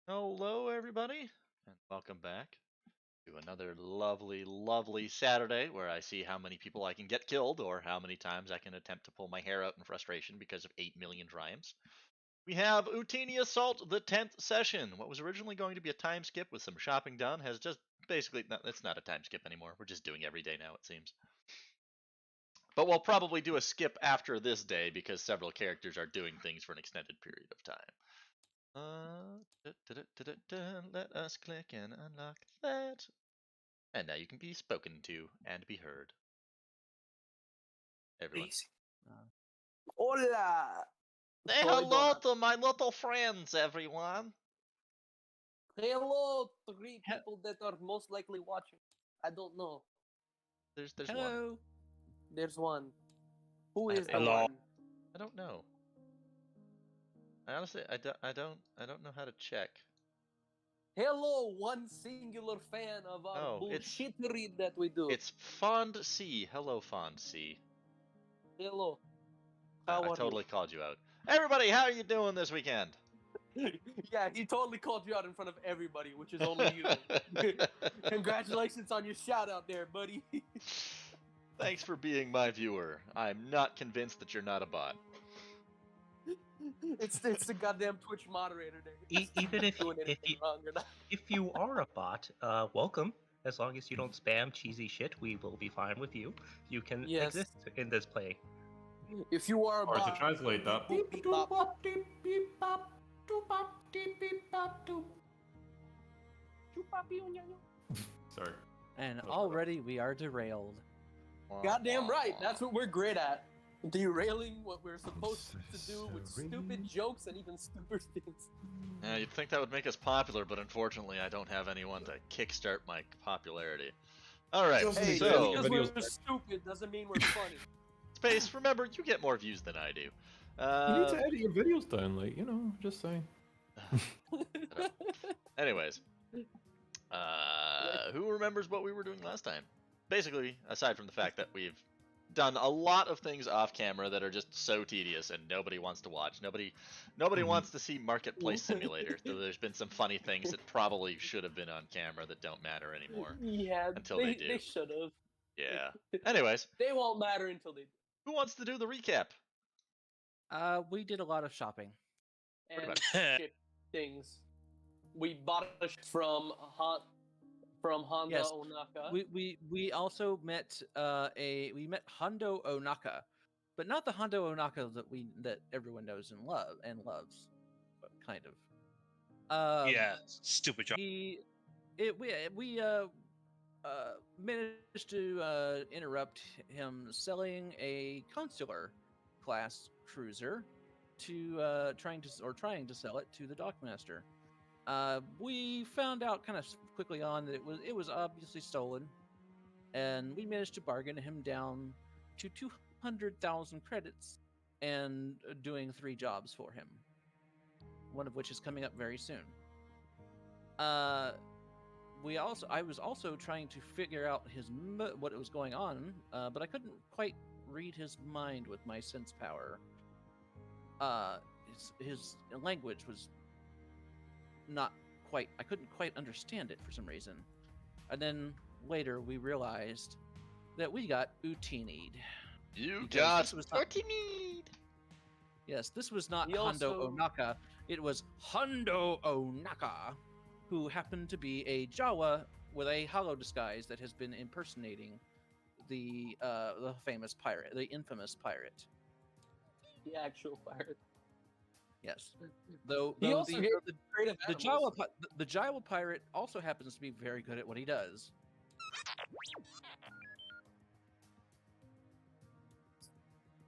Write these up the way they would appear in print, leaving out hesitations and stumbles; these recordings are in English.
Hello, everybody, and welcome back to another lovely, lovely Saturday where I see how many people I can get killed or how many times I can attempt to pull my hair out in frustration because of 8 million triumphs. We have Utinni Assault, the 10th session. What was originally going to be a time skip with some shopping done has just basically... No, it's not a time skip anymore. We're just doing every day now, it seems. But we'll probably do a skip after this day because several characters are doing things for an extended period of time. Let us click and unlock that. And now you can be spoken to and be heard. Everyone. Hola! Say hello to my little friends, everyone. Hello, 3 people that are most likely watching. I don't know. There's Hello. one. There's one. Who is the Hello. one? I don't know. I honestly, I don't know how to check. Hello, one singular fan of our bullshittery that we do. It's Fond C. Hello, Fond C. Hello. How are I totally called you out. Everybody, how are you doing this weekend? Yeah, he totally called you out in front of everybody, which is only you. Congratulations on your shout out there, buddy. Thanks for being my viewer. I'm not convinced that you're not a bot. It's the goddamn Twitch moderator there. Even if you are a bot, welcome. As long as you don't spam cheesy shit, we will be fine with you. You can exist in this play. If you are a bot, to translate that. Sorry. And already we are derailed. Goddamn right. That's what we're great at. Derailing what we're supposed to do with stupid jokes and even stupider things. Yeah, you'd think that would make us popular, but unfortunately I don't have anyone to kickstart my popularity. Alright, Hey, so... because we're stupid doesn't mean we're funny. Space, remember, you get more views than I do. You need to edit your videos down, like, you know, just saying. Anyways. Who remembers what we were doing last time? Basically, aside from the fact that we've done a lot of things off camera that are just so tedious and nobody wants to watch. Nobody wants to see Marketplace Simulator, though there's been some funny things that probably should have been on camera that don't matter anymore. Yeah, until they do. They should have. Yeah. Anyways. They won't matter until they do. Who wants to do the recap? We did a lot of shopping. And ship things. We bought a from Honda Onaka. We also met we met Hondo Onaka, but not the Hondo Onaka that everyone knows and loves, but kind of. Yeah, stupid job. We managed to interrupt him selling a consular class cruiser to trying to sell it to the dockmaster. We found out kind of quickly on that it was obviously stolen, and we managed to bargain him down to 200,000 credits and doing 3 jobs for him, one of which is coming up very soon. I was also trying to figure out what was going on, but I couldn't quite read his mind with my sense power. His language was not quite. I couldn't quite understand it for some reason, and then later we realized that we got Utinni'd. You got Utinni'd. Yes, this was not Hondo Onaka. It was Hondo Onaka, who happened to be a Jawa with a hollow disguise that has been impersonating the famous pirate, the infamous pirate. The actual pirate. Yes. Though the Jawa pirate also happens to be very good at what he does.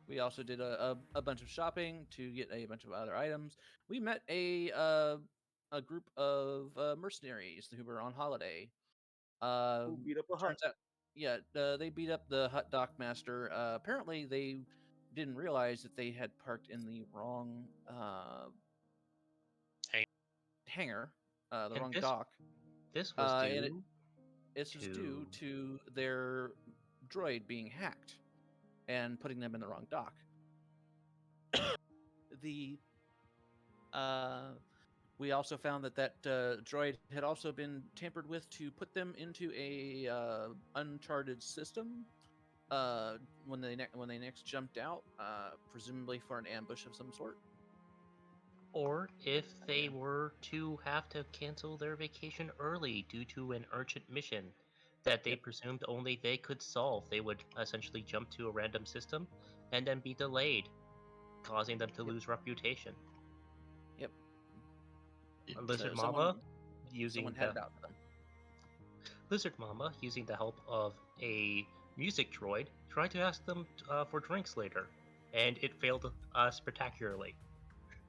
We also did a bunch of shopping to get a bunch of other items. We met a group of mercenaries who were on holiday. Who beat up a hut? Turns out, they beat up the hut dockmaster. Apparently, they didn't realize that they had parked in the wrong hangar, wrong dock. This was due. This was due to their droid being hacked and putting them in the wrong dock. We also found that droid had also been tampered with to put them into a uncharted system when they next jumped out, presumably for an ambush of some sort. Or if they were to have to cancel their vacation early due to an urgent mission that they presumed only they could solve, they would essentially jump to a random system and then be delayed, causing them to lose reputation. Yep. Lizard So Mama using someone had it out for them. Lizard Mama, using the help of a music droid, tried to ask them for drinks later, and it failed spectacularly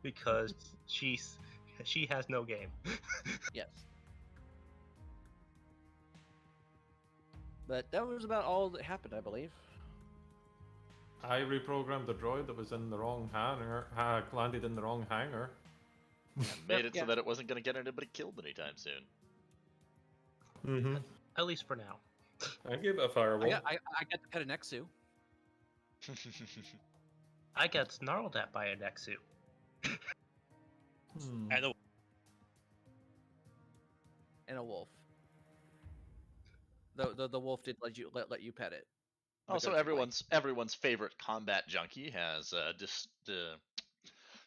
because she has no game. Yes. But that was about all that happened, I believe. I reprogrammed the droid that was in the wrong hangar, landed in the wrong hangar. And made it so that it wasn't going to get anybody killed anytime soon. Mm-hmm. At least for now. I gave it a fireball. I got to pet an Nexu. I got snarled at by a Nexu. And a wolf. The wolf did let you pet it. Also, everyone's favorite combat junkie has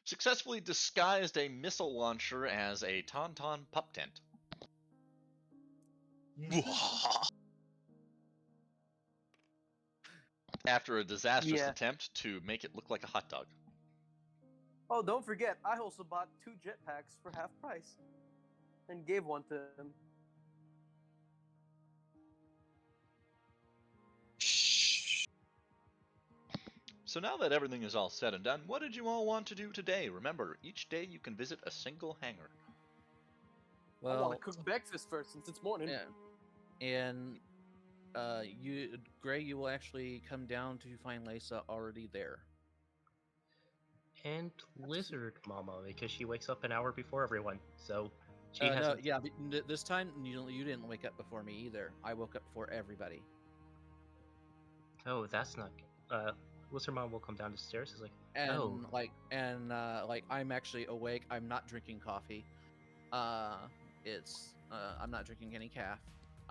successfully disguised a missile launcher as a tauntaun pup tent. After a disastrous attempt to make it look like a hot dog. Oh, don't forget, I also bought 2 jetpacks for half price and gave one to him. So now that everything is all said and done, what did you all want to do today? Remember, each day you can visit a single hangar. I want to cook breakfast first since it's morning. Yeah. And Gray, you will actually come down to find Lisa already there. And Lizard Mama, because she wakes up an hour before everyone, so she No, hasn't. yeah, this time you didn't wake up before me either. I woke up before everybody. Oh, that's not. Lizard Mama will come down the stairs. Is like, And oh, like I'm actually awake. I'm not drinking coffee. I'm not drinking any caf.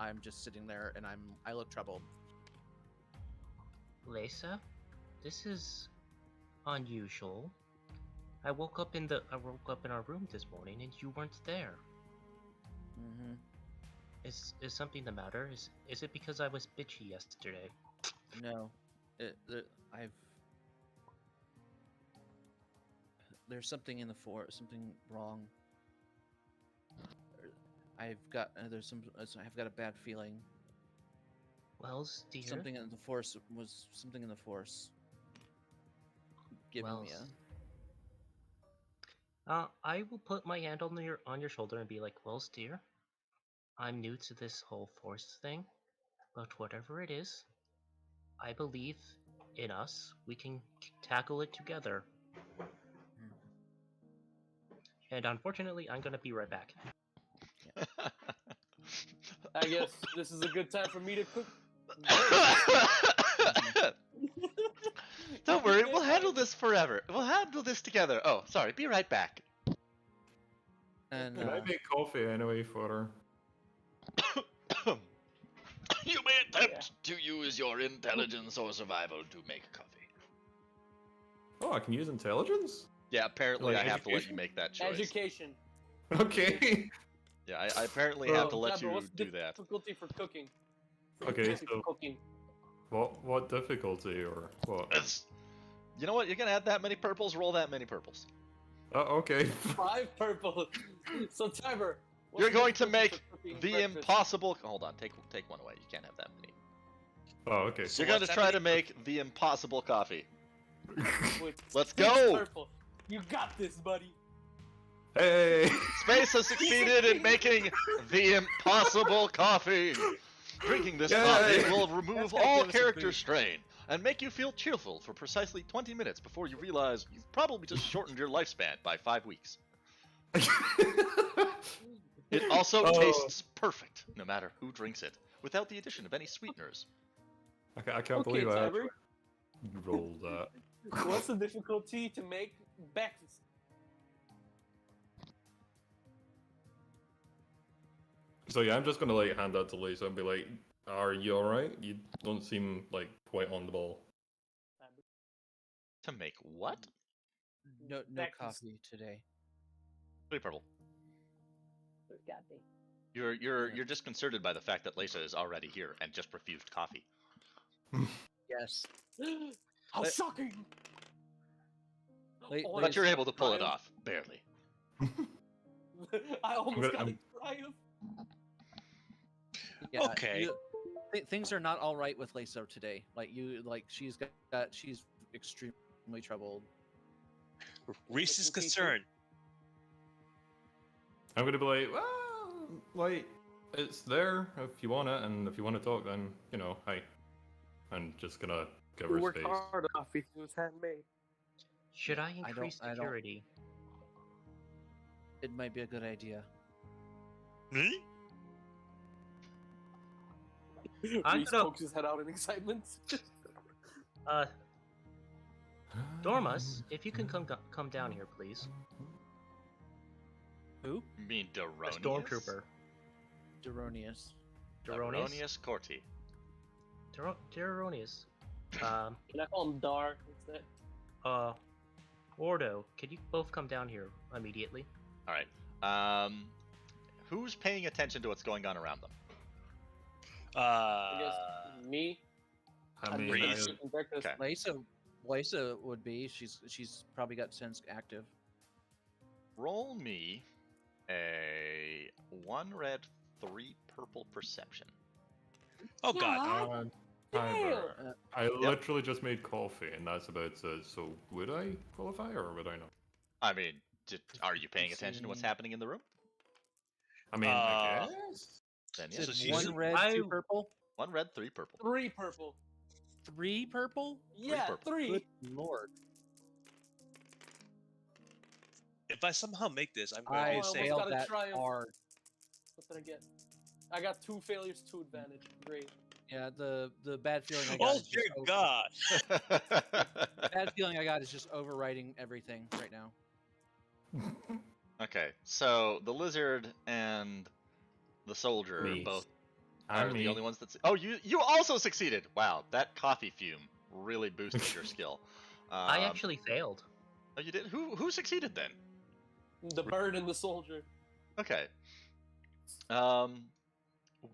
I'm just sitting there and I look troubled. Lisa, this is unusual. I woke up in our room this morning and you weren't there. Mm-hmm. Is something the matter? Is it because I was bitchy yesterday? No, there's something in the something wrong. I've got a bad feeling. Well, dear. Something in the force giving me a... I will put my hand on your shoulder and be like, well, dear, I'm new to this whole force thing, but whatever it is, I believe in us. We can tackle it together. And unfortunately, I'm gonna be right back. I guess this is a good time for me to cook. Don't worry, we'll handle this forever. We'll handle this together. Oh, sorry, be right back. And Can I make coffee anyway for her? You may attempt to use your intelligence or survival to make coffee. Oh, I can use intelligence? Yeah, apparently Like I have to let education? you make that choice. Education. Okay. Yeah, I apparently have to let you what's do the that. difficulty for cooking? Okay, For so cooking. what difficulty or what? You know what? You're gonna add that many purples. Roll that many purples. Oh, okay. 5 purple. So Tiber, what's You're the going to difficulty make for cooking the breakfast? impossible. Hold on, take one away. You can't have that many. Oh, okay. You're going to try to make the impossible coffee. With Let's 6 go! Purple. You got this, buddy. Hey! Space has succeeded in making the impossible coffee. Drinking this coffee will remove gotta all give us a character boost. strain and make you feel cheerful for precisely 20 minutes before you realize you've probably just shortened your lifespan by 5 weeks. It also tastes perfect, no matter who drinks it, without the addition of any sweeteners. I can't Okay, believe I Tiber. actually rolled that. What's the difficulty to make breakfast? So yeah, I'm just gonna like hand that to Lisa and be like, "Are you alright? You don't seem like quite on the ball." To make what? no Breakfast. coffee today. 3 purple. Got me. You're disconcerted by the fact that Lisa is already here and just refused coffee. Yes. How But- shocking! Wait, Oh, But you're I able to pull it triumph. off, barely. I almost gonna- got I'm- a triumph. Yeah, Okay. things are not all right with Lisa today. She's extremely troubled. Reese is Looking teacher. concerned. I'm gonna be like, well, like, it's there if you want it, and if you want to talk, then, you know, hi. I'm just gonna give We her worked space. hard on coffee. It was handmade. Should I I don't- increase I don't- security? It might be a good idea. Me? I'm Reese gonna- pokes his head out in excitement. Dormus, if you can come down here, please. Who? You mean A Deronius? stormtrooper. Deronius. Deronius. Deronius Corti. Deronius. Can I call him Dar instead? Ordo, could you both come down here immediately? All right. Who's paying attention to what's going on around them? I guess me. I I'm mean, just Reese. eating breakfast. Okay. Lisa would be. She's probably got sense active. Roll me a 1 red, 3 purple perception. Oh God. Timer. I literally just made coffee, and that's about it. So would I qualify, or would I not? I mean, are you paying attention to what's see. happening in the room? I mean, I guess. Then Is yes. So it she's- one red, I- 2 purple, 1 red, 3 purple. 3 purple. 3 purple? Yeah, purple. 3. Good lord! If I somehow make this, I'm going I to almost say got failed a that triumph. hard. What did I get? I got 2 failures, 2 advantage. Great. Yeah, the bad feeling I got Oh is just dear God. bad feeling I got is just overriding everything right now. Okay, so the lizard and the soldier Me. both are I'm the me. only ones that. Oh, you also succeeded. Wow, that coffee fume really boosted your skill. I actually failed. Oh, you did. Who succeeded then? The bird and the soldier. Okay.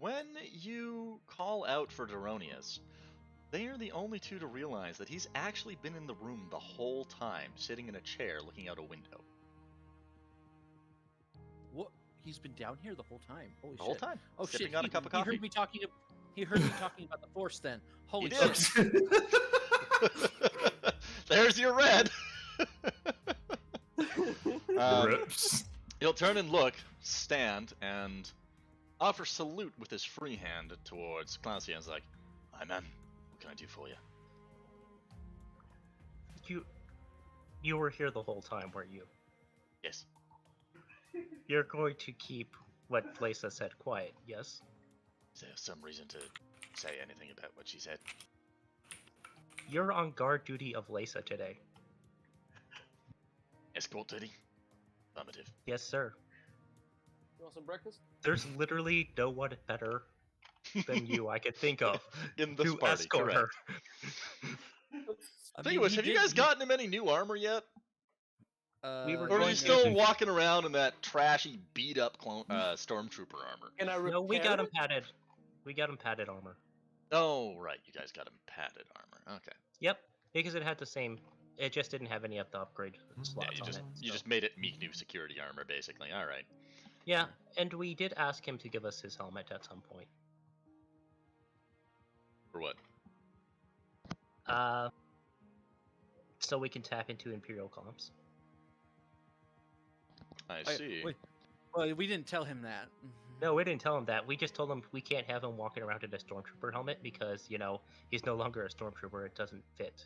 When you call out for Deronius, they are the only two to realize that he's actually been in the room the whole time, sitting in a chair looking out a window. What? He's been down here the whole time. Holy The whole shit! time. Oh sipping shit! on a cup of He coffee. heard me talking. He heard me talking about the Force. Then holy did. shit! There's your red. Rips. He'll turn and look, stand, and offer salute with his free hand towards Clancy and is like, "Hi, man. What can I do for you?" You were here the whole time, weren't you? Yes. You're going to keep what Lisa said quiet, yes? Is there some reason to say anything about what she said? You're on guard duty of Lisa today. Escort duty? Affirmative. Yes, sir. You want some breakfast? There's literally no one better than you I could think of In this to party, escort correct. her. Speaking of which, have you guys gotten him any new armor yet? We were Or going are you to- still walking around in that trashy, beat-up stormtrooper armor? Can I repair No, we got him it? padded. We got him padded armor. Oh, right. You guys got him padded armor. Okay. Yep, because it had the same. It just didn't have any of the upgrade Yeah, slots on it. you so- just made it meet new security armor, basically. All right. Yeah, and we did ask him to give us his helmet at some point. For what? So we can tap into Imperial comms. I Wait, see. Well, we didn't tell him that. No, we didn't tell him that. We just told him we can't have him walking around in a stormtrooper helmet because, you know, he's no longer a stormtrooper. It doesn't fit.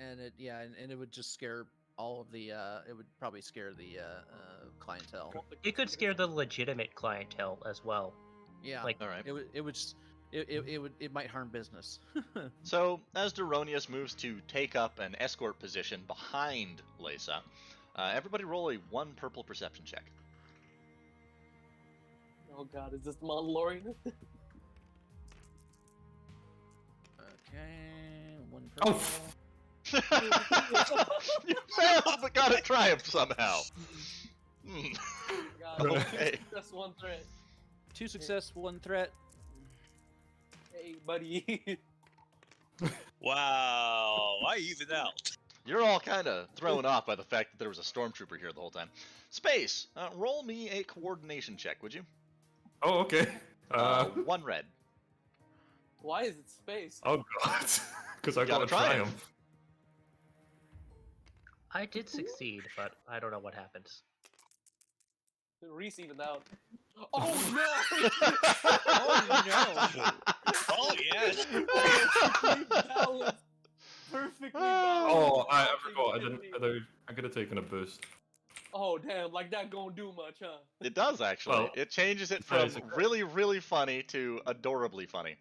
And it would just scare all of the. It would probably scare the clientele. It could scare the legitimate clientele as well. Yeah, Like, All right. it might harm business. So, as Deronius moves to take up an escort position behind Lisa, everybody roll a 1 purple perception check. Oh god, is this the Mandalorian? Okay, 1 Oh, purple. You failed, but got a triumph somehow. God, Okay. That's one threat. 2 success, 1 threat. Hey, buddy. Wow, I even out. You're all kind of thrown off by the fact that there was a stormtrooper here the whole time. Space, roll me a coordination check, would you? Oh, okay. 1 red. Why is it space? Oh god. Because I You got got a a triumph. triumph. I did succeed, but I don't know what happens. Reese even out. Oh no! Oh no! Oh yes. Perfectly balanced. Perfectly balanced. Oh, I forgot. I could have taken a boost. Oh damn! Like that gonna do much, huh? It does, actually. Well, It changes it from surprisingly. really, really funny to adorably funny.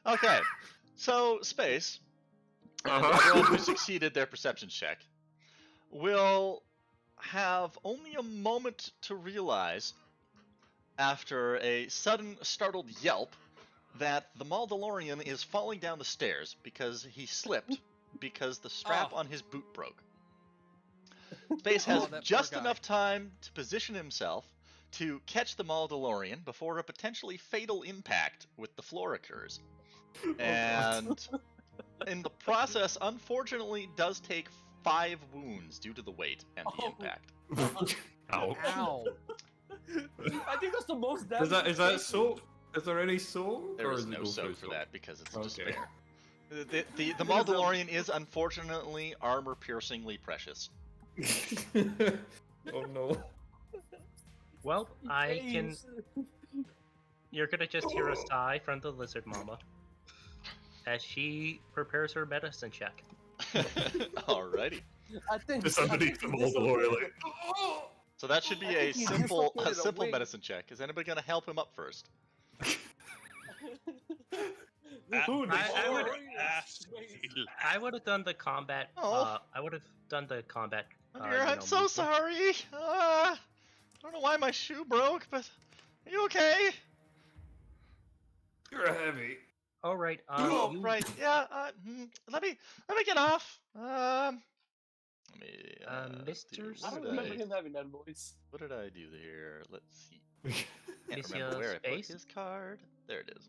Okay, so Space, and everyone who succeeded their perception check, will have only a moment to realize, after a sudden startled yelp, that the Maldalorian is falling down the stairs because he slipped because the strap on his boot broke. Space has Oh, that poor just guy. enough time to position himself to catch the Maldalorian before a potentially fatal impact with the floor occurs. And in the process, unfortunately, does take 5 wounds due to the weight and the Oh. impact. Ow. Ow! I think that's the most damage. Is that soap? Is there any soap? There or is it no go soak through for that because it's just Okay. fair. The Maldalorian is unfortunately armor-piercingly precious. Oh no. Well, I can. Jeez. You're gonna just hear a sigh from the lizard mama as she prepares her medicine check. Alrighty. I think Just underneath the Maldalorian, like. So that should be I a think he simple dislocated a wing. medicine check. Is anybody gonna help him up first? Who I would- I I would have done the combat. Oh. I would have done the combat. Oh dear, I'm so movement. sorry. I don't know why my shoe broke, but are you okay? You're heavy. All right. Oh, You, right. Yeah. Let me get off. Let me. Mr. I don't What remember did him having that voice. what did I do here? Let's see. Can't Monsieur remember where I put Space? his card. There it is.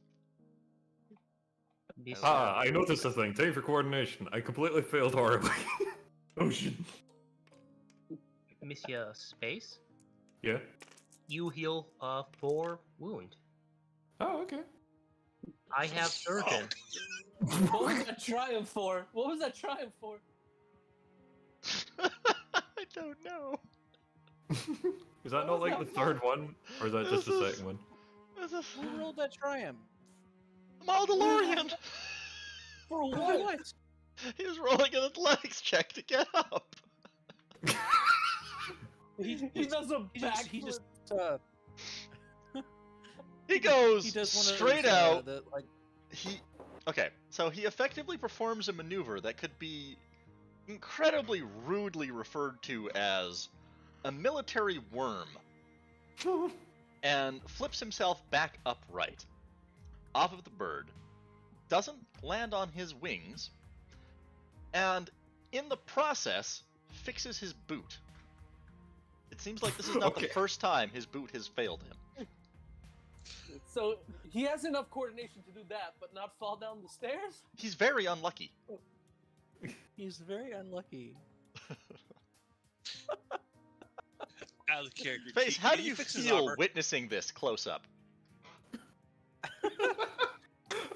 Monsieur, Ah, I noticed a thing. Take for coordination. I completely failed horribly. Oh shit. Monsieur Space, Yeah. you heal 4 wound. Oh, okay. I have surgeon. What was that triumph for? What was that triumph for? I don't know. Is that not like the third one? Or is that just the second one? This is Who rolled that triumph? Maldalorian. For For what? what? He was rolling an athletics check to get up. He does a He just backflip. He goes he does one straight of those, out. like Okay, so he effectively performs a maneuver that could be incredibly rudely referred to as a military worm, and flips himself back upright off of the bird, doesn't land on his wings, and in the process fixes his boot. It seems like this is not the Okay. first time his boot has failed him. So he has enough coordination to do that, but not fall down the stairs? He's very unlucky. he's very unlucky. Out of character. Face, how Can do he you fix his feel armor? witnessing this close up?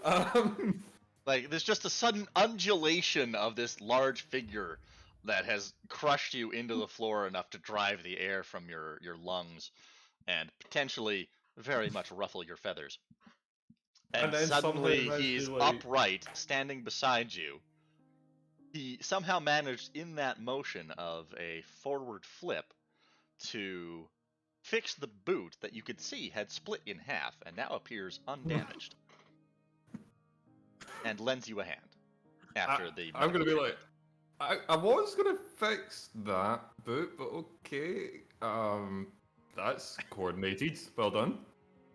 um, Like, there's just a sudden undulation of this large figure that has crushed you into the floor enough to drive the air from your lungs and potentially very much ruffle your feathers. And And then suddenly something he's actually, like- upright, standing beside you. He somehow managed, in that motion of a forward flip, to fix the boot that you could see had split in half and now appears undamaged. And lends you a hand after the. I'm gonna be like, I was gonna fix that boot, but okay. That's coordinated. Well done.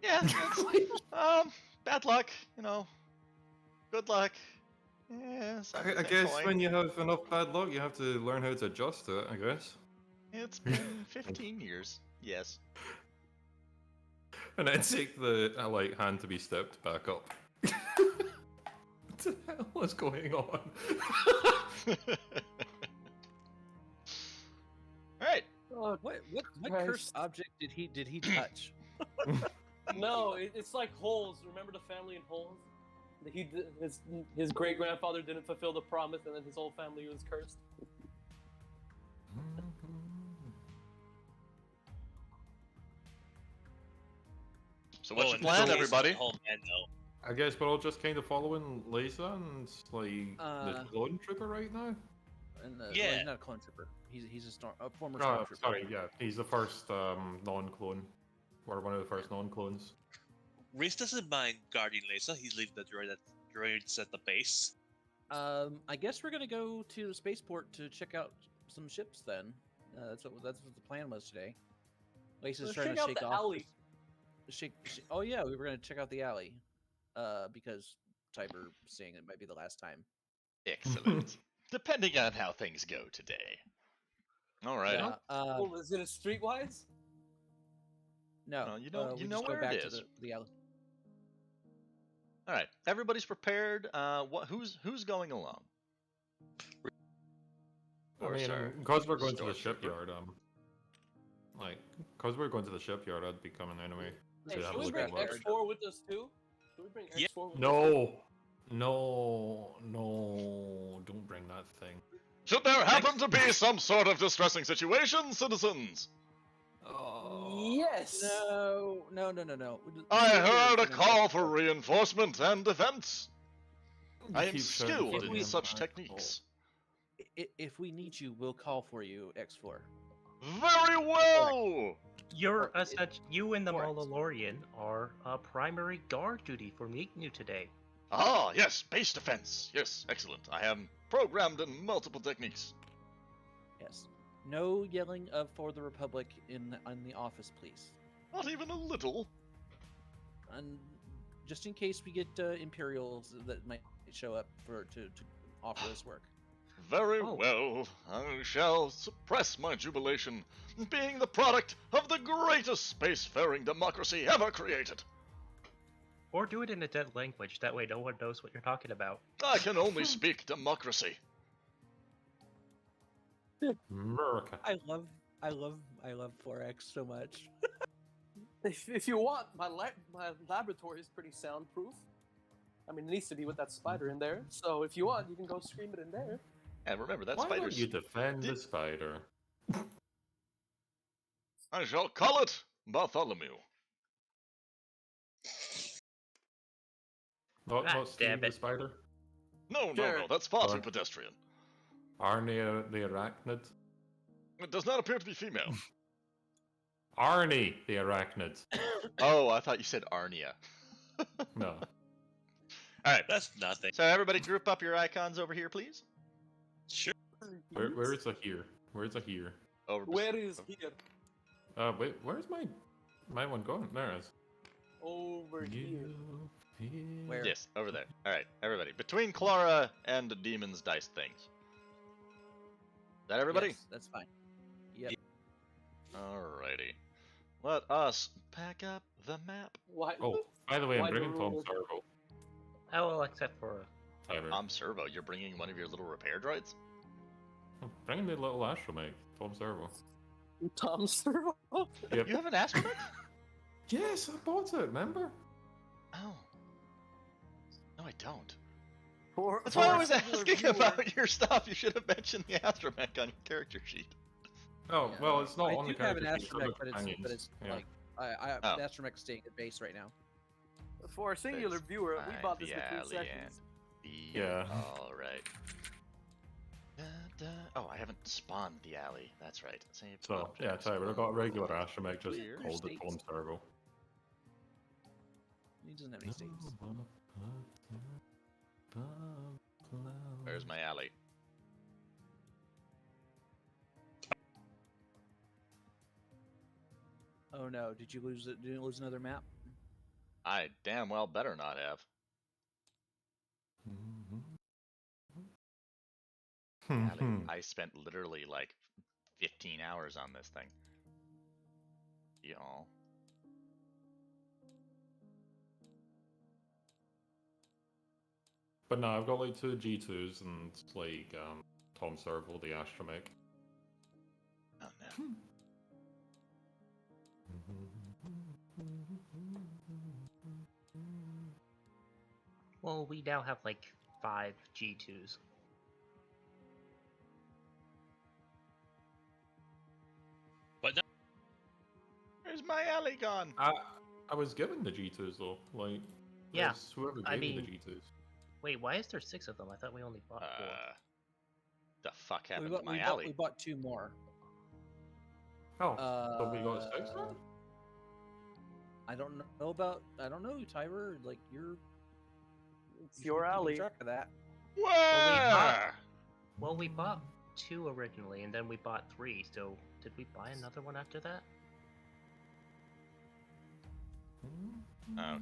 Yeah, it's, bad luck, good luck. Yeah, I guess when you have enough bad luck, you have to learn how to adjust to it. I guess. It's been 15 years. Yes. And then take the hand to be stepped back up. What the hell is going on? Alright. Oh, What Christ. cursed object did he touch? no, it's like holes. Remember the family in holes? His great grandfather didn't fulfill the promise, and then his whole family was cursed. So what's your and plan, Lisa's everybody? the whole man, though. I guess we're all just kind of following Lisa and the clone trooper right now. And Yeah. well, he's not a clone trooper. He's a former Oh, stormtrooper. sorry, yeah, he's the first non-clone, or one of the first non-clones. Reese doesn't mind guarding Lisa. He's leaving the droids at the base. I guess we're gonna go to the spaceport to check out some ships. Then that's what the plan was today. Lisa's Let's trying check to out shake the off. alley. Oh yeah, we were gonna check out the alley. Because Tiber saying it might be the last time. Excellent. Depending on how things go today. Alright. Yeah. Oh, is it a streetwise? No. No, you don't- we you know just go where it back is. to the alley. Alright. Everybody's prepared. Who's going along? I Or, mean, sorry, because we're going to the Stormtrooper. shipyard, because we're going to the shipyard, I'd be coming anyway. Hey, to have should a we look bring at what- X4 with us too? Should we bring Yeah. X4 with us? No, don't bring that thing. Should there happen to be some sort of distressing situation, citizens? Yes. No. I heard a We're gonna call go- for reinforcement and defense. I am Keep shouting skilled for in the such impact. techniques. If we need you, we'll call for you, X4. Very well! You're Oh, you and the correct. Mandalorian are primary guard duty for meeting you today. Ah, yes, base defense. Yes, excellent. I am programmed in multiple techniques. Yes. No yelling of "For the Republic" on the office, please. Not even a little. And just in case we get Imperials that might show up to offer us work. Very Oh. well. I shall suppress my jubilation, being the product of the greatest spacefaring democracy ever created. Or do it in a dead language. That way, no one knows what you're talking about. I can only speak democracy. America. I love 4X so much. If you want, my laboratory is pretty soundproof. I mean, it needs to be with that spider in there. So if you want, you can go scream it in there. And remember, that Why don't spider's... you defend the Did- spider? I shall call it Bartholomew. God Not Steve damn the it. spider? No, Sure. that's far too Sure. pedestrian. Arnie the arachnid? It does not appear to be female. Arnie the arachnid. Oh, I thought you said Arnia. No. Alright, That's nothing. so everybody group up your icons over here, please. Sure. Where is the here? Where's the here? Over Where is here? Wait, where's my one going? There it is. Over here. Where? Yes, over there. Alright, everybody. Between Clara and the demon's dice things. Is that everybody? Yes, that's fine. Yep. Alrighty. Let us pack up the map. Why? Oh, by the way, I'm Why bringing the Tom rule? Servo. Oh, well, except for Tyler. Servo, you're bringing one of your little repair droids? I'm bringing the little astromech, Tom Servo. Tom Servo? Yep. You have an astromech? Yes, I bought it, remember? Oh. No, I don't. For, That's for why I a was singular asking viewer, about your stuff. You should have mentioned the astromech on your character sheet. Oh, Yeah. well, it's not I on the do have an character sheet, astromech, it's on the but companions. it's Yeah. like Oh. the astromech's staying at base right now. For a singular Let's viewer, we find bought this the between alley sessions. Yeah. Alright. Oh, I haven't spawned the alley. That's right. Save So, yeah, objects. Tyler, I've got a regular astromech, just Weird called it states. Tom Servo. He doesn't have any states. Where's my alley? Oh no! Did you lose it? Did you lose another map? I damn well better not have. Alley. I spent literally like 15 hours on this thing. y'all. But no, I've got like 2 G2s and like Tom Serval, the astromech. Oh no. Well, we now have like 5 G2s. But no, Where's my alley gone? I was given the G2s though. Like, Yeah, it's whoever I gave me the mean- G2s. Wait, why is there 6 of them? I thought we only bought 4. The fuck We happened bought, to my we, alley? bought, we bought 2 more. Oh, so we got 6 Uh, then? I don't know about. I don't know, Tyber. Like you're. It's you should your be keeping alley. Track of that. Where? Well, we bought 2 originally, and then we bought 3. So did we buy another one after that?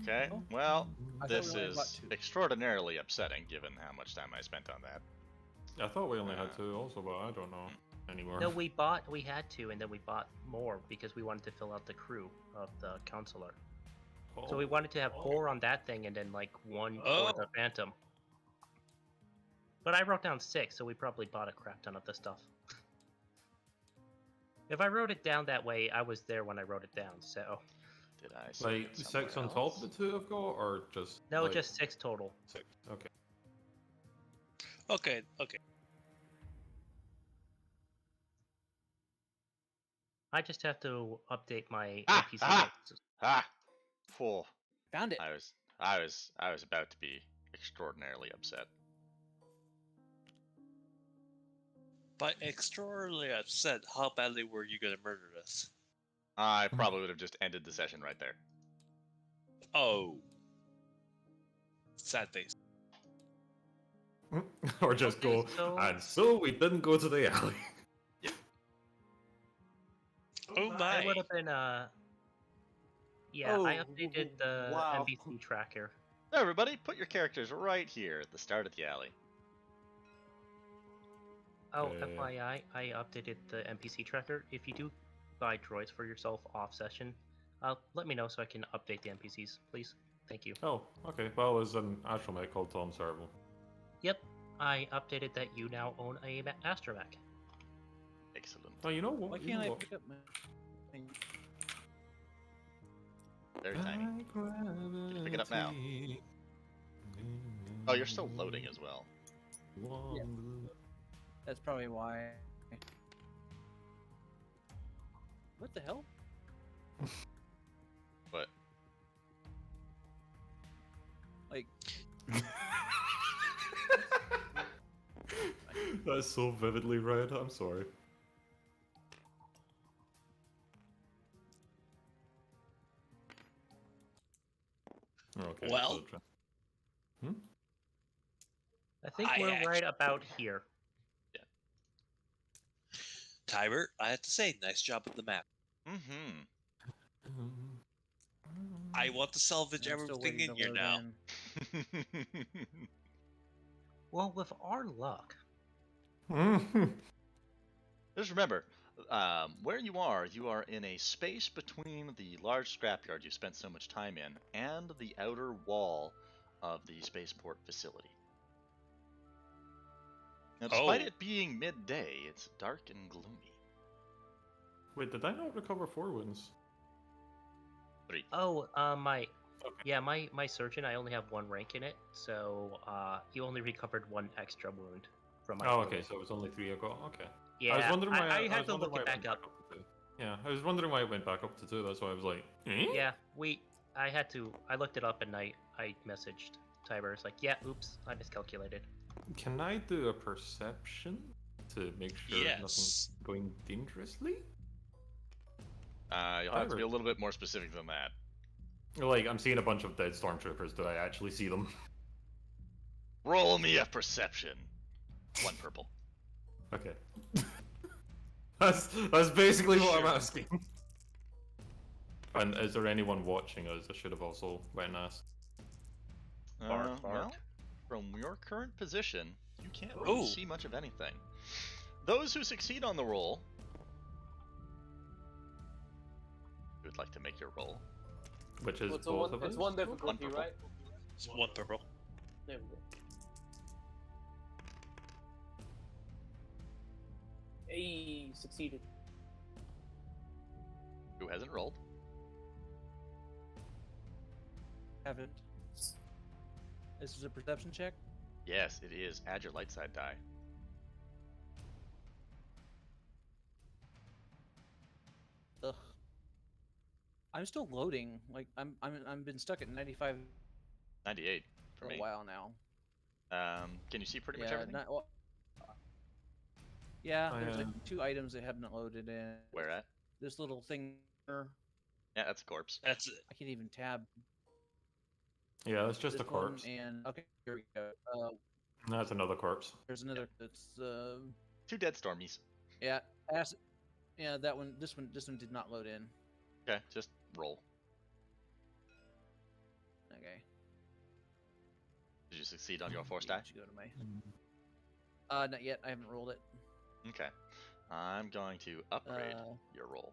Okay, Oh. well, I thought this we only bought is 2. extraordinarily upsetting given how much time I spent on that. I thought we only had 2 also, but I don't know anymore. No, we had 2, and then we bought more because we wanted to fill out the crew of the counselor. So we wanted to have 4 on that thing, and then like 1 Oh. for the Phantom. But I wrote down 6, so we probably bought a crap ton of the stuff. If I wrote it down that way, I was there when I wrote it down. So Did I say Like it 6 on somewhere top of else? the 2 I've got, or just no, like, just 6 total. 6? Okay. okay. I just have to update my Ah, NPC ah! notes. Ah! Fool. Found it. I was about to be extraordinarily upset. By extraordinarily upset, how badly were you gonna murder us? I probably would have just ended the session right there. Oh. Sad face. Or just Okay, go, so- and so we didn't go to the alley. Oh my. It would have been yeah, I updated the wow. NPC tracker. Everybody, put your characters right here at the start of the alley. Oh, Yeah. FYI, I updated the NPC tracker. If you do buy droids for yourself off session, let me know so I can update the NPCs, please. Thank you. Oh, okay. Well, there's an astromech called Tom Serval. Yep, I updated that you now own a astromech. Excellent. Oh, you know what? Why You can't know I what? pick up my? Very tiny. Can you pick it up now? Oh, you're still loading as well. Yeah. That's probably why. What the hell? But Like, That's so vividly red. I'm sorry. Okay. Well. I think I we're actu- right about here. Tiber, I have to say, nice job with the map. mm-hmm. I want to salvage I'm still everything waiting in to here load now. in. Well, with our luck, Just remember, where you are in a space between the large scrapyard you spent so much time in and the outer wall of the spaceport facility. Now, despite Oh. it being midday, it's dark and gloomy. Wait, did I not recover 4 wounds? 3. oh, my Okay. yeah, my surgeon, I only have 1 rank in it, so you only recovered 1 extra wound from my Oh, healing. okay, so it was only 3 ago. Okay. Yeah, I was wondering why I I had was to wondering look why it it went back up. to 2. Yeah, I was wondering why it went back up to 2. That's why I was like, eh? Yeah, I looked it up and I messaged Tiber. It's like, yeah, oops, I miscalculated. Can I do a perception to make sure nothing's Yes. going dangerously? You'll have to be a little bit more specific than that. Like, I'm seeing a bunch of dead stormtroopers. Do I actually see them? Roll me a perception. 1 purple. Okay. That's basically what I'm Sure. asking. And is there anyone watching us? I should have also went and asked. Bark, bark. Well, from your current position, you can't really Ooh. see much of anything. Those who succeed on the roll You would like to make your roll. Which is It's both of us. it's one difficulty, purple. right? It's one purple. There we go. Hey, succeeded. Who hasn't rolled? Haven't. This is a perception check. Yes, it is. Add your light side die. Ugh. I'm still loading. Like I'm been stuck at 95 98 for for a me. while now. Can you see pretty much Yeah, everything? yeah. I, There's like 2 items that haven't loaded in. Where at? This little thing. Yeah, that's a corpse. That's it. I can't even tab. Yeah, that's just this a corpse. One and okay, here we go. That's another corpse. There's another. That's 2 dead stormies. yeah. Acid. Yeah, that one. This one did not load in. Okay, just roll. Okay. Did you succeed on your force die? Should go to my. Not yet. I haven't rolled it. Okay. I'm going to upgrade Uh, your roll.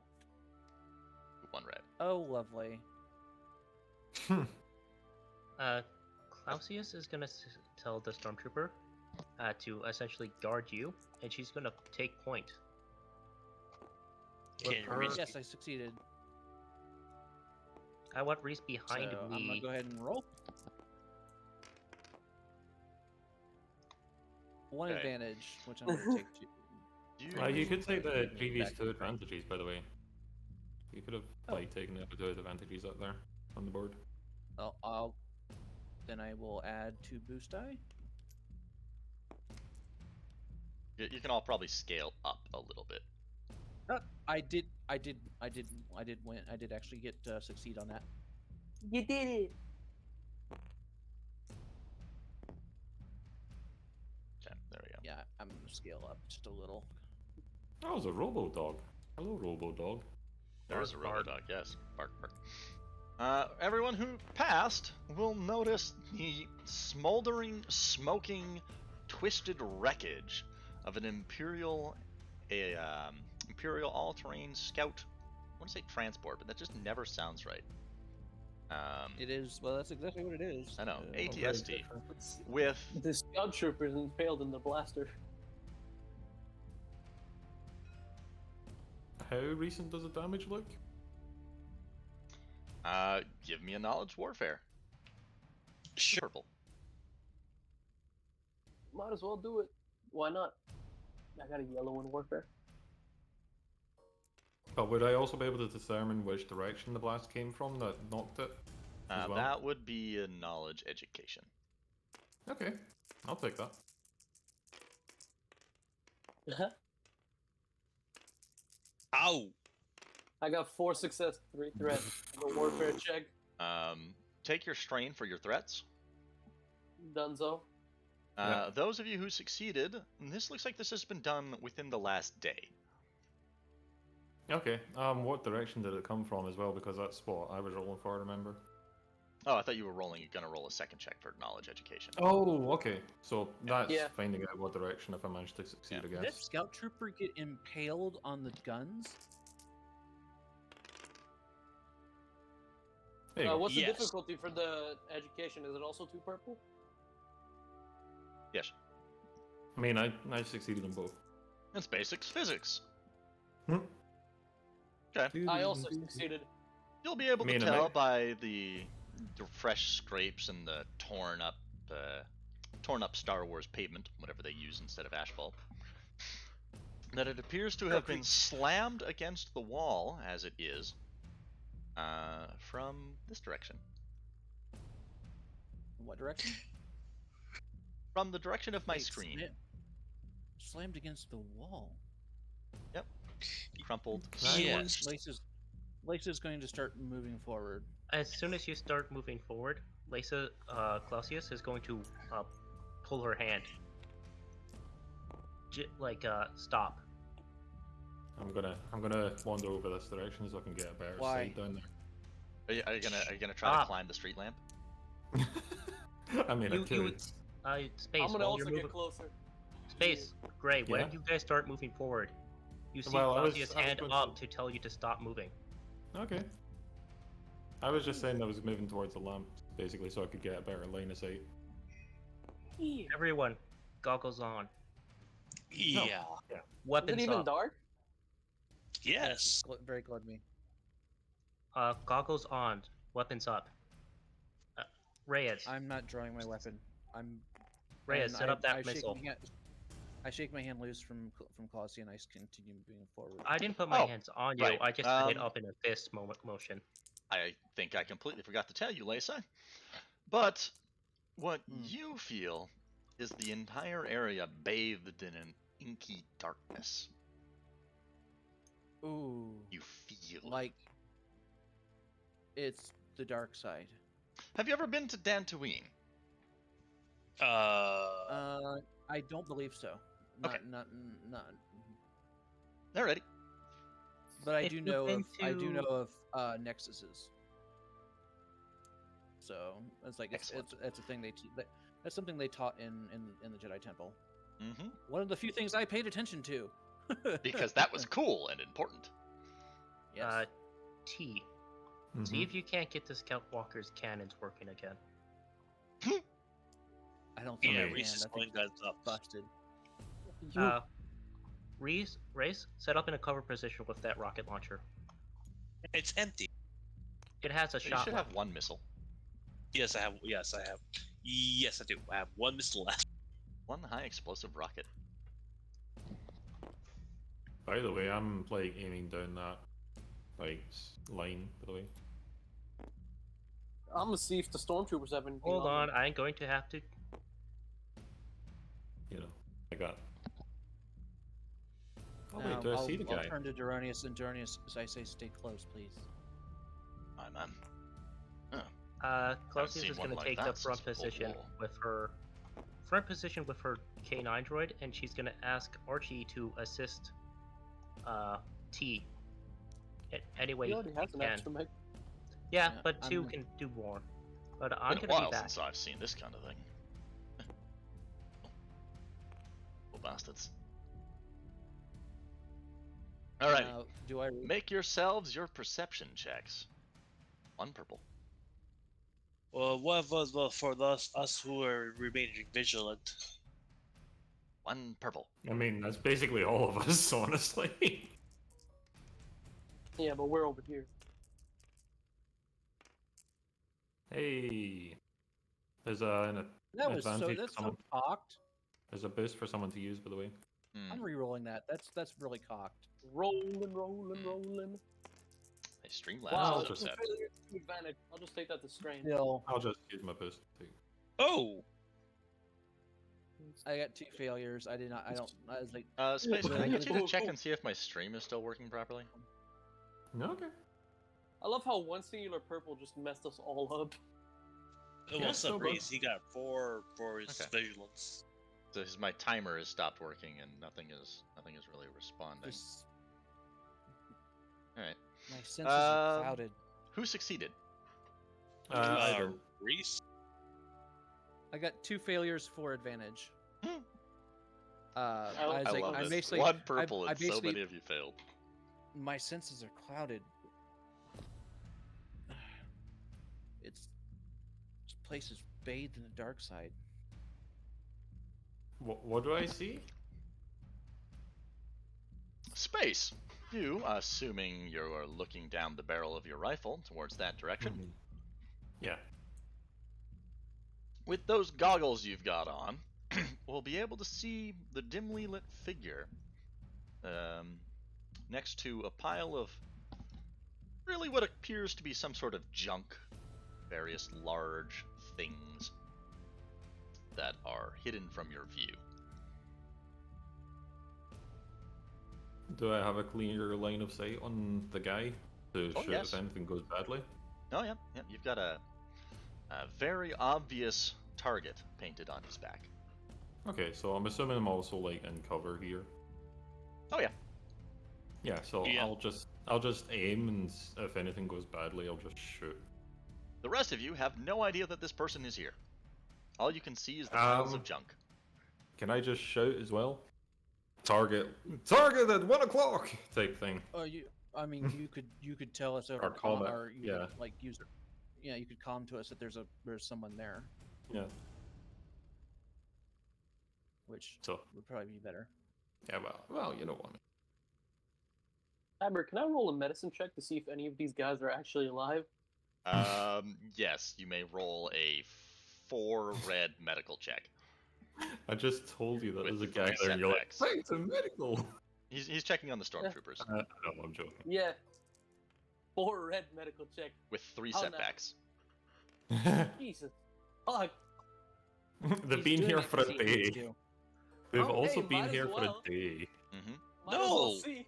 to 1 red. Oh, lovely. Clausius is gonna tell the stormtrooper to essentially guard you, and she's gonna take point. Can you reach? Yes, I succeeded. I want Reese behind So I'm gonna me. go ahead and roll. One Okay. advantage, which I'm gonna take 2. You could take the Back previous to 2 the advantages, by the way. You could have Oh. like taken the other 2 advantages up there on the board. Then I will add 2 boost die. You can all probably scale up a little bit. I did win. I did actually get succeed on that. You did it. Okay, there we go. Yeah, I'm gonna scale up just a little. That was a robo dog. Hello, robo dog. There is a Bark, robodog, yes. Bark, bark. Everyone who passed will notice the smoldering, smoking, twisted wreckage of an Imperial all-terrain scout. I want to say transport, but that just never sounds right. It is. Well, that's exactly what it is. I know, Uh, ATST with The scout troopers impaled in the blaster. How recent does the damage look? give me a knowledge warfare. Sure. Purple. Might as well do it. Why not? I got a yellow in warfare. But would I also be able to determine which direction the blast came from that knocked it? As well? That would be a knowledge education. Okay, I'll take that. Ow! I got 4 success, 3 threat. The warfare check. Take your strain for your threats. Dunzo. Yeah. Those of you who succeeded, this looks like this has been done within the last day. Okay, what direction did it come from as well? Because that's what I was rolling for, remember? Oh, I thought you were gonna roll a second check for knowledge education. Oh, okay. So that's Yeah. finding out what direction if I manage to succeed, Yeah. I Did that guess. scout trooper get impaled on the guns? There you go. What's the Yes. difficulty for the education? Is it also 2 purple? Yes. I mean, I succeeded in both. It's basics physics. Hmm. Okay. I also succeeded. You'll be able Me to and a tell mate. by the fresh scrapes and the torn up Star Wars pavement, whatever they use instead of asphalt, that it appears to have been slammed against the wall, as it is, from this direction. What direction? From the direction of my Wait, screen. Slammed against the wall. Crumpled. Yes. Lace's going to start moving forward. As soon as you start moving forward, Clausius is going to pull her hand. Stop. I'm gonna wander over this direction so I can get a better Why? sight down Are you gonna try to Stop. climb the street lamp? there. I mean, I You- could. Space. I'm gonna while also you're get moving. closer. Space. Gray. Yeah? When you guys start moving forward, you see Well, I was Clausius' going hand to- up to tell you to stop moving. Okay. I was just saying I was moving towards the lamp, basically, so I could get a better line of sight. Everyone, goggles on. Yeah. Is Weapons it even up. dark? Yes. Very glad me. Goggles on. Weapons up. Reyes. I'm not drawing my weapon. Reyes, and set up that shake missile. my hand- I shake my hand loose from Colossi and I continue moving forward. I didn't put my Oh, hands on you. right. I just set it up in a fist motion. I think I completely forgot to tell you, Lisa. But what Hmm. you feel is the entire area bathed in an inky darkness. Ooh, You feel. like it's the dark side. Have you ever been to Dantooine? I don't believe so. Not, Okay. not. Alrighty. But I If do you've know been of nexuses. So it's like it's a thing that's something they taught in the Jedi Temple. Mm-hmm. One of the few things I paid attention to. Because that was cool and important. Yes. T. Mhm. See if you can't get the Scout Walker's cannons working again. I don't think Yeah, I Reese can. is I think going guns up. busted. Reese, set up in a cover position with that rocket launcher. It's empty. It has a You shot should left. have one missile. Yes, I have. Yes, I have. Yes, I do. I have one missile left. One high explosive rocket. By the way, I'm like aiming down that line. By the way, I'm gonna see if the stormtroopers have anything. Hold on, them. I'm going to have to. you know, I got. Oh Now, wait, do I I'll, see the I'll guy? turn to Duranius, and Duranius, as I say, stay close, please. I'm on. Closely seen is one going to like take the that front since Cold position War. with her K9 droid, and she's going to ask Archie to assist T in any way He already has he an can. extra mech. Yeah, Yeah, but 2 I'm- can do more. But I'm Been a going to be while back. since I've seen this kind of thing. Oh, bastards. Alright, Now, do I? make yourselves your perception checks. One purple. Well, for us who are remaining vigilant. One purple. I mean, that's basically all of us, honestly. Yeah, but we're over here. Hey, there's an That was so. advantage for That's someone. so cocked. There's a boost for someone to use, by the way. Hmm. I'm re-rolling that. That's really cocked. Rolling, rolling, rolling. Hey, Streamlabs Wow, is that's upset. an advantage. I'll just take that to strain. Still, I'll just use my boost too. Oh, I got 2 failures. I did not. I don't. I was like, Space, can I get you to Cool, check cool. and see if my stream is still working properly? No, okay. I love how one singular purple just messed us all up. it Yeah, was so a Reese. He got 4 for his Okay. vigilance. So my timer has stopped working and nothing is really responding. just Alright. my senses are Um, clouded. Who succeeded? I don't. Reese. I got 2 failures for advantage. Hmm. I was I like, love I'm this. basically One purple I and so basically- many of you failed. my senses are clouded. This place is bathed in the dark side. What do I see? Space. You, assuming you're looking down the barrel of your rifle towards that direction, Mhm. Yeah. with those goggles you've got on, will be able to see the dimly lit figure next to a pile of really what appears to be some sort of junk, various large things that are hidden from your view. Do I have a clear line of sight on the guy to Oh, shoot yes. if anything goes badly? Oh yeah, yeah. You've got a very obvious target painted on his back. Okay, so I'm assuming I'm also like in cover here. Oh yeah. Yeah, so Yeah. I'll just aim, and if anything goes badly, I'll just shoot. The rest of you have no idea that this person is here. All you can see is the piles of junk. Can I just shout as well? Target at 1 o'clock type thing. Oh, I mean, you could tell us over Or call it, or you yeah. could, like use, yeah, you could calm to us that there's someone there, Yeah. which So would probably be better. yeah, well, you know what I mean. Tiber, can I roll a medicine check to see if any of these guys are actually alive? Yes, you may roll a 4 red medical check. I just told you that With there's a 3 guy there, and you're like, setbacks. "Hey, it's a medical." He's checking on the stormtroopers No, I'm joking. Yeah. 4 red medical check. with 3 Oh, no. setbacks. Jesus. Fuck. They've He's been doing here it for 'cause a he needs day. to. They've Oh, also hey, been might as here for well. a day. Mm-hmm. Might as well No. see.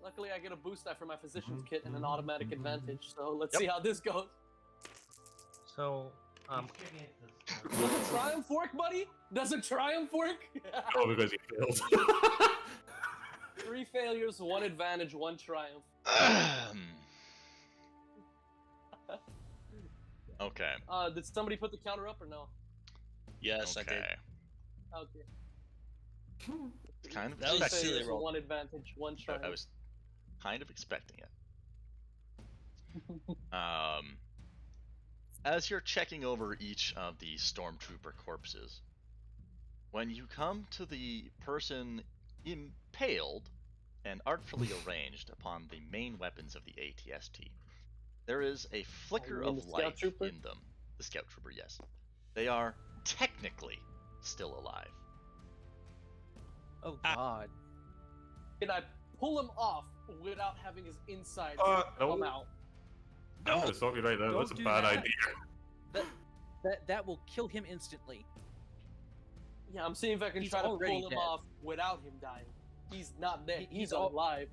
Luckily, I get a boost die for my physician's kit and an automatic advantage, so let's Yep. see how this goes. So, Does a triumph work, buddy? Does a triumph work? Oh, because he failed. 3 failures, 1 advantage, 1 triumph. Okay. Did somebody put the counter up or no? Yes, I did. Okay. Okay. Kind of That was 3 expecting silly failures, roll. 1 advantage, 1 triumph. I was kind of expecting it. As you're checking over each of the stormtrooper corpses, when you come to the person impaled and artfully arranged upon the main weapons of the ATST, there is a flicker you mean of the scout life trooper? in them. The scout trooper, yes. They are technically still alive. Oh Ah. God. Can I pull him off without having his insides No. come out? I'm gonna stop you right there. Don't That's a do bad that. idea. That will kill him instantly. Yeah, I'm seeing if I can He's try to already pull him dead. off without him dying. He's not dead. He's He's al- alive.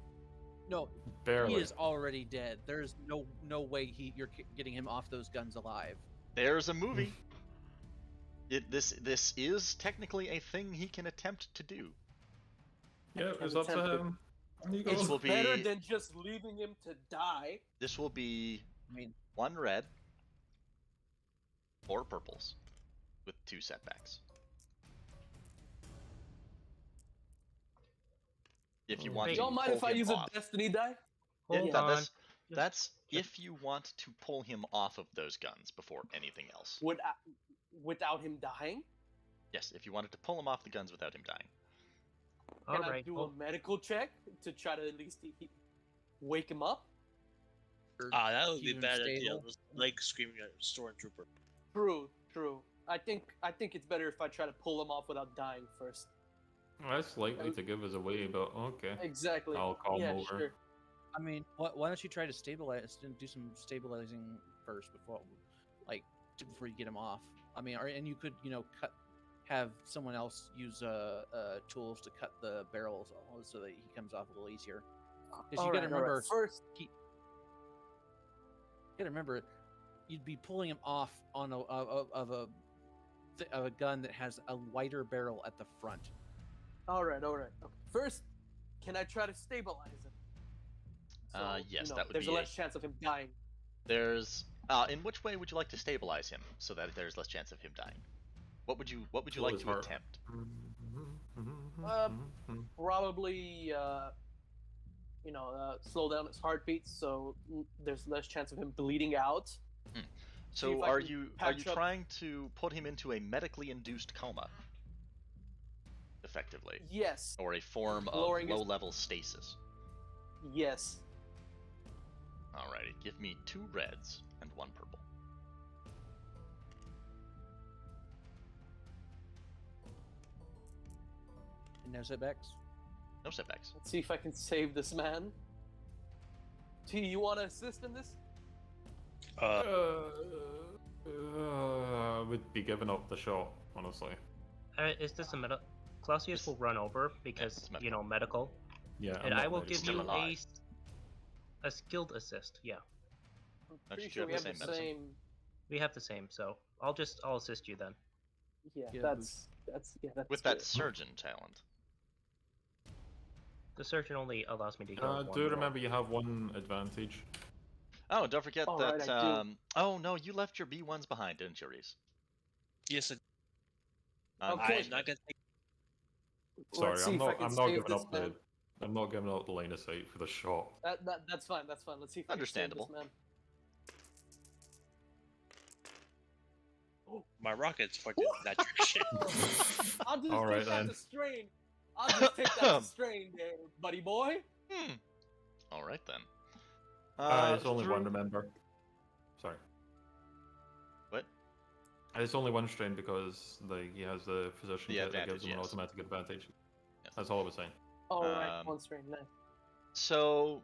No, Barely. he is already dead. There's no way you're getting him off those guns alive. There's a movie. This is technically a thing he can attempt to do. Yeah, can it's up to attempt him. There you This It's go. will be better than just leaving him to die. this will be I mean, 1 red, 4 purples, with 2 setbacks. If you want Wait. to Don't mind pull if I him use off. a destiny die? hold Yeah, on. that's if you want to pull him off of those guns before anything else. Without him dying? Yes, if you wanted to pull him off the guns without him dying. Can I Alright. do a medical check to try to at least wake him up? or That would be keep him bad idea. stable. Those legs screaming at a stormtrooper. True. I think it's better if I try to pull him off without dying first. That's likely to give us away, but okay. Exactly. I'll call him yeah, over. sure. I mean, why don't you try to stabilize and do some stabilizing first before you get him off? I mean, and you could have someone else use tools to cut the barrels so that he comes off a little easier. Because you got to remember, First, you got to remember, you'd be pulling him off on of a gun that has a wider barrel at the front. all right. Okay. First, can I try to stabilize him? Yes, that would there's be a less chance of him dying. There's in which way would you like to stabilize him so that there's less chance of him dying? What would you Kill like his to heart. attempt? Probably, slow down his heartbeat so there's less chance of him bleeding out. See So if I are can you patch up- trying to put him into a medically induced coma? Effectively. Yes. Or a form of Lowering his- low-level stasis. Yes. Alrighty, give me 2 reds and 1 purple. And no setbacks. No setbacks. Let's see if I can save this man. T, you want to assist in this? Would be giving up the shot, honestly. Is this a Clausius will run over because it's medical. medical, Yeah. and I'm I not will ready. give Still you alive. a skilled assist. Yeah, I'm Don't pretty you sure have we the have same the medicine? same. we have the same, so I'll assist you then. Yeah, Yeah, that's With that good. surgeon talent. The surgeon only allows me to heal one Do more. remember you have 1 advantage. Oh, don't forget Oh, that. right, I do. Oh no, you left your B1s behind, didn't you, Reese? Yes, Okay. I'm not gonna take. Sorry, Let's see I'm if I not. can I'm not save giving this up man. I'm not giving up the line of sight for the shot. That's fine. That's fine. Let's see if I can save this Understandable. man. My rocket's pointed in that direction. I'll just All right, take that then. to strain. I'll just take that to strain, there, buddy boy. All right then. It's only through- one, remember. Sorry. What? It's only one strain because he has the physician The kit that gives advantage, him an yes. automatic advantage. Yes. That's all I was saying. All right, Um, one strain. Nice. So,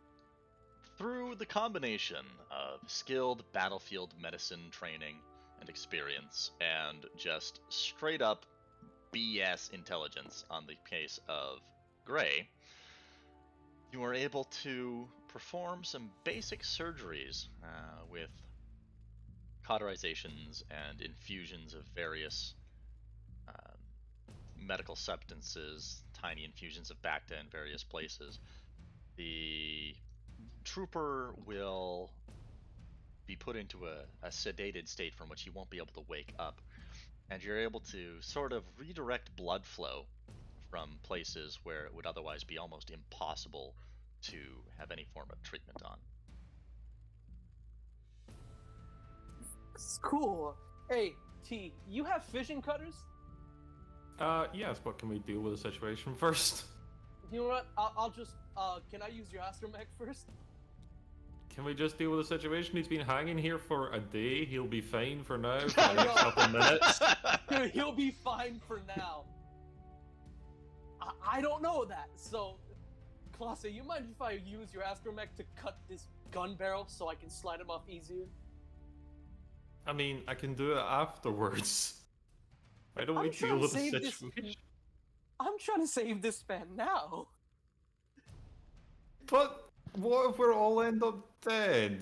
through the combination of skilled battlefield medicine training and experience, and just straight up BS intelligence on the case of Gray, you are able to perform some basic surgeries with cauterizations and infusions of various medical substances, tiny infusions of Bacta in various places. The trooper will be put into a sedated state from which he won't be able to wake up, and you're able to sort of redirect blood flow from places where it would otherwise be almost impossible to have any form of treatment on. It's cool. Hey, T, you have fishing cutters? Yes, but can we deal with the situation first? You know what? I'll just. Can I use your astromech first? Can we just deal with the situation? He's been hanging here for a day. He'll be fine for now for the next couple minutes. Dude, he'll be fine for now. I don't know that. So, Klasse, you mind if I use your astromech to cut this gun barrel so I can slide him off easier? I mean, I can do it afterwards. Why don't we I'm trying deal to with the save this- situation? I'm trying to save this man now. But what if we all end up dead?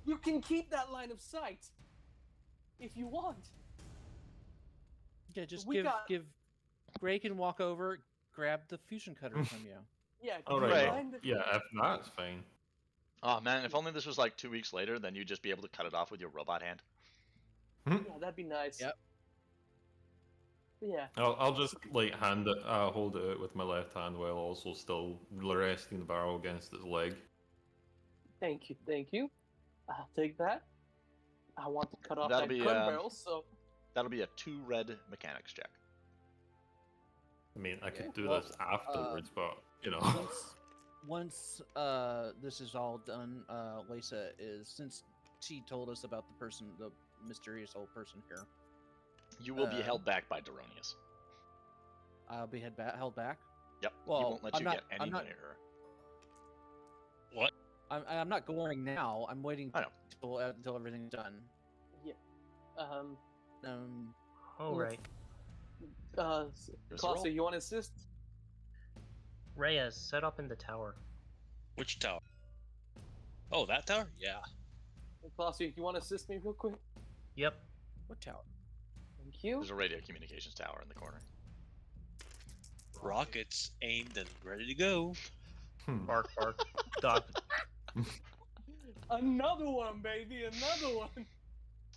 You can keep that line of sight if you want. Yeah, just We got- give. Gray can walk over, grab the fusion cutter from you. Yeah. All do you right. Right. mind? Yeah, if that's fine. Oh man, if only this was like 2 weeks later, then you'd just be able to cut it off with your robot hand. Yeah, that'd be nice. Yep. Yeah. I'll just like hold it out with my left hand while also still resting the barrel against its leg. Thank you. Thank you. I'll take that. I want to cut off That'll that be, gun barrel, so That'll be a 2 red mechanics check. I mean, I could Okay, do well, this afterwards, but you know. Once this is all done, Lisa is, since she told us about the mysterious old person here, You will be Uh, held back by Deronius. I'll be held back. Yep. Well, he won't let I'm you not- get I'm any not- near her. What? I'm not going now. I'm waiting I know. until everything's done. yeah. All right. Give us a roll. Klasse, you want to assist? Reyes, set up in the tower. Which tower? Oh, that tower? Yeah. Klasse, you want to assist me real quick? Yep. What tower? Thank you. There's a radio communications tower in the corner. Rockets aimed and ready to go. Bark, bark. Dog. Another one, baby. Another one.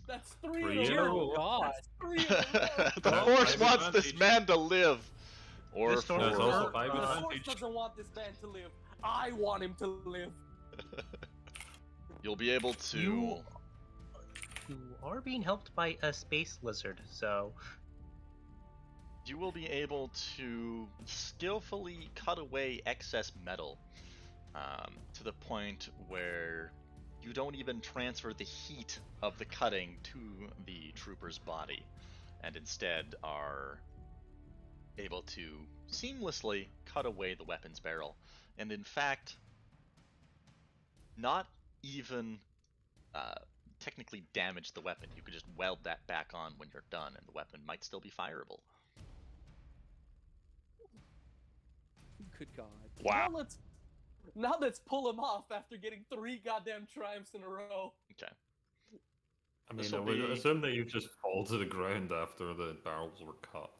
That's three Three in in a a row. row. God. That's three in a row. The Well, Force five wants this advantage. man to live. Or This one There's for... also 5 The Force advantage. doesn't want this man to live. I want him to live. You'll be able to... You are being helped by a space lizard, so You will be able to skillfully cut away excess metal to the point where you don't even transfer the heat of the cutting to the trooper's body, and instead are able to seamlessly cut away the weapon's barrel, and in fact, not even technically damage the weapon. You could just weld that back on when you're done, and the weapon might still be fireable. Good God. Wow. Now let's pull him off after getting 3 goddamn triumphs in a row. Okay. I mean, This'll I would be- assume that you just fall to the ground after the barrels were cut.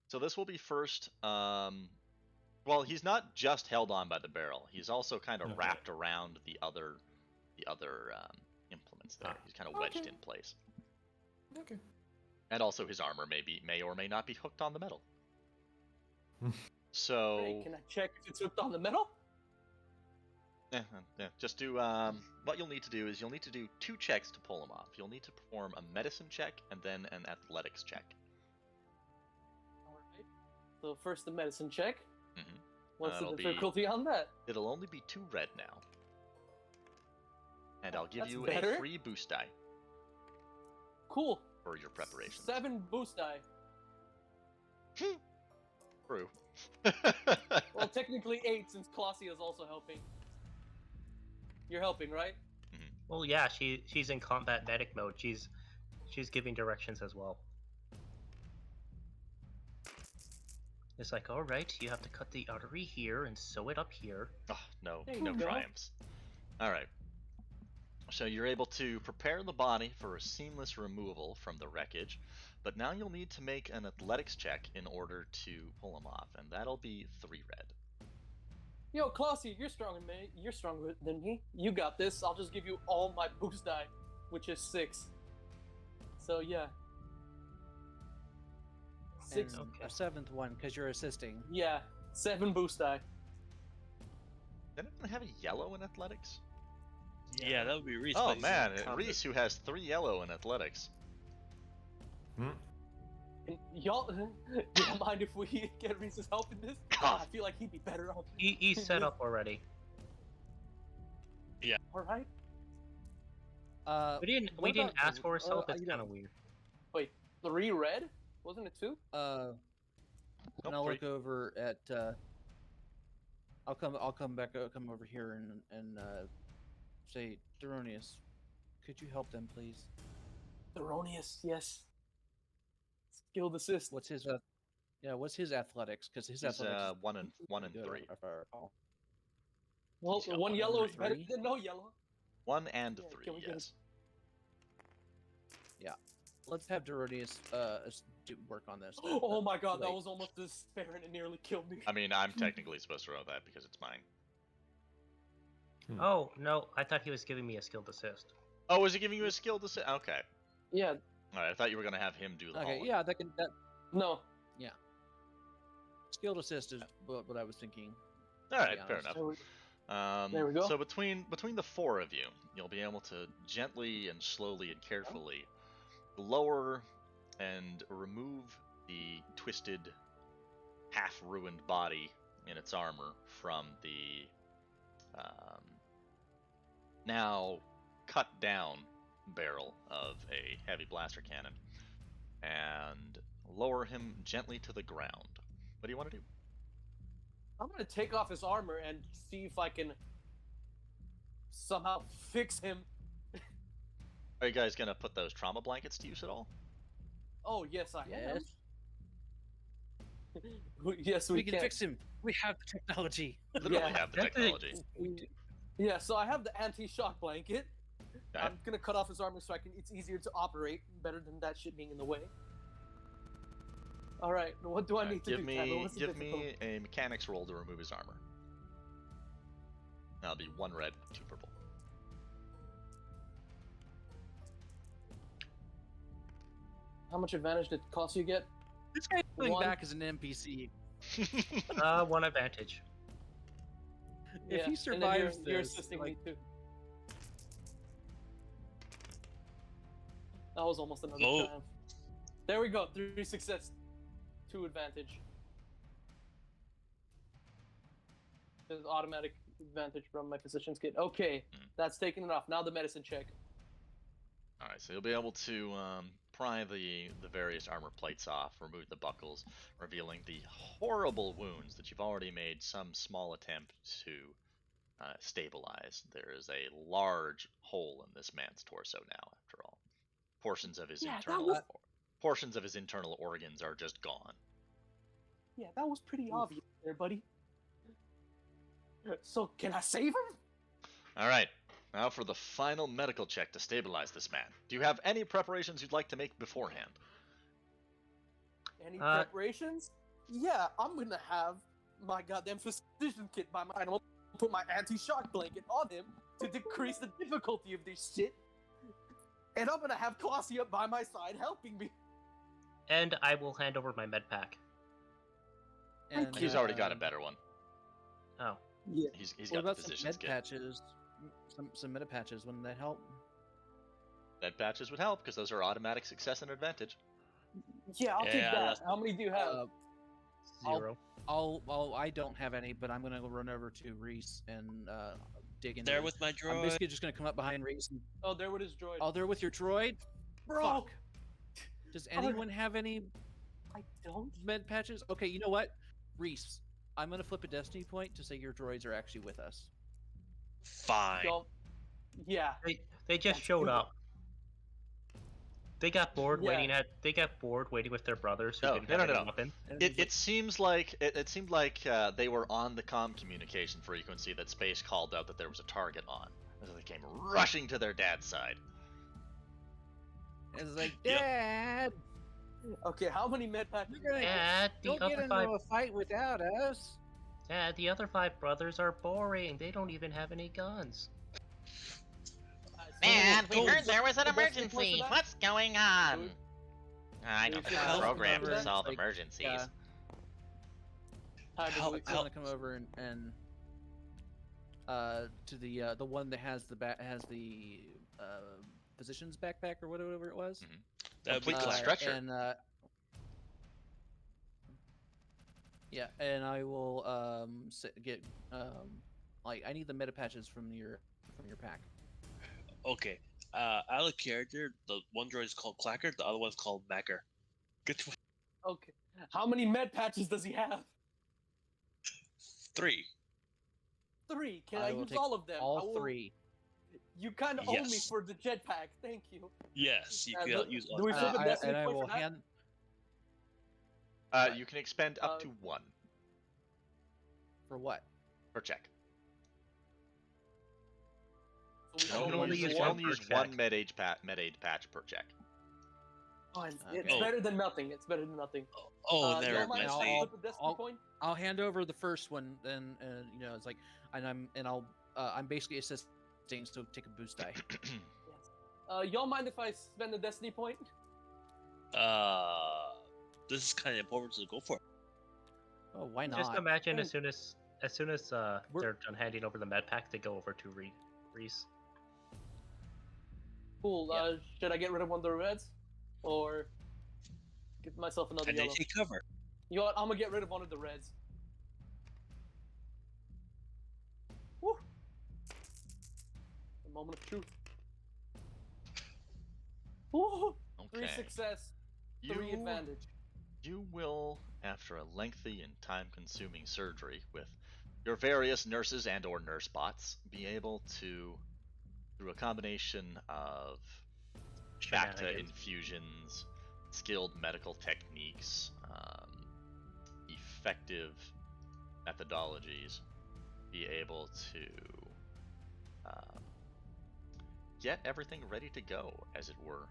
So this will be first. Well, he's not just held on by the barrel. He's also kind of Okay. wrapped around the other implements there. Ah. He's kind of wedged Okay. in place, Okay. and also his armor may or may not be hooked on the metal. So Great. Can I check if it's hooked on the metal? yeah, just do what you'll need to do is you'll need to do 2 checks to pull him off. You'll need to perform a medicine check and then an athletics check. All right. So first the medicine check. Mhm. What's the That'll be- difficulty on that? It'll only be 2 red now. And I'll give That's you better. a free boost die Cool. for your preparations. 7 boost die. True. Well, technically 8 since Colossia is also helping. You're helping, right? Well, yeah, she's in combat medic mode. She's giving directions as well. It's like, all right, you have to cut the artery here and sew it up here. Oh, no, There you no go. triumphs. All right. So you're able to prepare the body for a seamless removal from the wreckage, but now you'll need to make an athletics check in order to pull him off, and that'll be 3 red. Yo, Colossia, you're stronger than me. You're stronger than me. You got this. I'll just give you all my boost die, which is 6. So yeah. 6. And Okay. a 7th one because you're assisting. Yeah. 7 boost die. Did anyone have a yellow in athletics? Yeah, that would be Reese. Oh but he's in man, combat. Reese, who has 3 yellow in athletics. Hmm? And y'all, do you mind if we get Reese's help in this? God. I feel like he'd be better off. He's set up already. All right. We didn't what didn't about ask the- for his help. oh, It's you know, kind of weird. Wait, 3 red? Wasn't it 2? Nope, And I'll 3. look over at. I'll come over here and say, Deronius, could you help them, please? Erroneous, yes. Skilled assist. What's his what's his athletics? Because his He's athletics is 1 and good, 3. if I recall. Well, He's got 1 1 yellow and is better 3. than no yellow. 1 and Yeah, 3, can we get yes. Let's have Deronius work on this. Oh my god, that Wait. was almost as fair and it nearly killed me. I mean, I'm technically supposed to roll that because it's mine. Oh no, I thought he was giving me a skilled assist. Oh, was he giving you a skill to say? Okay. Yeah, Alright, I thought you were going to have him do the Okay, hauling. yeah, that no. skilled assist is what I was thinking. Alright, be fair honest. enough. There we go. So between the 4 of you, you'll be able to gently and slowly and carefully lower and remove the twisted, half-ruined body in its armor from the now cut down barrel of a heavy blaster cannon, and lower him gently to the ground. What do you want to do? I'm gonna take off his armor and see if I can somehow fix him. Are you guys gonna put those trauma blankets to use at all? Oh, yes, I Yes. am. Yes, We can fix him. We have the technology. Literally Yeah. have the technology. Yeah, so I have the anti-shock blanket. Okay. I'm gonna cut off his armor so it's easier to operate, better than that shit being in the way. All right, what do I need to give do? me Tyler? What's the give me difficulty? a mechanics roll to remove his armor. That'll be 1 red, 2 purple. How much advantage did Colossia get? This guy's coming 1. back as an NPC. 1 advantage. If he and then survives you're this, assisting like- me too. That was almost another Oh. triumph. There we go. 3 success, 2 advantage. There's automatic advantage from my physician's kit. Okay, that's taken it off. Now the medicine check. Alright, so you'll be able to pry the various armor plates off, remove the buckles, revealing the horrible wounds that you've already made some small attempt to stabilize. There is a large hole in this man's torso now, after all. Portions of his Yeah, that internal was- portions of his internal organs are just gone. Yeah, that was pretty obvious there, buddy. So, can I save him? Alright, now for the final medical check to stabilize this man. Do you have any preparations you'd like to make beforehand? Any preparations? Yeah, I'm gonna have my goddamn physician kit by my side. I'm gonna put my anti-shock blanket on him to decrease the difficulty of this shit. And I'm gonna have Colossia by my side helping me. And I will hand over my med pack. And He's already got a better one. Oh, Yeah. He's What got the about some physician's med kit. patches? Some meta patches, wouldn't that help? Med patches would help because those are automatic success and advantage. Yeah, I'll take Yeah, that. that's- How many do you have? zero. I don't have any, but I'm gonna go run over to Reese and dig into There it. with my I'm droid. basically just gonna come up behind Reese. And, Oh, there with his droid. oh, there with your droid. Bro, Fuck. Does anyone have any I don't. med patches? Okay, you know what, Reese, I'm gonna flip a destiny point to say your droids are actually with us. Fine. Don't. Yeah. They just That's showed good. up. They got bored Yeah. waiting with their brothers who No, didn't no, have no, any no. weapon. And It seems like it seemed like they were on the comm communication frequency that Space called out that there was a target on. And so they came rushing to their dad's side. it's like, Yep. Dad, Okay, how many med packs? you're gonna Dad, the don't get other into five. a fight without us. Dad, the other five brothers are boring. They don't even have any guns. Man, we heard there was an emergency. What's going on? I don't don't think think we're we're programmed programmed to to solve like, emergencies. Help- I'm gonna come over and to the one that has the physician's backpack or whatever it was. That'd be Complete with class. stretcher. And yeah, and I will get like I need the meta patches from your pack. Okay. Out of character, the one droid is called Clacker, the other one's called Macker. Good to Okay. How many med patches does he have? 3. 3. Can I I will use take all of them? I All will- 3. You kind of owe me Yes. for the jetpack. Thank you. Yes, you Uh, can do- use do all. we flip a destiny And I point will for that? hand You can expend up to 1 for what? per check. So You we can can only use use, one per one check. med aid patch per check. Fine. Okay. It's better than nothing. It's better than nothing. Oh, never Y'all mind if mind. I I'll- flip a destiny I'll- point? I'll hand over the first one, then you know it's like, I'm basically assisting, so take a boost die. Yes. Y'all mind if I spend a destiny point? This is kind of important to go for. Oh, why not? Just imagine Hey. as soon as We're- they're done handing over the med pack, they go over to Reese. Cool. Yeah. Should I get rid of one of the reds? Or give myself another And they yellow? take cover. You know what? I'm gonna get rid of one of the reds. Woo! A moment of truth. Woo! 3 Okay. success, 3 advantage. You will, after a lengthy and time-consuming surgery with your various nurses and/or nurse bots, be able to, through a combination of Bacta Shenanigans. infusions, skilled medical techniques, effective methodologies, be able to get everything ready to go, as it were.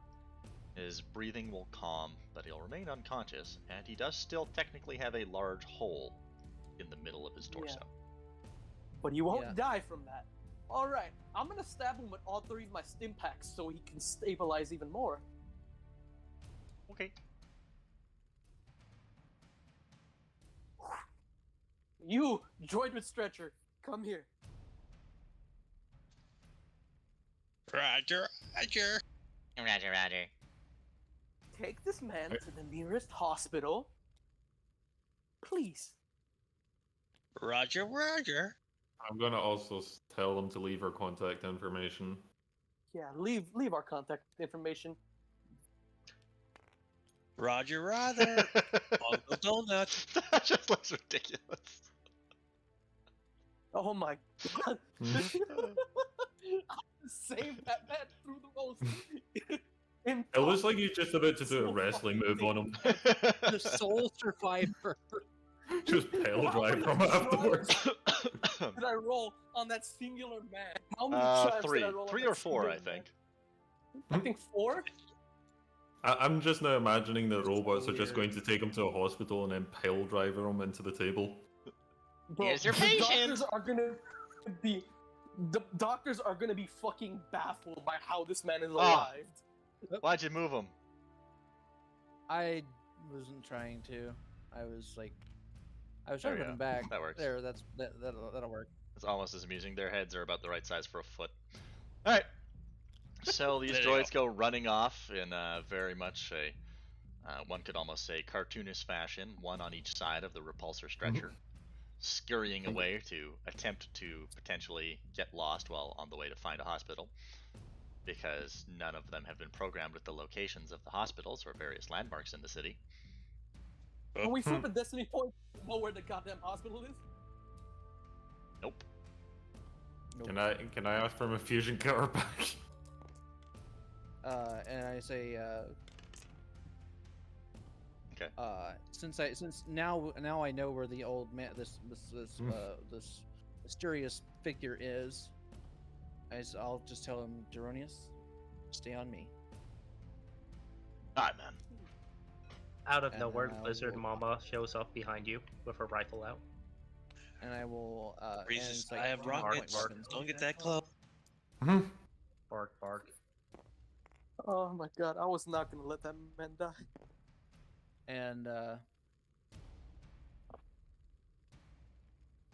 His breathing will calm, but he'll remain unconscious, and he does still technically have a large hole in the middle of his torso. But you won't Yeah. die from that. Alright, I'm gonna stab him with all 3 of my stim packs so he can stabilize even more. Okay. You, droid with stretcher, come here. Roger, Roger. Roger, Roger. Take this man to the nearest hospital. Please. Roger, Roger. I'm gonna also tell them to leave our contact information. Yeah, leave our contact information. Roger, Roger. Uncle Donut. That just looks ridiculous. Oh my god. Mhm. Save that man through the most. It looks like you're just about to do a wrestling move on him. The sole survivor. Just pale drive from afterwards. Did I roll on that singular man? How many times Three. did I roll on 3 that or 4, singular I think. man? I think 4? I'm just now imagining the robots are just Weird. going to take him to a hospital and then pale driver him into the table. Bro, Here's your the patient. doctors are gonna be fucking baffled by how this man is Ah. alive. Why'd you move him? I wasn't trying to. I was like, I was There trying to we put them go. back. That works. There, that'll work. It's almost as amusing. Their heads are about the right size for a foot. All right. So these There you droids go running off in very much a, one could almost say, cartoonish fashion, one on each side of the repulsor stretcher, scurrying away to attempt to potentially get lost while on the way to find a hospital, because none of them have been programmed with the locations of the hospitals or various landmarks in the city. Can we flip a destiny point to know where the goddamn hospital is? Nope. Can I ask for my fusion cutter back? And I say, Okay. since now I know where the old man, this mysterious figure is, I'll just tell him, Deronius, stay on me. All right, man. Out of And nowhere, I Lizard will- Mama shows up behind you with her rifle out. And I will. And Reese's, it's like, I have point rockets. weapons. Don't get that close. Bark, bark. Oh my god, I was not gonna let that man die. And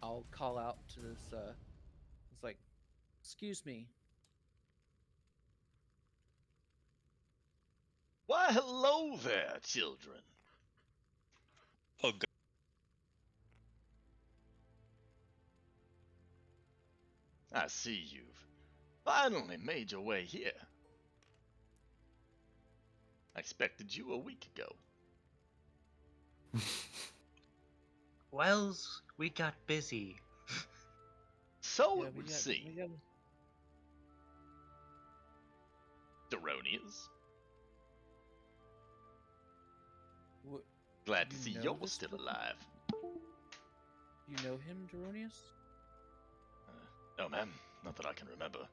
I'll call out to this. It's like, excuse me. Why, hello there, children. Oh, God. I see you've finally made your way here. I expected you a week ago. Wells, we got busy. So Yeah, it we would got- seem. we got- Deronius. Wh- Glad to You see know you're this still person? alive. You know him, Deronius? No, ma'am. Not that I can remember.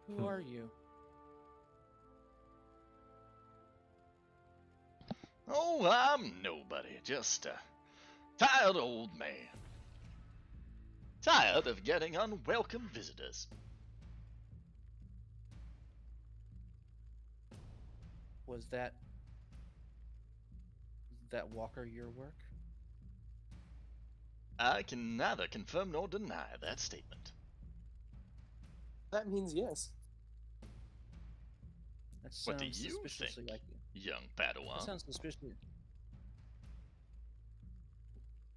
Who are you? Oh, I'm nobody. Just a tired old man. Tired of getting unwelcome visitors. Was that Walker your work? I can neither confirm nor deny that statement. That means yes. That What do sounds you suspiciously think, like you. young That Padawan? sounds suspicious.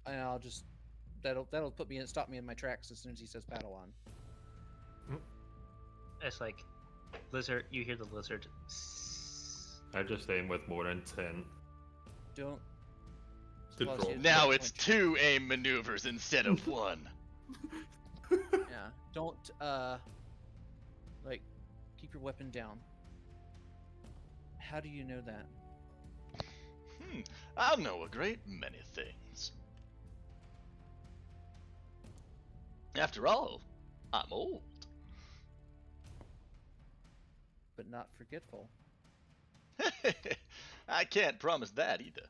And I'll just that'll stop me in my tracks as soon as he says Padawan. It's like, Lizard, you hear the lizard. I just aim with more intent. Don't. Good Plus, roll. his Now point it's point- 2 aim maneuvers instead of 1. Yeah. Don't like keep your weapon down. How do you know that? I know a great many things. After all, I'm old. But not forgetful. I can't promise that either.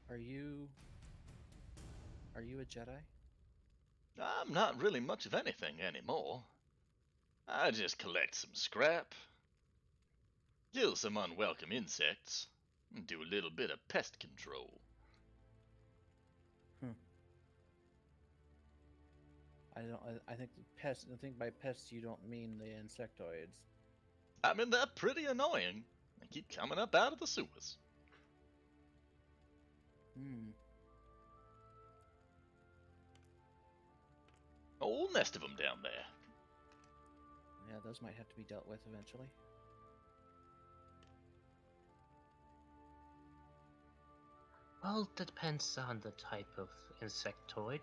Are you a Jedi? I'm not really much of anything anymore. I just collect some scrap, kill some unwelcome insects, and do a little bit of pest control. I think pest. I think by pests you don't mean the insectoids. I mean, they're pretty annoying. They keep coming up out of the sewers. Hmm. A whole nest of them down there. Yeah, those might have to be dealt with eventually. Well, depends on the type of insectoid.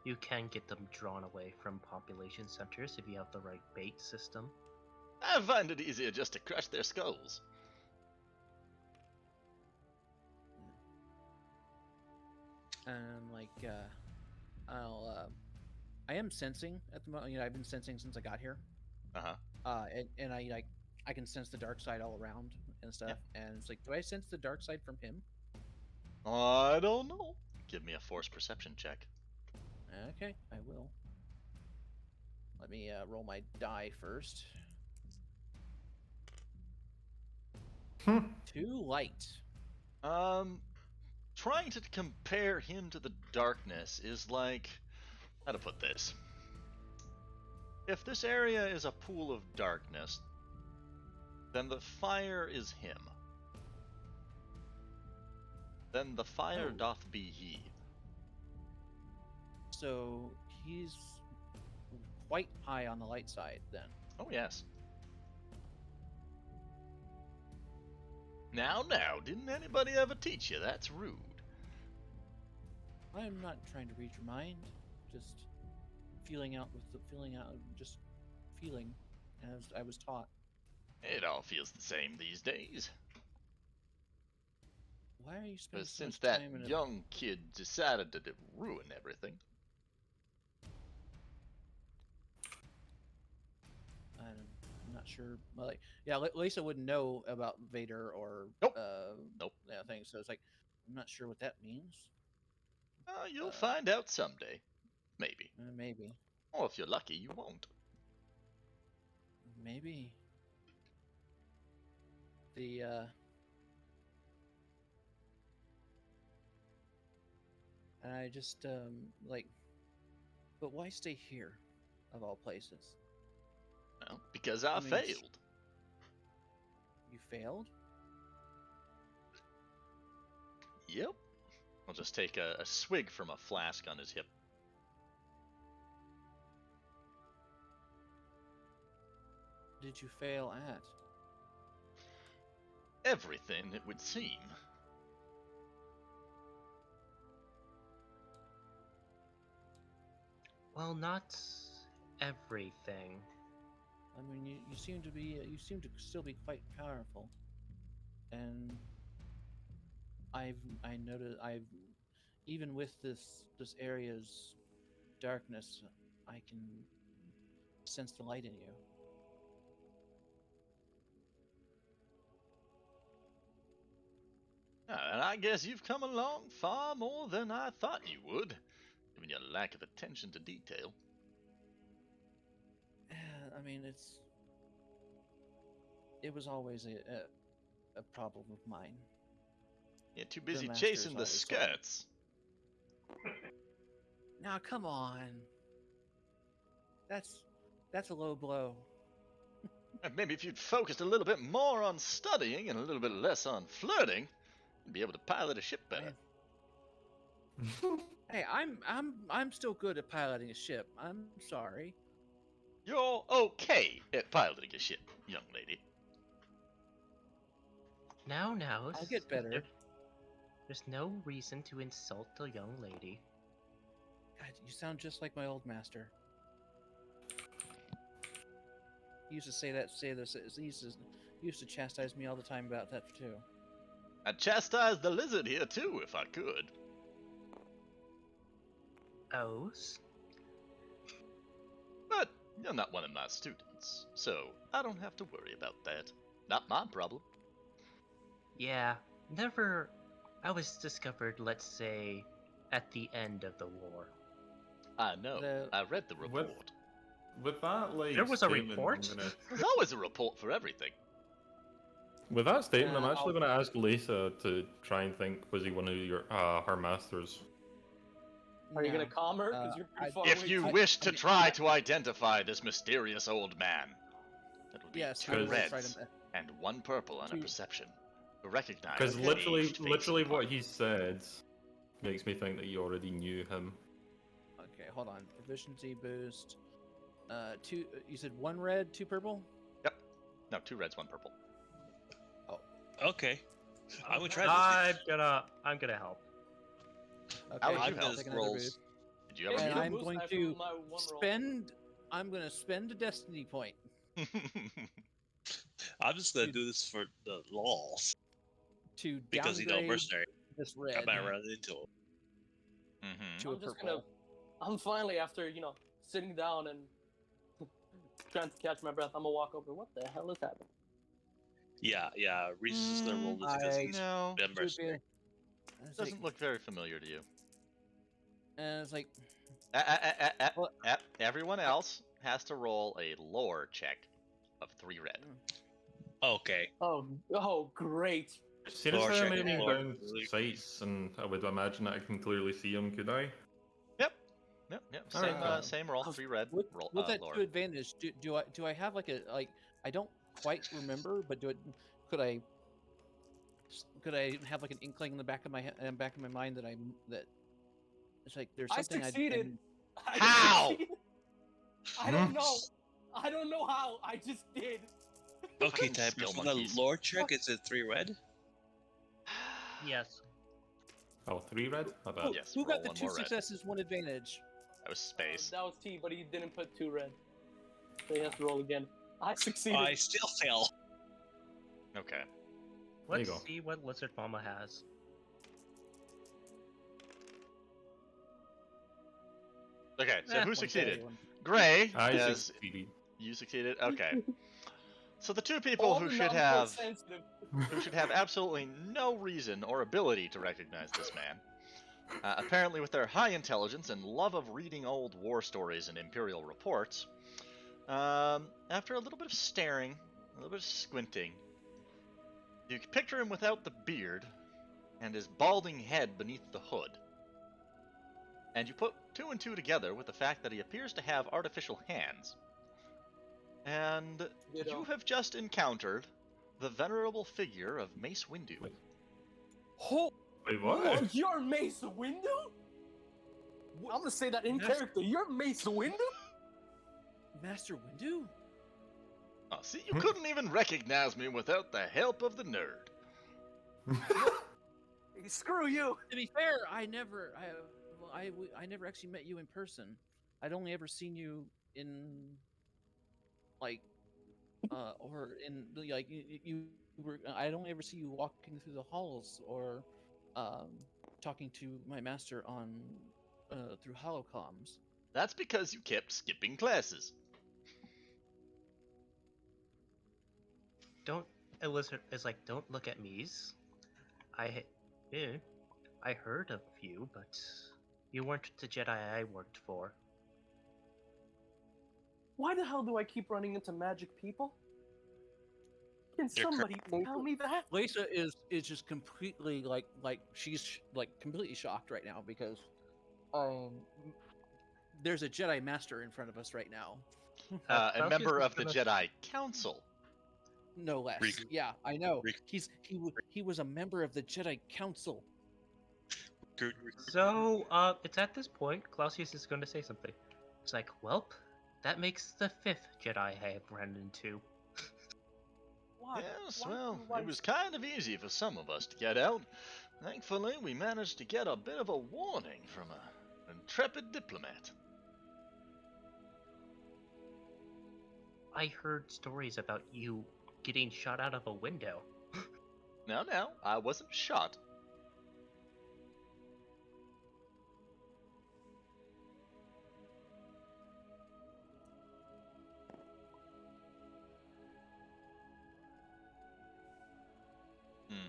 You can get them drawn away from population centers if you have the right bait system. I find it easier just to crush their skulls. And like, I am sensing at the moment. You know, I've been sensing since I got here. Uh-huh. And I can sense the dark side all around and stuff. And it's like, do I sense the dark side from him? I don't know. Give me a force perception check. Okay, I will. Let me roll my die first. Too light. Trying to compare him to the darkness is like, how to put this? If this area is a pool of darkness, then the fire is him. Then the fire Oh. doth be he. So he's quite high on the light side then. Oh, yes. Now, didn't anybody ever teach you that's rude? I'm not trying to read your mind, just feeling as I was taught. It all feels the same these days. Why are you spending But so since much that time in a... young kid decided to ruin everything. I'm not sure. Well, like, yeah, Lisa wouldn't know about Vader or Nope. Nope. yeah, things. So it's like, I'm not sure what that means. You'll find out someday. Maybe. Maybe. Or if you're lucky, you won't. Maybe. The I just like, but why stay here, of all places? Well, because I mean, failed. You failed? Yep. I'll just take a swig from a flask on his hip. Did you fail at? Everything, it would seem. Well, not everything. I mean, you seem to still be quite powerful, and I noticed even with this area's darkness, I can sense the light in you. And I guess you've come along far more than I thought you would, given your lack of attention to detail. I mean, it was always a problem of mine. You're too busy master's chasing the always told me. skirts. Now, come on. That's a low blow. Maybe if you'd focused a little bit more on studying and a little bit less on flirting, you'd be able to pilot a ship better. Hey, I'm still good at piloting a ship. I'm sorry. You're okay at piloting a ship, young lady. Now, I'll get better. There's no reason to insult a young lady. God, you sound just like my old master. He used to say this. He used to chastise me all the time about that too. I'd chastise the lizard here too, if I could. O's? But you're not one of my students, so I don't have to worry about that. Not my problem. Yeah, I was discovered, let's say, at the end of the war. I know. I read the report. With that, like, There was a statement, report? There's always a report for everything. With that statement, I'm actually going to ask Lisa to try and think, was he one of your her masters? Are you gonna calm her? Because you're pretty far If away. you wish to try to identify this mysterious old man, that would be Yes, two I will try reds to- and one purple on a perception. To recognize Because an literally aged-faced what party. he said makes me think that you already knew him. Okay, hold on. Proficiency boost. Two. You said one red, two purple. Yep. No, 2 reds, 1 purple. Okay. I'm gonna try I'm gonna help. Okay, How would I'm you gonna help? take another roll. boost. Did you ever And meet I'm him? going I to failed my one roll. I'm going to spend a destiny point I'm just gonna do this for the lols to because downgrade mercenary. this I red might run into him. Mhm. to a I'm just purple. I'm finally, after sitting down and trying to catch my breath, I'm gonna walk over. What the hell is happening? Yeah. Reese is gonna roll this because he's No, been mercenary. It's doesn't like, look very familiar to you. and it's like, Well- Everyone else has to roll a lore check of 3 red. Okay. Oh, great. See, this Floor how check, many floor down check. sights, and I would imagine that I can clearly see him, could I? Yep. Same Alright. same roll. 3 red. Roll. With that Lore. 2 advantage, do I have like a I don't quite remember, but could I have like an inkling in the back of my mind that it's like there's I something succeeded. I How? succeeded. I don't know. I don't know how. I just did. Okay, Fucking Type, skill for the monkeys. lore check, is it 3 red? Yes. Oh, 3 red? My bad. Yes, Who roll got the one 2 more red. successes, 1 advantage? That was space. That was T, but he didn't put 2 red. So he has to roll again. I succeeded. I still fail. Okay. There you Let's go. see what Lizard Mama has. Okay, so who One succeeded? failure. Gray, I as succeeded. you succeeded. Okay. So the two people All who the should numbers have sensitive. absolutely no reason or ability to recognize this man, apparently with their high intelligence and love of reading old war stories and imperial reports, after a little bit of staring, a little bit of squinting, you can picture him without the beard and his balding head beneath the hood. And you put 2 and 2 together with the fact that he appears to have artificial hands. And you have just encountered the venerable figure of Mace Windu. Oh, Wait, what? you're Mace Windu? I'm gonna say that in Master- character. You're Mace Windu? Master Windu? Oh, see, you couldn't even recognize me without the help of the nerd. Screw you. To be fair, I never actually met you in person. I'd only ever seen you in like or in like you were I'd only ever see you walking through the halls or talking to my master on through holocomms. That's because you kept skipping classes. Don't Lizard is like, don't look at me's. I heard of you, but you weren't the Jedi I worked for. Why the hell do I keep running into magic people? Can You're somebody tell me that? Lisa is just completely like she's like completely shocked right now because there's a Jedi Master in front of us right now. A Claudius member is of the gonna- Jedi Council. No less. Riku. Yeah, I know. Riku. He was a member of the Jedi Council. So, it's at this point, Claudius is going to say something. It's like, welp, that makes the 5th Jedi I have run into. Why? Yes, Why- well, why- it was kind of easy for some of us to get out. Thankfully, we managed to get a bit of a warning from an intrepid diplomat. I heard stories about you getting shot out of a window. Now, I wasn't shot.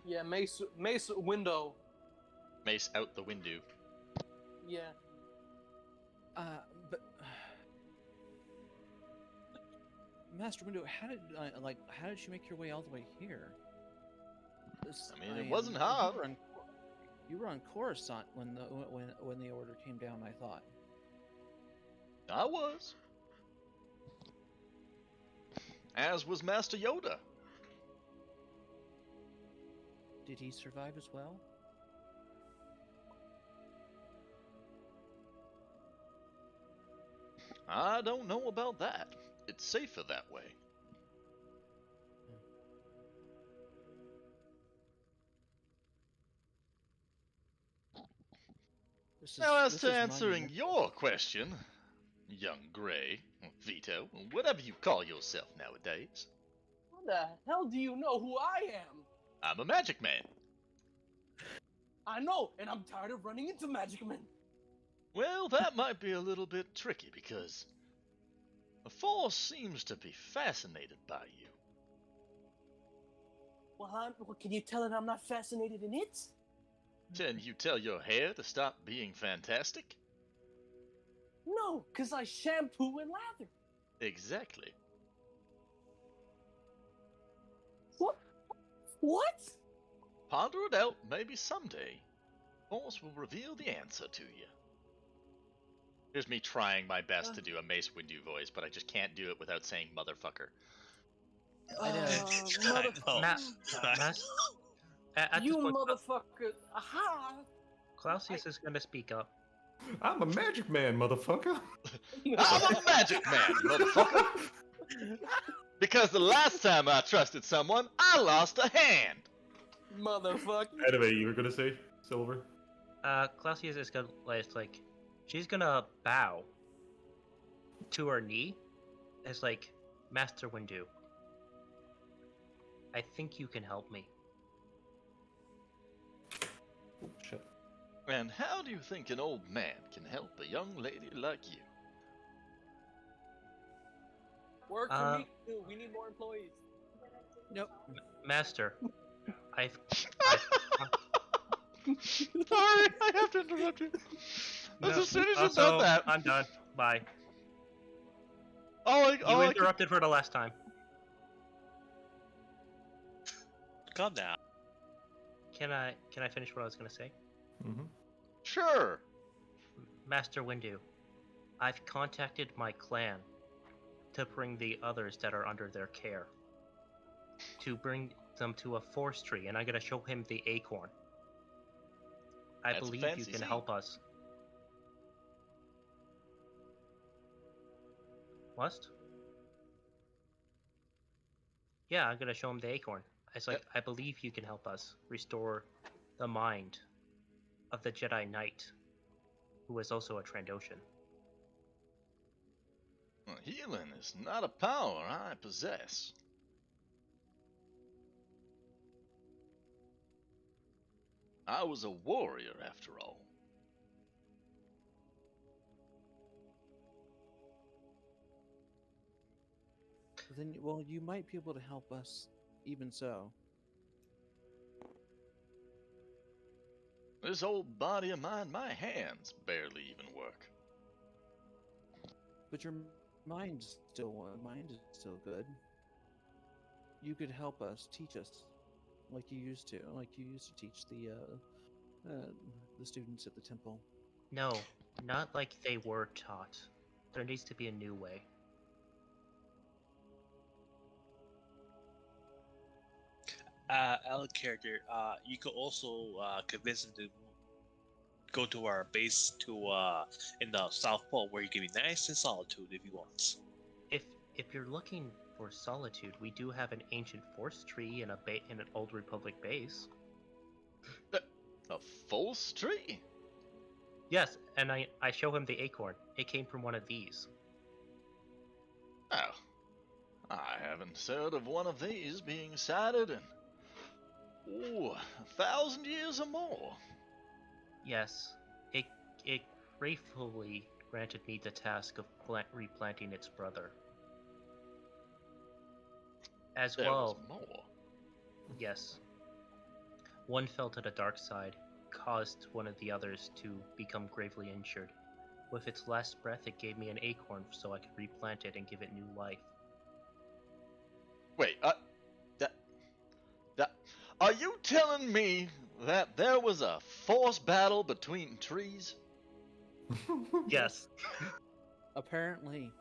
Yeah, Mace Window. Mace out the window. Yeah. But Master Window, how did you make your way all the way here? I mean, it wasn't hard. You were on Coruscant when the order came down, I thought. I was. As was Master Yoda. Did he survive as well? I don't know about that. It's safer that way. Now, as to answering your question, young Gray, Vito, whatever you call yourself nowadays, How the hell do you know who I am? I'm a magic man. I know, and I'm tired of running into magic men. Well, that might be a little bit tricky because the Force seems to be fascinated by you. Well, can you tell it I'm not fascinated in it? Can you tell your hair to stop being fantastic? No, because I shampoo and lather. Exactly. What? Ponder it out. Maybe someday, Force will reveal the answer to you. Here's me trying my best to do a Mace Windu voice, but I just can't do it without saying motherfucker. I know. I know. At You this point, motherfucker! Aha! Clausius is going to speak up. I'm a magic man, motherfucker. I'm a magic man, motherfucker! Because the last time I trusted someone, I lost a hand! Motherfucker! Anyway, you were gonna say, Silver? Clausius is going to, like, she's going to bow to her knee as, like, Master Windu. I think you can help me. Oh, shit. And how do you think an old man can help a young lady like you? Work for me too. We need more employees. Nope. Master, I've Sorry, I have to interrupt you. As soon as you've so done that, I'm done. Bye. all You I can interrupted for the last time. Calm down. Can I finish what I was going to say? Mm-hmm. Sure. Master Windu, I've contacted my clan to bring the others that are under their care. To bring them to a forest tree, and I'm going to show him the acorn. I That's a believe you fancy can seed. help us. What? Yeah, I'm going to show him the acorn. It's like, I believe you can help us restore the mind of the Jedi Knight, who is also a Trandoshan. Well, healing is not a power I possess. I was a warrior after all. Then, well, you might be able to help us, even so. This old body of mine, my hands barely even work. But your mind is still good. You could help us, teach us, like you used to teach the students at the temple. No, not like they were taught. There needs to be a new way. Our character, you could also convince him to go to our base to in the South Pole, where you can be nice in solitude if he wants. If you're looking for solitude, we do have an ancient forest tree in an old Republic base. A false tree? Yes, and I show him the acorn. It came from one of these. Oh, I haven't heard of one of these being sighted in 1,000 years or more. Yes, it gratefully granted me the task of replanting its brother. As There well, was more. yes. One fell to the dark side, caused one of the others to become gravely injured. With its last breath, it gave me an acorn so I could replant it and give it new life. Wait, are you telling me that there was a force battle between trees? Yes. Apparently.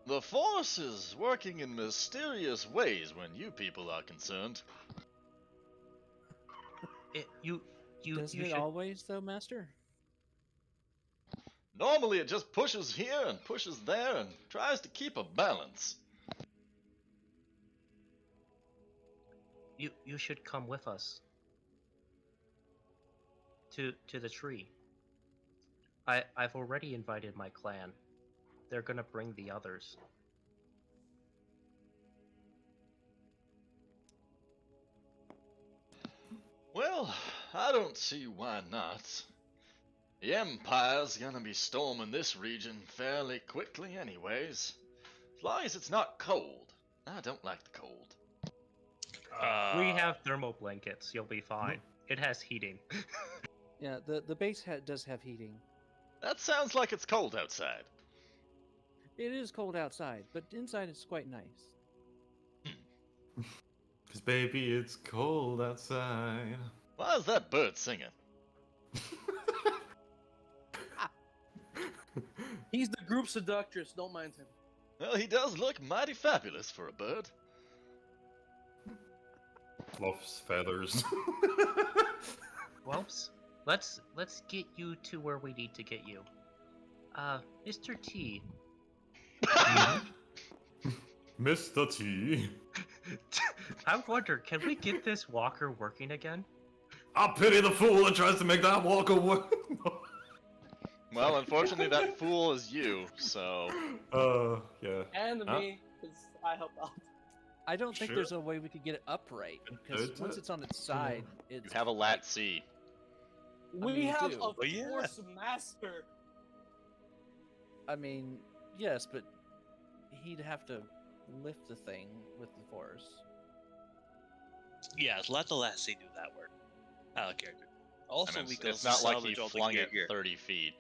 The force is working in mysterious ways when you people are concerned. Doesn't it should... always, though, Master? Normally it just pushes here and pushes there and tries to keep a balance. You should come with us to the tree. I've already invited my clan. They're gonna bring the others. Well, I don't see why not. The Empire's gonna be storming this region fairly quickly anyways. As long as it's not cold. I don't like the cold. We have thermal blankets. You'll be fine. It has heating. Yeah, the base does have heating. That sounds like it's cold outside. It is cold outside, but inside it's quite nice. baby, it's cold outside. Why is that bird singing? He's the group seductress. Don't mind him. Well, he does look mighty fabulous for a bird. Fluffs feathers. Whoops. Let's get you to where we need to get you. Mr. T. Mr. T. I wonder, can we get this walker working again? I pity the fool that tries to make that walker work. Well, unfortunately, that fool is you, so... Yeah. And me, because I helped out. I don't think Sure. there's a way we could get it upright because It's once a- it's on its side, it's You have a lat C. We mean, you have do. a Oh, yeah. force master. I mean, yes, but he'd have to lift the thing with the force. Yeah, let the last scene do that work. Out of character. Also, I mean, we it's, can it's not like he salvage all the flung gear it here. 30 feet.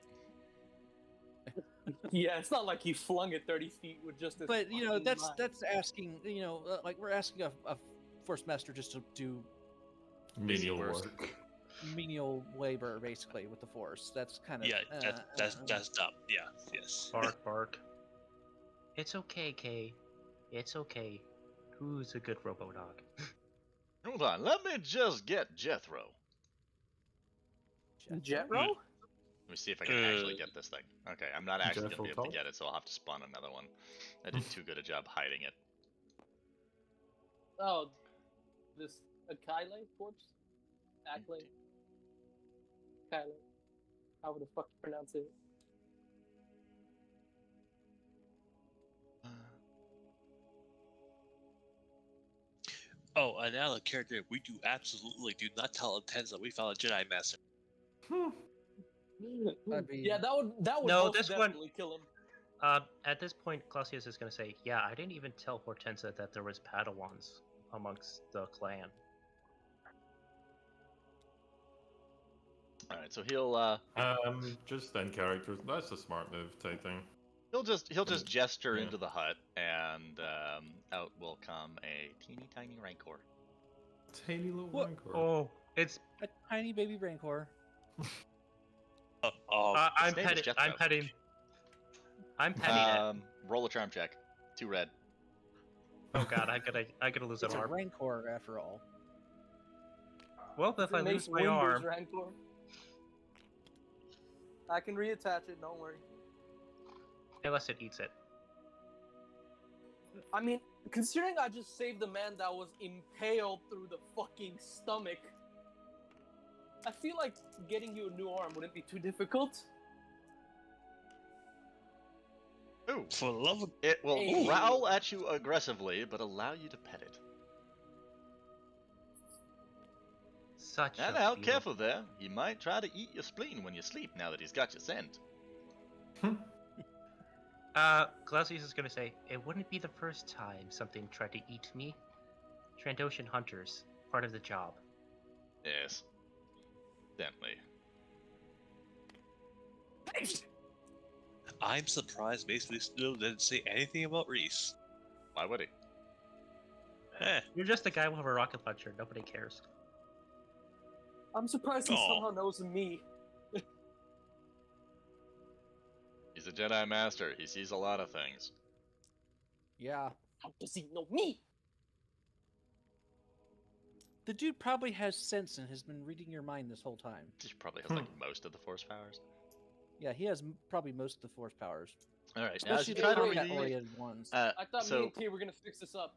Yeah, it's not like he flung it 30 feet with just his But you know, fucking that's mind. that's asking. You know, like we're asking a force master just to do Menial worst. work. menial labor basically with the force. That's kind of Yeah, that's dumb. Yeah, yes. Bark, bark. It's okay, Kay. It's okay. Who's a good robo-dog? Hold on, let me just get Jethro. Jetro? Let me see if I can actually get this thing. Okay, I'm not actually Jethro going to be able to Tull? get it, so I'll have to spawn another one. I did too good a job hiding it. Oh, this Kyle corpse? Ackley? Kyle. How would the fuck you pronounce it? Oh, and now the character, we do absolutely do not tell Intense that we found a Jedi Master. That'd be- Yeah, that would No, most this one- definitely kill him. At this point, Clausius is going to say, yeah, I didn't even tell Hortensia that there was Padawans amongst the clan. Alright, so he'll Just end characters. That's a smart move type thing. he'll just gesture Yeah. into the hut, and out will come a teeny tiny rancor. Tiny little What? rancor. Oh, it's a tiny baby rancor. I'm name is petting. Jethro. I'm petting it. Roll a charm check. 2 red. Oh god, I gotta lose It's an a arm. rancor after all. Well, if I It lose makes my Windows arm, Rancor. I can reattach it, don't worry. unless it eats it. I mean, considering I just saved a man that was impaled through the fucking stomach, I feel like getting you a new arm wouldn't be too difficult. Ooh. For the love of... It will Hey. growl at you aggressively, but allow you to pet it. Such Now, a now, beautiful- careful there. He might try to eat your spleen when you sleep now that he's got your scent. Clausius is gonna say, it wouldn't be the first time something tried to eat me. Trandoshan hunters, part of the job. Yes. Definitely. I'm surprised basically still didn't say anything about Reese. Why would he? Eh. You're just a guy with a rocket launcher. Nobody cares. I'm surprised he Aw. somehow knows me. He's a Jedi Master. He sees a lot of things. Yeah. How does he know me? The dude probably has sense and has been reading your mind this whole time. He probably has like most of the Force powers. Yeah, he has probably most of the force powers. All right, now as Especially you the try to combat read, oriented ones. I thought me so and T were gonna fix this up.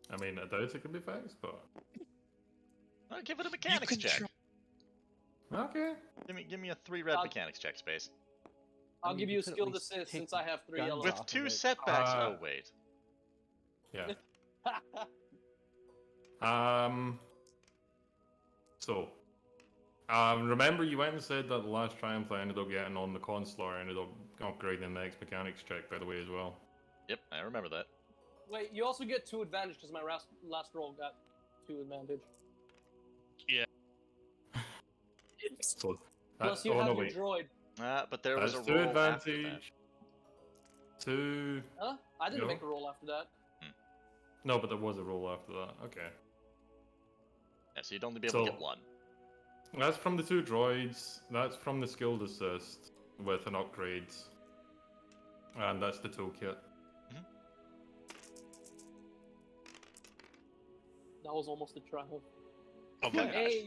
I mean, I doubt it can be fixed, but I'll give it a mechanics can check. okay. Give me a 3 red I'll- mechanics check, Space. I'll mean, give you you a could at skilled least assist take since I have 3 guns yellow. With off of 2 it. setbacks. Uh, Oh wait. Yeah. So, remember you went and said that the last triumph I ended up getting on the consular, I ended up upgrading the next mechanics check, by the way, as well. Yep, I remember that. Wait, you also get 2 advantage because my last roll got 2 advantage. So, Plus you oh have no, your wait. droid. But there was That's a 2 roll after that. advantage. 2. Huh? I didn't No. make a roll after that. No, but there was a roll after that. Okay. Yeah, so you'd only be able to So- get one. That's from the 2 droids. That's from the skilled assist with an upgrade. And that's the toolkit. That was almost a triumph. Oh my gosh. Hey,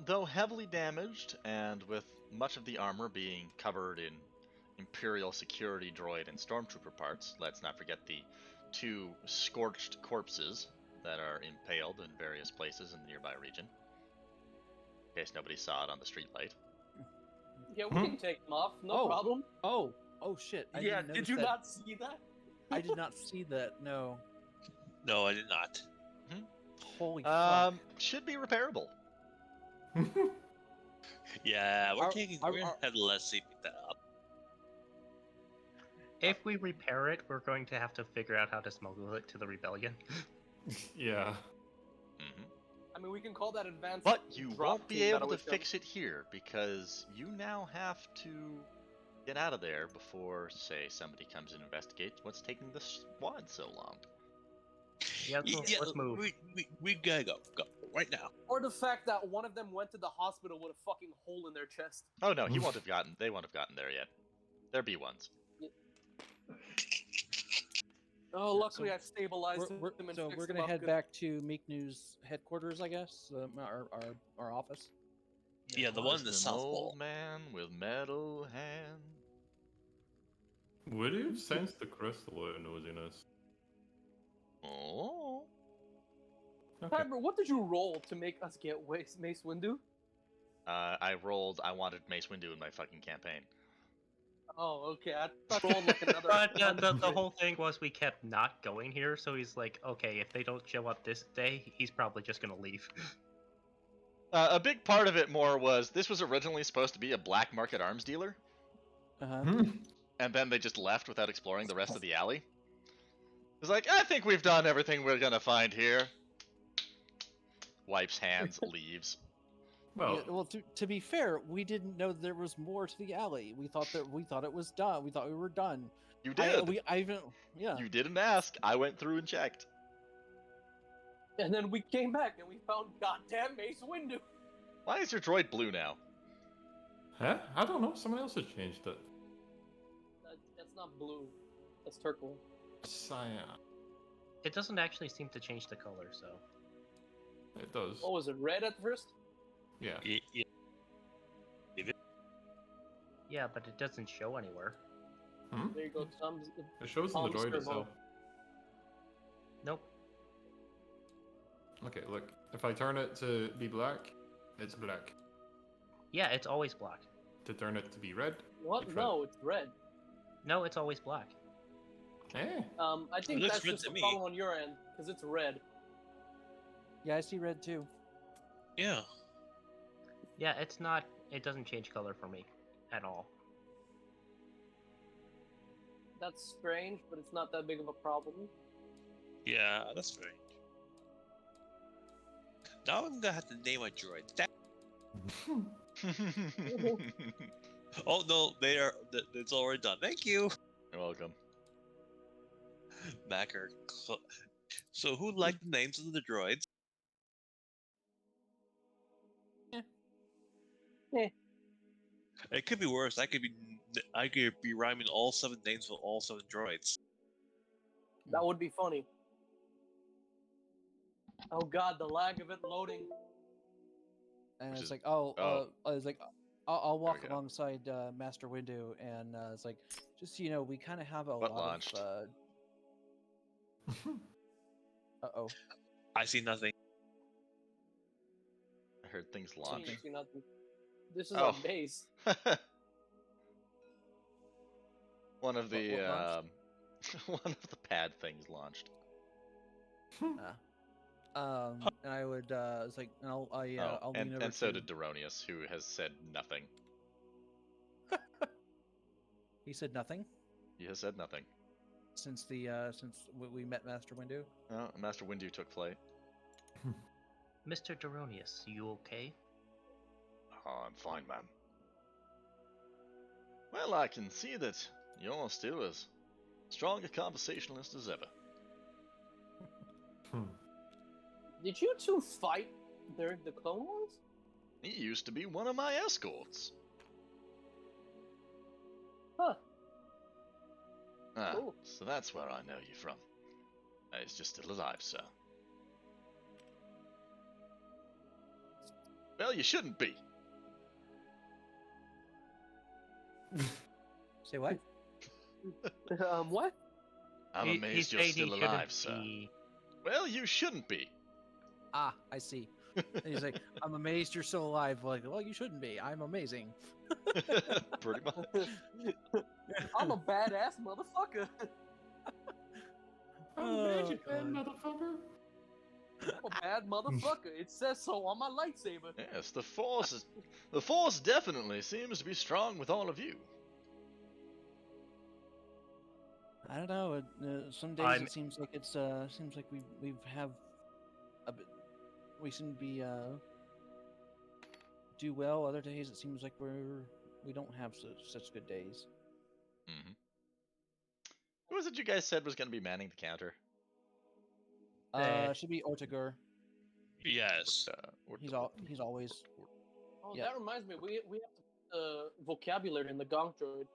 Though heavily damaged and with much of the armor being covered in Imperial security droid and stormtrooper parts, let's not forget the 2 scorched corpses that are impaled in various places in the nearby region. In case nobody saw it on the streetlight. yeah, we can take them off. No Oh. problem. Oh shit! I Yeah, didn't did notice you that. not see that? I did not see that. No. No, I did not. Holy fuck! Should be repairable. Yeah, we're Are- taking. are- We're gonna are- have Leslie pick that up. If we repair it, we're going to have to figure out how to smuggle it to the rebellion. Yeah. Hmm. I mean, we can call that advanced. But you drop won't be team that I able to was fix it here because you now have to get out of there before, say, somebody comes and investigates what's taking the squad so long. Yeah, so Yeah, let's move. we gotta go right now. Or the fact that one of them went to the hospital with a fucking hole in their chest. Oh no, he won't have gotten. They won't have gotten there yet. They're B1s. Oh, luckily so I stabilized We're, him and so fixed we're him gonna up head good. back to Meek News headquarters, I guess. Our office. Yeah, the one in the Just South an Pole. old man with metal hand. Would you sense the crystal out of nosiness? Oh. Okay. Piper, what did you roll to make us get Mace Windu? I rolled. I wanted Mace Windu in my fucking campaign. Oh, okay. I thought you rolled like another. But the 100. whole thing was we kept not going here, so he's like, okay, if they don't show up this day, he's probably just gonna leave. A big part of it more was this was originally supposed to be a black market arms dealer, and then they just left without exploring the rest of the alley. It's like, I think we've done everything we're gonna find here. Wipes hands, leaves. Well, Yeah, well, to be fair, we didn't know there was more to the alley. We thought it was done. We thought we were done. You did. I even yeah. You didn't ask. I went through and checked. And then we came back and we found goddamn Mace Windu. Why is your droid blue now? huh? I don't know. Someone else has changed it. That's not blue. That's turquoise. Cyan. It doesn't actually seem to change the color, so. It does. Oh, was it red at first? Yeah. Yeah. Yeah, but it doesn't show anywhere. Hmm? There you go, Tom. It shows in the Tom's droid turbo. itself. Nope. Okay, look. If I turn it to be black, it's black. Yeah, it's always black. To turn it to be red, What? It's red. No, it's red. No, it's always black. eh? I think It looks that's red just to a me. problem on your end because it's red. Yeah, I see red too. Yeah. Yeah, it's not. It doesn't change color for me at all. That's strange, but it's not that big of a problem. Yeah, that's strange. Now I'm gonna have to name a droid. Oh no, they are. It's already done. Thank you, You're welcome. Macker. So who liked the names of the droids? It could be worse. I could be rhyming all 7 names for all 7 droids. That would be funny. Oh god, the lag of it loading. And Which it's is- like, oh, it's like, I'll walk we go. alongside Master Windu, and it's like, just so you know, we kind of have a What lot launched? of. Uh-oh. I see nothing. I heard things See, launch. see nothing. This is Oh. our base. One of the What launched? one of the pad things launched. And I would, it's like, and I'll lean over and so to. did Deronius, who has said nothing. He said nothing He has said nothing. since we met Master Windu. Oh, Master Windu took flight. Mr. Deronius, you okay? Oh, I'm fine, man. Well, I can see that you're still as strong a conversationalist as ever. Did you two fight during the Clone Wars? He used to be one of my escorts. Huh. Ah, Cool. so that's where I know you from. He's just still alive, sir. Well, you shouldn't be. Say what? What? I'm He amazed said you're he still shouldn't alive, sir. be. Well, you shouldn't be. Ah, I see. And he's like, I'm amazed you're still alive. Like, well, you shouldn't be. I'm amazing. Pretty much. I'm a badass motherfucker. Oh, motherfucker. I'm a bad motherfucker. It says so on my lightsaber. Yes, the Force definitely seems to be strong with all of you. I don't know. Some days I'm- it seems like seems like we have a bit. We seem to be do well. Other days it seems like we don't have such good days. Mm-hmm. Who was it you guys said was going to be manning the counter? Should be Ortegur. Yes. He's always. Oh, Yeah. that reminds me. We have to put the vocabulary in the gong droid.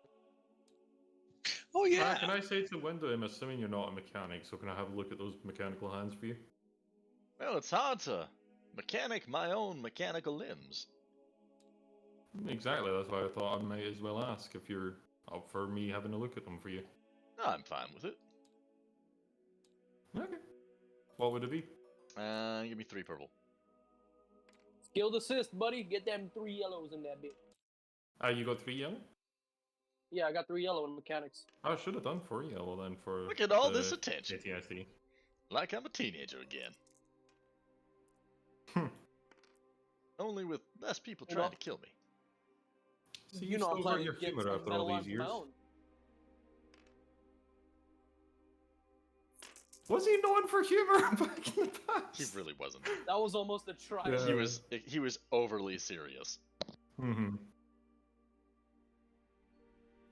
Oh yeah. Can I say to Wendell, I'm assuming you're not a mechanic, so can I have a look at those mechanical hands for you? Well, it's hard to mechanic my own mechanical limbs. Exactly, that's why I thought I might as well ask if you're up for me having a look at them for you. I'm fine with it. Okay. What would it be? Give me 3 purple. Skilled assist, buddy. Get them 3 yellows in that bit. You got 3 yellow? Yeah, I got 3 yellow in mechanics. I should have done 4 yellow then for. Look at all the this attention. ATSD. Like I'm a teenager again. Hmm. Only with less people You trying know- to kill me. See, You you know, I'm still got planning your to get humor some after all metal these onto years. my own. Was he known for humor back in the past? He really wasn't. That was almost a try. Yeah. He was overly serious. Mm-hmm.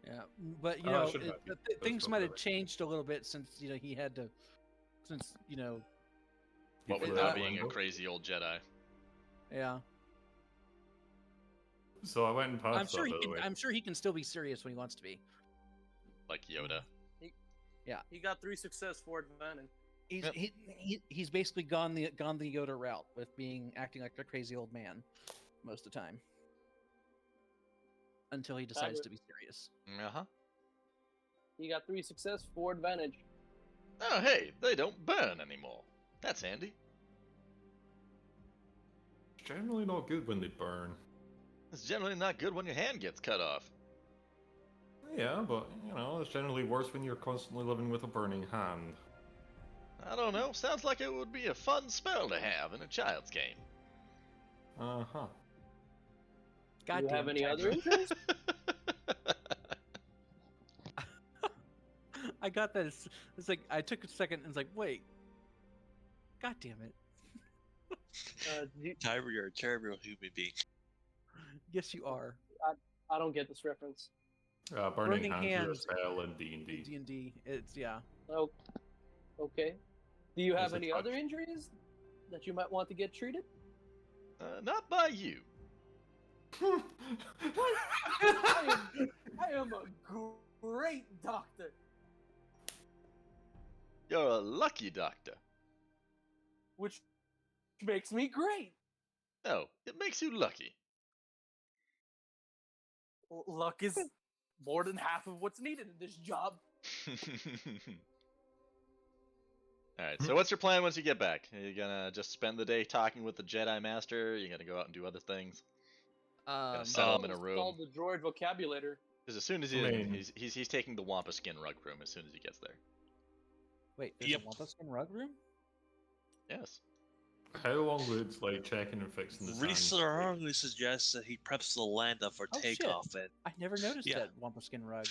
Yeah, but Oh, I should have you. That's things might have probably- changed a little bit since he had to, What with flew that out being a window. crazy old Jedi. yeah. So I went and passed I'm sure that, he by the can. way. I'm sure he can still be serious when he wants to be. Like Yoda. He got 3 success for advantage. He's Yep. he's basically gone the Yoda route with acting like a crazy old man most of the time until he decides would- to be serious. Uh-huh. He got 3 success for advantage. Oh, hey, they don't burn anymore. That's handy. It's generally not good when they burn. It's generally not good when your hand gets cut off. Yeah, but, it's generally worse when you're constantly living with a burning hand. I don't know. Sounds like it would be a fun spell to have in a child's game. Uh-huh. Do you have Goddamn any Tiger. other injuries? I got that. It's like I took a second and it's like, wait. God damn it. Tyler, you're a terrible human being. Yes, you are. I don't get this reference. Burning Burning hands are a hands. spell in D&D. D&D. It's yeah. Oh, okay. Do you have There's a any other touch. injuries that you might want to get treated? Not by you. I am a great doctor. You're a lucky doctor. Which makes me great. No, it makes you lucky. Luck is more than half of what's needed in this job. Alright, so what's your plan once you get back? Are you gonna just spend the day talking with the Jedi Master? Are you gonna go out and do other things? Settle him in a It's room. called the droid vocabulary. Because as soon as I mean- he's taking the Wampa skin rug room as soon as he gets there. Wait, there's Yep. a Wampa skin rug room? Yes. How long would checking and fixing the Really sand strongly suggests that he preps the land up for Oh, shit. takeoff. And I never noticed Yeah. that Wampa skin rug.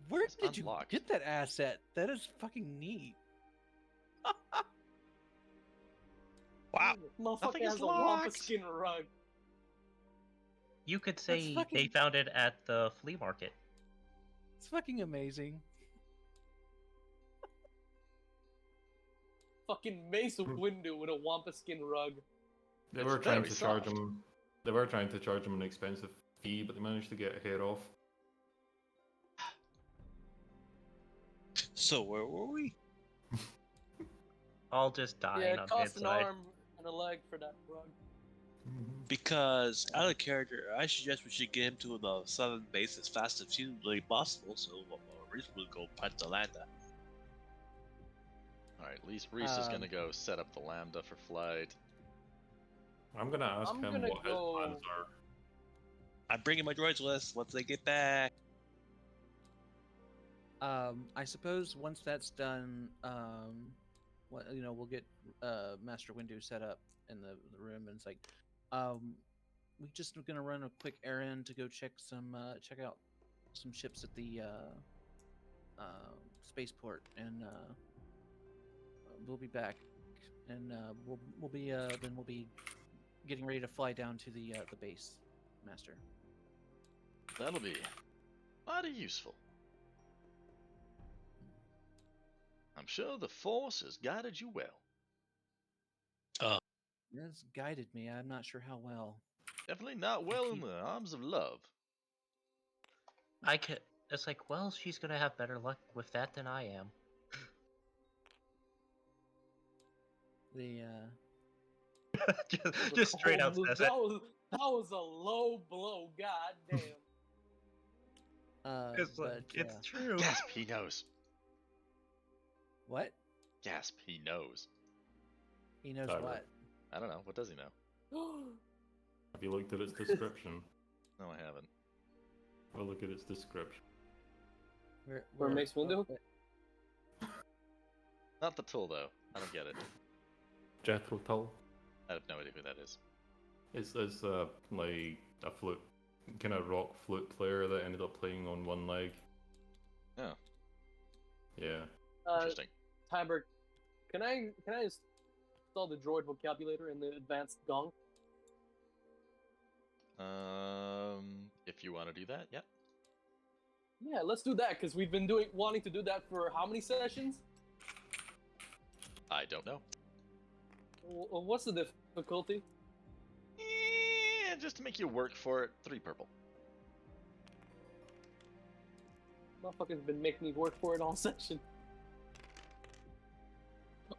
Where It's did you unlocked. get that asset? That is fucking neat. wow, Motherfucker Nothing is has a Wampa locked. skin rug. You could say they fucking- found it at the flea market. It's fucking amazing. fucking Mace Windu with a Wampa skin rug. They It's were trying very to charge soft. him. They were trying to charge him an expensive fee, but they managed to get a hair off. So where were we? All just dying Yeah, it on the cost an inside. arm and a leg for that rug. Because out of character, I suggest we should get him to the southern base as fast as humanly possible, so Reese will go punch the Lambda. Alright, Reese is gonna go set up the Lambda for flight. I'm gonna ask I'm him gonna what his go- plans are. I'm bringing my droids with us once they get back. I suppose once that's done, we'll get Master Windu set up in the room, and it's like, we just gonna run a quick errand to go check out some ships at the spaceport, and we'll be back, and we'll be getting ready to fly down to the base, Master. That'll be mighty useful. I'm sure the Force has guided you well. It's guided me. I'm not sure how well. Definitely not well in the arms of love. It's like, well, she's gonna have better luck with that than I am. The just straight up says it. That was a low blow. God damn. It's like, but, it's true. Gasp, he knows. what? Gasp, he knows. He knows Tyler. what? I don't know. What does he know? Have you looked at its description? No, I haven't. Well, look at its description. Where Mace Windu? Not the tool, though. I don't get it. Jethro Tull. I have no idea who that is. It's like a flute, kind of rock flute player that ended up playing on one leg. Oh, Yeah. interesting. Tiber, can I install the droid vocabulator in the advanced gong? If you want to do that, yeah. Yeah, let's do that because we've been wanting to do that for how many sessions? I don't know. What's the difficulty? Just to make you work for it, 3 purple. Motherfucker's been making me work for it all session.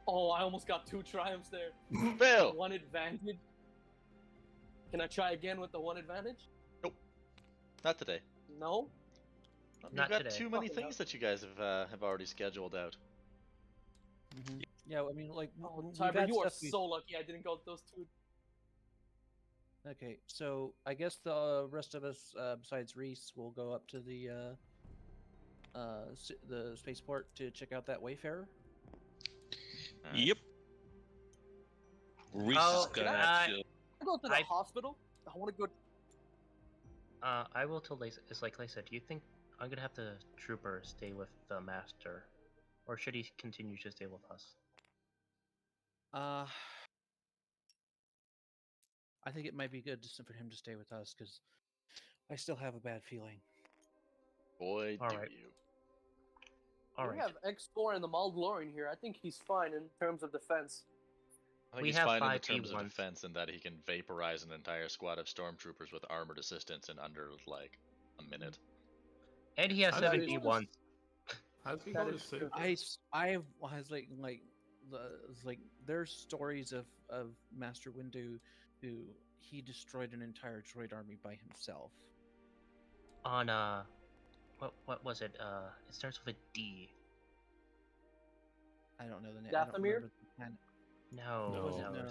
Oh, I almost got 2 triumphs there. Fail! 1 advantage. Can I try again with the 1 advantage? Not today. No. You've Not got today. too many Fucking things that you guys have already scheduled out. Yeah, I mean, like, Oh, we've Tiber, had you are stuff we- so lucky I didn't go with those 2. Okay, so I guess the rest of us, besides Reese, will go up to the spaceport to check out that Wayfarer. Alright. Yep. Reese Oh, is gonna can have I- to. I go to the I- hospital. I want to go. I will tell Lisa. It's like Lisa. Do you think I'm gonna have the trooper stay with the master, or should he continue to stay with us? I think it might be good for him to stay with us because I still have a bad feeling. Boy, do Alright. you. All We right. have X4 and the Maldalorian here. I think he's fine in terms of defense. I think We he's have fine in the 5 terms of B1s. defense in that he can vaporize an entire squad of stormtroopers with armored assistance in under, like, a minute. And he has I 7 think- B1s. How's he That got is his true. saber? I was like there's stories of Master Windu who he destroyed an entire droid army by himself. On what was it? It starts with a D. I don't know the name. I don't Dathomir? remember the planet. No, No. no, No.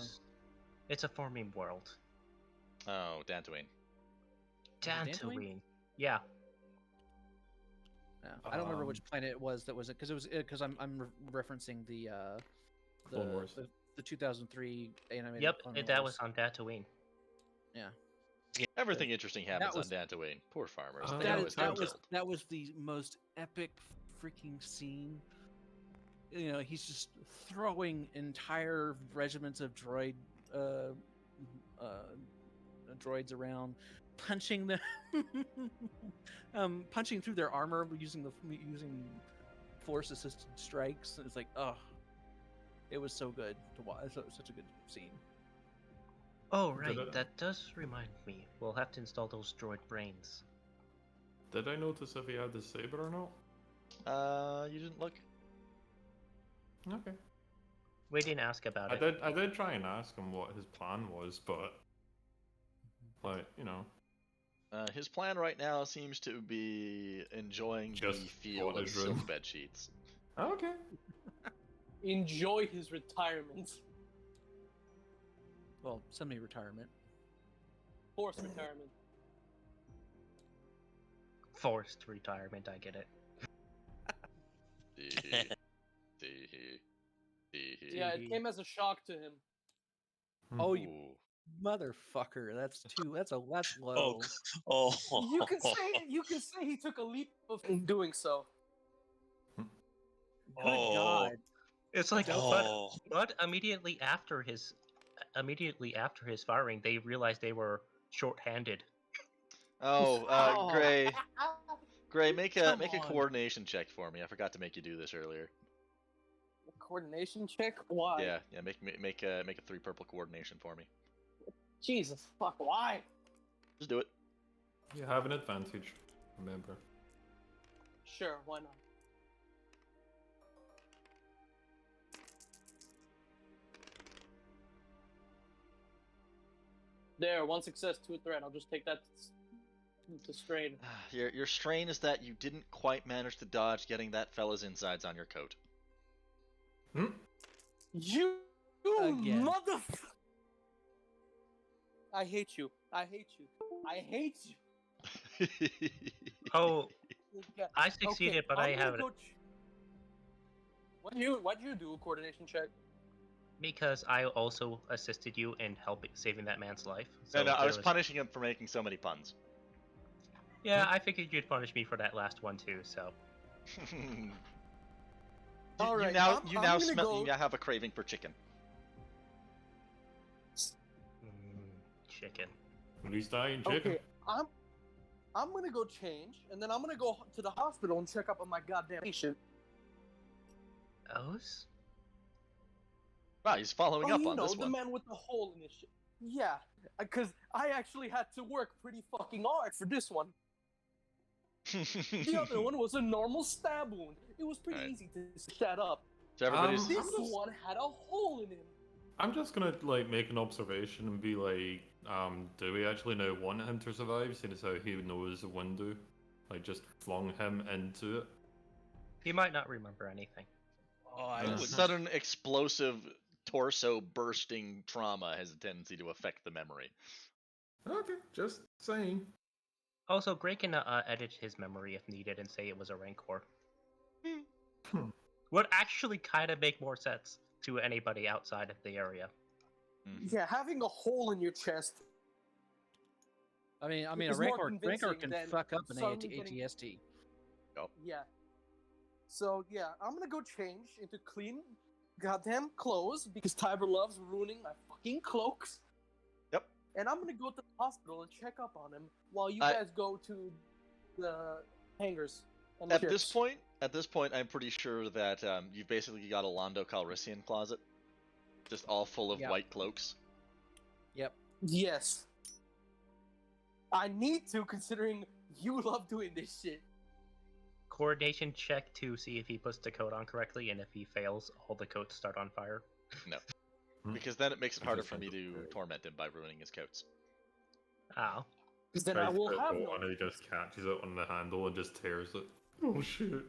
it's a forming world. Oh, Dantooine. Dantooine? Dantooine. Yeah. No, I don't remember which Um, planet it was that was it because I'm referencing the Clone Wars. the 2003 animated. Yep. Clone That Wars. was on Tatooine. Everything interesting happens was- on Dantooine. Poor farmers. Oh, They That, always is, get that was killed. that was the most epic freaking scene. You know, he's just throwing entire regiments of droids around, punching them, punching through their armor using force assisted strikes. It's like, oh, It was so good to watch. Such a good scene. Oh, right. Did I- That does remind me. We'll have to install those droid brains. Did I notice if he had the saber or not? You didn't look. Okay. We didn't ask about I it. did. I did try and ask him what his plan was, but like His plan right now seems to be enjoying Just the feel on of his silk room. bed sheets. Okay. Enjoy his retirement. Well, semi-retirement. Forced retirement. Forced retirement, I get it. Yeah, it came as a shock to him. Oh, you Ooh. motherfucker! That's Oh, low. oh. You can say he took a leap of in doing so. Good Oh. God! It's like, Oh. but immediately after his firing, they realized they were short-handed. Oh, Oh. Gray, make a Come make a on. coordination check for me. I forgot to make you do this earlier. Coordination check? Why? Yeah. Make a 3 purple coordination for me. Jesus fuck, why? Just do it. You have an advantage. Remember. Sure, why not? There, 1 success, 2 threat. I'll just take that to strain. Your strain is that you didn't quite manage to dodge getting that fella's insides on your coat. You Again. mother. I hate you. I hate you. I hate you. Oh, Yeah, I succeeded, okay, but I'm I gonna have it go Why'd you do a coordination check? because I also assisted you in helping saving that man's life. So No, I there was punishing him for making so many puns. Yeah, I figured you'd punish me for that last one too. So All right, you I'm gonna you now have a craving for chicken. chicken. At least I ain't chicken. Okay, I'm gonna go change, and then I'm gonna go to the hospital and check up on my goddamn patient. Those? Wow, he's following up you on know, this the one. man with the hole in his shit. Yeah, because I actually had to work pretty fucking hard for this one. The other one was a normal stab wound. It was pretty Alright. easy to stitch that up. So everybody's I'm This just- one had a hole in him. I'm just gonna like make an observation and be like, do we actually now want him to survive, seeing as how he knows the window? Like just flung him into it. He might not remember anything. Oh, I Yeah. would. sudden explosive torso bursting trauma has a tendency to affect the memory. Okay, just saying. Also, Gray can edit his memory if needed and say it was a Rancor. Hmm. Would actually kind of make more sense to anybody outside of the area. Yeah, having a hole in your chest. I mean, a It's more Rancor convincing can than fuck up an suddenly getting- ATST. Yeah. So yeah, I'm gonna go change into clean, goddamn clothes because Tiber loves ruining my fucking cloaks. Yep. And I'm gonna go to the hospital and check up on him while you I- guys go to the hangars. And At the this ships. point, I'm pretty sure that you've basically got a Lando Calrissian closet, just all full of Yep. white cloaks. Yep. Yes. I need to, considering you love doing this shit. Coordination check to see if he puts the coat on correctly, and if he fails, all the coats start on fire. Because then it makes it I harder just for me think to it's- torment him by ruining his coats. Ow. Because then I Tries will to have put no. and he just catches it on the handle and just tears it. Oh shit.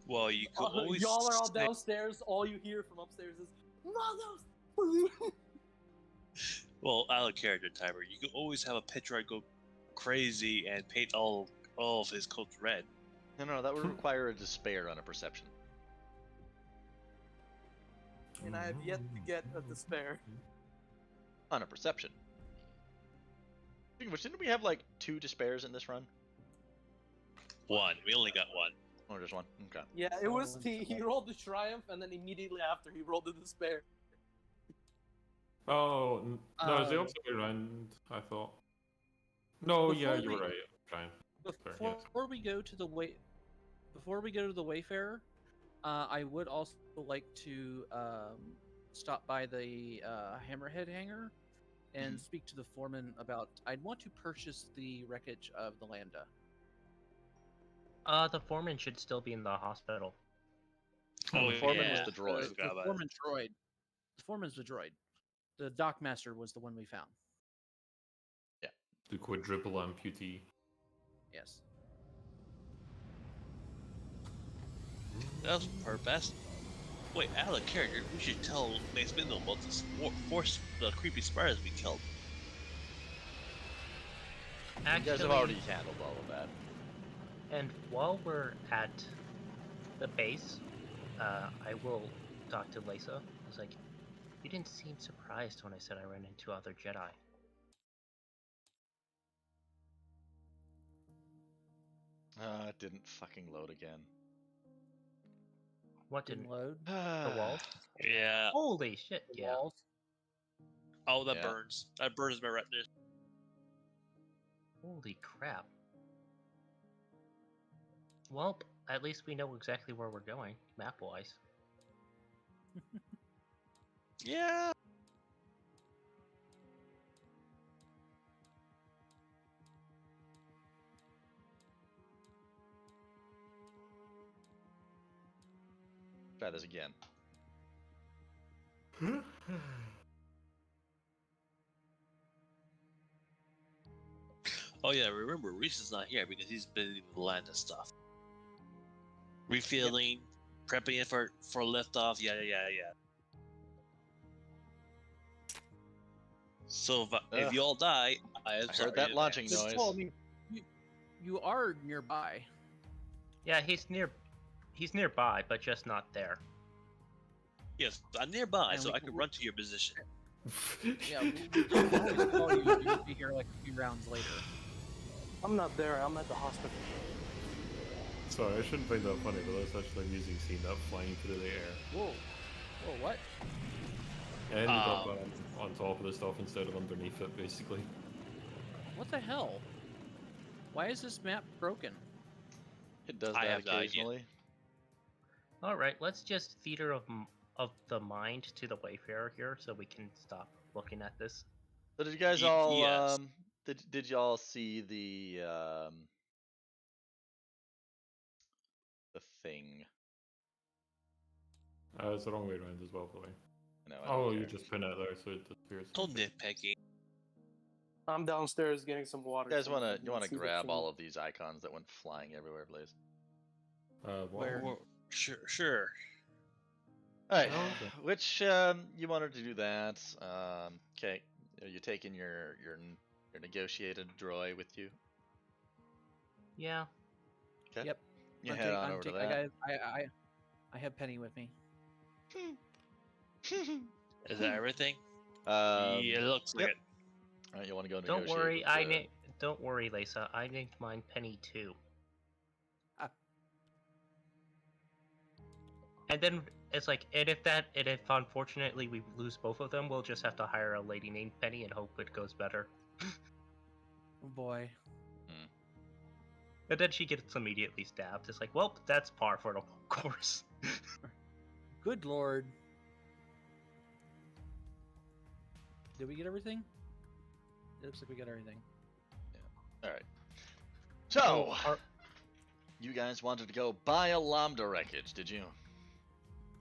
Well, you could always. Y'all are all say- downstairs. All you hear from upstairs is "Mothers." Well, out of character, Tiber. You could always have a Petroid go crazy and paint all of his coats red. No, that would require a despair on a perception. And I have yet to get a despair. On a perception. Speaking of which, didn't we have like 2 despairs in this run? One. We only got one. Or just one? Okay. Yeah, it was he rolled the triumph, and then immediately after he rolled the despair. Oh, no, it's the Um, opposite way around, I thought. No, yeah, Before you were we- right. Fine. Sorry, yes. Before we go to the Wayfarer, I would also like to stop by the Hammerhead hangar and speak to the foreman about. I'd want to purchase the wreckage of the Lambda. The foreman should still be in the hospital. Oh, the foreman was yeah. the droid. The Forgot about it. foreman droid. The foreman's the droid. The Dockmaster was the one we found. The quadruple amputee. Yes. That's her best. Wait, out of character, we should tell Mace Windu about this force the creepy spiders we killed. Actually, You guys have already handled all of that. And while we're at the base, I will talk to Lisa. I was like, you didn't seem surprised when I said I ran into other Jedi. It didn't fucking load again. What Didn't didn't? load. The walls? Yeah. Holy shit! The Yeah. walls. Oh, that Yeah. burns. That burns my retinas. Holy crap. Well, at least we know exactly where we're going, map-wise. Yeah. Try this again. Oh yeah. Remember, Reese is not here because he's busy with the land and stuff. Refueling, prepping it for liftoff. Yeah. So if Ugh. you all die, I am I sorry heard that in launching advance. noise. Well, I mean, you are nearby. Yeah, he's nearby, but just not there. Yes, I'm nearby, And so we- I can run to your position. Yeah, we can always call you if you'll be here like a few rounds later. I'm not there. I'm at the hospital. Sorry, I shouldn't find that funny, but that's actually an amusing scene, that flying through the air. Whoa, what? Ended up on top of the stuff instead of underneath it, basically. What the hell? Why is this map broken? It does I that have no idea. occasionally. Alright, let's just theater of the mind to the Wayfarer here so we can stop looking at this. So did you guys Ye- all yes. did y'all see the thing? It's the wrong way around as well, probably. No, I don't Oh, you care. just pin it there so it disappears. Don't nitpicking. I'm downstairs getting some water. You guys so wanna I can you wanna see the grab thing. all of these icons that went flying everywhere, please? Where? Sure. Alright, Oh, okay. which you wanted to do that. Okay, are you taking your negotiated droid with you? Yeah. Okay. Yep. You I'm head taking- on I'm over to taking- that. I have Penny with me. Is that everything? Yeah, Yeah, it looks like yep. it. Alright, you want to go Don't negotiate worry, with don't worry, Lisa. I named mine Penny too. Ah. And then it's like, and if unfortunately we lose both of them, we'll just have to hire a lady named Penny and hope it goes better. Oh boy. And then she gets immediately stabbed. It's like, well, that's par for the course. Good lord. Did we get everything? It looks like we got everything. Alright. So, you guys wanted to go buy a Lambda wreckage, did you?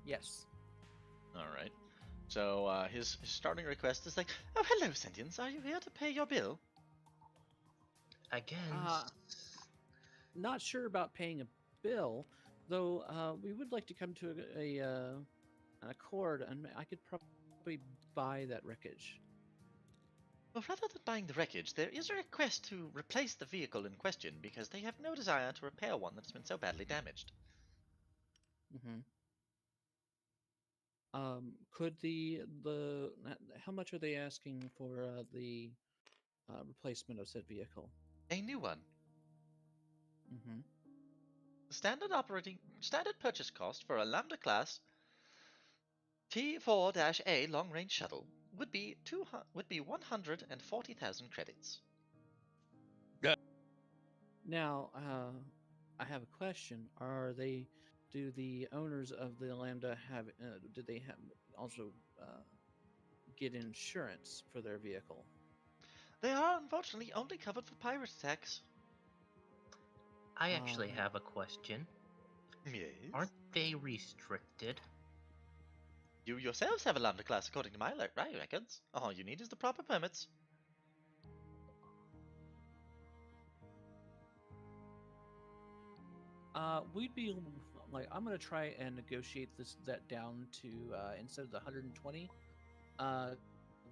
Yes. Alright. So, his starting request is like, oh, hello, Sentience. Are you here to pay your bill? Again. Not sure about paying a bill, though. We would like to come to an accord, and I could probably buy that wreckage. Well, rather than buying the wreckage, there is a request to replace the vehicle in question because they have no desire to repair one that's been so badly damaged. Mm-hmm. Could the how much are they asking for the replacement of said vehicle? A new one. Mm-hmm. The standard purchase cost for a Lambda class T4-A long-range shuttle would be 140,000 credits. Now, I have a question. do the owners of the Lambda have? Did they have also get insurance for their vehicle? They are unfortunately only covered for pirate attacks. I actually Um, have a question. Yes. Aren't they restricted? You yourselves have a Lambda class according to my records. All you need is the proper permits. We'd be like, I'm gonna try and negotiate that down to instead of the 120, I'm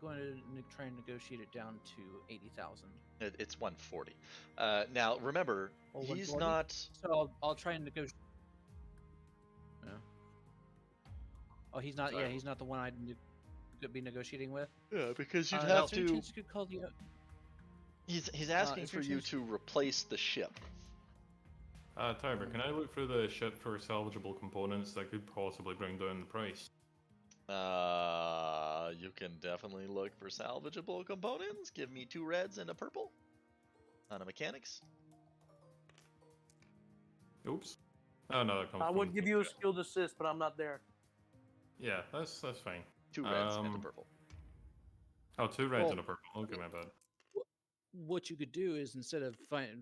going to try and negotiate it down to 80,000. It's 140. Now remember, Oh, he's 140? not. So I'll try and negotiate. Yeah. Oh, he's not. Yeah, he's not the one I'd be negotiating with. Yeah, because you'd Is have there any to. chance you could call the? He's asking is for there a you chance- to replace the ship. Tiber, can I look through the ship for salvageable components that could possibly bring down the price? You can definitely look for salvageable components. Give me 2 reds and a purple. On a mechanics. Oops. Oh no, that comes I from would give you a yeah. skilled assist, but I'm not there. Yeah, that's fine. 2 reds and a purple. Oh, 2 reds Well, and a purple. Okay, my bad. What you could do is instead of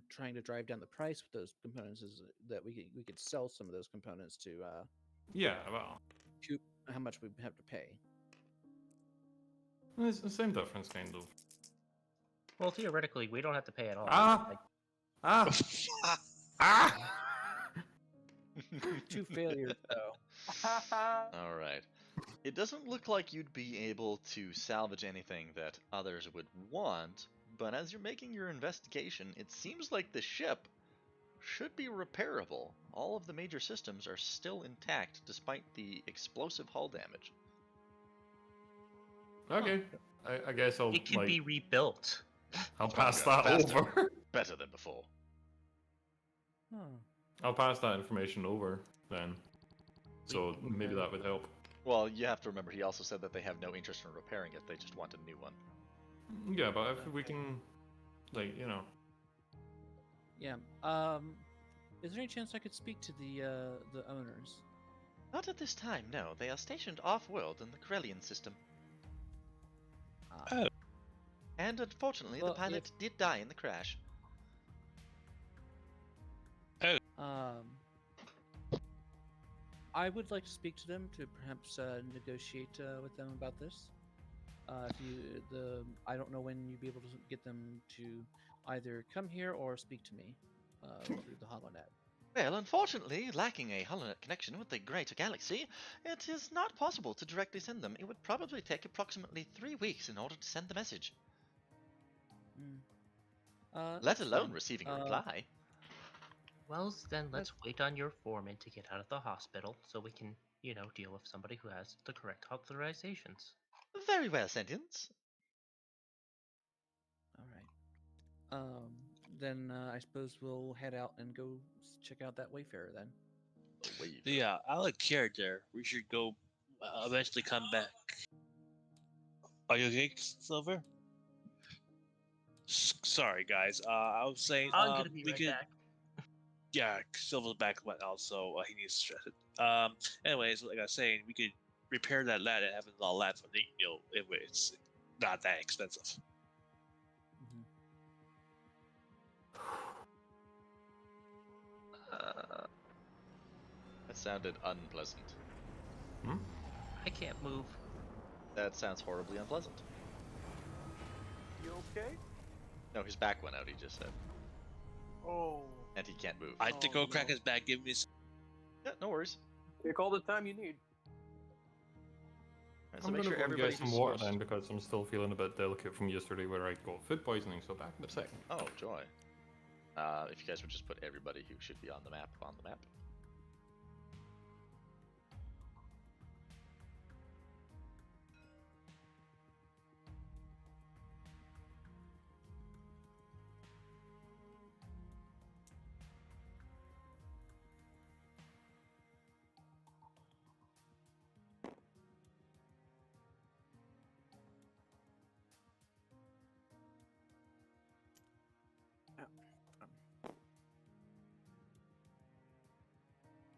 trying to drive down the price with those components, is that we could sell some of those components to Yeah, well, recoup how much we have to pay. it's the same difference, kind of. Well, theoretically, we don't have to pay at all. Ah! Ah! Ah! Two failures, though. All right. It doesn't look like you'd be able to salvage anything that others would want, but as you're making your investigation, it seems like the ship should be repairable. All of the major systems are still intact despite the explosive hull damage. Okay. I guess I'll It can be rebuilt. I'll Stronger, pass that faster. over. Better than before. I'll pass that information over then. So maybe that would help. Well, you have to remember he also said that they have no interest in repairing it, they just want a new one. Yeah, but if we can, like, you know. Yeah. Is there any chance I could speak to the owners? Not at this time, no. They are stationed off-world in the Corellian system. Oh. And unfortunately, Well, the pilot did die in the crash. I would like to speak to them to perhaps negotiate with them about this. I don't know when you'd be able to get them to either come here or speak to me through the HoloNet. Well, unfortunately, lacking a HoloNet connection with the greater galaxy, it is not possible to directly send them. It would probably take approximately 3 weeks in order to send the message. Let That's alone fine. receiving a reply. Well, then let's wait on your foreman to get out of the hospital so we can, deal with somebody who has the correct authorizations. Very well, Sentience. All right. Then I suppose we'll head out and go check out that Wayfarer then. Yeah, I like character. We should go eventually come back. Are you okay, Silver? Sorry, guys. I was saying I'm gonna be we right could. back. Yeah, Silver's back went out, so he needs to stress it. Anyways, like I was saying, we could repair that lad and have it all lad for if it's not that expensive. That sounded unpleasant. I can't move. That sounds horribly unpleasant. You okay? No, his back went out, he just said. Oh. And he can't move. I think I'll crack no. his back. Give me some. Yeah, no worries. Take all the time you need. Right, so I'm make gonna sure go and everybody get some who's water switched- then because I'm still feeling a bit delicate from yesterday where I got food poisoning, so back in a second. Oh, joy. If you guys would just put everybody who should be on the map.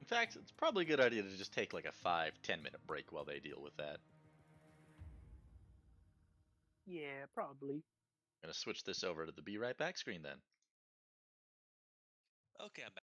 In fact, it's probably a good idea to just take like a 5-10 minute break while they deal with that. Yeah, probably. I'm gonna switch this over to the be right back screen then. Okay, I'm back.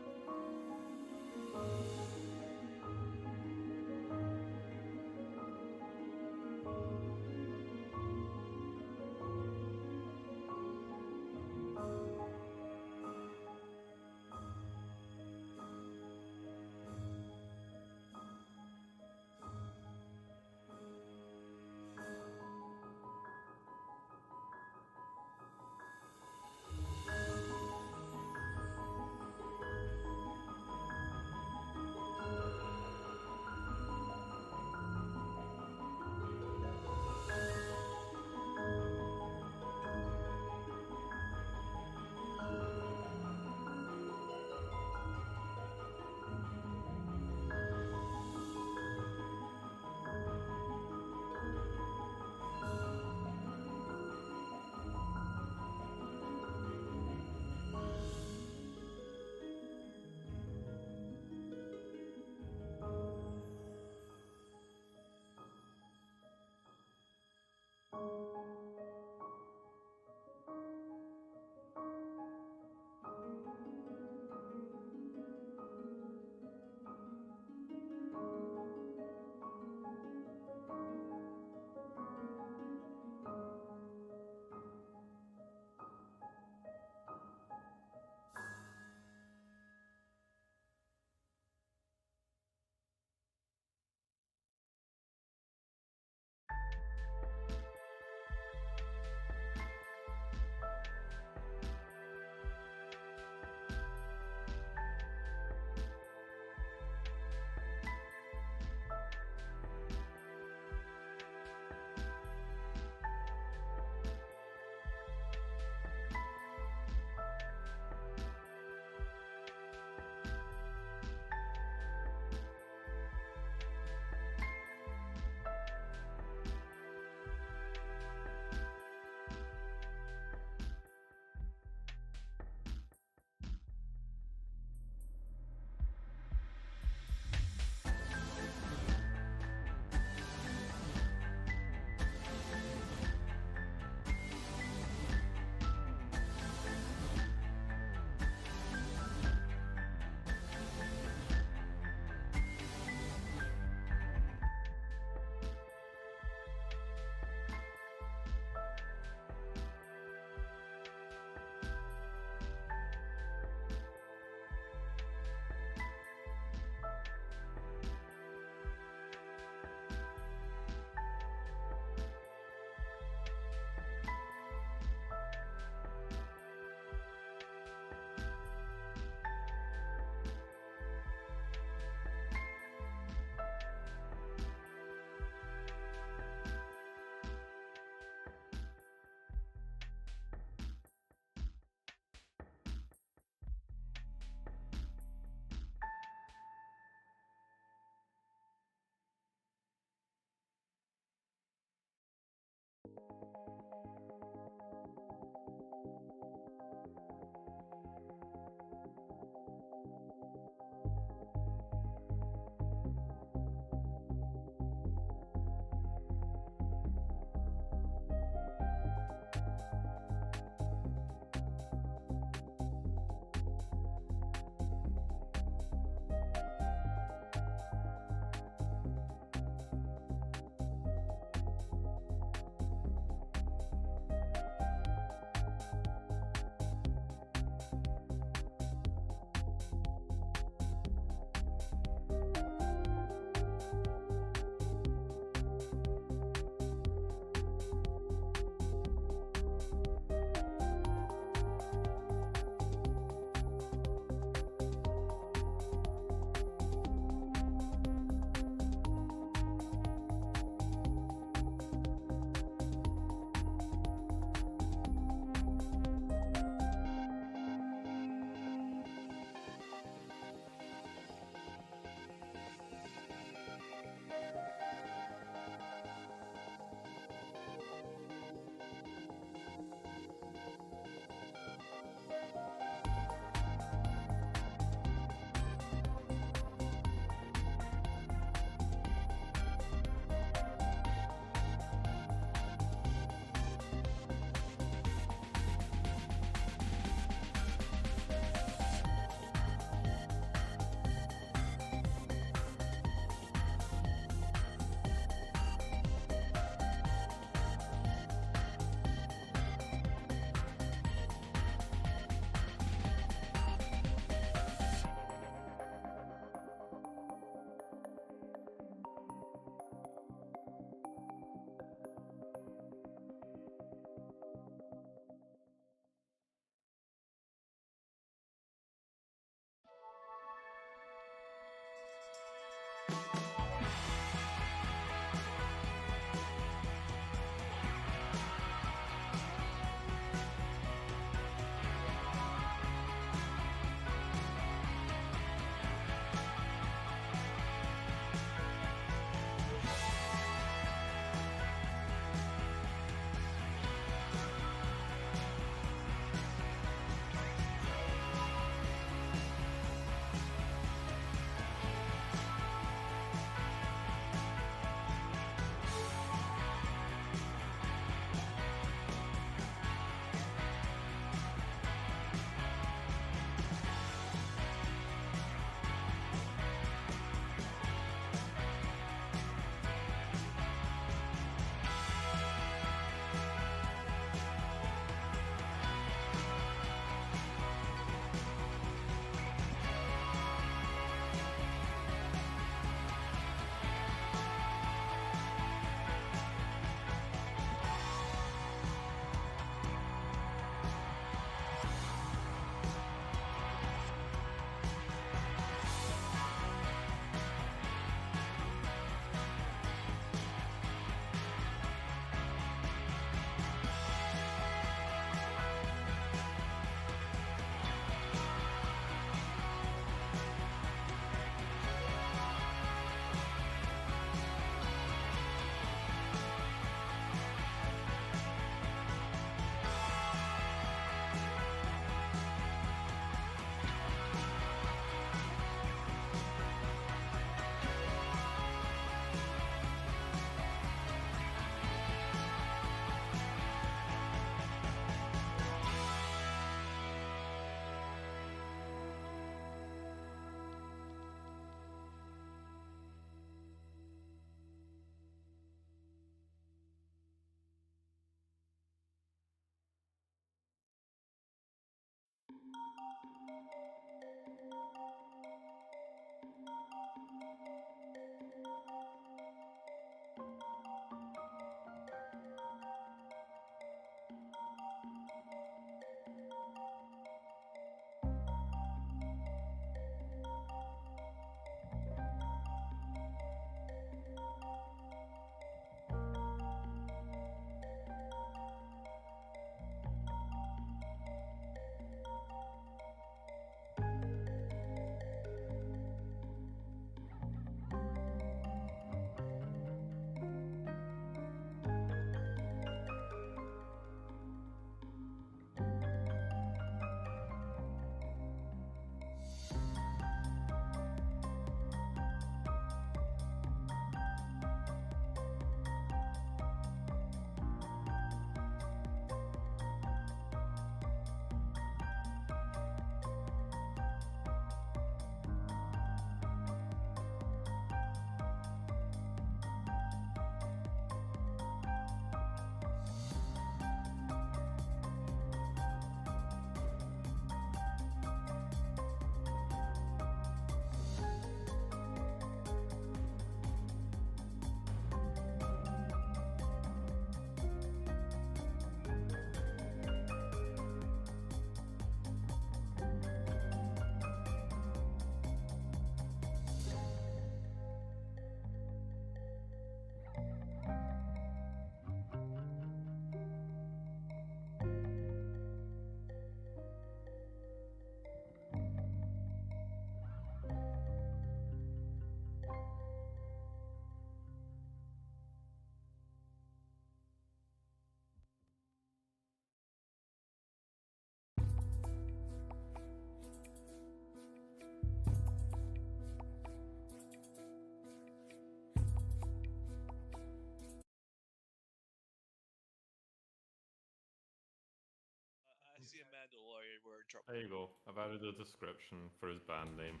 I see a Mandalorian word drop. There you go. I've added a description for his band name.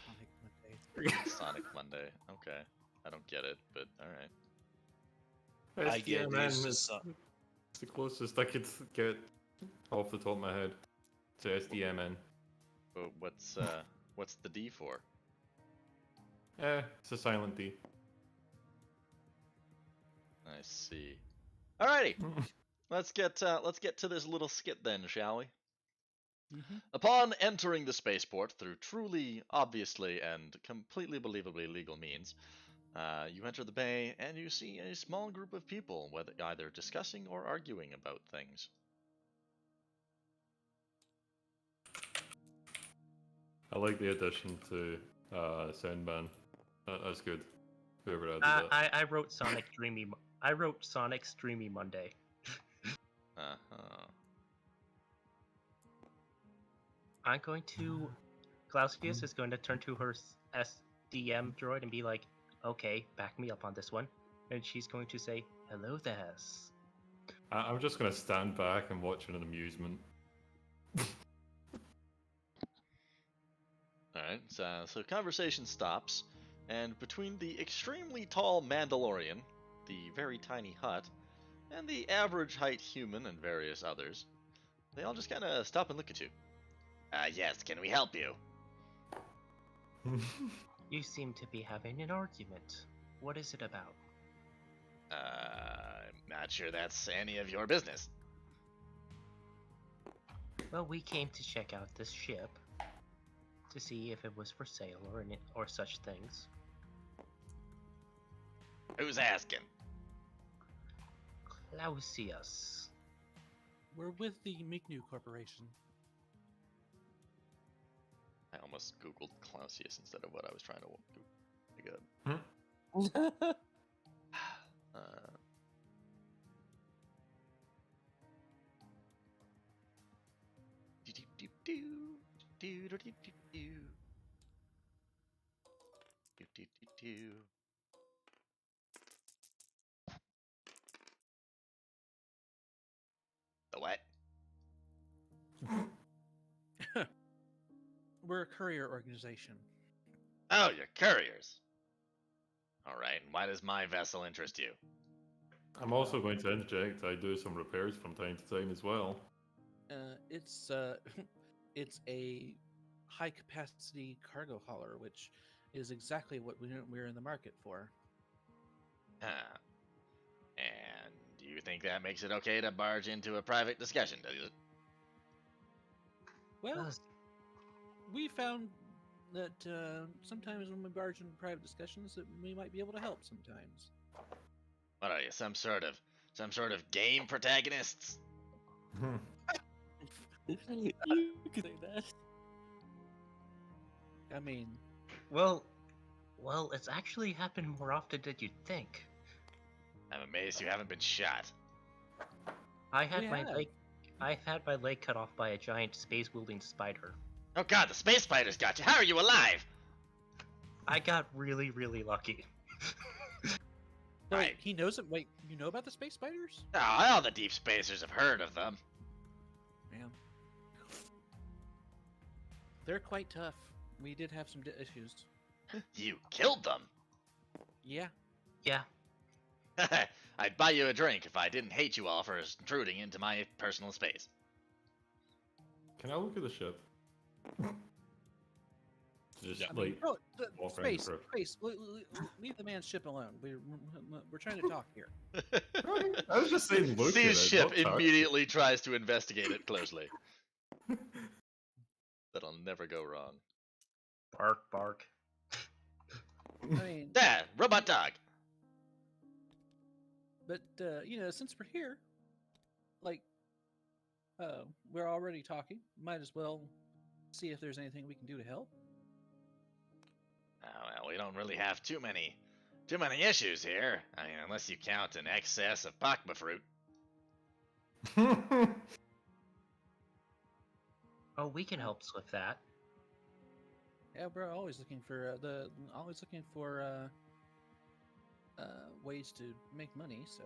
Sonic Monday. Sonic Monday. Okay. I don't get it, but alright. I get it. SDMN It's is just, it's the closest I could get off the top of my head to SDMN. But what's the D for? It's a silent D. I see. Alrighty. Let's get to this little skit then, shall we? Upon entering the spaceport through truly, obviously, and completely believably legal means, you enter the bay and you see a small group of people, whether either discussing or arguing about things. I like the addition to Soundman. That's good. Whoever added that. I wrote Sonic Dreamy. I wrote Sonic's Dreamy Monday. Uh-huh. I'm going to. Clausius is going to turn to her SDM droid and be like, "Okay, back me up on this one," and she's going to say, "Hello there." I'm just gonna stand back and watch it in amusement. Alright, so conversation stops, and between the extremely tall Mandalorian, the very tiny Hutt, and the average height human and various others, they all just kind of stop and look at you. Yes, can we help you? You seem to be having an argument. What is it about? I'm not sure that's any of your business. Well, we came to check out this ship to see if it was for sale or such things. Who's asking? Clausius. We're with the Miknu Corporation. I almost googled Clausius instead of what I was trying to do. Good. The what? We're a courier organization. Oh, you're couriers. Alright, and why does my vessel interest you? I'm also going to interject. I do some repairs from time to time as well. It's it's a high capacity cargo hauler, which is exactly what we're in the market for. Huh. And do you think that makes it okay to barge into a private discussion, does it? Well, we found that sometimes when we barge into private discussions, that we might be able to help sometimes. What are you, some sort of game protagonists? You could say that. I mean, Well, it's actually happened more often than you'd think. I'm amazed you haven't been shot. I've had my leg cut off by a giant space-wielding spider. Oh god, the space spiders got you. How are you alive? I got really, really lucky. wait, he knows it. Wait, you know about the space spiders? Oh, all the deep spacers have heard of them. Man, they're quite tough. We did have some issues. You killed them? Yeah. Yeah. I'd buy you a drink if I didn't hate you all for intruding into my personal space. Can I look at the ship? Just Yeah. like Oh, walk around the space, roof. space. Leave the man's ship alone. We're trying to talk here. I was just saying, look at it. See's ship not touch. immediately tries to investigate it closely. That'll never go wrong. Bark, bark. I mean, There, robot dog. but since we're here, like, we're already talking. Might as well see if there's anything we can do to help. Oh, well, we don't really have too many issues here. I mean, unless you count an excess of Pakma fruit. Oh, we can help with that. Yeah, we're always looking for ways to make money. So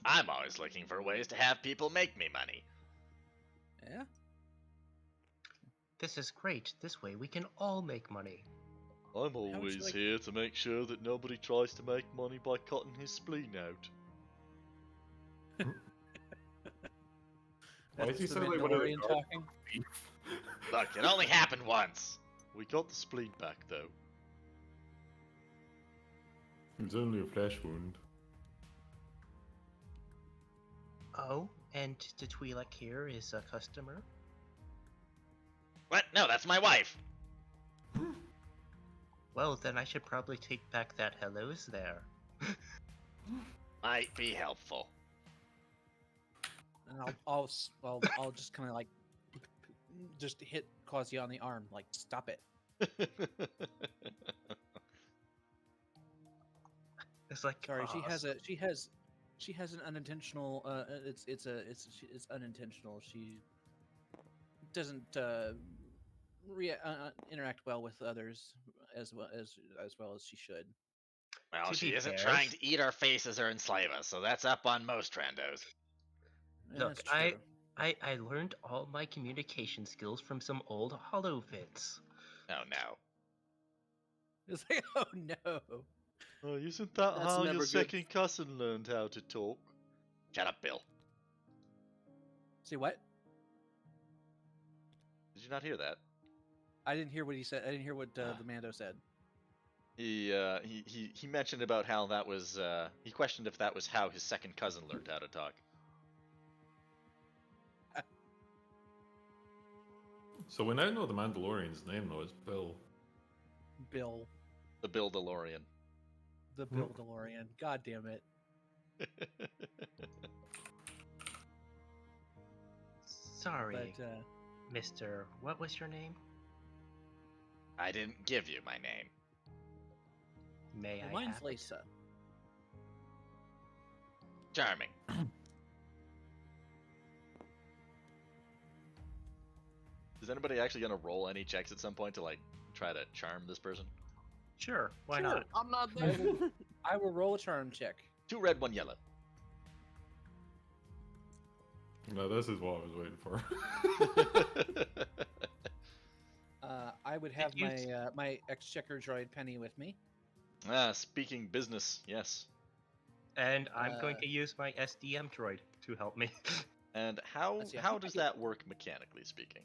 I'm always looking for ways to have people make me money. yeah, This is great. This way we can all make money. I'm would you always like- here to make sure that nobody tries to make money by cutting his spleen out. Why that's is he the so like one of the Mandalorian talking. Look, it only happened once. We got the spleen back, though. It's only a flesh wound. Oh, and the Twi'lek here is a customer. What? No, that's my wife. Well, then I should probably take back that hellos there. Might be helpful. And I'll just kind of like just hit Quasi on the arm, like stop it. It's like Sorry, oh, she has an unintentional. It's unintentional. She doesn't interact well with others as well as she should. Well, To she be isn't fair, trying to eat our faces or enslave us, so that's up on most randos. Look, That's true. I learned all my communication skills from some old HoloVids. Oh no. It's like, oh no. Oh, isn't that That's how never your good. second cousin learned how to talk? Shut up, Bill. See what? Did you not hear that? I didn't hear what he said. I didn't hear what the Mando said. He mentioned about how that was. He questioned if that was how his second cousin learned how to talk. So we now know the Mandalorian's name, though. It's Bill. Bill. The Bill DeLorean. The Bill DeLorean. God damn it. Sorry, But Mr. What was your name? I didn't give you my name. May I mine's have it? Lisa. Charming. Is anybody actually gonna roll any checks at some point to like try to charm this person? Sure, why Sure, not? I'm not there. I will roll a charm check. 2 red, 1 yellow. No, this is what I was waiting for. I would have you my my exchequer droid Penny with me. Speaking business, yes. And I'm going Uh, to use my SDM droid to help me. And how Let's see, I how think I does get- that work mechanically speaking?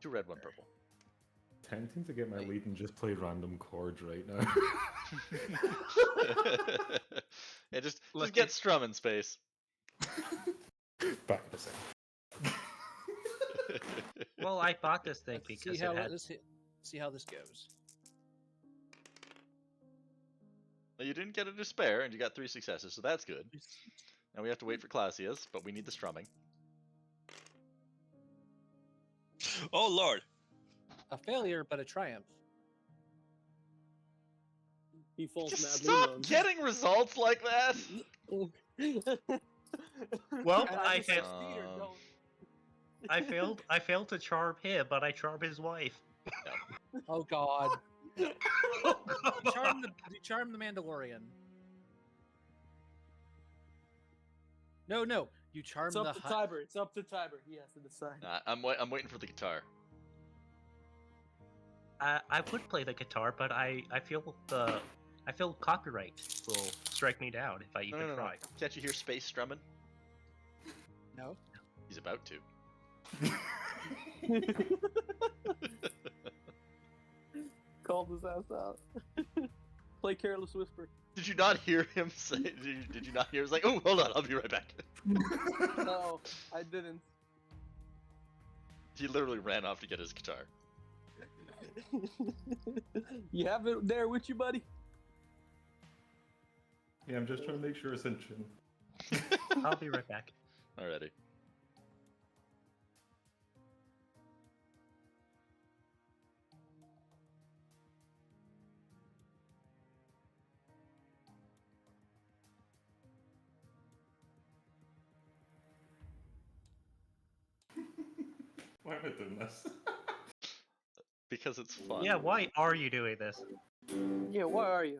2 red, 1 purple. Tempting to get my lead and just play random chords right now. Yeah, just Look, get strum in space. Back in a second. Well, I bought this thing Let's because see how it had... see how this goes. Well, you didn't get a despair, and you got 3 successes, so that's good. Now we have to wait for Clausius, but we need the strumming. Oh lord. A failure, but a triumph. He falls Just madly in stop love. getting results like that! Well, And I just said, failed. "Peter, don't." I failed to charm him, but I charmed his wife. Oh God. Oh, God. You charm the Mandalorian. No. You charm It's the up to Tiber. It's up to Tiber. He has to decide. I'm waiting for the guitar. I would play the guitar, but I feel copyright will strike me down if I even No. try. Can't you hear space strumming? No. He's about to. Call his ass out. Play Careless Whisper. Did you not hear him say? Did you not hear? It's like, oh, hold on, I'll be right back. No, I didn't. He literally ran off to get his guitar. You have it there with you, buddy? Yeah, I'm just trying to make sure it's in tune. I'll be right back. Alrighty. Why am I doing this? Because it's fun. Yeah, why are you doing this? Yeah, where are you?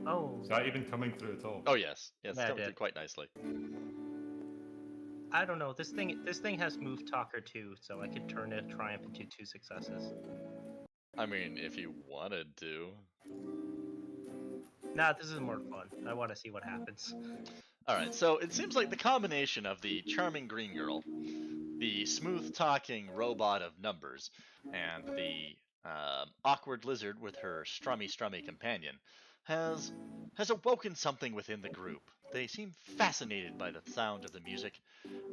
Oh, Is that even coming through at all? Oh yes, it's Yeah, it coming through did. quite nicely. I don't know. This thing has move talker too, so I could turn a triumph into 2 successes. I mean, if you wanted to. Nah, this is more fun. I want to see what happens. Alright, so it seems like the combination of the charming green girl, the smooth talking robot of numbers, and the awkward lizard with her strummy companion has awoken something within the group. They seem fascinated by the sound of the music,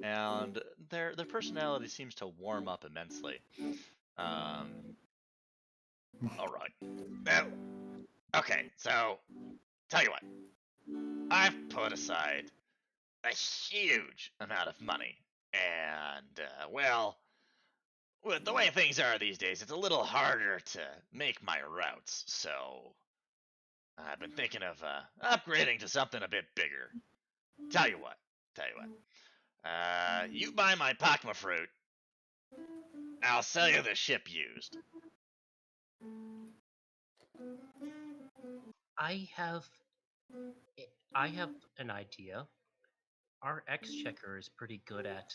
and their personality seems to warm up immensely. All right. Well, okay. So, tell you what, I've put aside a huge amount of money, and with the way things are these days, it's a little harder to make my routes. So, I've been thinking of upgrading to something a bit bigger. Tell you what. You buy my Pakma fruit, I'll sell you the ship used. I have I have an idea. Our exchequer is pretty good at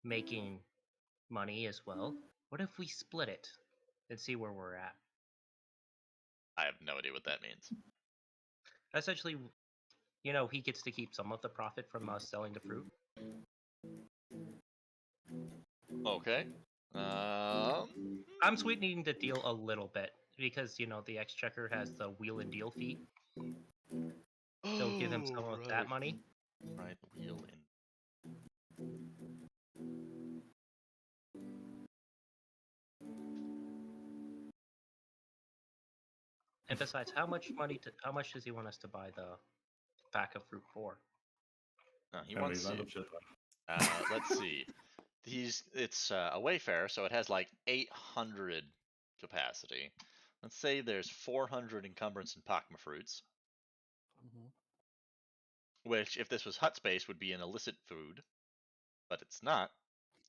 making money as well. What if we split it and see where we're at? I have no idea what that means. Essentially, he gets to keep some of the profit from us selling the fruit. Okay. I'm sweetening the deal a little bit because the exchequer has the wheel and deal fee, so give him some of that money. Right, wheel in. And besides, how much does he want us to buy the pack of fruit for? He How many wants to. random shit? Let's see. It's a Wayfarer, so it has like 800 capacity. Let's say there's 400 encumbrance and Pakma fruits, which, if this was hut space, would be an illicit food, but it's not.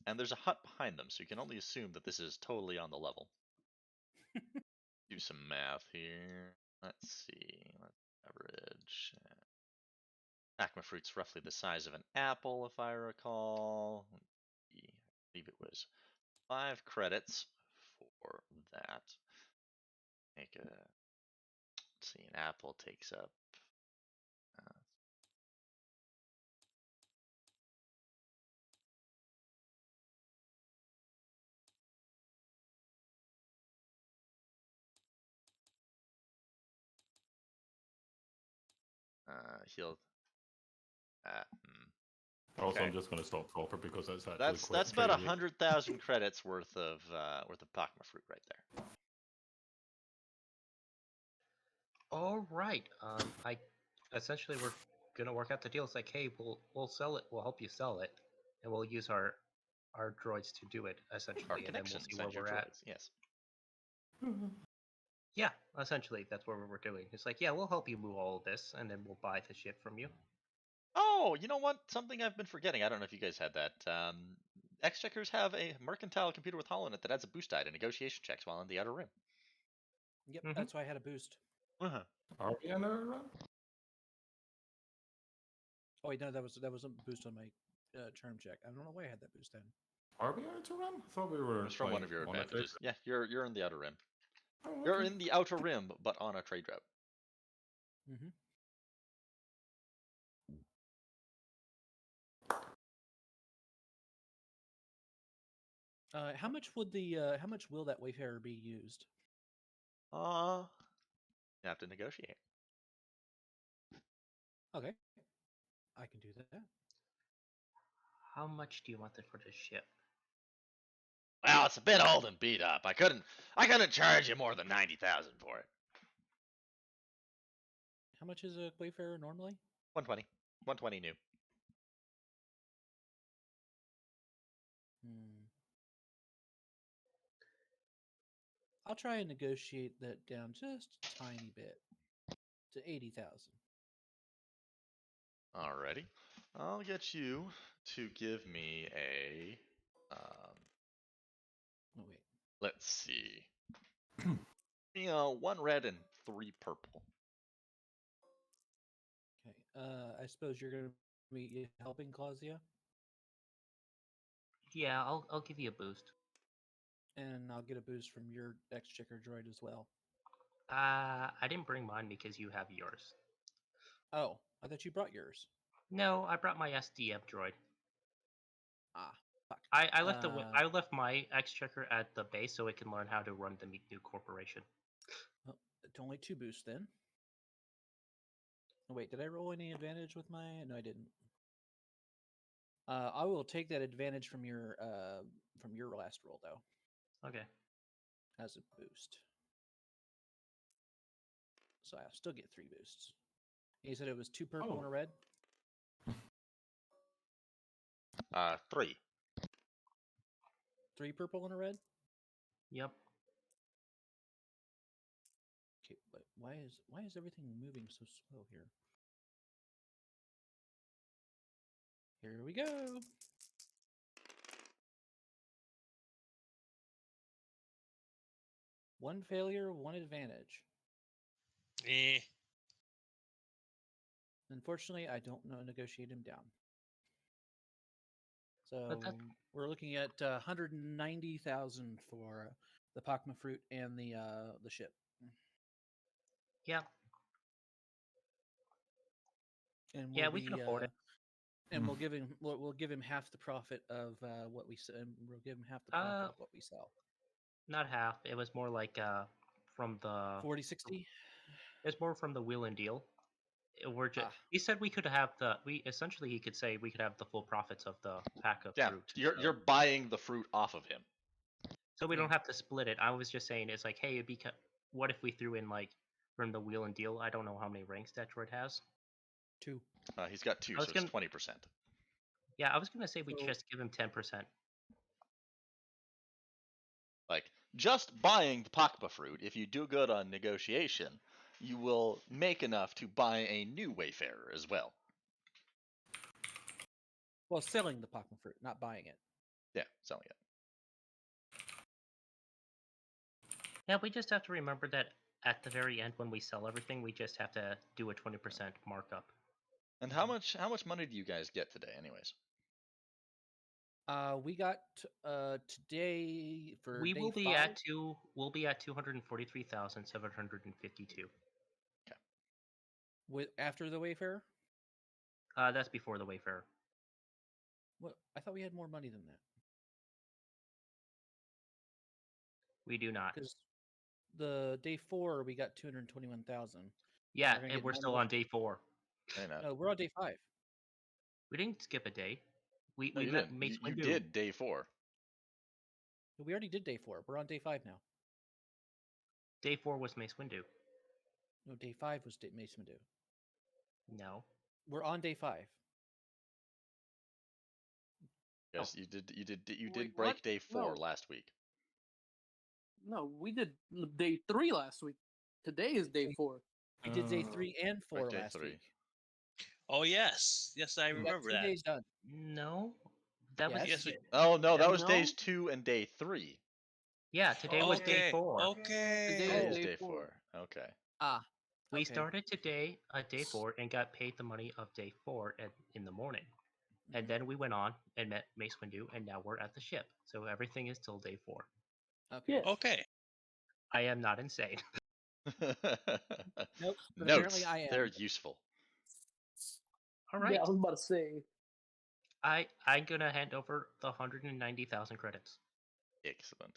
And there's a hut behind them, so you can only assume that this is totally on the level. Do some math here. Let's see. Average. Pakma fruit's roughly the size of an apple, if I recall. I believe it was 5 credits for that. Let's see, an apple takes up. He'll. Also, Okay. I'm just going to stop proper because that's actually That's about 100,000 credits worth of Pakma fruit right there. All right. I essentially we're gonna work out the deal. It's like, hey, we'll sell it. We'll help you sell it, and we'll use our droids to do it essentially, Our and then we'll connections see where and your we're at. droids, yes. Yeah, essentially that's what we're doing. It's like, yeah, we'll help you move all of this, and then we'll buy the ship from you. Oh, you know what? Something I've been forgetting. I don't know if you guys had that. Exchequers have a mercantile computer with Holo in it that adds a boost die to negotiation checks while in the Outer Rim. Yep, that's why I had a boost. Uh-huh. Are we in a run? Oh wait, no, that was a boost on my charm check. I don't know why I had that boost then. Are we out to run? I thought we were. It was from one like, of your on a trade advantages. Yeah, you're in the Outer Rim. route. Oh, You're okay. in the Outer Rim, but on a trade route. How much will that Wayfarer be used? You have to negotiate. Okay, I can do that. How much do you want it for the ship? Well, it's a bit old and beat up. I couldn't charge you more than 90,000 for it. How much is a Wayfarer normally? 120. 120 new. I'll try and negotiate that down just a tiny bit to 80,000. Alrighty. I'll get you to give me a. Oh wait. Let's see. 1 red and 3 purple. Okay. I suppose you're going to be helping Clausia, Yeah, I'll give you a boost. and I'll get a boost from your exchequer droid as well. I didn't bring mine because you have yours. Oh, I thought you brought yours. No, I brought my SDF droid. Ah, I left Uh, I left my exchequer at the base so it can learn how to run the new corporation. Well, it's only 2 boosts then. Oh, wait, did I roll any advantage with my? No, I didn't. I will take that advantage from your last roll though Okay. as a boost. So I'll still get 3 boosts. You said it was 2 purple and a red. 3. 3 purple and a red. Yep. Okay, but why is everything moving so slow here? Here we go. One failure, 1 advantage. Eh. Unfortunately, I don't know negotiate him down. But So that we're looking at 190,000 for the Pakma fruit and the ship. yeah. And Yeah, we'll we can be afford it. and we'll give him half the profit of what we sell. We'll give him half the profit of what we sell. Not half. It was more like from the 40-60. It's more from the wheel and deal. We're just Ah. he said we could have he could say we could have the full profits of the pack of Yeah, fruit. you're buying the fruit off of him. So we Yeah. don't have to split it. I was just saying it's like, hey, what if we threw in like from the wheel and deal? I don't know how many ranks that droid has. 2. He's got 2, I was so gonna- it's 20%. Yeah, I was gonna say we So- just give him 10%. Like, just buying the Pakpa fruit, if you do good on negotiation, you will make enough to buy a new Wayfarer as well. Well, selling the Pakma fruit, not buying it. Yeah, selling it. Yeah, we just have to remember that at the very end when we sell everything, we just have to do a 20% markup. And how much money do you guys get today, anyways? We got today for We day will be 5. at we'll be at 243,752. With after the Wayfarer. That's before the Wayfarer. What? I thought we had more money than that. We do not. Because the day 4 we got 221,000. Yeah, gonna and get we're still on day 4. Hey, no. No, we're on day 5. We didn't skip a day. We No, you met didn't. Mace You Windu. did day 4. We already did day 4. We're on day 5 now. Day 4 was Mace Windu. No, day 5 was Mason Windu. No. We're on day 5. Yes, you did. You Wait, did break what? day 4 No. last week. No, we did day 3 last week. Today is day 4. We did day 3 and 4 day last 3. week. Oh yes, yes, I We got remember 2 that. days done. No. That was Yes. Yes, Oh no, that Yeah. was days No. 2 and day 3. Yeah, today was day Okay, 4. okay. Today Today is is day day 4. 4. Okay. Ah. We okay. started today at day 4 and got paid the money of day 4 in the morning. And then we went on and met Mace Windu, and now we're at the ship. So everything is till day 4. Okay. Yeah. Okay. I am not insane. Nope. But Notes. apparently I am. They're useful. All right. Yeah, I was about to say. I'm gonna hand over the 190,000 credits. Excellent.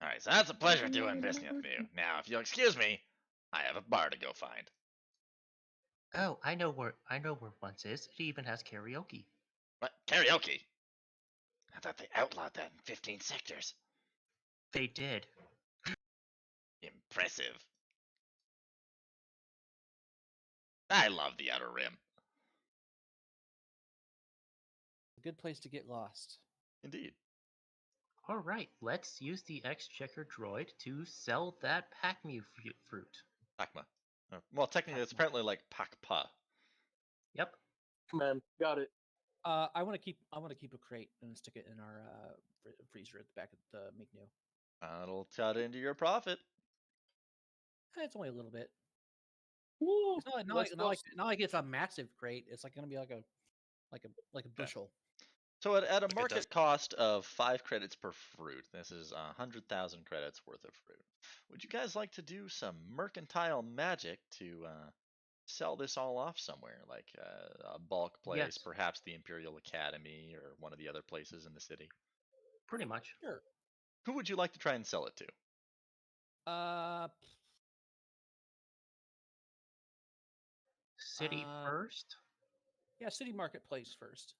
All right, so that's a pleasure doing business with you. Now, if you'll excuse me, I have a bar to go find. Oh, I know where once is. It even has karaoke. What? Karaoke? I thought they outlawed that in 15 sectors. They did. Impressive. I love the Outer Rim. A good place to get lost. Indeed. All right, let's use the Exchequer droid to sell that Packmu fruit. Pakma. Well, technically, it's apparently like Pakpa. Yep. Man, got it. I want to keep a crate and stick it in our freezer at the back of the McNew. That'll cut into your profit. It's only a little bit. Woo! It's not Let's go. like it's a massive crate. It's like gonna be like a bushel. So at a Like it market does. cost of 5 credits per fruit, this is 100,000 credits worth of fruit. Would you guys like to do some mercantile magic to sell this all off somewhere, like a bulk place, Yes. perhaps the Imperial Academy or one of the other places in the city. Pretty much. Sure. Who would you like to try and sell it to? City first? Yeah, city marketplace first.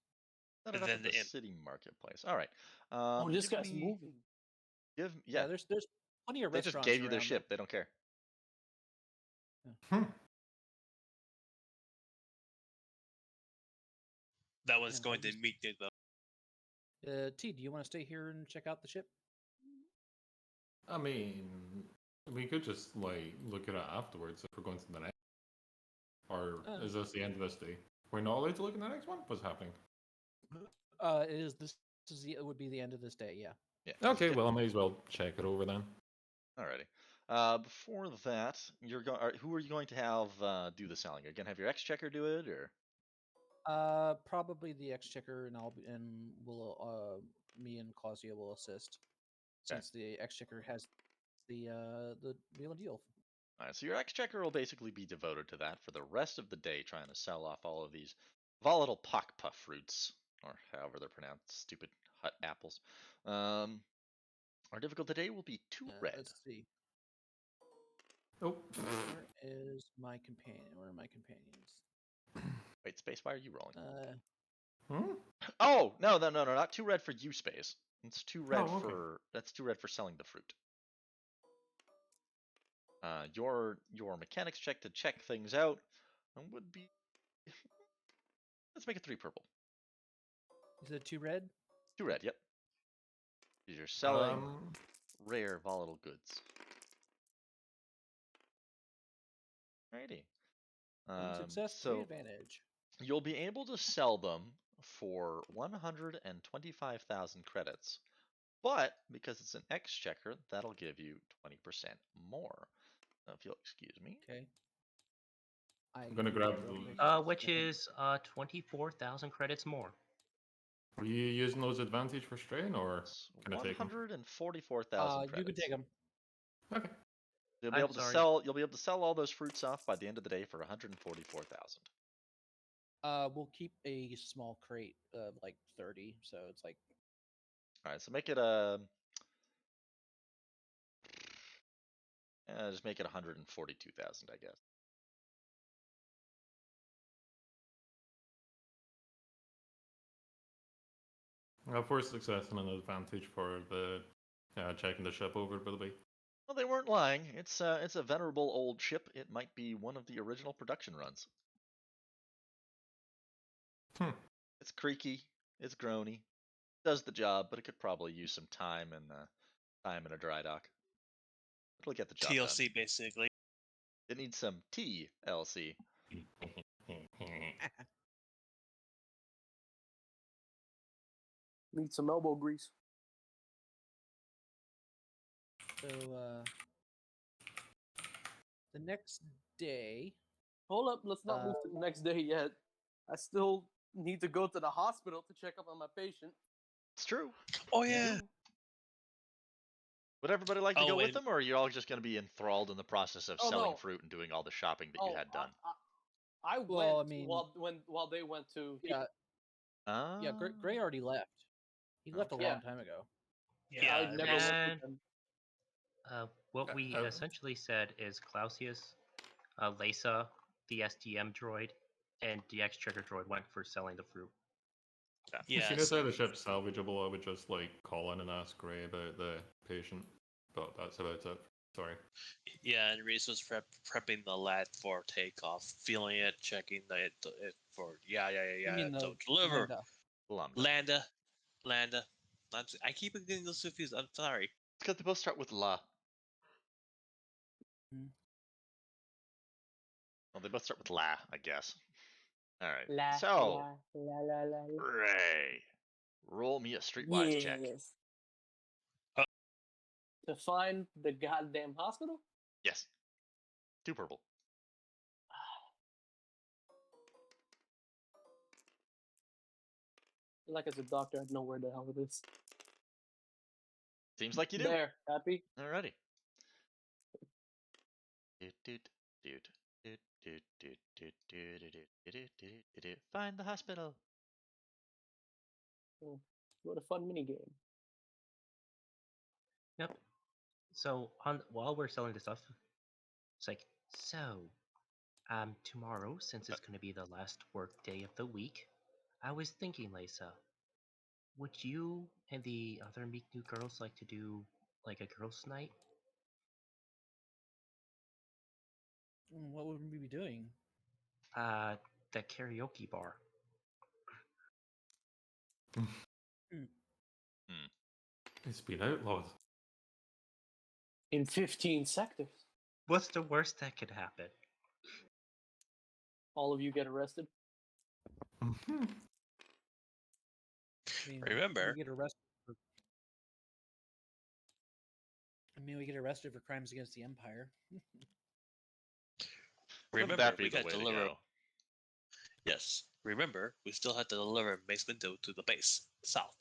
Not And enough then of the the inn. city marketplace. All right. Oh, this give guy's me, moving. yeah. There's plenty of They just restaurants gave you their around ship. They don't care. That was Yeah, going to just- meet it though. T, do you want to stay here and check out the ship? I mean, we could just like look at it afterwards if we're going to the next. Or is this the end of this day? We're not allowed to look at the next one. What's happening? It would be the end of this day. Yeah. Yeah. Okay, well I may as well check it over then. Alrighty. Before that, who are you going to have do the selling? You're gonna have your exchequer do it, or Probably the exchequer, and me and Claudia will assist, since the exchequer has the real deal. Alright, so your exchequer will basically be devoted to that for the rest of the day, trying to sell off all of these volatile pockpuff fruits, or however they're pronounced, stupid hut apples. Our difficult today will be 2 red. Let's see. Oh. Where is my companion? Where are my companions? Wait, Space, why are you rolling? Oh, no, not 2 red for you, Space. It's 2 red that's 2 red for selling the fruit. Your mechanics check to check things out would be. Let's make it 3 purple. Is it 2 red? 2 red, yep. You're selling rare volatile goods. Alrighty. Success, 3 advantage. You'll be able to sell them for 125,000 credits, but because it's an exchequer, that'll give you 20% more. Now, if you'll excuse me. Okay. I'm gonna grab which is 24,000 credits more. Are you using those advantage for strain, or can I take them? 144,000 credits. You can take them. Okay. You'll be able to sell. You'll be able to sell all those fruits off by the end of the day for 144,000. We'll keep a small crate of like 30, so it's like. All right, so make it just make it 142,000, I guess. For success and an advantage for the checking the ship over, by the way. Well, they weren't lying. It's a venerable old ship. It might be one of the original production runs. It's creaky. It's groany. Does the job, but it could probably use some time in a dry dock. It'll get the job done. TLC basically. It needs some TLC. Need some elbow grease. So the next day. Hold up, let's not move to the next day yet. I still need to go to the hospital to check up on my patient. It's true. Oh yeah. Would everybody like to go with them, or are you all just going to be enthralled in the process of selling fruit and doing all the shopping that you had done? I went while they went to. Yeah. Yeah, Gray already left. He left a long time ago. Yeah. I never went with them. What we essentially said is Clausius, Lesa, the STM droid, and the exchequer droid went for selling the fruit. Yeah. As soon as the ship's salvageable, I would just like call in and ask Gray about the patient. But that's about it. Sorry. Yeah, and Reese was prepping the lad for takeoff, feeling it, checking it for to deliver. Landa. I keep getting those confused. I'm sorry. It's because they both start with La. Well, they both start with La, I guess. All right. Ray, roll me a streetwise check. To find the goddamn hospital? Yes. 2 purple. Like as a doctor, I'd know where the hell it is. Seems like you do. There, happy? Alrighty. Find the hospital. What a fun minigame. Yep. So while we're selling the stuff, it's like, so tomorrow, since it's going to be the last work day of the week, I was thinking, Lisa, would you and the other Meek New girls like to do like a girls' night? What would we be doing? The karaoke bar. It's been outlawed. In 15 sectors. What's the worst that could happen? All of you get arrested. I mean, Remember- we get arrested. We get arrested for crimes against the Empire. Wouldn't Remember, that be we the got way to to deliver. go? Yes. Remember, we still had to deliver Mace Windu to the base south.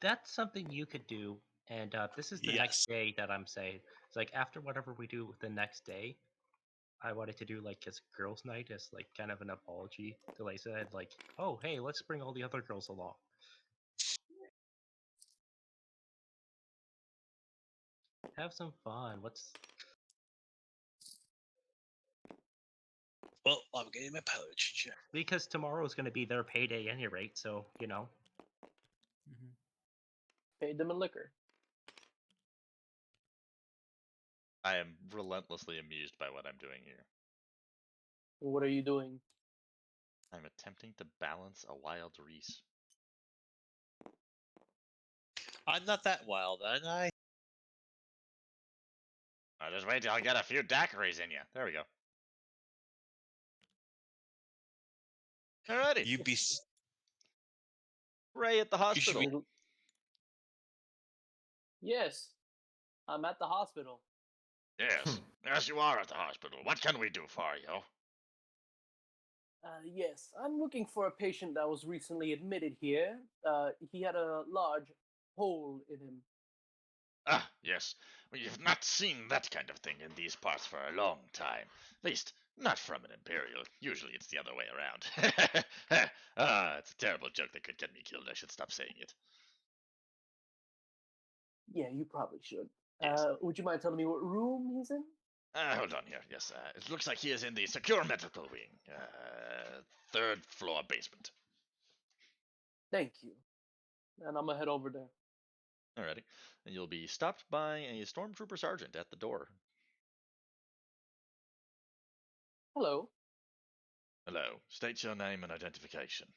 That's something you could do, and this is the Yes. next day that I'm saying. It's like after whatever we do the next day, I wanted to do like his girls' night as like kind of an apology to Lisa, and like, oh hey, let's bring all the other girls along. Have some fun. Well, I'm getting my mileage check. Because tomorrow is going to be their payday any rate, so you know. Mm-hmm. Paid them in liquor. I am relentlessly amused by what I'm doing here. What are you doing? I'm attempting to balance a wild Reese. I'm not that wild, and I. I'll just wait till I get a few daiquiris in you. There we go. Alrighty. You be. Ray at the You should hospital. be. Yes, I'm at the hospital. Yes. Yes, you are at the hospital. What can we do for you? Yes, I'm looking for a patient that was recently admitted here. He had a large hole in him. Ah, yes. We've not seen that kind of thing in these parts for a long time. At least, not from an Imperial. Usually it's the other way around. It's a terrible joke that could get me killed. I should stop saying it. Yeah, you probably should. Yes. Would you mind telling me what room he's in? Hold on here. Yes, it looks like he is in the secure medical wing. Third floor basement. Thank you. And I'm gonna head over there. Alrighty. And you'll be stopped by a stormtrooper sergeant at the door. Hello. Hello. State your name and identification.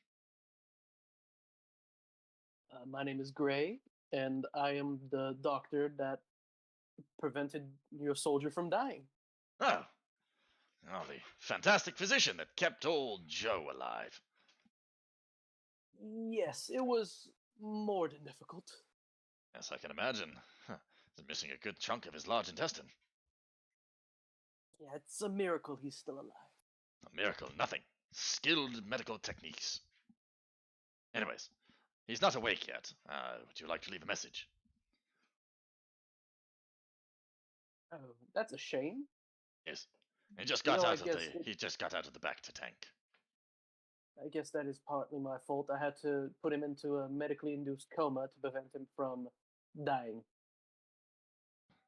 My name is Gray, and I am the doctor that prevented your soldier from dying. Oh. Oh, the fantastic physician that kept old Joe alive. Yes, it was more than difficult. Yes, I can imagine. He's missing a good chunk of his large intestine. Yeah, it's a miracle he's still alive. A miracle, nothing. Skilled medical techniques. Anyways, he's not awake yet. Would you like to leave a message? Oh, that's a shame. Yes. He just You got know, I out of guess the. He just got out of the back to tank. I guess that is partly my fault. I had to put him into a medically induced coma to prevent him from dying.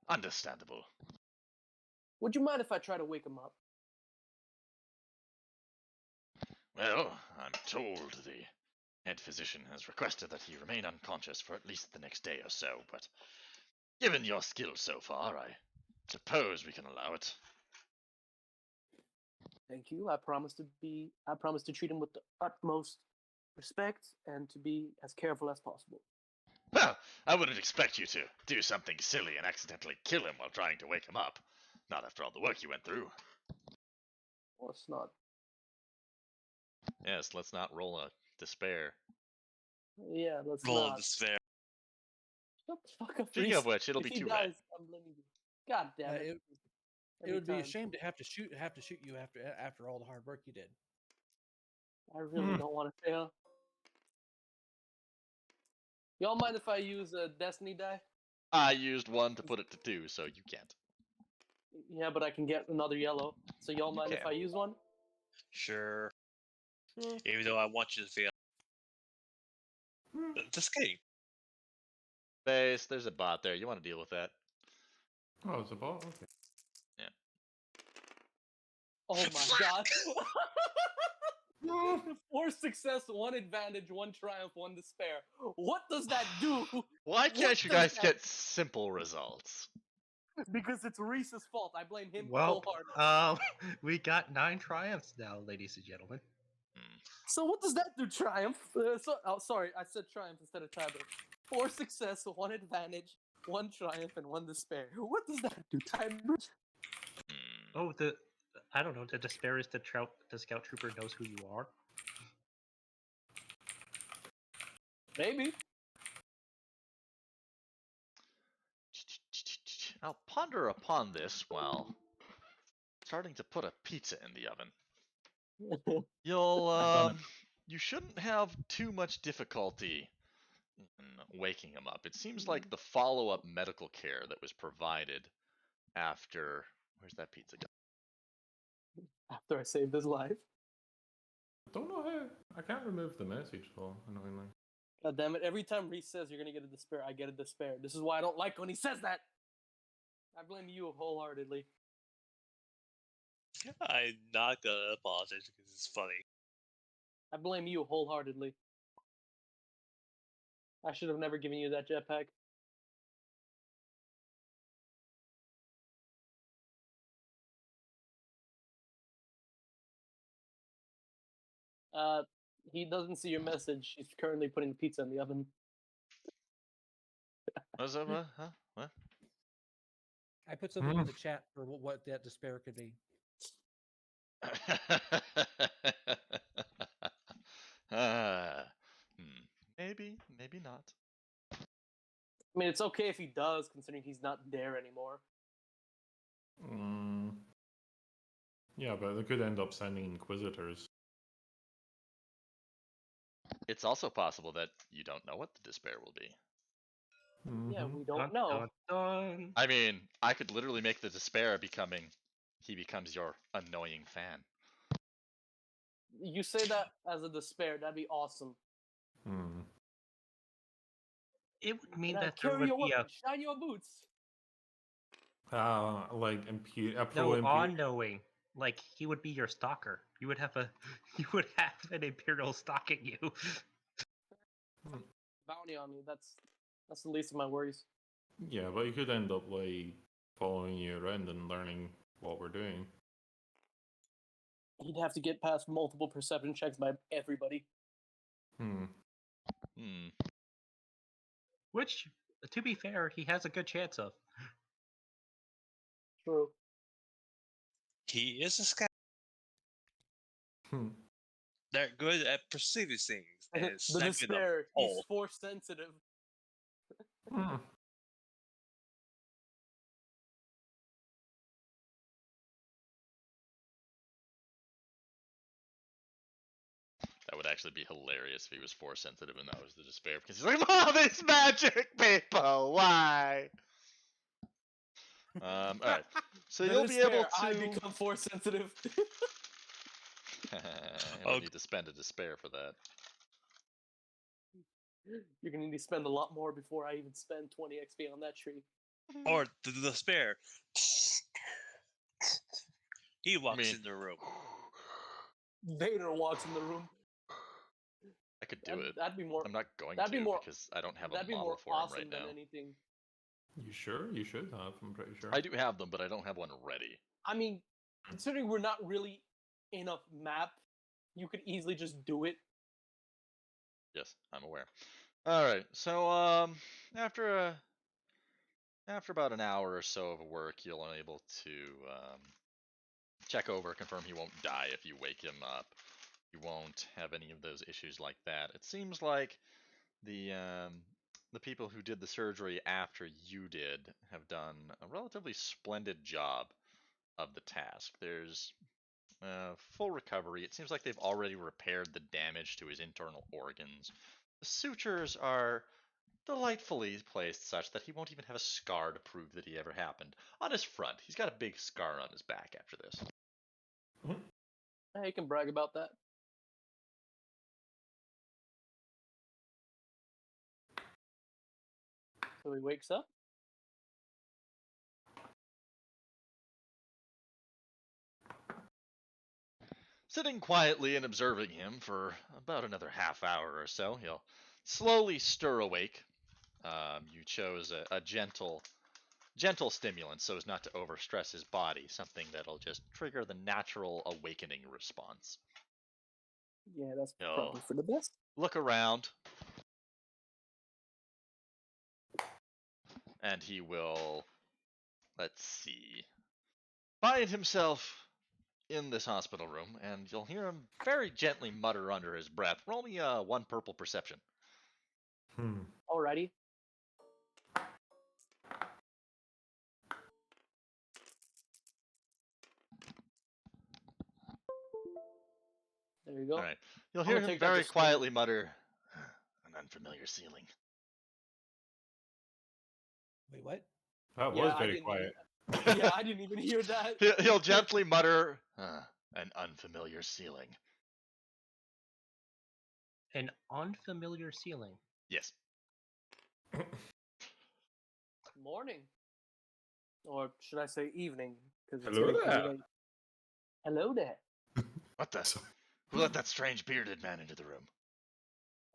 Understandable. Would you mind if I try to wake him up? Well, I'm told the head physician has requested that he remain unconscious for at least the next day or so, but given your skill so far, I suppose we can allow it. Thank you. I promise to treat him with the utmost respect and to be as careful as possible. Well, I wouldn't expect you to do something silly and accidentally kill him while trying to wake him up. Not after all the work you went through. Of course not. Yes, let's not roll a despair. Yeah, let's Roll not. of despair. Shut the fuck up, Speaking Reese. of which, it'll If be he too dies, bad. I'm blaming you. God damn it. It Every would be a time. shame to have to shoot you after all the hard work you did. I really don't want to fail. Y'all mind if I use a destiny die? I used one to put it to 2, so you can't. Yeah, but I can get another yellow. So y'all mind if can. I use one? Sure. Sure. Even though I want you to fail. Just kidding. Base, there's a bot there. You want to deal with that? Oh, it's a bot? Okay. Oh my god. 4 success, 1 advantage, 1 triumph, 1 despair. What does that do? Why What can't you does guys that- get simple results? Because it's Reese's fault. I blame him Well, wholeheartedly. we got 9 triumphs now, ladies and gentlemen. So what does that do, triumph? Sorry, I said triumph instead of tiebreak. 4 success, 1 advantage, 1 triumph, and 1 despair. What does that do, tiebreak? Oh, I don't know. The despair is the scout trooper knows who you are. Maybe. I'll ponder upon this while starting to put a pizza in the oven. You shouldn't have too much difficulty in waking him up. It seems like the follow-up medical care that was provided after, where's that pizza go? After I saved his life. I don't know how. I can't remove the message though, annoyingly. God damn it, every time Reese says you're gonna get a despair, I get a despair. This is why I don't like when he says that. I blame you wholeheartedly. I'm not gonna apologize because it's funny. I blame you wholeheartedly. I should have never given you that jetpack. He doesn't see your message. He's currently putting pizza in the oven. What's that? What? Huh? What? I put something in the chat for what that despair could be. Maybe, maybe not. I mean, it's okay if he does, considering he's not there anymore. Yeah, but they could end up sending inquisitors. It's also possible that you don't know what the despair will be. Yeah, we don't Dun, know. dun, dun. I mean, I could literally make the despair he becomes your annoying fan. You say that as a despair, that'd be awesome. It would mean Now that there carry would your be weapon, shine your boots. Like a pro no imperial. on-knowing. Like he would be your stalker. You would have an imperial stalking you. Bounty on me. That's the least of my worries. Yeah, but you could end up like following you around and learning what we're doing. He'd have to get past multiple perception checks by everybody. Which, to be fair, he has a good chance of. True. He is a scout. They're good at perceiving things. And The snapping them despair. He's all. force sensitive. That would actually be hilarious if he was force sensitive and that was the despair, because he's like, "Oh, these magic people, why?" All right. So The you'll be able despair, I to. become force sensitive. I don't need to spend a despair for that. You're gonna need to spend a lot more before I even spend 20 XP on that tree. Or the despair. He walks mean- in the room. Vader walks in the room. I could do it. That'd be more. I'm not going that'd to be more- because I don't have a That'd be model more for him awesome right than now. anything. You sure? You should have. I'm pretty sure. I do have them, but I don't have one ready. I mean, considering we're not really in a map, you could easily just do it. Yes, I'm aware. All right. So after about an hour or so of work, you'll be able to check over, confirm he won't die if you wake him up. You won't have any of those issues like that. It seems like the people who did the surgery after you did have done a relatively splendid job of the task. There's full recovery. It seems like they've already repaired the damage to his internal organs. The sutures are delightfully placed such that he won't even have a scar to prove that he ever happened. On his front, he's got a big scar on his back after this. Hey, you can brag about that. So he wakes up. Sitting quietly and observing him for about another half hour or so, he'll slowly stir awake. You chose a gentle stimulant so as not to overstress his body, something that'll just trigger the natural awakening response. Yeah, that's He'll probably for the best. look around, and he will, let's see, find himself in this hospital room, and you'll hear him very gently mutter under his breath. Roll me one purple perception. Alrighty. There you go. All right. You'll I'm hear gonna him take that very disclaimer. quietly mutter, an unfamiliar ceiling. Wait, what? That Yeah, was I very didn't quiet. Yeah, I didn't even hear that. He'll gently mutter, an unfamiliar ceiling. An unfamiliar ceiling. Yes. Morning. Or should I say evening? Because it's Hello getting pretty there. late. Hello there. What the? Who let that strange bearded man into the room?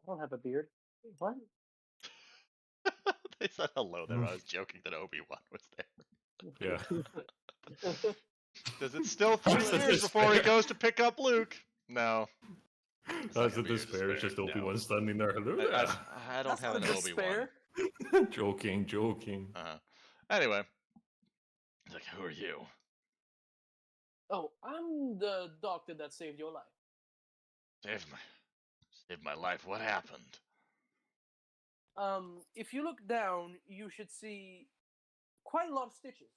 I don't have a beard. What? They said hello there. I was joking that Obi-Wan was there. Yeah. Does it still 3 That's a years before he despair. goes to pick up Luke? No. That's a despair. It's just Obi-Wan standing there. Hello there. I don't That's have not an a Obi-Wan. despair. Joking. Anyway. He's like, who are you? Oh, I'm the doctor that saved your life. Saved my life. What happened? If you look down, you should see quite a lot of stitches.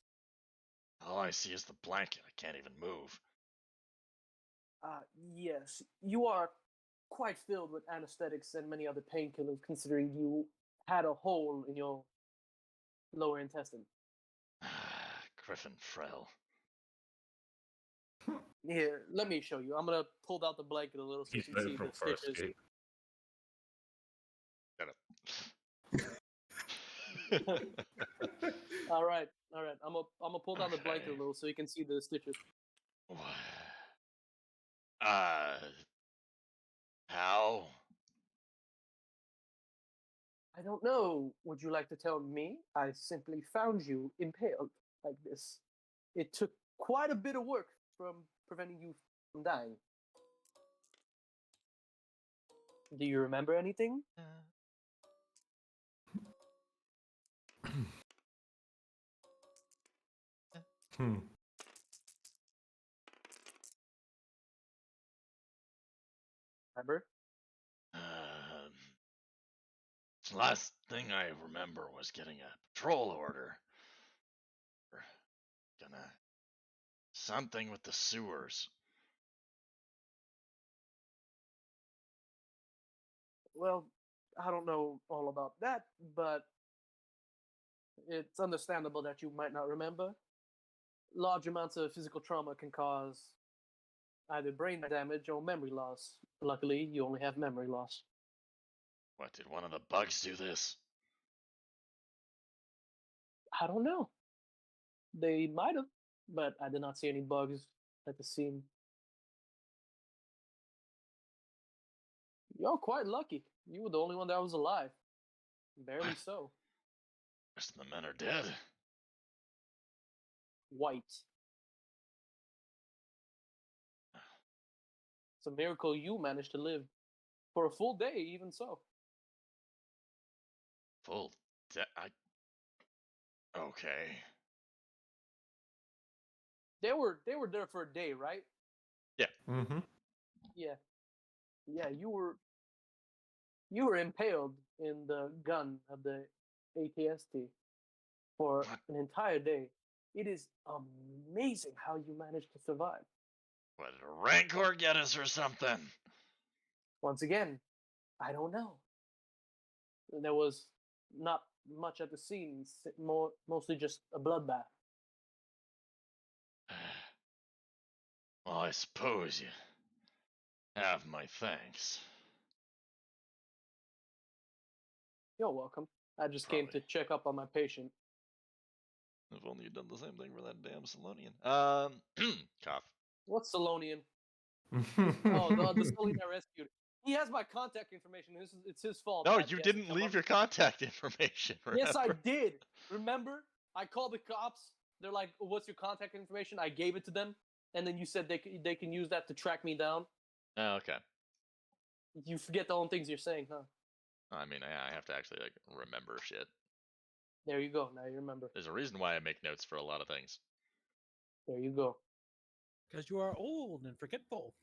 All I see is the blanket. I can't even move. Yes, you are quite filled with anesthetics and many other painkillers, considering you had a hole in your lower intestine. Griffin Frell. Here, let me show you. I'm gonna pull out the blanket a little so you He's can dead see from the first stitches. escape. All right. I'm gonna pull down the blanket a little so you can see the stitches. How? I don't know. Would you like to tell me? I simply found you impaled like this. It took quite a bit of work from preventing you from dying. Do you remember anything? Remember? Last thing I remember was getting a patrol order. Something with the sewers. Well, I don't know all about that, but it's understandable that you might not remember. Large amounts of physical trauma can cause either brain damage or memory loss. Luckily, you only have memory loss. What, did one of the bugs do this? I don't know. They might have, but I did not see any bugs at the scene. You're quite lucky. You were the only one that was alive. Barely so. The rest of the men are dead. White. It's a miracle you managed to live for a full day, even so. Full Okay. They were there for a day, right? Yeah. Mm-hmm. Yeah, you were impaled in the gun of the ATST for an entire day. It is amazing how you managed to survive. What, did a rancor get us or something? Once again, I don't know. There was not much at the scene. Mostly just a bloodbath. Well, I suppose you have my thanks. You're welcome. I just came to Probably. check up on my patient. If only you'd done the same thing for that damn Salonian. Cough. What's Salonian? Oh, the Salonian I rescued. He has my contact information. It's his fault. No, that you guest didn't come leave up. your contact information. Yes, I remember? did. Remember? I called the cops. They're like, "What's your contact information?" I gave it to them, and then you said they can use that to track me down. Oh, okay. You forget the own things you're saying, huh? I mean, I have to actually like remember shit. There you go. Now you remember. There's a reason why I make notes for a lot of things. There you go. Because you are old and forgetful.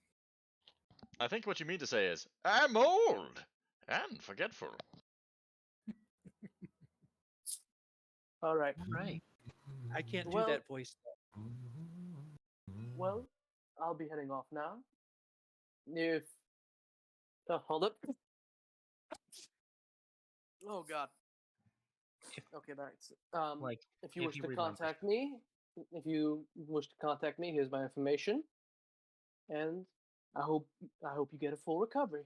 I think what you mean to say is, I'm old and forgetful. All right. Right. I can't do Well- that voice. Well, I'll be heading off now. If hold up. Oh God. Okay, thanks. Like, if you if wish you to remember. contact me, here's my information, and I hope you get a full recovery.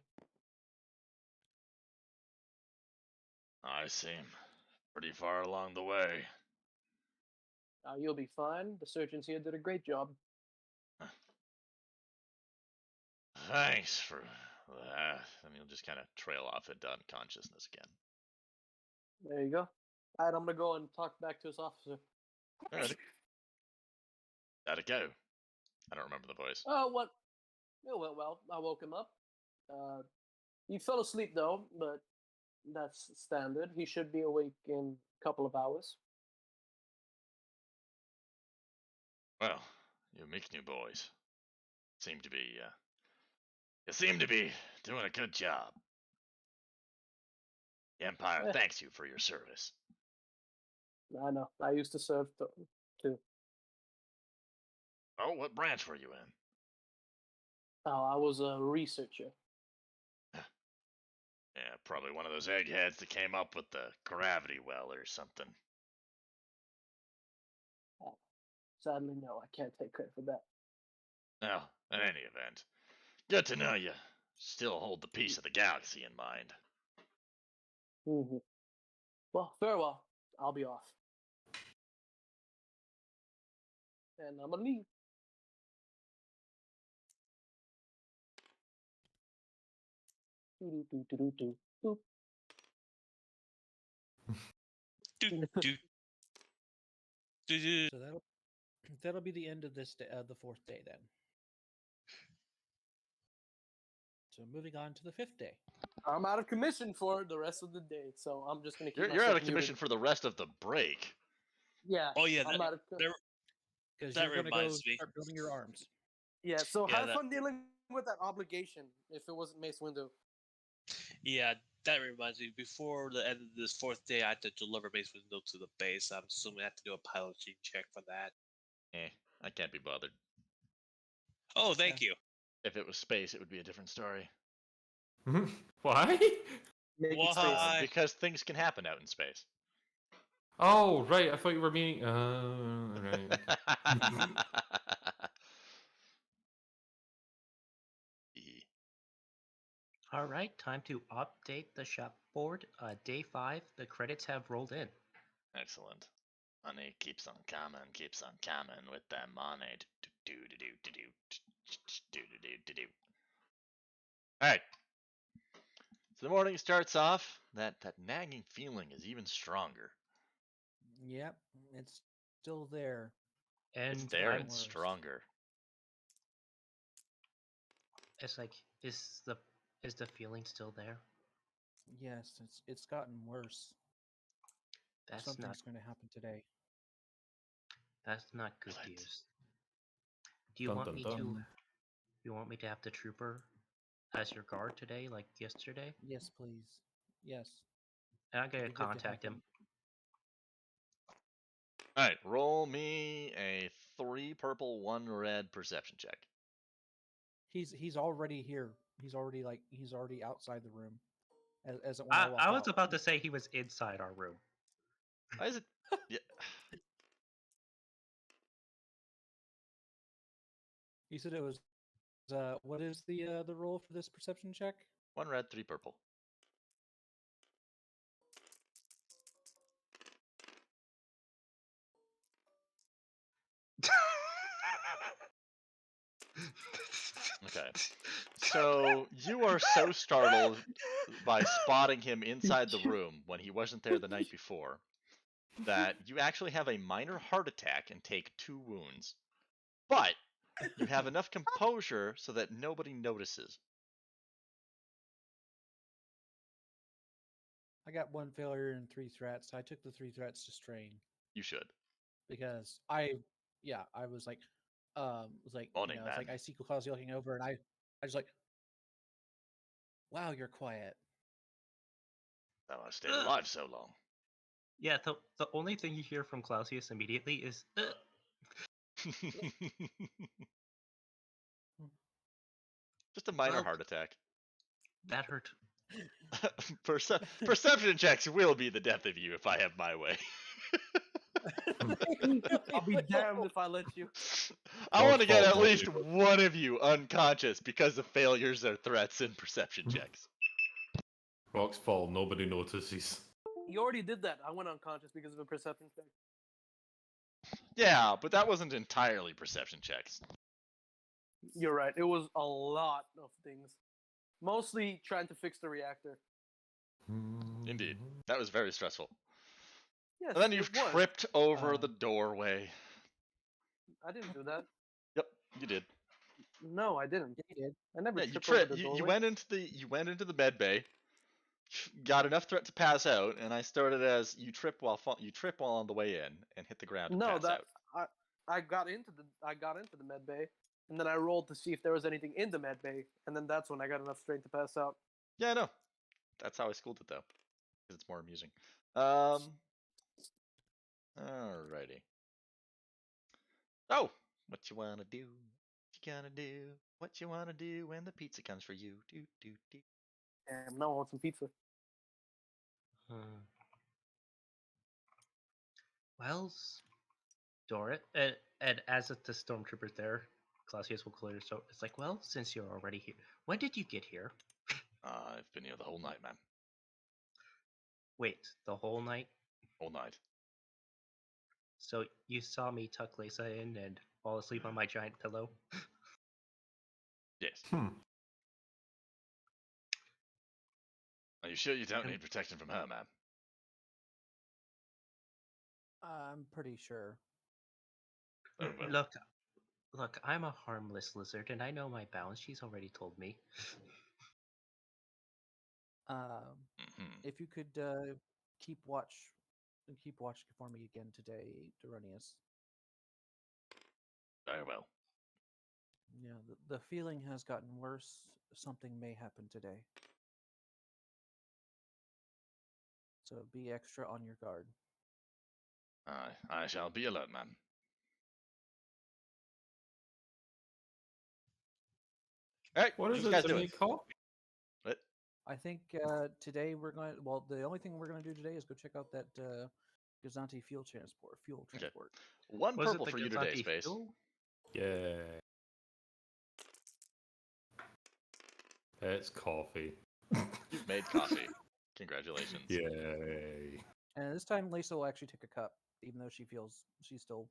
I seem pretty far along the way. You'll be fine. The surgeons here did a great job. Thanks for that. And he'll just kind of trail off into unconsciousness again. There you go. All right, I'm gonna go and talk back to his officer. Alrighty. How'd it go? I don't remember the voice. Oh, what? It went well. I woke him up. He fell asleep though, but that's standard. He should be awake in a couple of hours. Well, you Miknu boys seem to be, you seem to be doing a good job. The Empire Eh. thanks you for your service. I know. I used to serve too. Oh, what branch were you in? Oh, I was a researcher. Yeah, probably one of those eggheads that came up with the gravity well or something. Sadly, no, I can't take credit for that. Well, in any event, good to know you still hold the peace of the galaxy in mind. Mm-hmm. Well, farewell. I'll be off. And I'm gonna leave. Do-do-do-do-do-do. Boop. So that'll be the end of this day, the fourth day then. So moving on to the fifth day. I'm out of commission for the rest of the day, so I'm just gonna keep You're myself out of muted. commission for the rest of the break. Yeah. Oh yeah, I'm out of Because That you're going to go reminds me. start building your arms. Yeah. So Yeah, have that- fun dealing with that obligation. If it wasn't Mace Windu. yeah, that reminds me. Before the end of this fourth day, I had to deliver Mace Windu to the base. I'm assuming I have to do a piloting check for that. I can't be bothered. Oh, thank you. If it was space, it would be a different story. Why? Make it Why? space. Because things can happen out in space. Oh, right. I thought you were meaning. Right. E. All right, time to update the shop board. Day 5, the credits have rolled in. Excellent. Money keeps on coming with that money. Alright. So the morning starts off. That nagging feeling is even stronger. Yep, it's still there. And It's there I'm and worse. stronger. It's like, is the feeling still there? Yes, it's gotten worse. That's Something's not going to happen today. good What? news. Do you Dun, want dun, me dun. to? You want me to have the trooper as your guard today, like yesterday? Yes, please. Yes. And I'm gonna It'd be good to have contact him. Alright, roll me a 3 purple, 1 red perception check. He's already here. He's already outside the room. as when I walk I was out. about to say he was inside our room. Why is it? Yeah. You said it was. What is the roll for this perception check? 1 red, 3 purple. Okay. So you are so startled by spotting him inside the room when he wasn't there the night before that you actually have a minor heart attack and take 2 wounds. But you have enough composure so that nobody notices. I got 1 failure and 3 threats. I took the 3 threats to strain You should. because I was like, Morning, it's man. like I see Klaus looking over, and I just like, wow, you're quiet. How I stayed alive so long. Yeah, the only thing you hear from Clausius immediately is, Just a minor Well- heart attack. that hurt. Perception checks will be the death of you if I have my way. I'll be damned if I let you. I want to get at Foxfall, least nobody one of you unconscious because of failures or threats in perception checks. Rocks fall, nobody notices. You already did that. I went unconscious because of a perception check. Yeah, but that wasn't entirely perception checks. You're right. It was a lot of things. Mostly trying to fix the reactor. Indeed. That was very stressful. Yes, And then you've it was. tripped over the doorway. I didn't do that. Yep, you did. No, I didn't. Yeah, you did. I never Yeah, you tripped over tripped. the You doorway. went into the med bay, got enough threat to pass out, and I started as you trip while on the way in and hit the ground and No, pass out. I got into the med bay, and then I rolled to see if there was anything in the med bay, and then that's when I got enough strength to pass out. Yeah, no. That's how I schooled it though, because it's more amusing. Alrighty. Oh, what you wanna do? What you gonna do? What you wanna do when the pizza comes for you? Do do do. Damn, now I want some pizza. Well, Dorit, and as the stormtrooper's there, Clausius will clear. So it's like, well, since you're already here, when did you get here? I've been here the whole night, man. Wait, the whole night? Whole night. So you saw me tuck Lisa in and fall asleep on my giant pillow? Yes. Hmm. Are you sure you don't need protection from her, man? I'm pretty sure. Oh, well. Look, I'm a harmless lizard, and I know my balance. She's already told me. If you could keep watch for me again today, Duranius. Very well. Yeah, the feeling has gotten worse. Something may happen today. So be extra on your guard. I shall be alert, man. Alright, What what is you it guys to doing? make coffee? What? I think today we're going. Well, the only thing we're going to do today is go check out that Gazanti fuel transport. One Was it purple the for you today, Gazanti Space. fuel? Yeah. It's coffee. You've made coffee. Congratulations. Yay. And this time, Lisa will actually take a cup, even though she feels she's still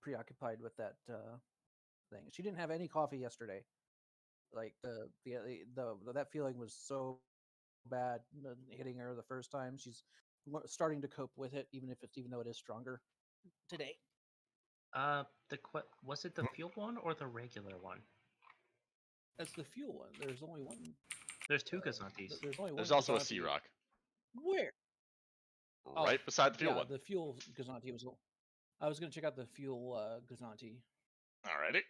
preoccupied with that thing. She didn't have any coffee yesterday. Like the that feeling was so bad hitting her the first time. She's starting to cope with it, even though it is stronger today. Was it the fuel one or the regular one? That's the fuel one. There's only one. There's two Gazantis. There's also a Gazanti. Sea Rock. Where? Right beside the fuel one. The fuel Gazanti was. I was going to check out the fuel Gazanti. Alrighty.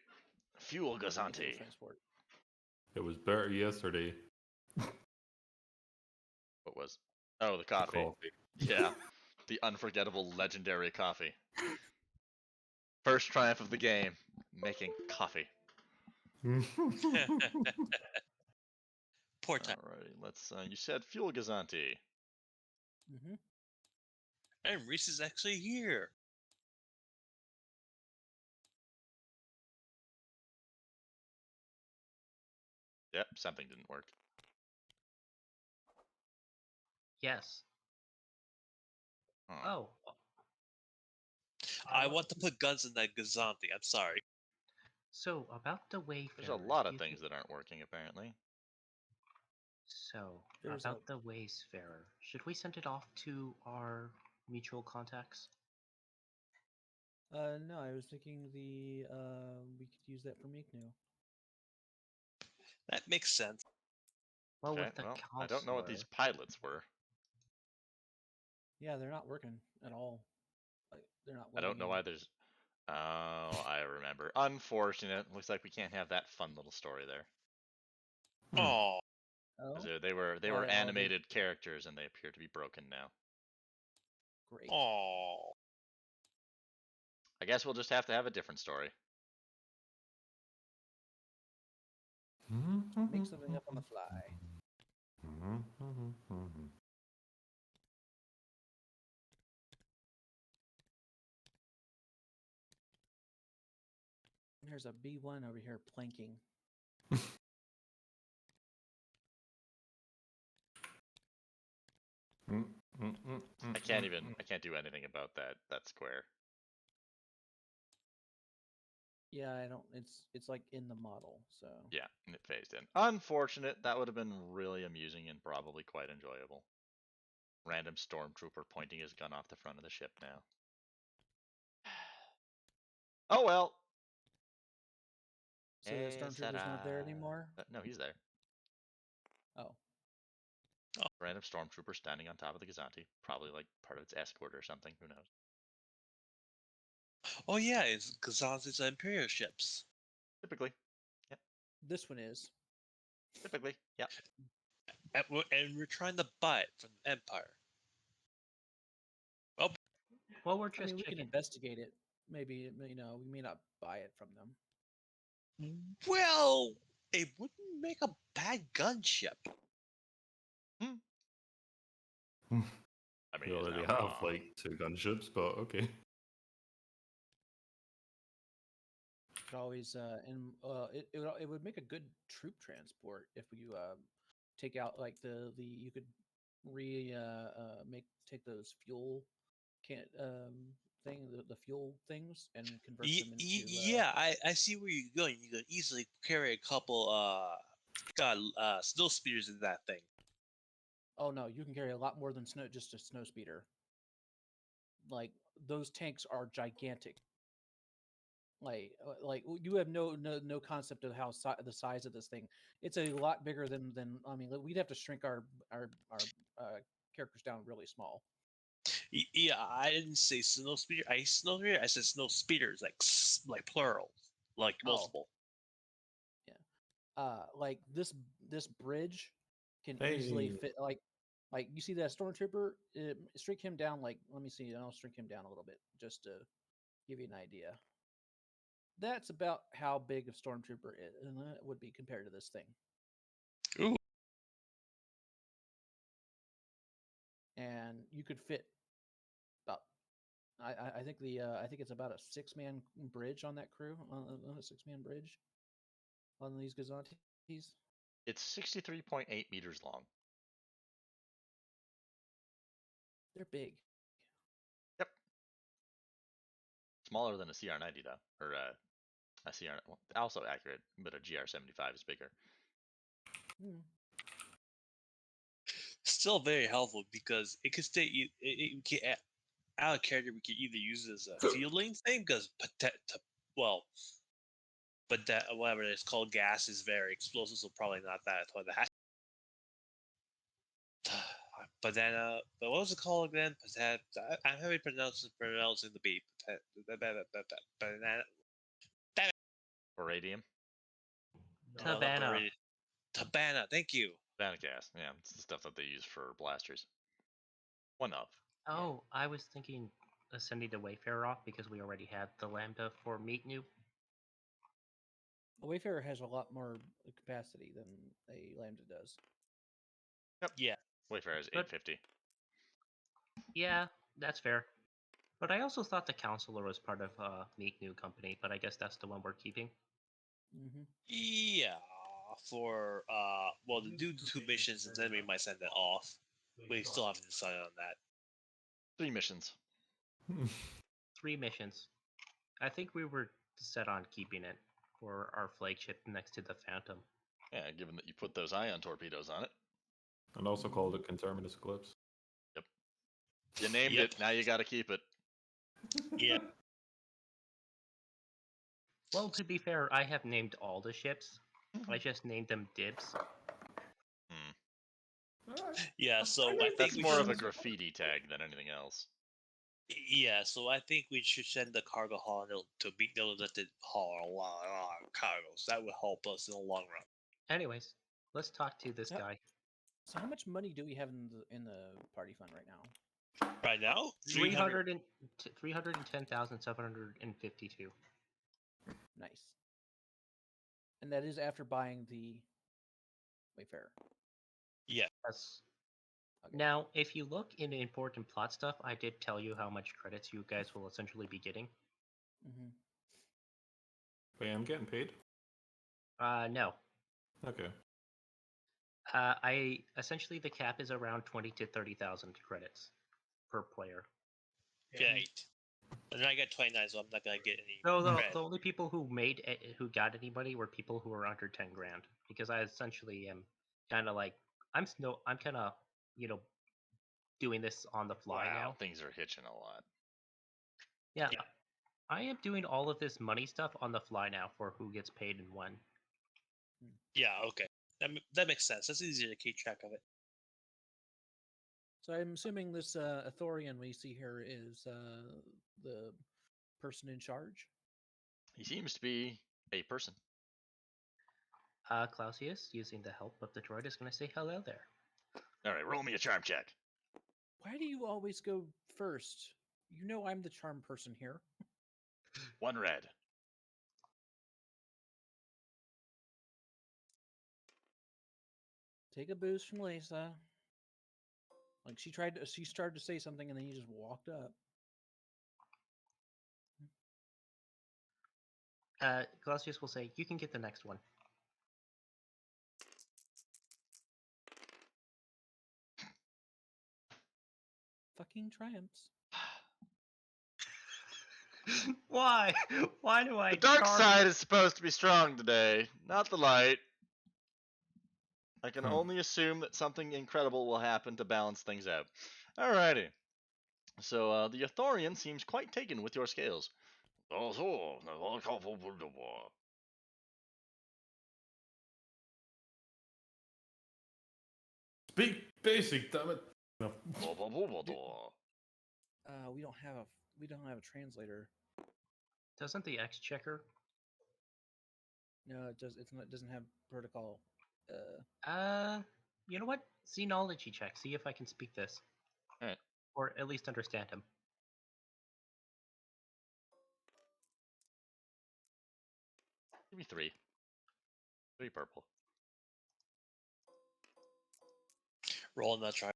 Fuel Gazanti. Transport. It was better yesterday. What was? Oh, the coffee. Yeah. The unforgettable legendary coffee. First triumph of the game. Making coffee. Poor time. Alrighty, let's. You said fuel Gazanti. Mm-hmm. And Reese is actually here. Yep, something didn't work. Yes. Huh. Oh. I want to put guns in that Gazanti. I'm sorry. So about the There's Wayfarers. a lot of you things think- that aren't working apparently. So There's about the Wayfarer, should we send it off to our mutual contacts? No, I was thinking we could use that for Meeknu. That makes sense. Well, Okay, with the well, counselor. I don't know what these pilots were. Yeah, they're not working at all. Like they're not. I don't know why there's. Oh, I remember. Unfortunate. Looks like we can't have that fun little story there. Oh, 'Cause Oh, they were Why are they- animated characters and they appear to be broken now. great. oh. I guess we'll just have to have a different story. Make something up on the fly. There's a B1 over here planking. I can't do anything about that square. Yeah, I don't. It's like in the model, so. Yeah, and it phased in. Unfortunate. That would have been really amusing and probably quite enjoyable. Random stormtrooper pointing his gun off the front of the ship now. Oh well. So the stormtrooper's not there anymore. No, he's there. Oh, Random stormtrooper standing on top of the Gazanti, probably like part of its escort or something. Who knows? Oh yeah, it's Gazanti's Imperial ships. Typically, this one is. typically, yeah. And we're trying to buy it from the Empire. Well, we're I just mean, we can checking. investigate it. Maybe we may not buy it from them. Well, it wouldn't make a bad gunship. I mean, We he's already not have wrong. like 2 gunships, but okay. Could always it would make a good troop transport if you take out like the you could take those fuel the fuel things and convert them into Yeah, I see where you're going. You could easily carry a couple snow speeders in that thing. Oh no, you can carry a lot more than just a snow speeder. Like those tanks are gigantic. Like you have no concept of how the size of this thing. It's a lot bigger than I mean we'd have to shrink our characters down really small. Yeah, I didn't say snow speeder. I said snow speeders, like plural, like multiple. Like this bridge can easily fit like you see that stormtrooper, shrink him down like let me see, I'll shrink him down a little bit just to give you an idea. That's about how big a stormtrooper would be compared to this thing. Ooh. And you could fit about I think I think it's about a 6-man bridge on that crew on a 6-man bridge on these Gazantis. It's 63.8 meters long. They're big. Yep. Smaller than a CR90 though, or a CR. Well, also accurate, but a GR75 is bigger. Still very helpful because it could stay. It can out of character. We could either use it as a field lane thing because but that whatever it's called, gas is very explosive, so probably not that for that. But then, but what was it called again? I'm having pronouncing the beep. Iridium. Tabana, thank you. Tabana gas. Yeah, it's the stuff that they use for blasters. One of. Oh, I was thinking of sending the Wayfarer off because we already had the Lambda for Meeknu. A Wayfarer has a lot more capacity than a Lambda does. Yep. Yeah. Wayfarer is But- 850. Yeah, that's fair. But I also thought the counselor was part of Meek New Company, but I guess that's the one we're keeping. Mm-hmm. Yeah. For well, to do 2 missions and then we might send it off. We still haven't decided on that. 3 missions. 3 missions. I think we were set on keeping it for our flagship next to the Phantom. Yeah, given that you put those ion torpedoes on it. And also called it Conterminous Eclipse. You named Yep. it, now you gotta keep it. Yeah. Well, to be fair, I have named all the ships. I just named them dibs. Yeah, so I think That's we more should, of a graffiti tag than anything else. yeah, so I think we should send the cargo hauler to be able to haul a lot of cargoes. That would help us in the long run. Anyways, let's talk to this Yep. guy. So how much money do we have in the party fund right now? Right now, 310,752. Nice. And that is after buying the Wayfarer. Yeah. Yes. Okay. Now, if you look in the important plot stuff, I did tell you how much credits you guys will essentially be getting. Mm-hmm. Wait, I'm getting paid? No. Okay. I essentially the cap is around 20 to 30,000 credits per player. Great. And then I got 29, so I'm not gonna get any. So credit. the only people who who got anybody were people who were under 10 grand, because I essentially am kind of like I'm kind of doing this on the fly Wow, now. things are hitching a lot. Yeah, Yeah. I am doing all of this money stuff on the fly now for who gets paid and when. Yeah, okay. That makes sense. That's easier to keep track of it. So I'm assuming this Athorian we see here is the person in charge. He seems to be a person. Clausius, using the help of the droid, is going to say hello there. All right, roll me a charm check. Why do you always go first? You know I'm the charm person here. 1 red. Take a boost from Lisa. Like she started to say something and then you just walked up. Clausius will say, "You can get the next one." Fucking triumphs. Why? Why do I? The dark charm- side is supposed to be strong today, not the light. I can only assume that something incredible will happen to balance things out. Alrighty. So the Athorian seems quite taken with your scales. Speak basic, damn it. No. We don't have a translator. Doesn't the Exchequer? No, it doesn't have protocol. You know what? Xenology check. See if I can speak this. Alright. Or at least understand him. Give me 3. 3 purple. Rolling that try.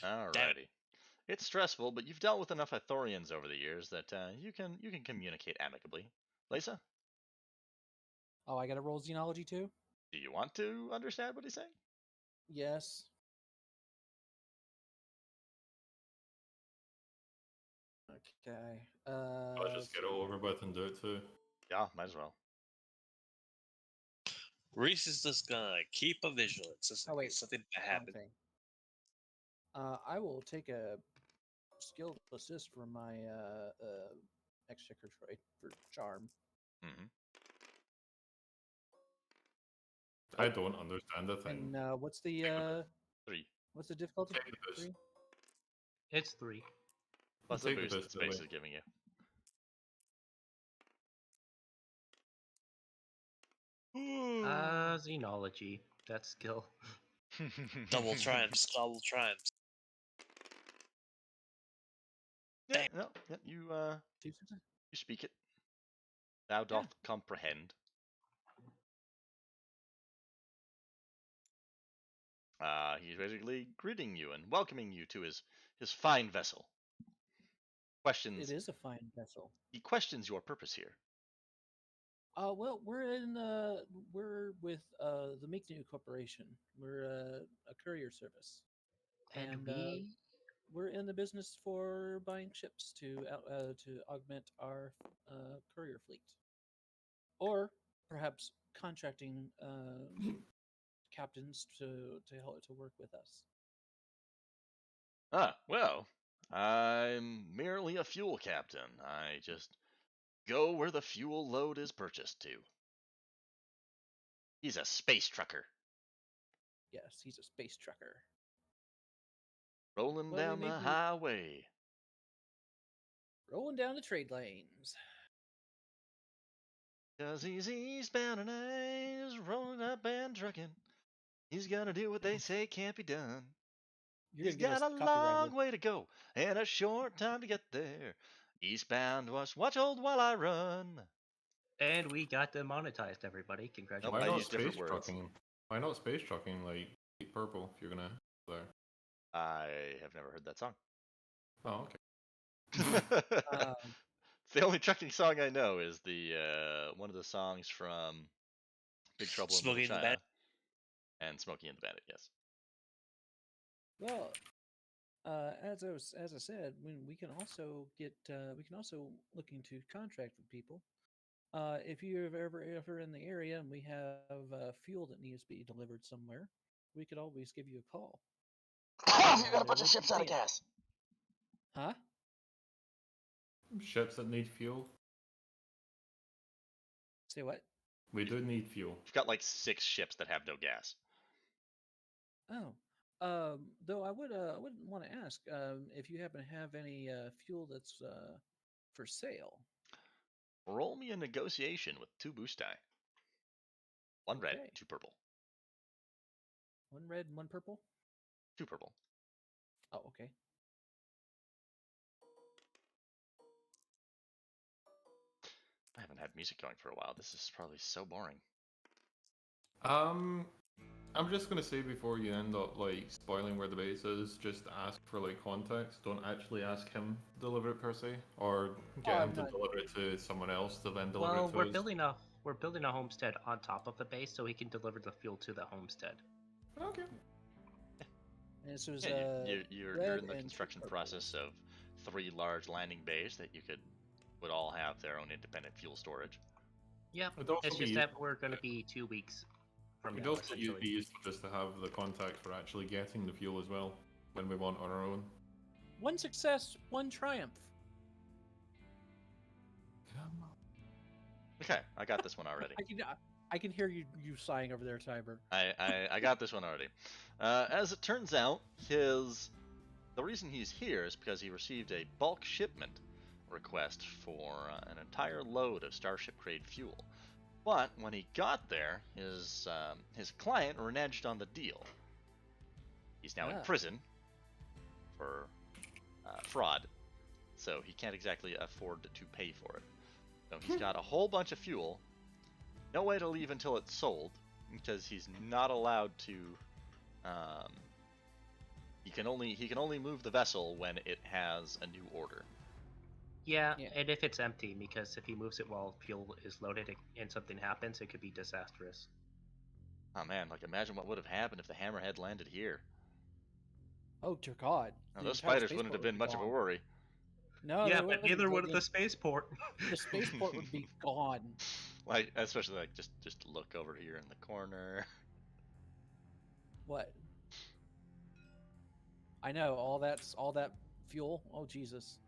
Alrighty. It's stressful, but you've dealt with enough Athorians over the years that you can communicate amicably. Lisa, Oh, I got to roll xenology too. do you want to understand what he's saying? Yes. Okay. I'll just get it over with and do it too. Yeah, might as well. Reese is just gonna keep a vigilance. Just in Oh, wait. case something bad Wrong happens. thing. I will take a skill assist for my exchequer droid for charm. Mm-hmm. I don't understand the thing. And what's the 3. what's the difficulty? Take the boost. 3? It's 3. Plus the Take the boost that boost space away. is giving you. Xenology. That skill. Double triumphs. Double triumphs. Yeah, Dang. no, yeah, you 2 success? speak it. Thou doth comprehend. He's basically greeting you and welcoming you to his fine vessel. Questions. It is a fine vessel. He questions your purpose here. Well, we're with the McNew Corporation. We're a courier service, And and we we're in the business for buying ships to augment our courier fleet, or perhaps contracting captains to help to work with us. Well, I'm merely a fuel captain. I just go where the fuel load is purchased to. He's a space trucker. Yes, he's a space trucker. Rolling Well, we down may the be- highway. Rolling down the trade lanes. 'Cause he's eastbound and he's rolling up and trucking. He's gonna do what they say can't be done. You're He's gonna get got us a copyrighted. long way to go and a short time to get there. Eastbound, watch old while I run. and we got demonetized, everybody. Congratulations. Nope, Why I not use different space words. trucking? Why not space trucking like Deep Purple if you're gonna go there? I have never heard that song. Oh, okay. The only trucking song I know is the one of the songs from Big Trouble in Smokey Little and the China and Smokey and the Bandit. Yes. Well, as I said, we can also look into contract with people. If you're ever in the area and we have fuel that needs to be delivered somewhere, we could always give you a call. You got a And, bunch of we'll ships pay out of it. gas. Huh? Ships that need fuel. Say what? We do need fuel. We've got like 6 ships that have no gas. Oh, though I would want to ask if you happen to have any fuel that's for sale. Roll me a negotiation with 2 boostai. 1 red, Okay. 2 purple. 1 red and 1 purple. 2 purple. Oh, okay. I haven't had music going for a while. This is probably so boring. I'm just gonna say before you end up like spoiling where the base is, just ask for like context. Don't actually ask him to deliver it per se, or get him to deliver it to someone else to then deliver Well, it to we're us. building a homestead on top of the base, so he can deliver the fuel to the homestead. Okay. And this was Yeah, you're red in the and 2 construction purples. process of 3 large landing bays that would all have their own independent fuel storage. Yeah, It'd also it's be just that useful- we're going to be 2 weeks from It'd now, also essentially. be useful just to have the contact for actually getting the fuel as well when we want on our own. 1 success, 1 triumph. Okay, I got this one already. I can hear you sighing over there, Tiber. I got this one already. As it turns out, the reason he's here is because he received a bulk shipment request for an entire load of Starship grade fuel. But when he got there, his client reneged on the deal. He's now in prison for fraud, so he can't exactly afford to pay for it. So he's got a whole bunch of fuel, no way to leave until it's sold, because he's not allowed to. He can only move the vessel when it has a new order. Yeah, Yeah. and if it's empty, because if he moves it while fuel is loaded and something happens, it could be disastrous. Oh man, like imagine what would have happened if the Hammerhead landed here. Oh dear God! Now, The those entire spiders wouldn't spaceport have would been be much of a gone. worry. No, yeah, they but wouldn't. neither would the spaceport. The spaceport would be gone. Like especially like just look over here in the corner. What? I know all that fuel. Oh Jesus!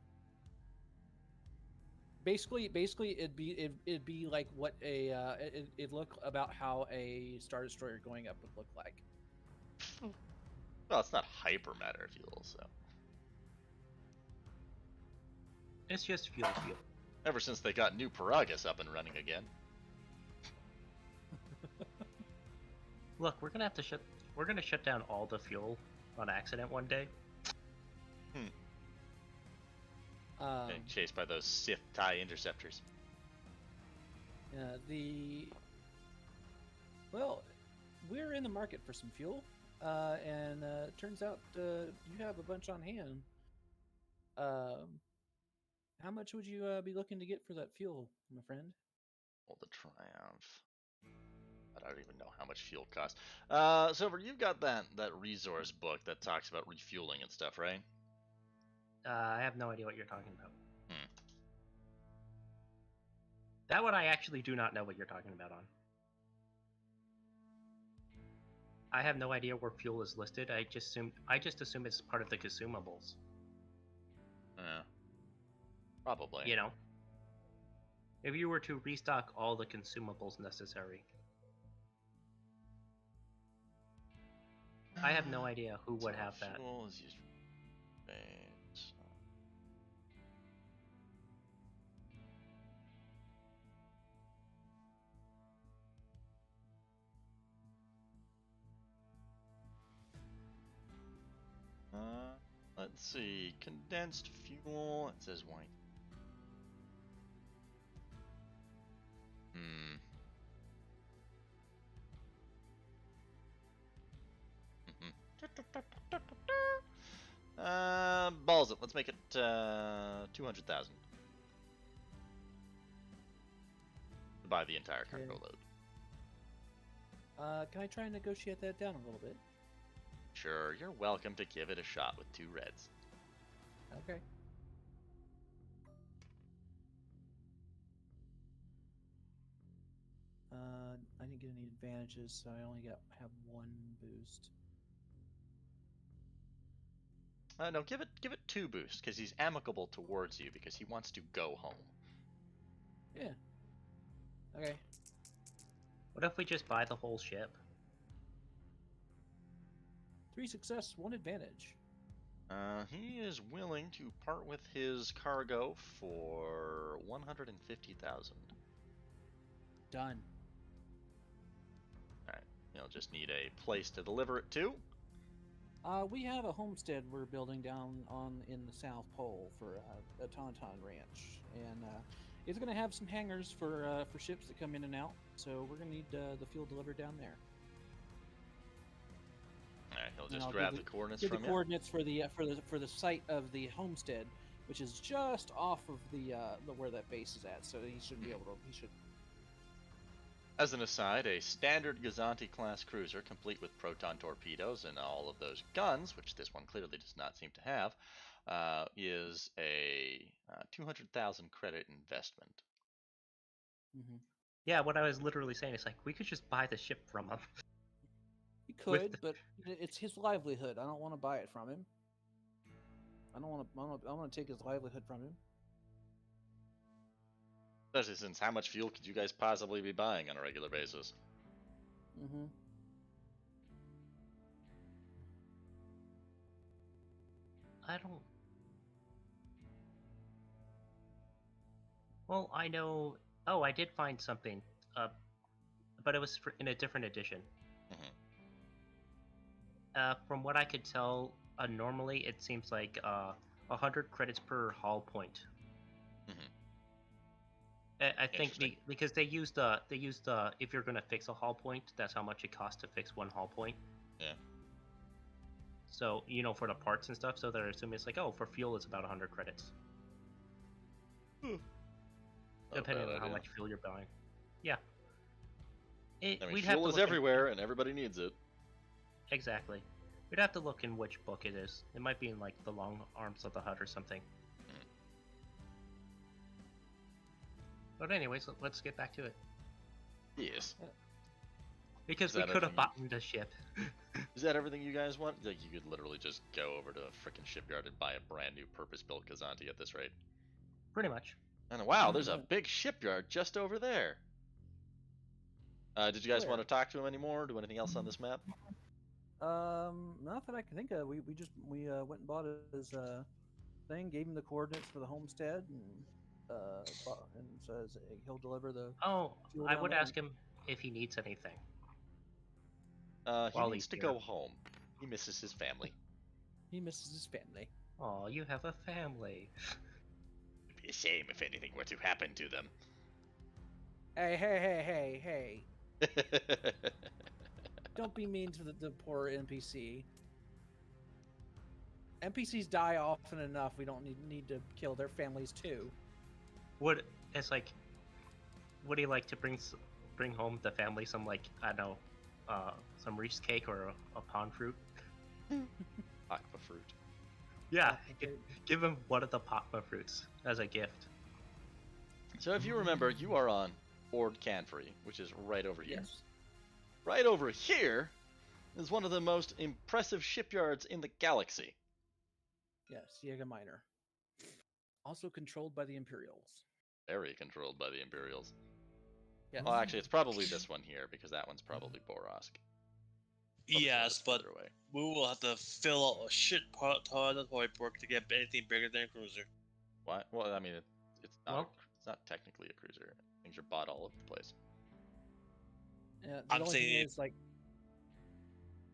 Basically, it'd be like what it'd look about how a Star Destroyer going up would look like. Well, it's not hypermatter fuel, so. It's just fuel. Ever since they got New Paragus up and running again. Look, we're gonna shut down all the fuel on accident one day. Being chased by those Sith TIE interceptors. Well, we're in the market for some fuel, and turns out you have a bunch on hand. How much would you be looking to get for that fuel, my friend? Well, the Triumph. I don't even know how much fuel costs. Silver, you've got that resource book that talks about refueling and stuff, right? I have no idea what you're talking about. Hmm. That one I actually do not know what you're talking about on. I have no idea where fuel is listed. I just assume it's part of the consumables. Yeah. Probably. You know, if you were to restock all the consumables necessary, I have no idea who would have that. Fuel is used for base. Let's see. Condensed fuel. It says white. Hmm. Balls it. Let's make it 200,000 to buy the entire cargo Okay. load. Can I try and negotiate that down a little bit? Sure, you're welcome to give it a shot with 2 reds. Okay. I didn't get any advantages, so I only have 1 boost. No, give it 2 boosts because he's amicable towards you because he wants to go home. Yeah. Okay. What if we just buy the whole ship? 3 success, 1 advantage. He is willing to part with his cargo for 150,000. Done. Alright, you'll just need a place to deliver it to. We have a homestead we're building down in the South Pole for a Tauntaun ranch, and it's going to have some hangars for ships that come in and out. So we're going to need the fuel delivered down there. Alright, he'll And just I'll grab give the coordinates Give the from you. coordinates for the site of the homestead, which is just off of the where that base is at. So he should be able to. He should. As an aside, a standard Gazanti-class cruiser, complete with proton torpedoes and all of those guns, which this one clearly does not seem to have, is a 200,000 credit investment. Mm-hmm. Yeah, what I was literally saying is like we could just buy the ship from him. He could, but it's his livelihood. I don't want to buy it from him. I don't want to. I want to take his livelihood from him. Especially since how much fuel could you guys possibly be buying on a regular basis? Mm-hmm. I don't. Well, I know. Oh, I did find something. But it was in a different edition. Mhm. From what I could tell, normally it seems like 100 credits per hull point. Mhm. I think Interesting. because they use the if you're gonna fix a hull point, that's how much it costs to fix 1 hull point. Yeah. So for the parts and stuff, so they're assuming it's like, oh, for fuel it's about 100 credits, depending on how much fuel you're buying. Yeah. I mean, We'd have fuel to is look everywhere, and everybody needs it. Exactly. We'd have to look in which book it is. It might be in like the Long Arms of the Hut or something. But anyways, let's get back to it. Yes. Because Is we that could have everything bought the ship. Is that everything you guys want? Like, you could literally just go over to a freaking shipyard and buy a brand new purpose-built Kazanti at this rate. Pretty much. And wow, there's a big shipyard just over there. Did you guys want to talk to him anymore? Do anything else on this map? Not that I can think of. We went and bought his thing, gave him the coordinates for the homestead, and says he'll deliver the. Oh, fuel I down would there. ask him if he needs anything. He While needs he's to here. go home. He misses his family. He misses his family. Oh, you have a family. It'd be a shame if anything were to happen to them. Hey. Don't be mean to the poor NPC. NPCs die often enough. We don't need to kill their families too. Would it's like? Would he like to bring home the family some like I don't know, some Reese's cake or a pawn fruit? Aqua fruit. Yeah, give him one of the Pakma fruits as a gift. So if you remember, you are on Ord Canfrey, which is right over here. Yes. Right over here is one of the most impressive shipyards in the galaxy. Yes, Jäger Minor. Also controlled by the Imperials. Very controlled by the Imperials. Yes. Well, actually, it's probably this one here, because that one's probably Borosk. Yes, but Further away. we will have to fill out a shit ton of paperwork to get anything bigger than a cruiser. What? Well, I mean, it's not. Well- It's not technically a cruiser. Things are bought all over the place. The I'm only thing saying is, like,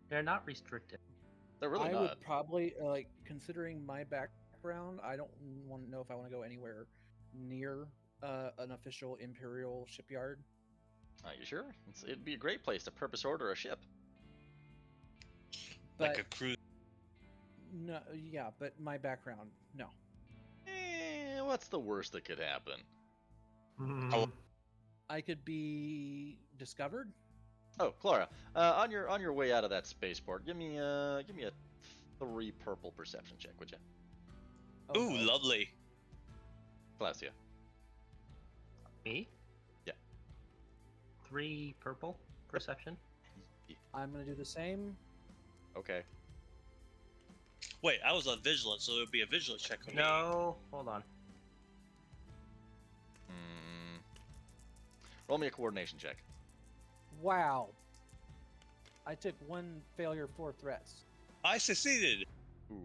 They're not restricted. They're really I not. would probably like, considering my background, I don't want to know if I want to go anywhere near an official Imperial shipyard. Are you sure? It'd be a great place to purpose order a ship. But like a cruise. no, yeah, but my background, no. What's the worst that could happen? I could be discovered. Oh, Clara, on your way out of that spaceport, give me a 3 purple perception check, would you? Oh, Ooh, no. lovely. Clausia. Me? Yeah. 3 purple perception. I'm gonna do the same. Okay. Wait, I was on vigilance, so it would be a vigilance check for me. No, hold on. Roll me a coordination check. Wow. I took 1 failure, 4 threats. I succeeded. Ooh.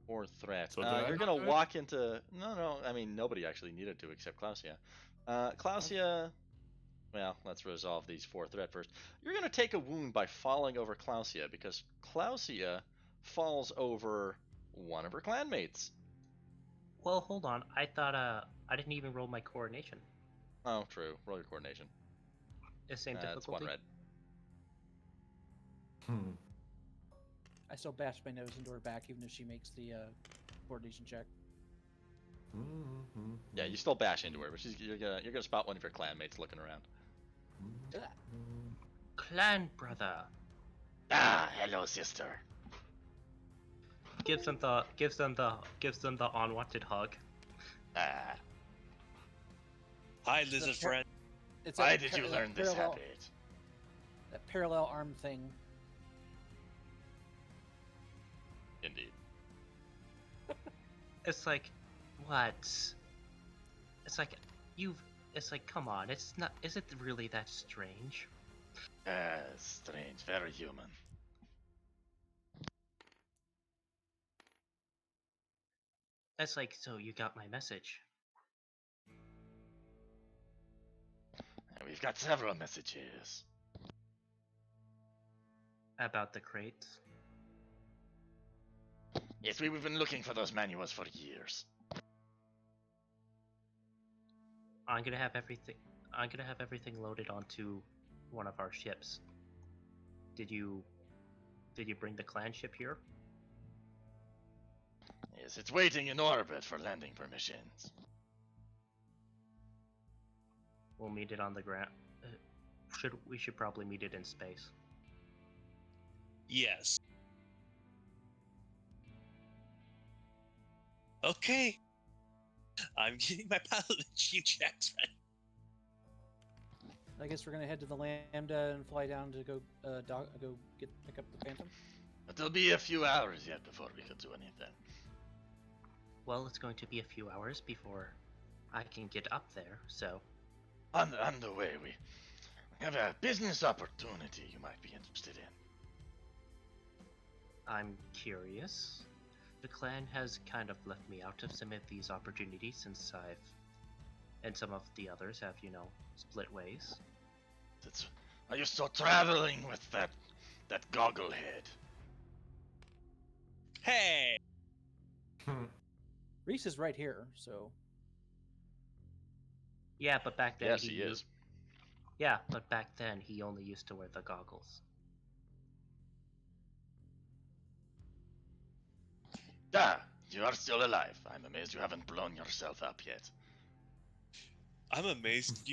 4 threats. So did I You're not gonna do it? walk into. No. I mean, nobody actually needed to except Clausia. Clausia. Well, let's resolve these 4 threat first. You're gonna take a wound by falling over Clausia because Clausia falls over one of her clanmates. Well, hold on. I thought I didn't even roll my coordination. Oh, true. Roll your coordination. The same It's 1 difficulty. red. I still bash my nose into her back, even if she makes the coordination check. Yeah, you still bash into her, but you're gonna spot one of your clanmates looking around. Clan brother. Ah, hello, sister. Gives them the unwanted hug. Ah, Hi, lizard par- friend. It's why that did par- you that learn this parallel- habit? That parallel arm thing. Indeed. It's like, what? It's like It's like, come on. It's not. Is it really that strange? Strange, very human. It's like, so you got my message. We've got several messages. About the crates. Yes, we've been looking for those manuals for years. I'm gonna have everything loaded onto one of our ships. Did you bring the clan ship here? Yes, it's waiting in orbit for landing permissions. We'll meet it on the ground. We should probably meet it in space. Yes. Okay. I'm getting my pilot checks right. I guess we're gonna head to the Lambda and fly down to go pick up the Phantom. It'll be a few hours yet before we can do anything. Well, it's going to be a few hours before I can get up there, so... On the way, we have a business opportunity you might be interested in. I'm curious. The clan has kind of left me out of some of these opportunities since and some of the others have, split ways. Are you still traveling with that gogglehead? Hey! Reese is right here, so Yeah, but back then Yes, he is. Yeah, but back then he only used to wear the goggles. Ah, you are still alive. I'm amazed you haven't blown yourself up yet. I'm amazed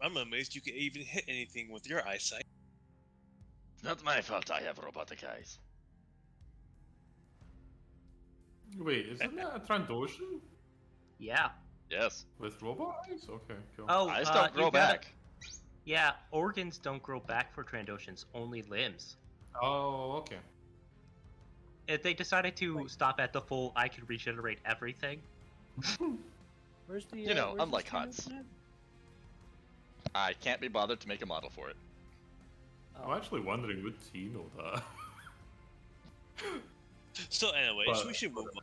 I'm amazed you can even hit anything with your eyesight. Not my fault I have robotic eyes. Wait, isn't that a Trandoshan Yeah. Yes. with robot eyes? Okay, cool. Oh, Eyes don't grow you gotta- back. Yeah, organs don't grow back for Trandoshans, only limbs. Oh, okay. If they decided to stop at the full, I can regenerate everything. Where's the? You know, where's unlike this Huts. Trandoshan at? I can't be bothered to make a model for it. I'm actually wondering, would he know that? So anyways, But- we should move on.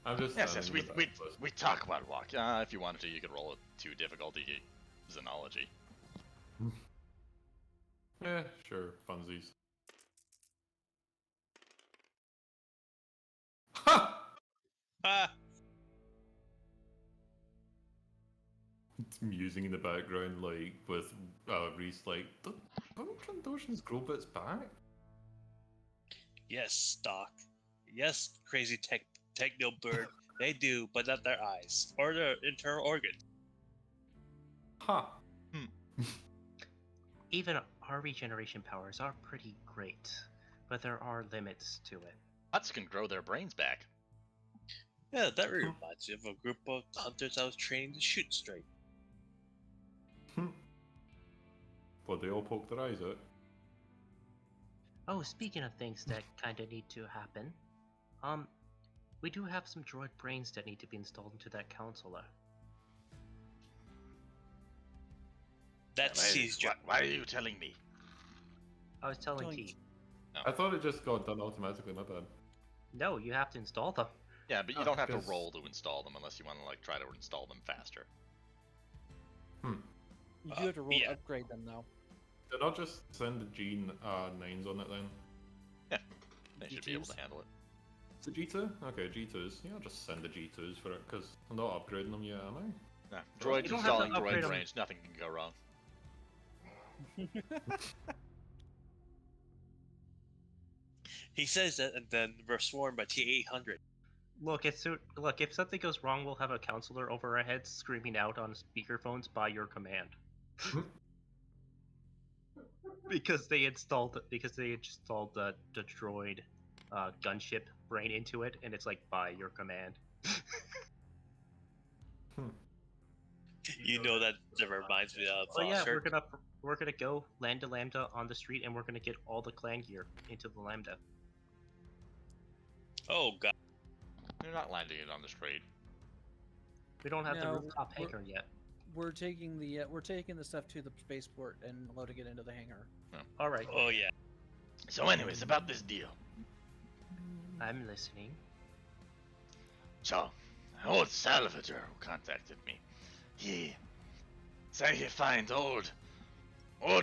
I'm just Yes, standing we in the back first. we talk while walk. If you wanted to, you could roll it to difficulty xenology. Yeah, sure, funsies. Ha! Ah, It's musing in the background, like with Reese, like, don't Trandoshans grow bits back? yes, Doc. Yes, crazy techno bird. They do, but not their eyes or their internal organs. Ha! Even our regeneration powers are pretty great, but there are limits to it. Huts can grow their brains back. Yeah, that reminds me of a group of hunters I was training to shoot straight. Well, they all poke their eyes out. Oh, speaking of things that kinda need to happen, we do have some droid brains that need to be installed into that counselor. That's C's job. Why are you telling me? I was telling Telling T. I thought it just got done automatically, my bad. No, you have to install them. Yeah, but you Oh, don't have to 'cause- roll to install them unless you want to like try to install them faster. You do have to roll yeah. to upgrade them though. Did I just send the G9s on it then? They should be able to handle it. Is it G2? Okay, G2s. Yeah, I'll just send the G2s for it, because I'm not upgrading them yet, am I? Nah, droids You don't have to installing upgrade droid 'em. brains, nothing can go wrong. He says that, and then we're sworn by T800. Look, if something goes wrong, we'll have a counselor over our heads screaming out on speakerphones by your command. because they installed the droid gunship brain into it, and it's like by your command. You know that reminds me of. But yeah, Cirque. we're gonna go land to Lambda on the street, and we're gonna get all the clan gear into the Lambda. Oh god. You're not landing it on the street. We don't have the No, rooftop we're- hangar yet. We're taking the stuff to the spaceport and loading it into the hangar. All right, Oh yeah. So, anyways, about this deal. I'm listening. So, old Salvador who contacted me, he said he find old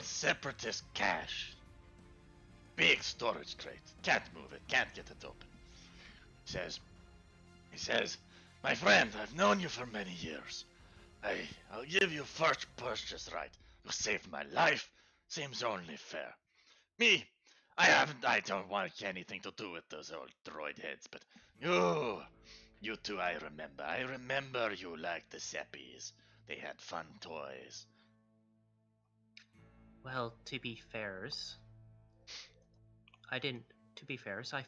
separatist cash. Big storage crate. Can't move it, can't get it open. He says, my friend, I've known you for many years. I'll give you first purchase right. You saved my life. Seems only fair. Me, I don't want anything to do with those old droid heads, but you two, I remember you liked the Seppies. They had fun toys. Well, to be fairs, I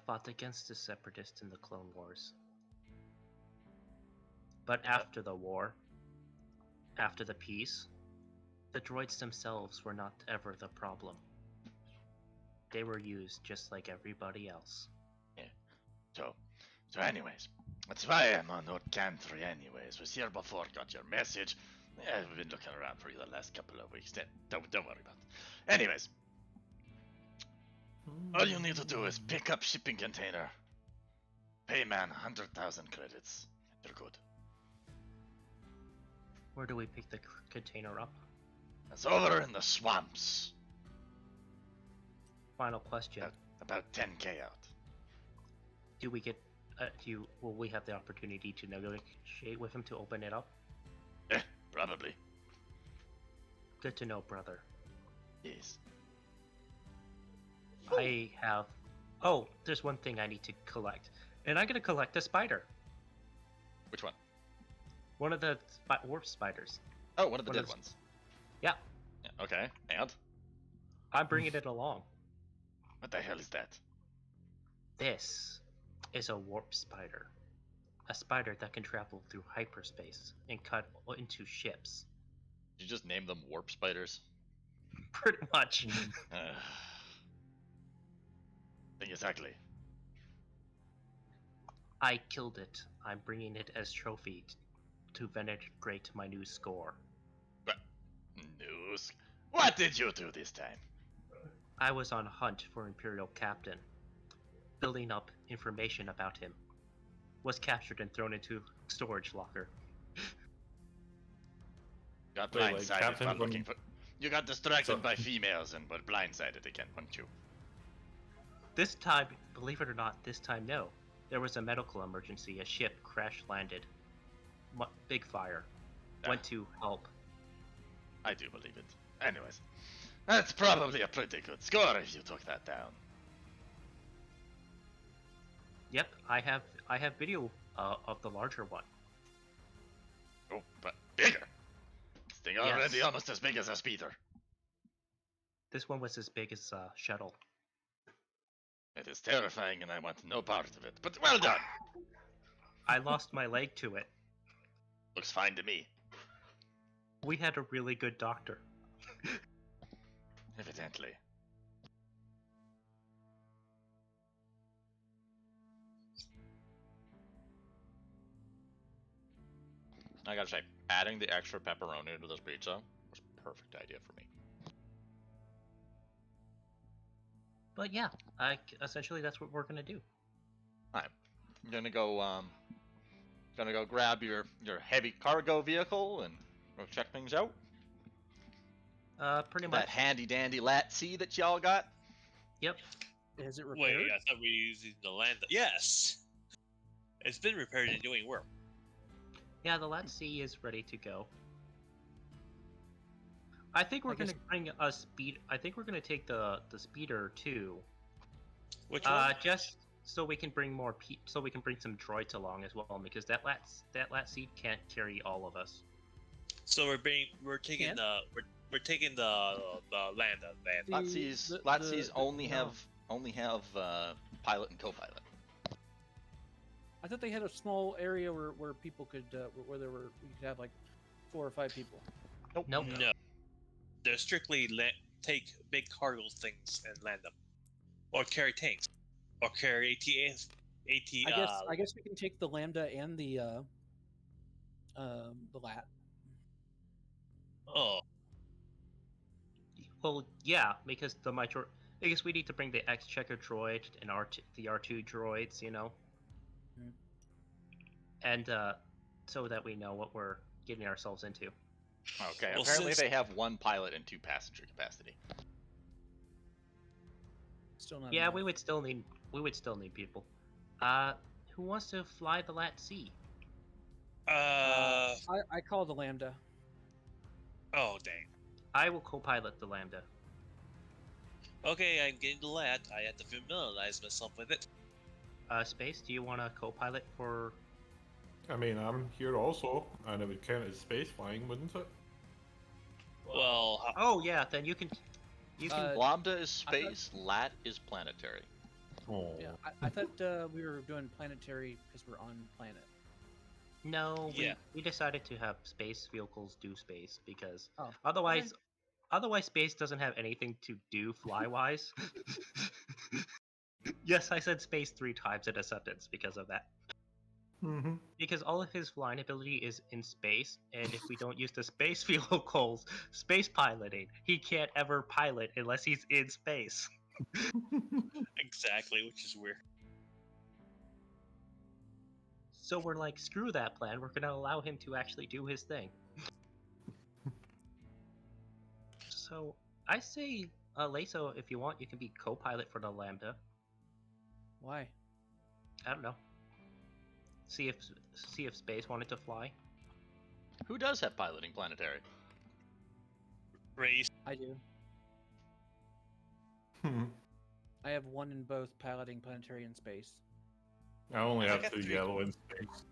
fought against the Separatists in the Clone Wars. But after the war, after the peace, the droids themselves were not ever the problem. They were used just like everybody else. So anyways, that's why I'm on Old Country anyways. Was here before, got your message. Yeah, I've been looking around for you the last couple of weeks. Don't worry about it. Anyways, all you need to do is pick up shipping container. Pay man 100,000 credits. You're good. Where do we pick the container up? That's over in the swamps. Final question. About 10k out. Do we get will we have the opportunity to negotiate with him to open it up? Probably. Good to know, brother. Yes. I have... Oh, there's one thing I need to collect. And I'm going to collect a spider. Which one? One of the warp spiders. Oh, one of the One of dead the- ones. Yeah, Yeah, okay, and? I'm bringing it along. What the hell is that? This is a warp spider. A spider that can travel through hyperspace and cut into ships. Did you just name them warp spiders? Pretty much. Thing is ugly. I killed it. I'm bringing it as trophy to venerate my new score. News. What did you do this time? I was on hunt for Imperial Captain, building up information about him. Was captured and thrown into storage locker. Got Wait, like, blindsided Captain while from- looking for. You got distracted So- by females and were blindsided again, weren't you? This time, believe it or not, this time no. There was a medical emergency. A ship crash landed. Big fire. Ah. Went to help. I do believe it. Anyways, that's probably a pretty good score if you took that down. Yep, I have video of the larger one. Oh, but bigger. This thing already Yes. almost as big as a speeder. This one was as big as a shuttle. It is terrifying and I want no part of it, but well done. I lost my leg to it. Looks fine to me. We had a really good doctor. Evidently. I gotta say, adding the extra pepperoni to this pizza was a perfect idea for me. But yeah, essentially that's what we're gonna do. I'm gonna go grab your heavy cargo vehicle and go check things out. Pretty That much. handy dandy lat C that y'all got. Yep. Is it Wait, repaired? I thought we were using the land. Yes! It's been repaired and doing work. Yeah, the Lat C is ready to go. I think we're I guess- gonna bring a speed. I think we're gonna take the speeder too. Which one? Just so we can bring more so we can bring some droids along as well, because that Lat C can't carry all of us. So we're taking Can? we're taking the land. Lat The- C's the- Lat the- C's the- only no. have pilot and co-pilot. I thought they had a small area where people could where there were you could have like 4 or 5 people. Nope. No, they're strictly take big cargo things and land them, or carry tanks, or carry ATs. I guess we can take the Lambda and the Lat. Oh, Well, yeah, because I guess we need to bring the Exchequer droid and the R2 droids, you know, Hmm. and so that we know what we're getting ourselves into. Okay, Well, apparently since- they have 1 pilot and 2 passenger capacity. Still not. Yeah, enough. we would still need people. Who wants to fly the Lat C? I call the Lambda. Oh dang. I will co-pilot the Lambda. Okay, I'm getting the land. I have to familiarize myself with it. Space, do you want to co-pilot for? I mean, I'm here also, and it would count as space flying, wouldn't it? Well, Oh yeah, then you can. Lambda is I thought- space, Lat is planetary. Oh. Yeah, I thought we were doing planetary because we're on planet. No, Yeah. we decided to have space vehicles do space because Oh, otherwise space doesn't have anything to do fly-wise. Yes, I said space 3 times in a sentence because of that. Mm-hmm. Because all of his flying ability is in space, and if we don't use the space vehicles, space piloting, he can't ever pilot unless he's in space. exactly, which is weird. So we're like, screw that plan, we're gonna allow him to actually do his thing. So, I say, Laso, if you want, you can be co-pilot for the Lambda. why? I don't know. See if Space wanted to fly. Who does have piloting planetary? Race. I do. Hmm. I have one in both piloting, planetary, and space. I only I have got 2 3. yellow in space.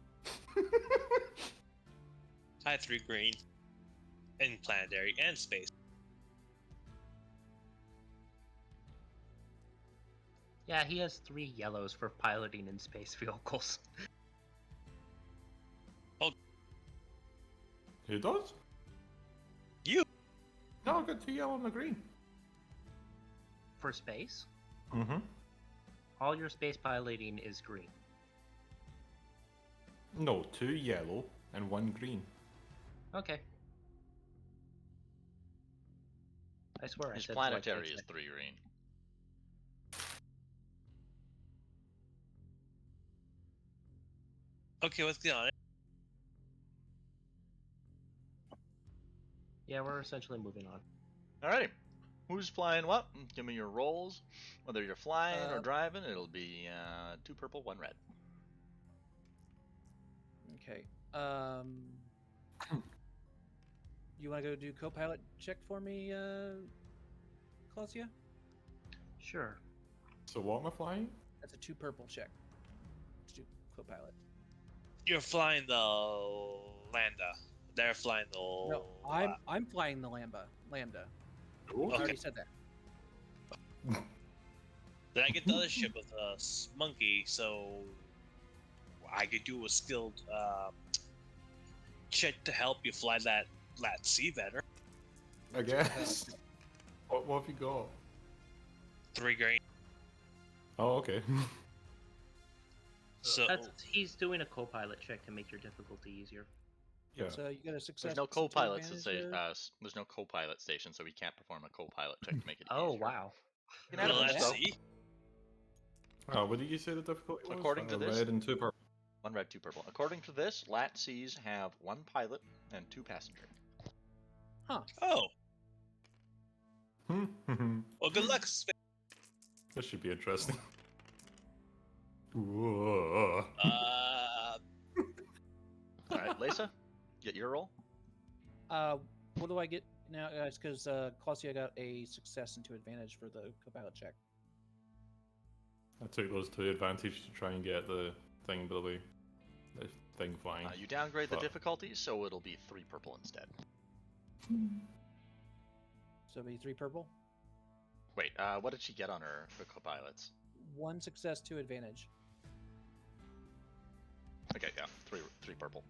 I had 3 green in planetary and space. Yeah, he has 3 yellows for piloting in space vehicles. Who does? You. No, I got 2 yellow and a green. For space, Mm-hmm. all your space piloting is green. No, 2 yellow and 1 green. Okay. I swear His I said planetary space. is 3 green. Okay, let's get on it. Yeah, we're essentially moving on. Alrighty. Who's flying what? Give me your rolls. Whether you're flying or driving, it'll be 2 purple, 1 red. Okay. You want to go do co-pilot check for me, Claudia? Sure. So what am I flying? That's a 2 purple check. Let's do co-pilot. You're flying the Lambda. They're flying the. No, I'm flying the Lambda. Oh, I already said that. Then I get the other ship with a monkey, so I could do a skilled check to help you fly that sea better. I guess. What have you got? 3 green. Oh, okay. So He's doing a co-pilot check to make your difficulty easier. Yeah. So you got a success. There's no to co-pilot advantage station. there. There's no co-pilot station, so we can't perform a co-pilot check to make it Oh, easier. wow. You can add well, a boost, let's though. see. Oh, what did you say the difficulty was? According to this- Red and 2 purple. 1 red, 2 purple. According to this, lat Cs have 1 pilot and 2 passenger. Oh, Hmm. well, good luck. Space. This should be interesting. Whoa. Alright, Lisa, get your roll. What do I get now, guys? Because Claudia got a success into advantage for the co-pilot check. I took those to advantage to try and get the thing, by the way. The thing flying. You downgrade the But- difficulty, so it'll be 3 purple instead. So it'll be 3 purple. Wait, what did she get on her co-pilots? 1 success to advantage. Okay, yeah, 3 purple.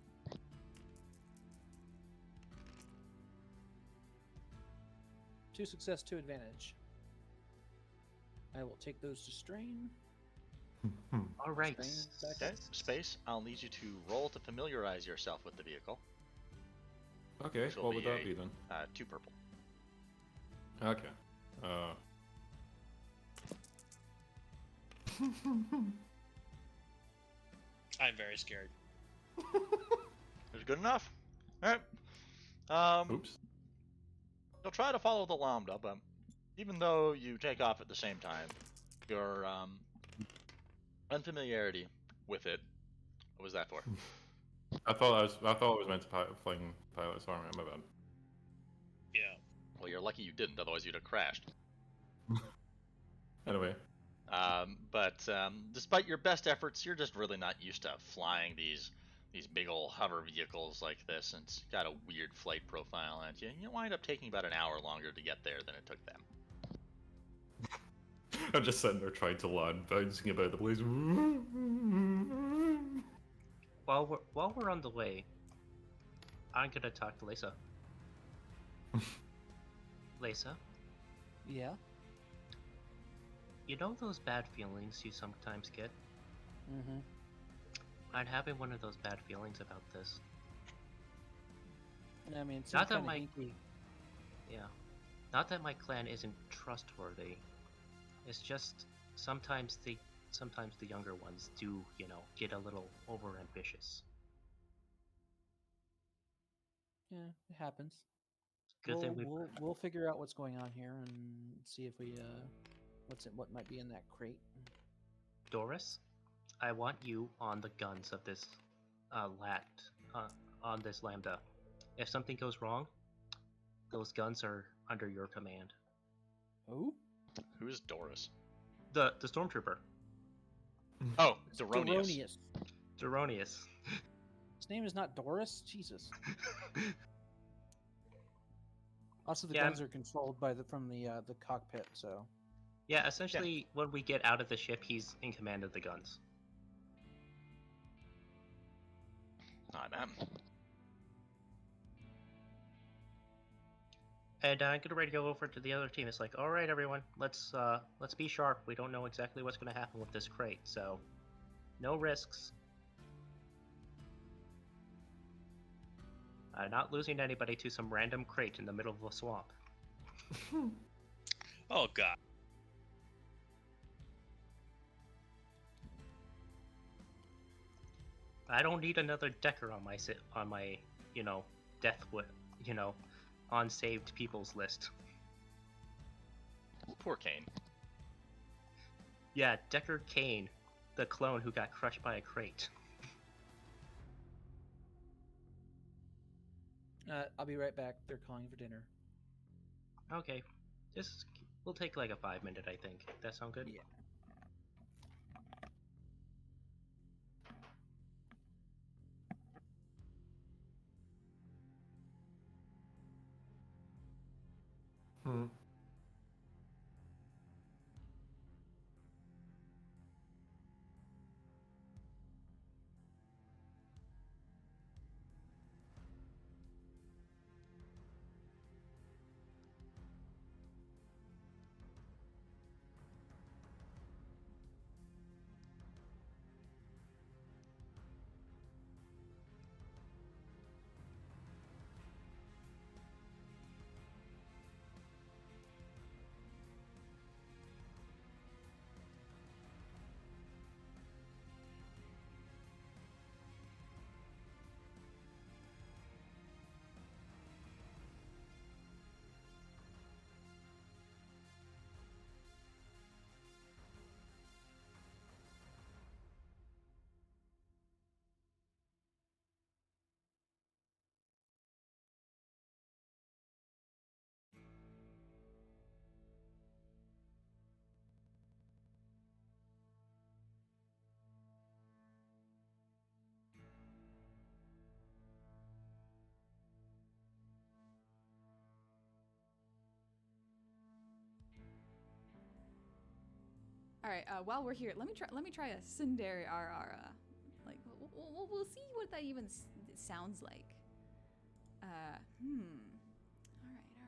Two success to advantage. I will take those to strain. All right. Strain back Okay, up. Space, I'll need you to roll to familiarize yourself with the vehicle. Okay, Which will what would be that a- be then? 2 purple. Okay. I'm very scared. Is good enough? Alright. Oops. You'll try to follow the Lambda, but even though you take off at the same time, your unfamiliarity with it. What was that for? I thought it was meant to flying pilot. Sorry, my bad. Yeah. Well, you're lucky you didn't, otherwise you'd have crashed. Anyway. But despite your best efforts, you're just really not used to flying these big old hover vehicles like this, and it's got a weird flight profile, and you wind up taking about an hour longer to get there than it took them. I'm just sitting there trying to land, bouncing about the place. While we're on the way, I'm gonna talk to Lisa. Lisa, Yeah. you know those bad feelings you sometimes get? Mm-hmm. I'm having one of those bad feelings about this. I mean, it's Not that kind of my- hinky. Yeah. Not that my clan isn't trustworthy. It's just sometimes the younger ones do, get a little overambitious. Yeah, it happens. Good thing we We'll figure out what's going on here and see if we what might be in that crate. Doris, I want you on the guns of this on this Lambda. If something goes wrong, those guns are under your command. Who? Who is Doris? The stormtrooper, Oh, Deronius. Deronius. Deronius. His name is not Doris. Jesus. Also, the Yeah, guns are controlled by from the cockpit. So Yeah, essentially, when we get out of the ship, he's in command of the guns. I am. And I'm gonna radio over to the other team. It's like, all right, everyone, let's be sharp. We don't know exactly what's gonna happen with this crate, so no risks. Not losing anybody to some random crate in the middle of a swamp. Oh god. I don't need another Decker on my death on saved people's list. Poor Kane. Yeah, Deckard Cain, the clone who got crushed by a crate. I'll be right back. They're calling for dinner. Okay, we'll take like a 5-minute, I think. That sound good? Yeah. All right. While we're here, let me try a Sundari RR. Like we'll see what that even sounds like. All right. All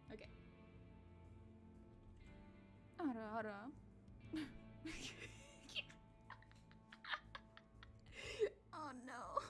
right. Okay. Ara. Oh no.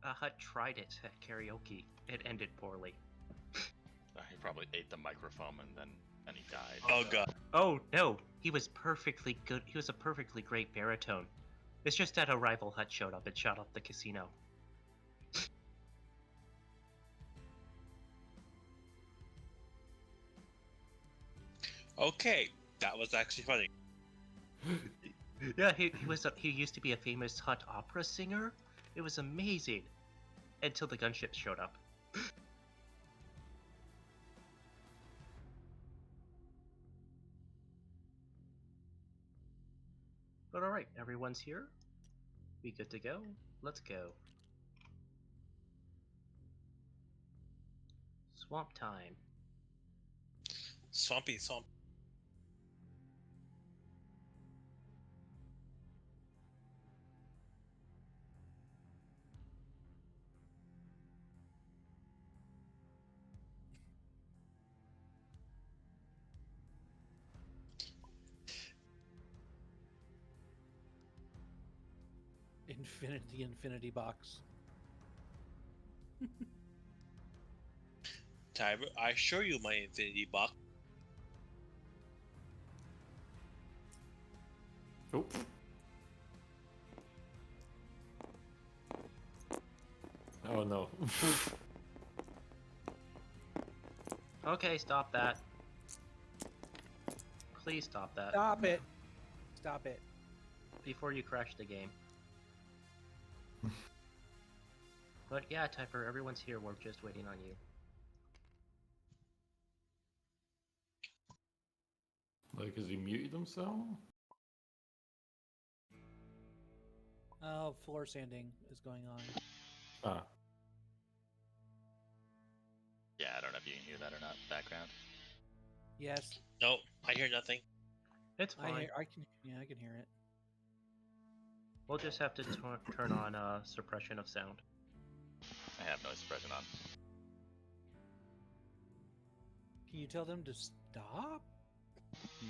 Hut tried it at karaoke. It ended poorly. He probably ate the microphone and he died. Oh god. Oh no, he was perfectly good. He was a perfectly great baritone. It's just that a rival hut showed up and shot up the casino. Okay, that was actually funny. Yeah, he used to be a famous hut opera singer. It was amazing until the gunships showed up. But alright, everyone's here. We good to go? Let's go. Swamp time. Swampy swamp. Infinity box. Tiber, I show you my infinity box. Oh. Oh no. Okay, stop that. Please stop that. Stop it. Stop it. Before you crash the game. But yeah, Typer, everyone's here. We're just waiting on you. Like, has he muted himself? Oh, floor sanding is going on. Ah. Yeah, I don't know if you can hear that or not. Background. Yes, No, I hear nothing. It's fine. I can hear it. We'll just have to turn on suppression of sound. I have noise suppression on. Can you tell them to stop?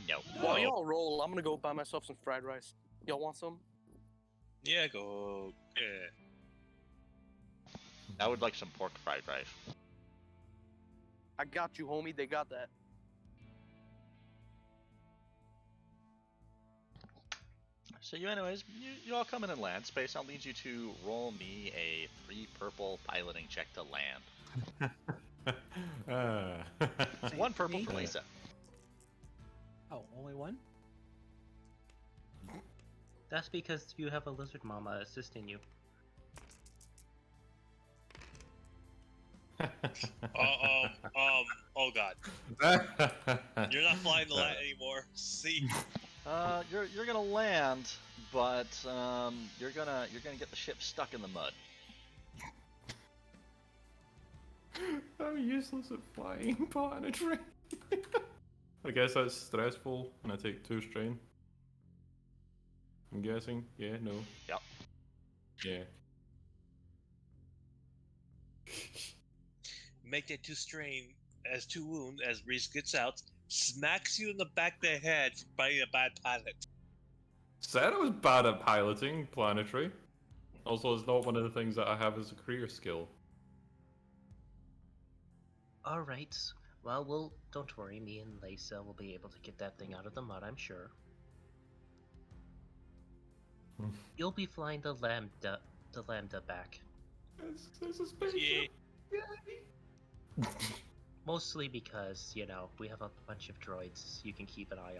No. While y'all roll, I'm gonna go buy myself some fried rice. Y'all want some? Yeah, go. Yeah. I would like some pork fried rice. I got you, homie. They got that. So anyways, you all come in and land. Space Out leads you to roll me a 3 purple piloting check to land. 1 purple Me? for Lisa. Oh, only one? That's because you have a lizard mama assisting you. Oh god. You're not flying the lat anymore. See. You're gonna land, but you're gonna get the ship stuck in the mud. I'm useless at flying planetary. I guess that's stressful, and I take 2 strain. I'm guessing. Yeah, no. Yep. Yeah. Make that 2 strain as 2 wound as Reese gets out, smacks you in the back of the head for being a bad pilot. Said I was bad at piloting planetary. Also, it's not one of the things that I have as a career skill. Alright. Well, don't worry. Me and Lisa will be able to get that thing out of the mud, I'm sure. You'll be flying the Lambda back. It's a spaceship. Yeah. Mostly because, we have a bunch of droids you can keep an eye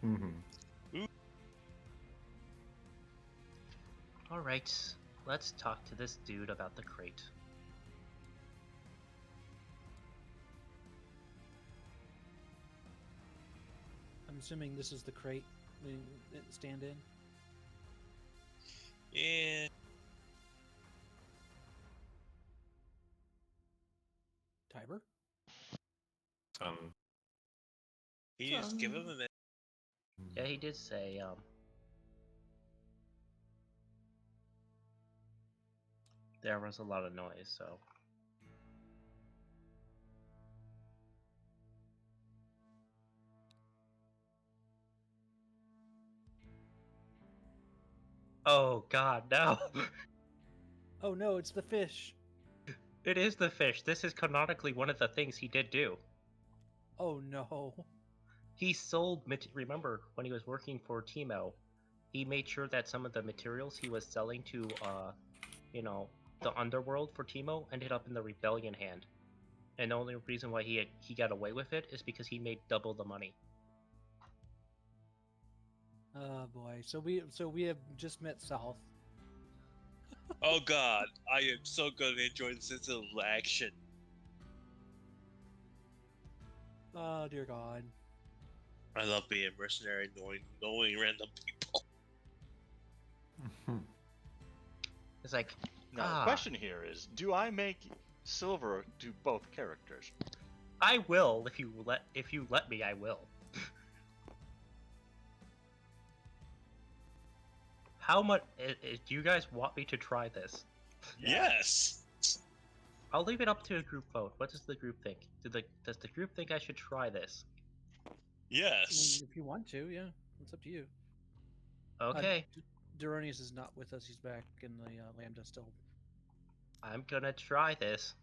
on. Mm-hmm. Alright, let's talk to this dude about the crate. I'm assuming this is the crate we stand in. Yeah. Tiber? He just give him a minute. Yeah, he did say, there was a lot of noise, so... Oh god, no! Oh no, it's the fish. It is the fish. This is canonically one of the things he did do. Oh no. He sold. Remember when he was working for Timo, he made sure that some of the materials he was selling to, the underworld for Timo ended up in the rebellion hand. And the only reason why he got away with it is because he made double the money. Oh boy. So we have just met South. Oh god, I am so gonna enjoy the sense of action. Oh dear God. I love being a mercenary, knowing random people. It's like, Now the question here is, do I make Silver do both characters? I will if you let me. I will. How much do you guys want me to try this? Yes. I'll leave it up to a group vote. What does the group think? Does the group think I should try this? Yes. If you want to, yeah, it's up to you. Okay. Duronius is not with us. He's back in the Lambda still. I'm gonna try this.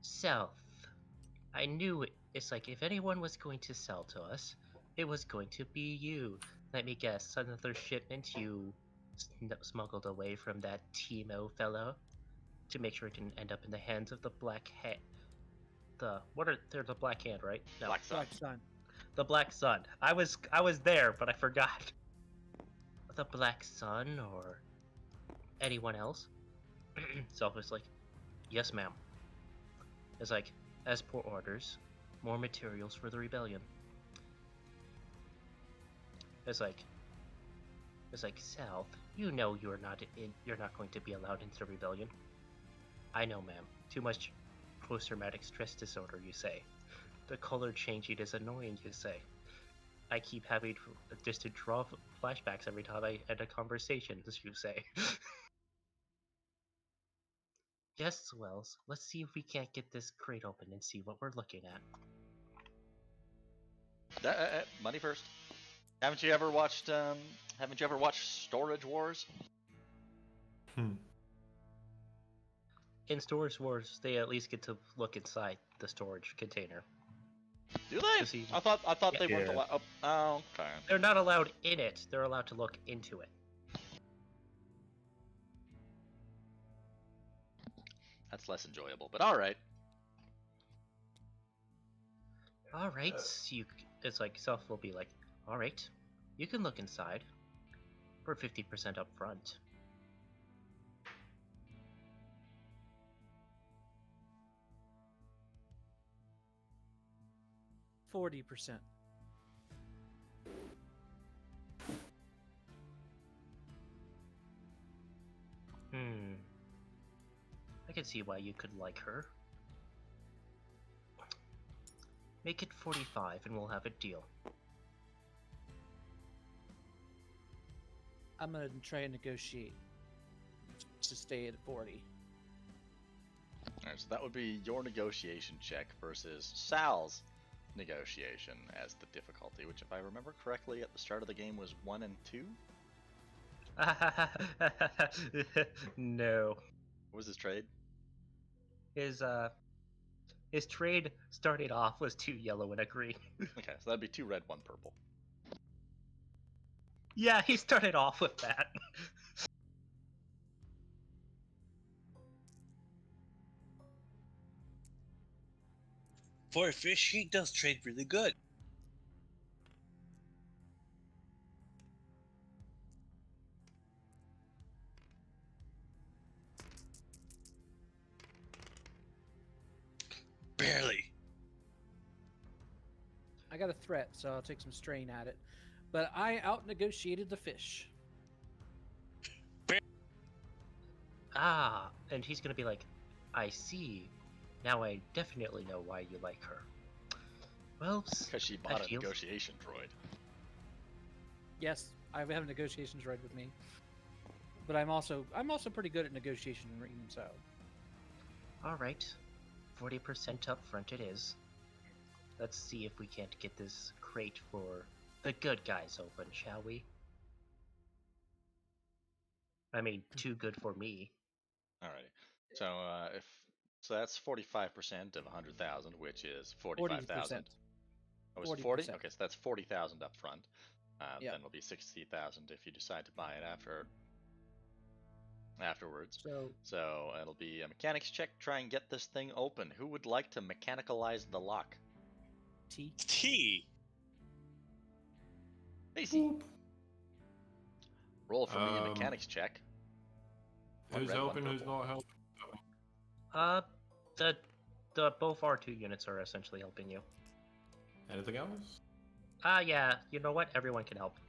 South. I knew it. It's like if anyone was going to sell to us, it was going to be you. Let me guess, another shipment you smuggled away from that Timo fellow to make sure it didn't end up in the hands of the Black Hand. They're the Black Hand, right? No. Black Sun. Black Sun. The Black Sun. I was there, but I forgot. The Black Sun or anyone else? Self was like, yes, ma'am. It's like, as per orders, more materials for the rebellion. It's like, South, you know you're not going to be allowed into the rebellion. I know, ma'am. Too much post-traumatic stress disorder, you say. The color changing is annoying, you say. I keep having just to draw flashbacks every time I end a conversation, as you say. Yes, Wells, let's see if we can't get this crate open and see what we're looking at. Money first. Haven't you ever watched Storage Wars? In Storage Wars, they at least get to look inside the storage container. Do they? See, I thought they weren't allowed. Oh, okay. They're not allowed in it. They're allowed to look into it. That's less enjoyable, but all right. All right, it's like Self will be like, all right, you can look inside for 50% up front. %40. I can see why you could like her. Make it 45 and we'll have a deal. I'm gonna try and negotiate to stay at 40. Alright, so that would be your negotiation check versus Sal's negotiation as the difficulty, which if I remember correctly at the start of the game was 1 and 2? No. What was his trade? His trade started off was 2 yellow and a green. Okay, so that'd be 2 red, 1 purple. Yeah, he started off with that. For a fish, he does trade really good. Barely. I got a threat, so I'll take some strain at it. But I out-negotiated the fish. And he's gonna be like, I see. Now I definitely know why you like her. Well, because she bought a negotiation droid. Yes, I have a negotiations droid with me. But I'm also pretty good at negotiation and reading, so. All right, 40% up front it is. Let's see if we can't get this crate for the good guys open, shall we? I mean, too good for me. Alrighty. So that's 45% of 100,000, which is 45,000. 40%. Oh, was it 40? 40%. Okay, so that's 40,000 up front. Yep. Then it'll be 60,000 if you decide to buy it afterwards. So it'll be a mechanics check. Try and get this thing open. Who would like to mechanicalize the lock? T. T. Stacy. Roll for me a mechanics check. One Who's red, one helping? Who's purple. not helping? The both R2 units are essentially helping you. Anything else? Yeah, you know what? Everyone can help.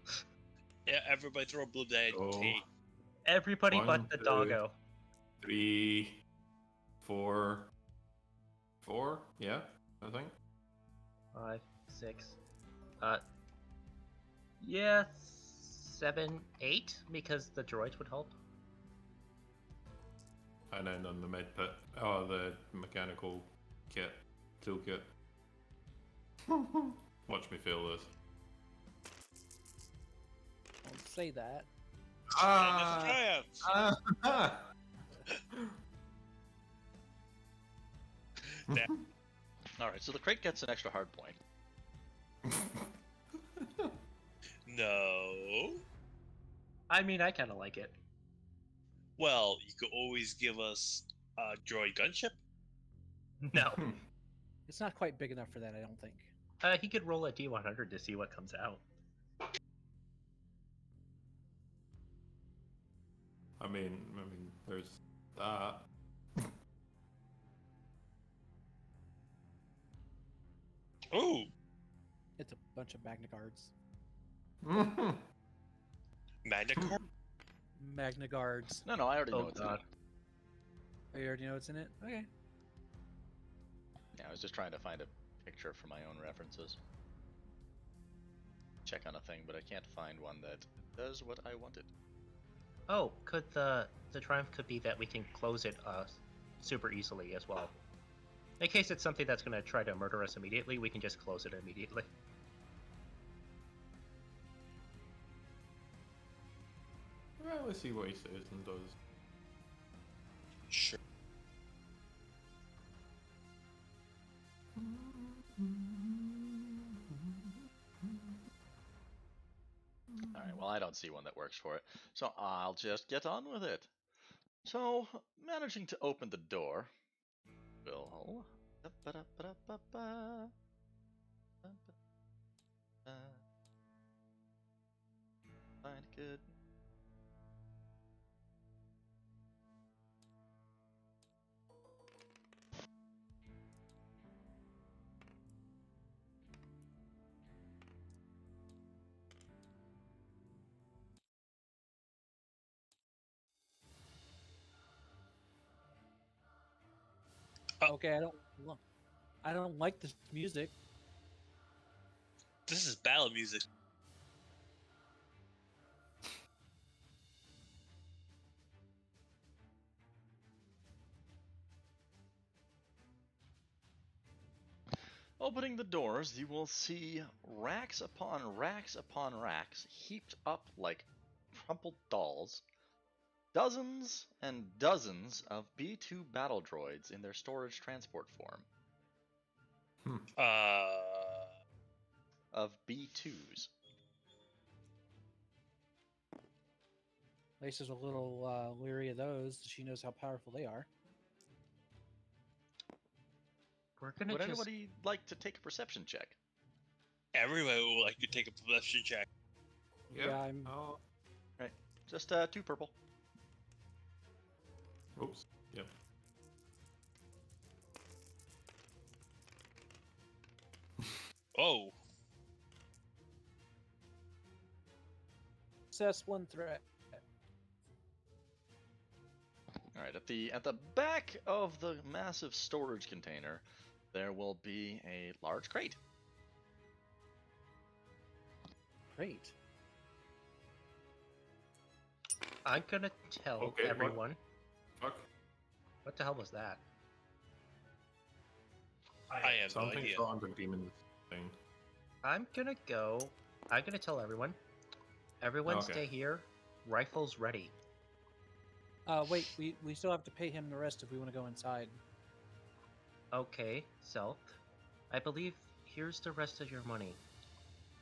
Yeah, everybody throw a blue die Oh. at T. Everybody 1, but the 2, doggo. 3, 4. 4? Yeah, I think. 5, 6. Yeah, 7, 8, because the droids would help. And then on the med pit. Oh, the mechanical kit. Toolkit. Watch me fail this. Don't say that. Triumph. Alright, so the crate gets an extra hard point. No. I mean, I kind of like it. Well, you could always give us a droid gunship. No. It's not quite big enough for that, I don't think. He could roll a D100 to see what comes out. I mean, there's that. Ooh. It's a bunch of Magna Guards. Magna Carta. Magna Guards. No, I already know Oh what's in god. it. Oh, you already know what's in it? Okay. Yeah, I was just trying to find a picture for my own references. Check on a thing, but I can't find one that does what I wanted. Oh, could the triumph could be that we can close it super easily as well. In case it's something that's going to try to murder us immediately, we can just close it immediately. Well, let's see what he says and does. Sure. Alright, well, I don't see one that works for it, so I'll just get on with it. So, managing to open the door will... Find good. Okay, I don't like this music. This is battle music. Opening the doors, you will see racks upon racks upon racks heaped up like crumpled dolls. Dozens and dozens of B2 battle droids in their storage transport form. Of B2s. Lisa's a little leery of those. She knows how powerful they are. We're gonna Would just... anybody like to take a perception check? Everybody would like to take a perception check. Yeah, I'm. Oh. Right. Just 2 purple. Oops. Yep. Oh. Assess one threat. Alright, at the back of the massive storage container, there will be a large crate. Great. I'm gonna tell Okay, what? everyone. Fuck. What the hell was that? I have no Something idea. shot under demons thing. I'm gonna tell everyone. Everyone Okay. stay here. Rifles ready. Wait, we still have to pay him the rest if we want to go inside. Okay, Self. I believe here's the rest of your money.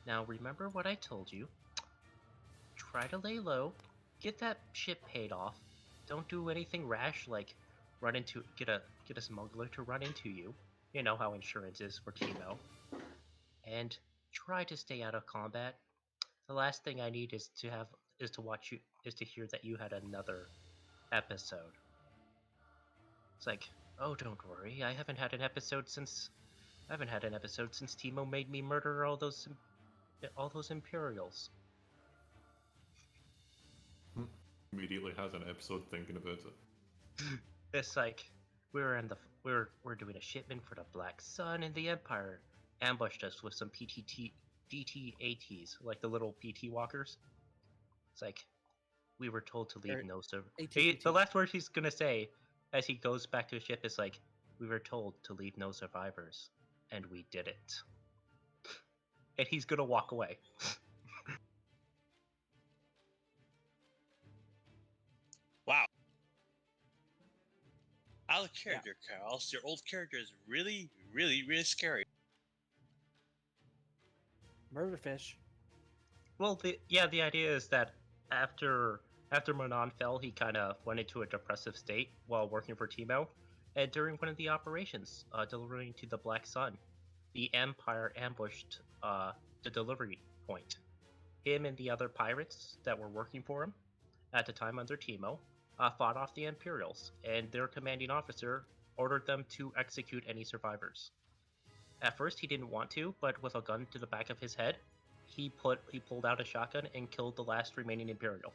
Now remember what I told you. Try to lay low, get that ship paid off. Don't do anything rash like get a smuggler to run into you. You know how insurance is for Timo. And try to stay out of combat. The last thing I need is to hear that you had another episode. It's like, oh, don't worry, I haven't had an episode since Timo made me murder all those Imperials. Immediately has an episode thinking about it. It's like we're doing a shipment for the Black Sun, and the Empire ambushed us with some DT-ATs, like the little PT walkers. It's like we were told to leave no survivors. The last word he's gonna say as he goes back to his ship is like, we were told to leave no survivors, and we did it. And he's gonna walk away. Wow. Out of character, Carl. Your old character is really, really, really scary. Murderfish. Well, the idea is that after Manon fell, he kind of went into a depressive state while working for Timo, and during one of the operations delivering to the Black Sun, the Empire ambushed the delivery point. Him and the other pirates that were working for him at the time under Timo fought off the Imperials, and their commanding officer ordered them to execute any survivors. At first, he didn't want to, but with a gun to the back of his head, he pulled out a shotgun and killed the last remaining Imperial.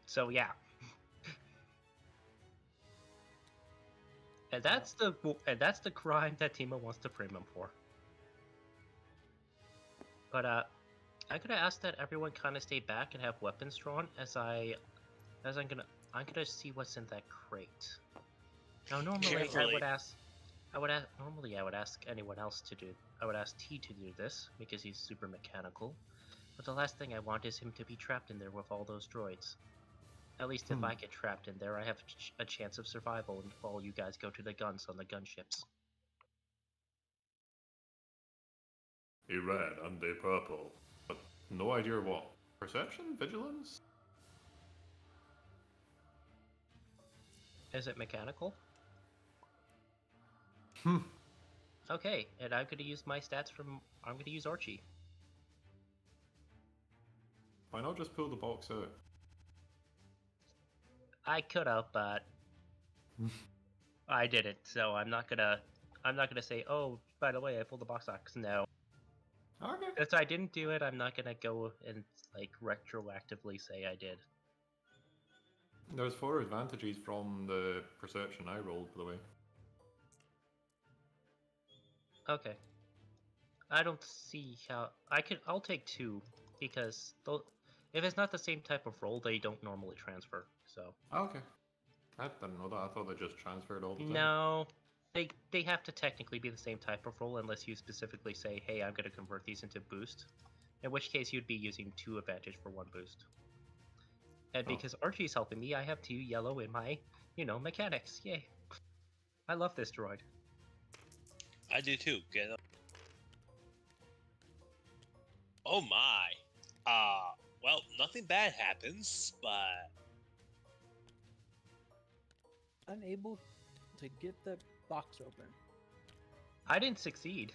So yeah. And that's the crime that Timo wants to frame him for. But I'm gonna ask that everyone kind of stay back and have weapons drawn as I'm gonna see what's in that crate. Now normally I would ask anyone else to do. I would ask T to do this because he's super mechanical. But the last thing I want is him to be trapped in there with all those droids. At least if I get trapped in there, I have a chance of survival while you guys go to the guns on the gunships. A red and a purple. But no idea what. Perception? Vigilance? Is it mechanical? Okay, and I'm gonna use my stats I'm gonna use Archie. Why not just pull the box out? I could have, but I didn't. So I'm not gonna say, oh, by the way, I pulled the box out. No. Okay. If I didn't do it, I'm not gonna go and like retroactively say I did. There's 4 advantages from the perception I rolled, by the way. Okay. I don't see how I'll take 2 because if it's not the same type of roll, they don't normally transfer. So. Okay. I didn't know that. I thought they just transferred all the time. No, they have to technically be the same type of roll unless you specifically say, hey, I'm going to convert these into boost. In which case you'd be using 2 advantage for 1 boost. And because Archie's helping me, I have 2 yellow in my, mechanics. Yay. I love this droid. I do too. Get up. Oh my. Well, nothing bad happens, but Unable to get the box open. I didn't succeed.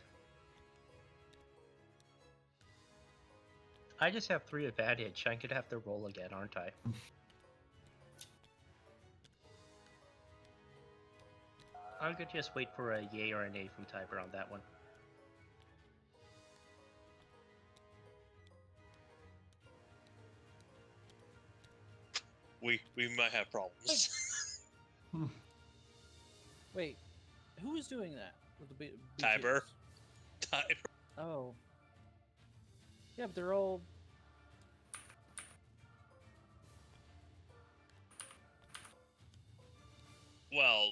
I just have 3 advantage. I'm gonna have to roll again, aren't I? I'm gonna just wait for a yay or a nay from Tiber on that one. we might have problems. Wait, who is doing that with the Tiber. Tiber. Oh. Yeah, but they're all. Well.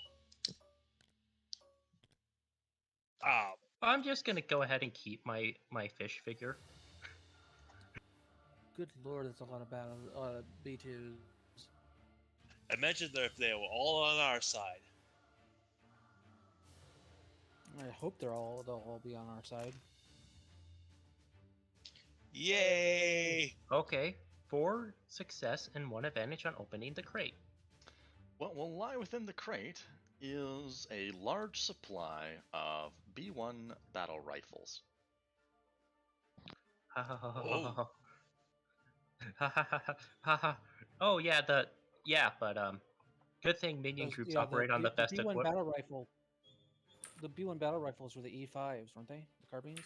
I'm just gonna go ahead and keep my fish figure. Good lord, that's a lot of B2s. Imagine if they were all on our side. I hope they'll all be on our side. Yay! Okay, 4 success and 1 advantage on opening the crate. What will lie within the crate is a large supply of B1 battle rifles. Whoa. Oh yeah, but good thing minion groups operate on the best B1 equipment. battle rifle. The B1 battle rifles were the E5s, weren't they? The carbines.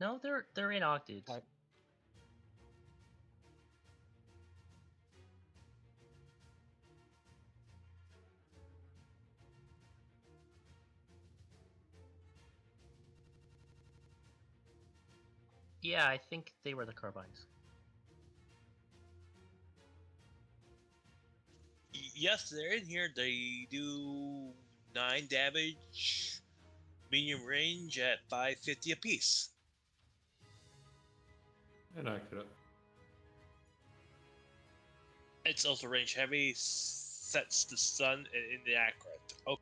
No, they're in octets. Type. Yeah, I think they were the carbines. Yes, they're in here. They do 9 damage, medium range at 550 apiece. Inaccurate. It's also range heavy, sets the stun in the accurate. Okay.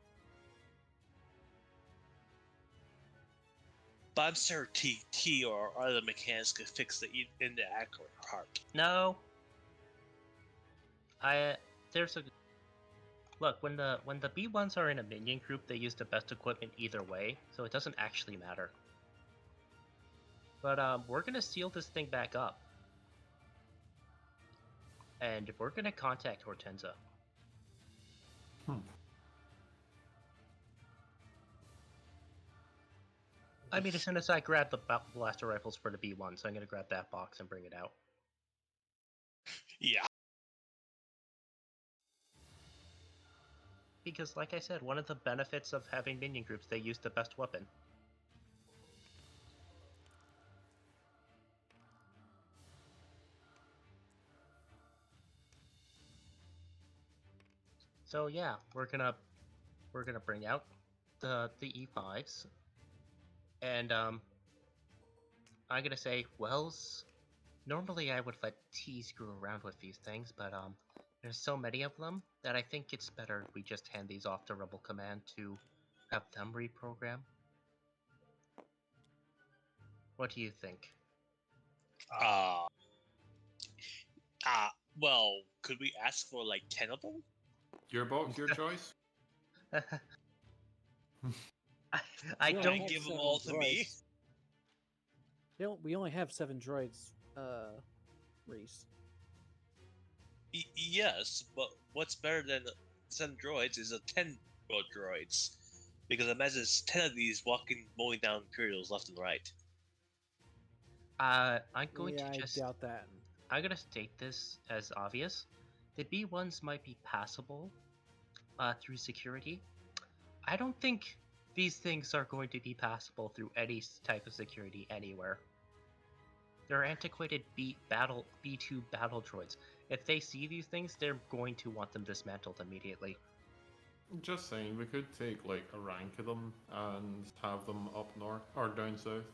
But I'm sure TT or other mechanics could fix the in the accurate part. No. There's a look when the B1s are in a minion group, they use the best equipment either way, so it doesn't actually matter. But we're gonna seal this thing back up, and we're gonna contact Hortensia. I mean, as soon as I grab the blaster rifles for the B1, so I'm gonna grab that box and bring it out. Yeah. Because, like I said, one of the benefits of having minion groups, they use the best weapon. So yeah, we're gonna bring out the E5s, and I'm gonna say, Wells. Normally I would let T screw around with these things, but there's so many of them that I think it's better we just hand these off to Rebel Command to have them reprogram. What do you think? Well, could we ask for like 10 of them? Your box, your choice. I Can don't give them all to me. We only have 7 droids, Reese. Yes, but what's better than 7 droids is a 10 droids. Because imagine it's 10 of these walking, mowing down Imperials left and right. I'm going to I just doubt that. I'm gonna state this as obvious. The B1s might be passable through security. I don't think these things are going to be passable through any type of security anywhere. They're antiquated B2 battle droids. If they see these things, they're going to want them dismantled immediately. Just saying, we could take like a rank of them and have them up north or down south.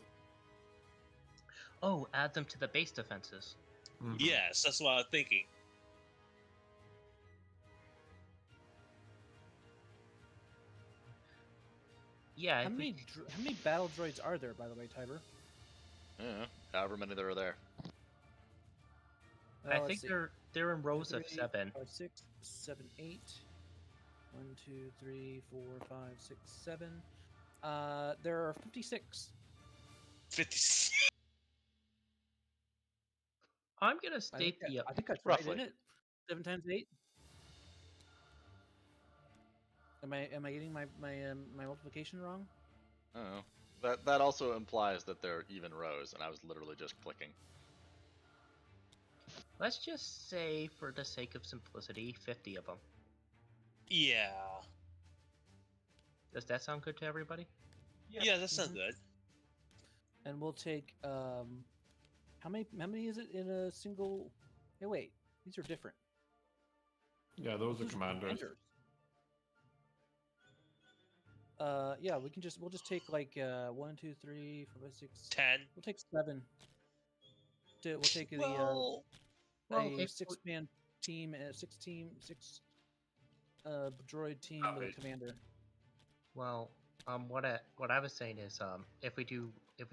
Oh, add them to the base defenses. Mm-hmm. Yes, that's what I'm thinking. Yeah. How many battle droids are there, by the way, Tiber? Yeah, however many there are there. I think they're in rows of 7. 5, 6, 7, 8. 1, 2, 3, 4, 5, 6, 7. There are 56. 56. I'm gonna state I think that's roughly. right, isn't it? 7 times 8. Am I getting my multiplication wrong? I don't know. That also implies that they're even rows, and I was literally just clicking. Let's just say, for the sake of simplicity, 50 of them. Yeah. Does that sound good to everybody? Yeah, that sounds good. And we'll take how many is it in a single? Hey, wait, these are different. Yeah, those are commanders. Yeah, we'll just take like 1, 2, 3, 4, 5, 6. 10. We'll take 7. We'll take Well, a if 6-man team and a 6 droid team with a Right. commander. Well, what I was saying is, if we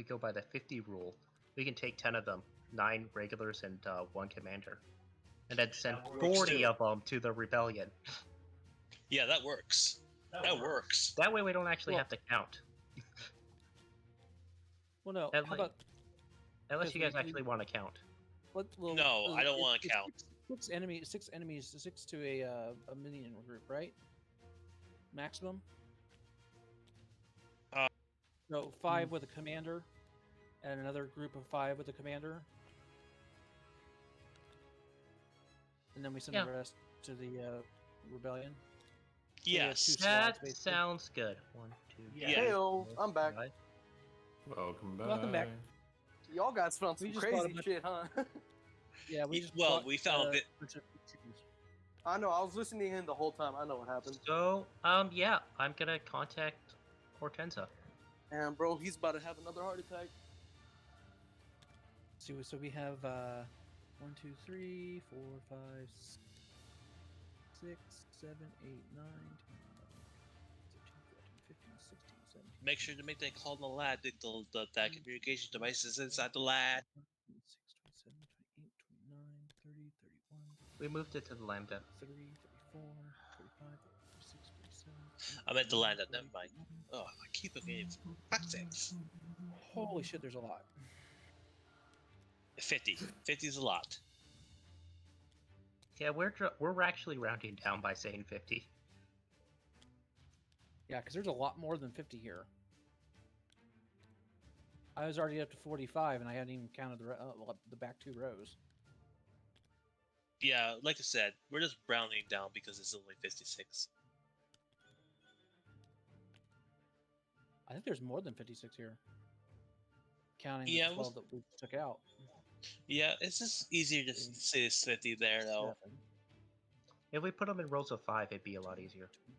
go by the 50 rule, we can take 10 of them, 9 regulars and 1 commander, and then send That works 40 too. of them to the rebellion. Yeah, that works. That works. That way, we don't actually Well- have to count, Well, no. At How like- about unless because you guys we- actually want to count. No, I don't wanna it's count. 6 enemies, 6 to a minion group, right? Maximum. No, 5 with a commander, and another group of 5 with a commander, and then we send Yeah. the rest to the rebellion. we have Yes. two- slots, That basically. sounds good. 1, 2, Yeah. 3, Heyo, 4, I'm back. 5. Welcome back. Welcome back. Y'all got some We just crazy bought a bunch- shit, huh? Yeah, we Ye- just well, bought, we found it. a bunch of chickens. I know. I was listening in the whole time. I know what happened. So, yeah, I'm gonna contact Hortensa. And bro, he's about to have another heart attack. So we have 1, 2, 3, 4, 5, 6, 7, 8, 9, 10, 11, 13, 14, 15, 16, 17. Make sure to make that call in the lab. That communication device is inside the lab. 26, 27, 28, 29, 30, 31, We moved it to the Lambda. 33, 34, 35, 36, 37. I meant the 39, land. Never 40, mind. 41. Oh, I keep forgetting. Fuck's sakes. Holy shit, there's a lot. 50. 50 is a lot. Yeah, we're actually rounding down by saying 50. Yeah, because there's a lot more than 50 here. I was already up to 45, and I hadn't even counted the back 2 rows. Yeah, like I said, we're just rounding down because it's only 56. I think there's more than 56 here. Counting Yeah, the it was- 12 that we took out. Yeah, it's just easier to say it's 50 there, though. 7. If we put them in rows of 5, it'd be a lot easier. 3,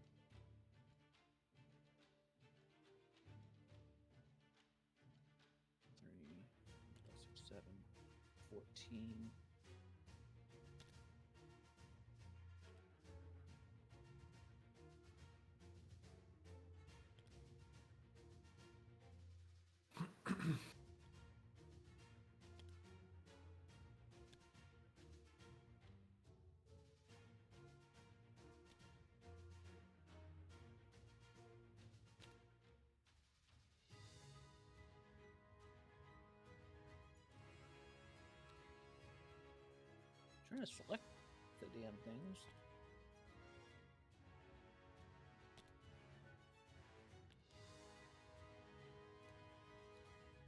5, 6, 7, 14. Trying to select the damn things.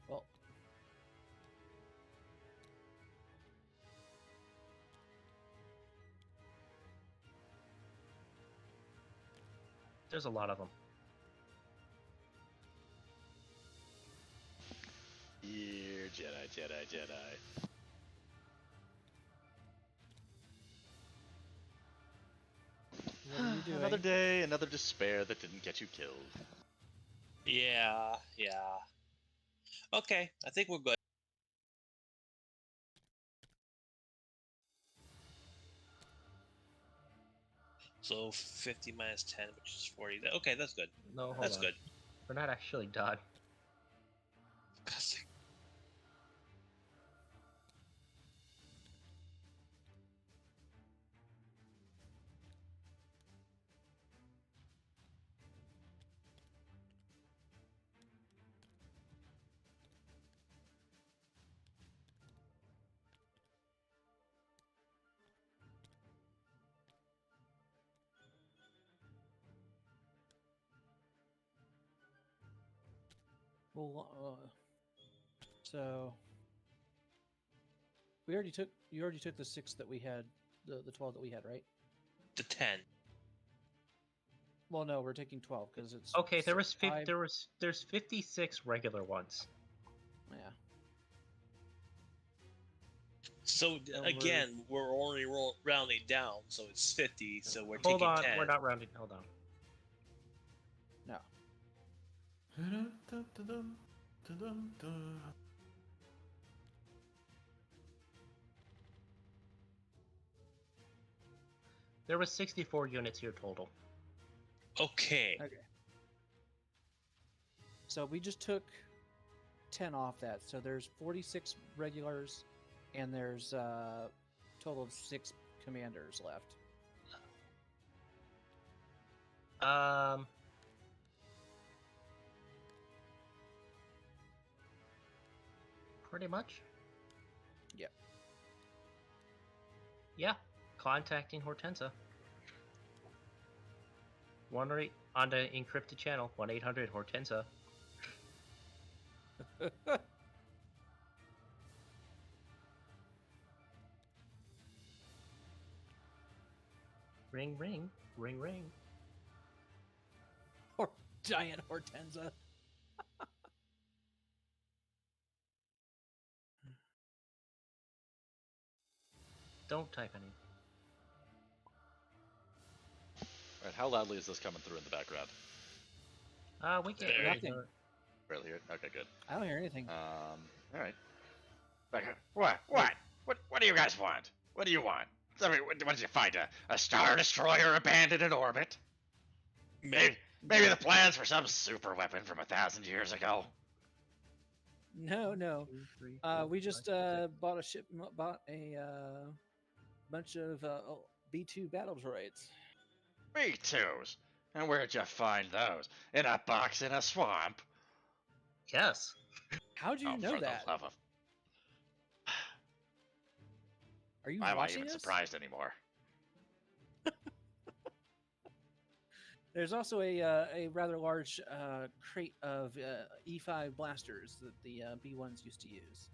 Well, There's a lot of them. Here, Jedi. what are you doing? Another day, another despair that didn't get you killed. Yeah. Okay, I think we're good. So 50 minus 10, which is 40. Okay, that's good. No, hold That's on. good. We're not actually done. Well, so we already took. You already took the 6 that we had, the 12 that we had, right? The 10. Well, no, we're taking 12 because it's Okay, there's 5. 56 regular ones. Yeah. So And again, we're only rounding down, so it's 50. So we're Hold taking on, 10. we're not rounding. Hold on. No. There was 64 units here total. Okay. Okay. So we just took 10 off that. So there's 46 regulars, and there's a total of 6 commanders left. Pretty much. Yep. Yeah, contacting Hortensa. Wondering on the encrypted channel 1-800-HORTENSA. Ring, ring, ring, ring. Or giant Hortensa. Don't type any. Right, how loudly is this coming through in the background? We can't Very nothing. Barely hear it? Okay, good. I don't hear anything. All right. What? What do you guys want? What do you want? I mean, what did you find? A Star Destroyer abandoned in orbit? Maybe the plans for some super weapon from 1,000 years ago? No. 2, 3, 4, We just 5, 6. bought a bunch of B2 battle droids. B2s? And where'd you find those? In a box in a swamp? Yes. How'd you Oh, know for that? the love of... Are you Why am I watching even us? surprised anymore? There's also a rather large crate of E5 blasters that the B1s used to use.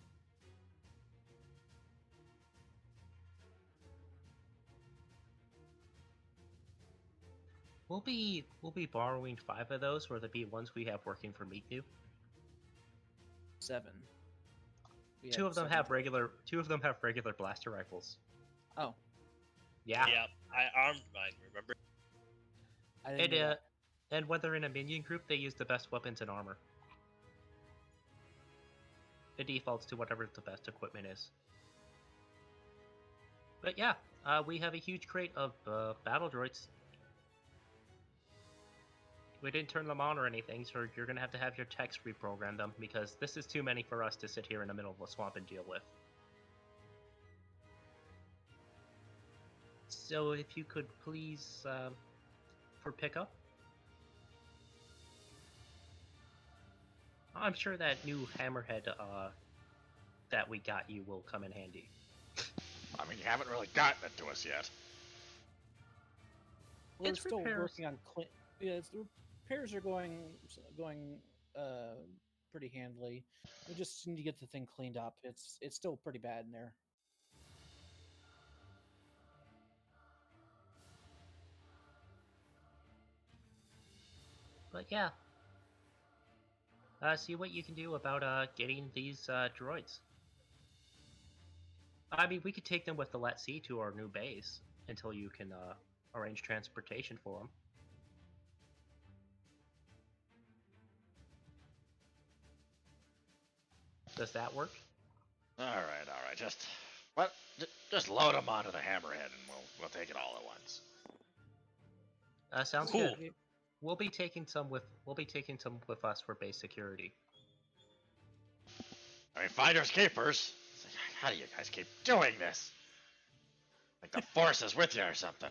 We'll be borrowing 5 of those for the B1s we have working for Meet You. 7. We 2 had of them 7 have total. regular blaster rifles. Oh, Yeah. Yeah, I armed mine, remember? I didn't know that. And when they're in a minion group, they use the best weapons and armor. It defaults to whatever the best equipment is. But yeah, we have a huge crate of battle droids. We didn't turn them on or anything, so you're gonna have to have your techs reprogram them, because this is too many for us to sit here in the middle of a swamp and deal with. So if you could please, for pickup. I'm sure that new hammerhead that we got you will come in handy. I mean, you haven't really gotten it to us yet. We're It's still repairs. working on the repairs are going pretty handily. We just need to get the thing cleaned up. It's still pretty bad in there. But yeah. See what you can do about getting these droids. I mean, we could take them with the Let See to our new base until you can arrange transportation for them. Does that work? All right. Just load them onto the hammerhead, and we'll take it all at once. Sounds Cool. good. We'll be taking some with us for base security. I mean, finders keepers. It's like, how do you guys keep doing this? Like the force is with you or something.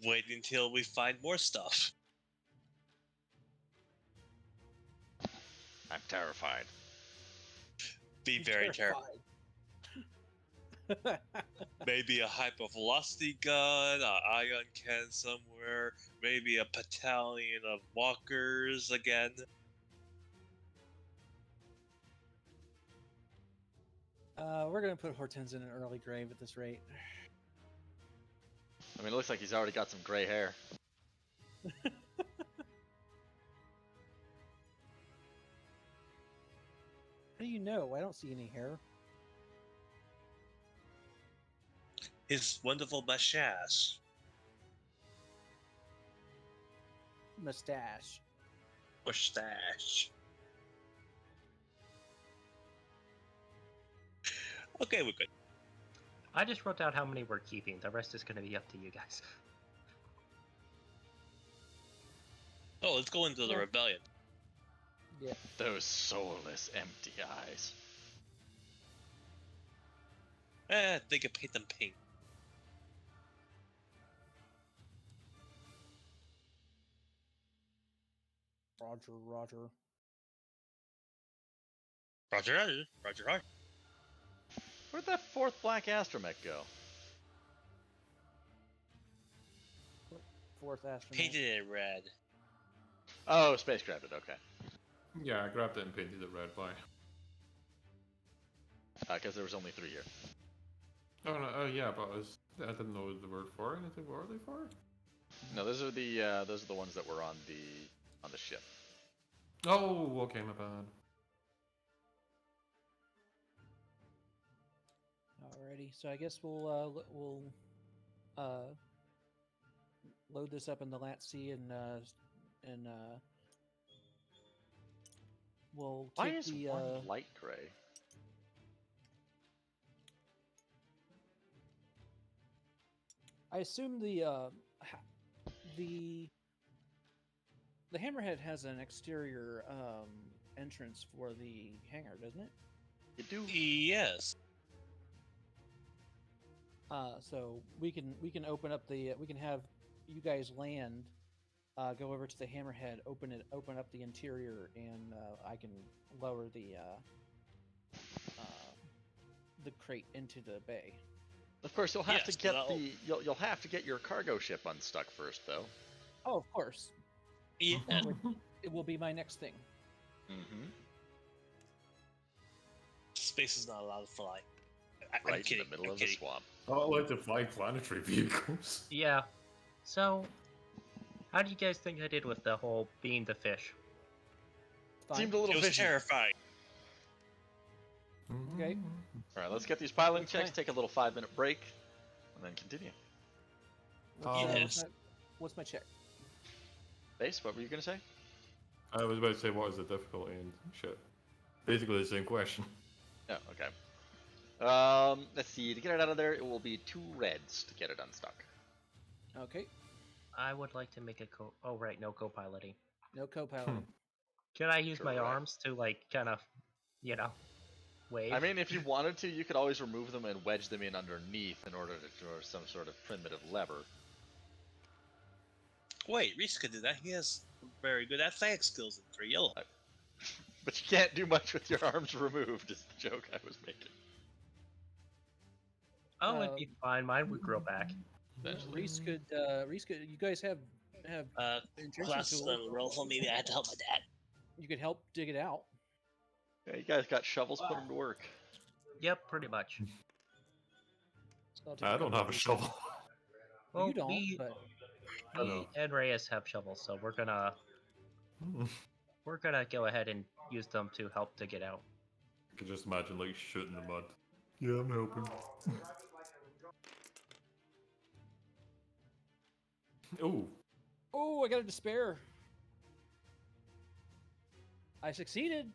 Wait until we find more stuff. I'm terrified. Be Be very careful. Maybe a hypervelocity gun, an ion cannon somewhere, maybe a battalion of walkers again. We're gonna put Hortense in an early grave at this rate. I mean, it looks like he's already got some gray hair. How do you know? I don't see any hair. His wonderful mustache. Mustache. Mustache. Okay, we're good. I just wrote down how many we're keeping. The rest is going to be up to you guys. Oh, let's go into the rebellion. Yeah. Those soulless, empty eyes. They could paint them pink. Roger, Roger. Roger, Roger, Roger, Roger. Where'd that fourth black astromech go? Fourth astronaut. Painted it red. Oh, spacecrafted, okay. Yeah, I grabbed it and painted it red by. Because there was only 3 here. Oh no, oh yeah, but I didn't know the word for anything. What are they for? No, those are the ones that were on the ship. Oh, okay, my bad. Alrighty, so I guess we'll load this up in the LATC and we'll Why take is the one light gray? I assume the Hammerhead has an exterior entrance for the hangar, doesn't it? You do? Yes. So we can open up the we can have you guys land, go over to the Hammerhead, open up the interior, and I can lower the crate into the bay. Of course, you'll have Yes, to get well- you'll have to get your cargo ship unstuck first, though. Oh, of course. Yeah. It will be my next thing. Mm-hmm. Space is not allowed to fly. I'm Right kidding. in the middle I'm of kidding. the swamp. Not allowed to fly planetary vehicles. Yeah. So, how do you guys think I did with the whole being the fish? Fine. Seemed a It little was fishy. terrifying. Okay. All right, let's get these piloting That's checks. fine. Take a little 5-minute break, and then continue. Yes. What's my check? Base, what were you gonna say? I was about to say, what is the difficulty and shit. Basically the same question. Oh, okay. Let's see. To get it out of there, it will be 2 reds to get it unstuck. Okay. I would like to make a oh right, no co-piloting. No co-piloting. Can I use my Correct. arms to like kind of, wave? I mean, if you wanted to, you could always remove them and wedge them in underneath in order to draw some sort of primitive lever. Wait, Reese could do that. He has very good athletic skills in 3 yellow. But you can't do much with your arms removed, is the joke I was making. Oh, it'd be fine. Mine would grow back. Eventually. Reese could. You guys have injection Class tools. roll for me. I had to help my dad. You could help dig it out. Yeah, you guys got shovels, put them to work. Yep, pretty much. So I'll take I don't couple have a of- shovel. Well, you don't, we, but I know. and Reyes have shovels, so we're gonna go ahead and use them to help dig it out. I can just imagine like shooting the mud. Yeah, I'm helping. Ooh. oh, I got a despair. I succeeded.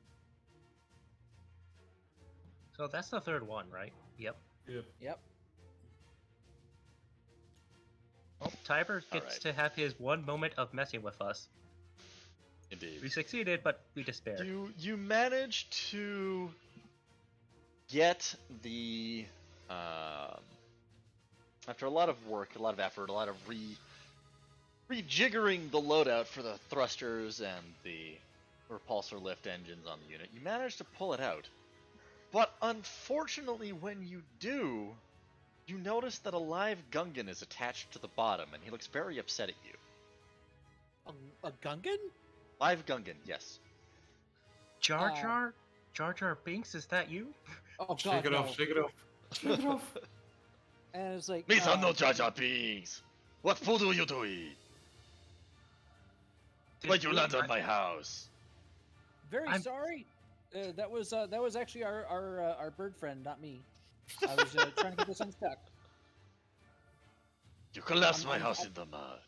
So that's the third one, right? Yep. Yep. Well, Tiber gets Alright. to have his one moment of messing with us. Indeed. We succeeded, but we despaired. You managed to get the after a lot of work, a lot of effort, a lot of rejiggering the loadout for the thrusters and the repulsor lift engines on the unit. You managed to pull it out, but unfortunately, when you do, you notice that a live Gungan is attached to the bottom, and he looks very upset at you. A Gungan? Live Gungan, yes. Jar Jar? Jar Jar Binks, is that you? Oh God, Shake it no. off, shake it off. Shake it off. And it's like. Me son no Jar Jar Binks. What fool do you doing? Did Why'd you we land on not- my house? Very I'm- sorry. That was actually our bird friend, not me. I was trying to get this unstuck. You collapsed my I'm- house in the mud.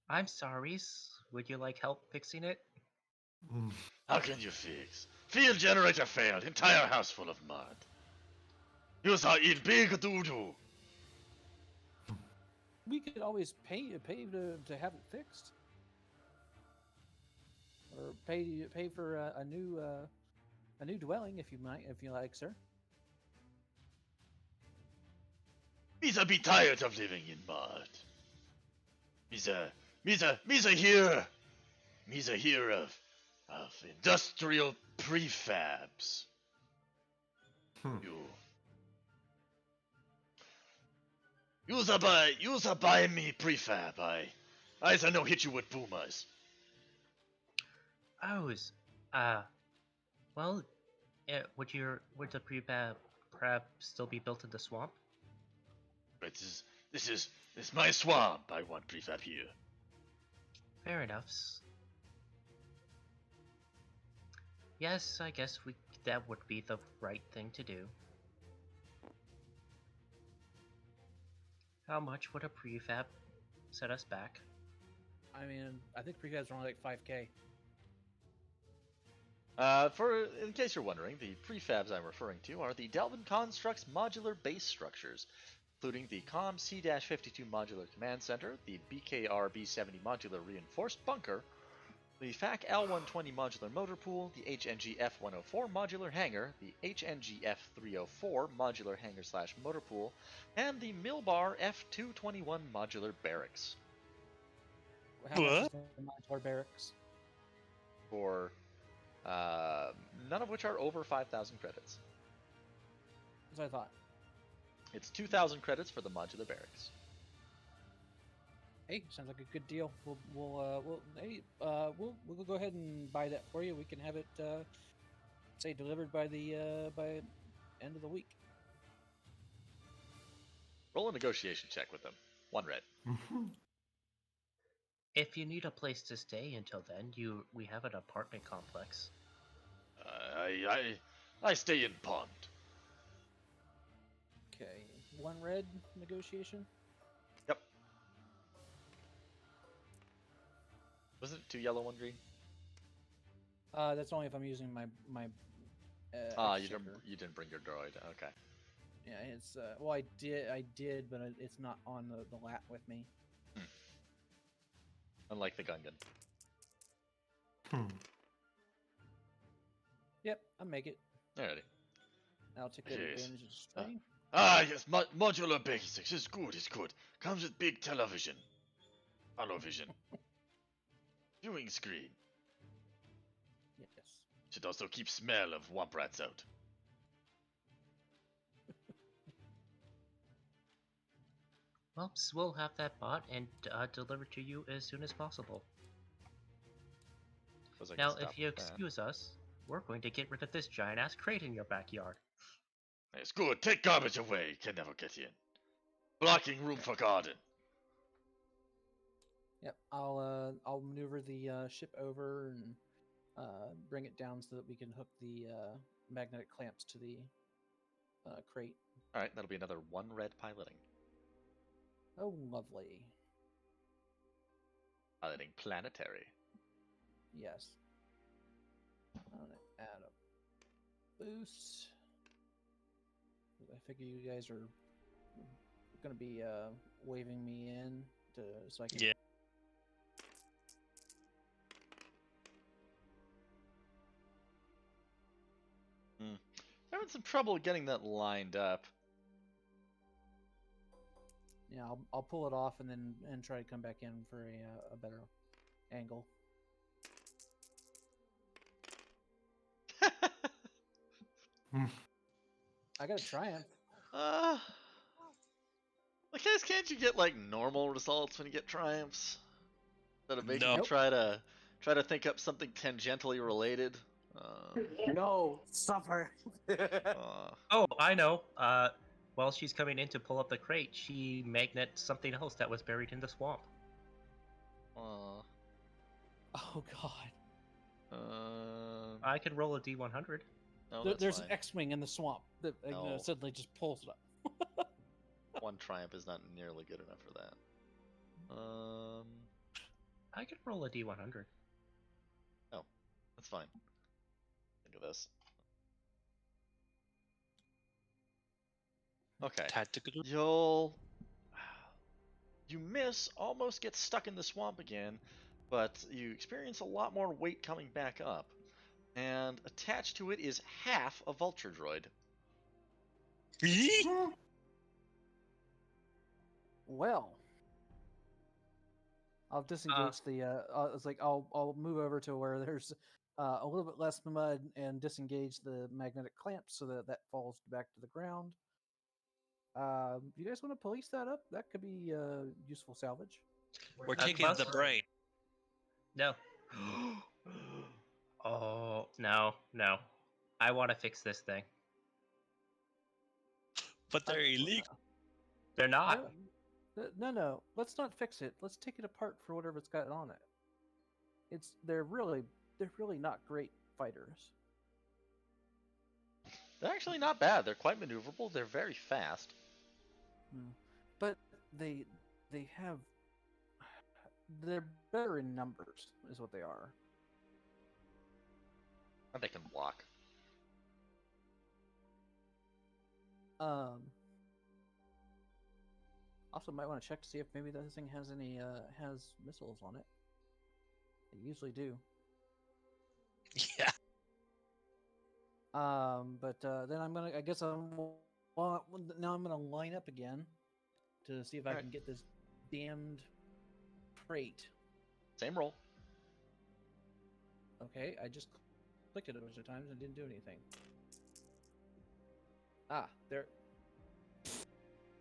I'm sorry. Would you like help fixing it? How can you fix? Field generator failed. Entire house full of mud. You are in big doo-doo. We could always pay to have it fixed, or pay for a new dwelling if you like, sir. Misa be tired of living in mud. Misa here. Misa here of industrial prefabs. You buy me prefab. I no hit you with boomers. Oh, well, would the prefab still be built in the swamp? This is my swamp. I want prefab here. Fair enough. Yes, I guess that would be the right thing to do. How much would a prefab set us back? I mean, I think prefabs are only like 5K. In case you're wondering, the prefabs I'm referring to are the Delvin Constructs modular base structures, including the COM C-52 modular command center, the BKR B-70 modular reinforced bunker, the FAC L-120 modular motor pool, the HNG F-104 modular hangar, the HNG F-304 modular hangar/motor pool, and the Milbar F-221 modular barracks. How much is the modular barracks? For none of which are over 5,000 credits. As I thought. It's 2,000 credits for the modular barracks. Hey, sounds like a good deal. We'll go ahead and buy that for you. We can have it, say, delivered by the end of the week. Roll a negotiation check with them. 1 red. If you need a place to stay until then, we have an apartment complex. I stay in pond. Okay, 1 red negotiation. Yep. Wasn't it 2 yellow, 1 green? That's only if I'm using my you didn't bring your droid. Okay. Yeah, it's well, I did, but it's not on the lap with me. Unlike the Gungan. Yep, I'll make it. Alrighty. I'll take advantage of the strain. Yes, modular basics. It's good. Comes with big television. Vision. Viewing screen. Yes. Should also keep smell of womp rats out. Well, we'll have that bought and delivered to you as soon as possible. Now, if you excuse us, we're going to get rid of this giant-ass crate in your backyard. It's good. Take garbage away. Can never get in. Blocking room for garden. Yep, I'll maneuver the ship over and bring it down so that we can hook the magnetic clamps to the crate. All right, that'll be another 1 red piloting. Oh, lovely. Piloting planetary. Yes. I'm gonna add a boost. I figure you guys are gonna be waving me in so I can. Yeah. Having some trouble getting that lined up. Yeah, I'll pull it off and try to come back in for a better angle. I got a triumph. Like, guys, can't you get like normal results when you get triumphs? Instead of making No. you try to think up something tangentially related. No, suffer. Oh, I know. While she's coming in to pull up the crate, she magnets something else that was buried in the swamp. Oh God. I can roll a D100. No, There's fine. an X-wing in the swamp that No. suddenly just pulls it up. 1 triumph is not nearly good enough for that. I could roll a D100. Oh, that's fine. Think of this. Okay. Tactical. You miss, almost get stuck in the swamp again, but you experience a lot more weight coming back up. And attached to it is half a vulture droid. Well, I'll disengage the. It's like I'll move over to where there's a little bit less mud and disengage the magnetic clamp so that that falls back to the ground. You guys want to police that up? That could be useful salvage. We're taking the brain. No. Oh, no. I want to fix this thing. But they're illegal. They're not. No. Let's not fix it. Let's take it apart for whatever it's got on it. They're really not great fighters. They're actually not bad. They're quite maneuverable. They're very fast. But they're better in numbers, is what they are. And they can block. Also, might want to check to see if maybe this thing has any has missiles on it. They usually do. Yeah. But then I guess now I'm gonna line up again to see if I can get this damned crate. Same roll. Okay, I just clicked it a bunch of times and didn't do anything. Ah, there.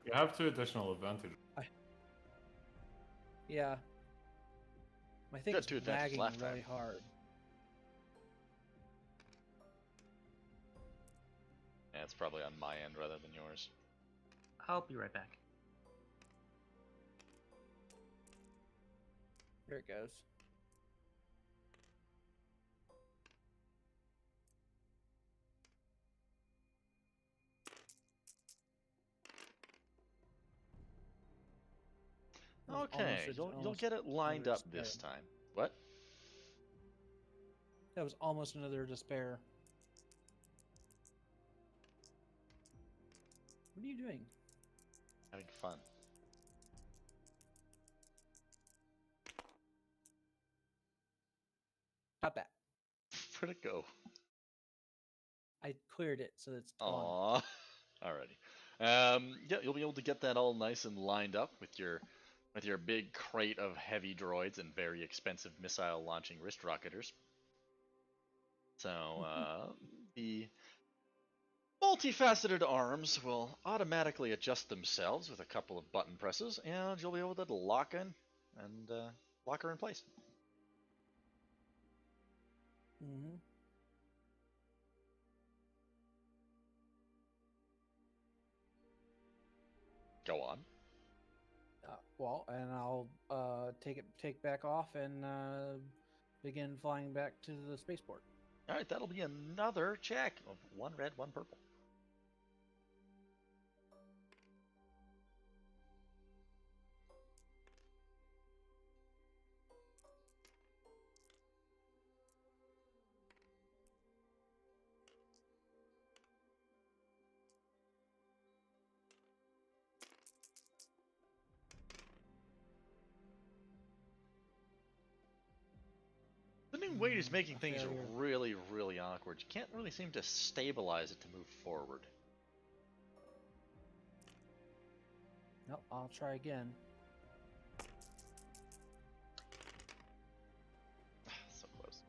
You have 2 additional advantages. Yeah. My thing is lagging really hard. Yeah, it's probably on my end rather than yours. I'll be right back. There it goes. Okay, you'll get it lined up this time. What? That was almost another despair. What are you doing? Having fun. Stop that. Where'd it go? I cleared it, so it's gone. Aww. Alrighty. Yeah, you'll be able to get that all nice and lined up with your big crate of heavy droids and very expensive missile launching wrist rocketers. So the multifaceted arms will automatically adjust themselves with a couple of button presses, and you'll be able to lock her in place. Mm-hmm. Go on. And I'll take back off and begin flying back to the spaceport. All right, that'll be another check of 1 red, 1 purple. The new weight is making things really, really awkward. You can't really seem to stabilize it to move forward. Nope, I'll try again. So close.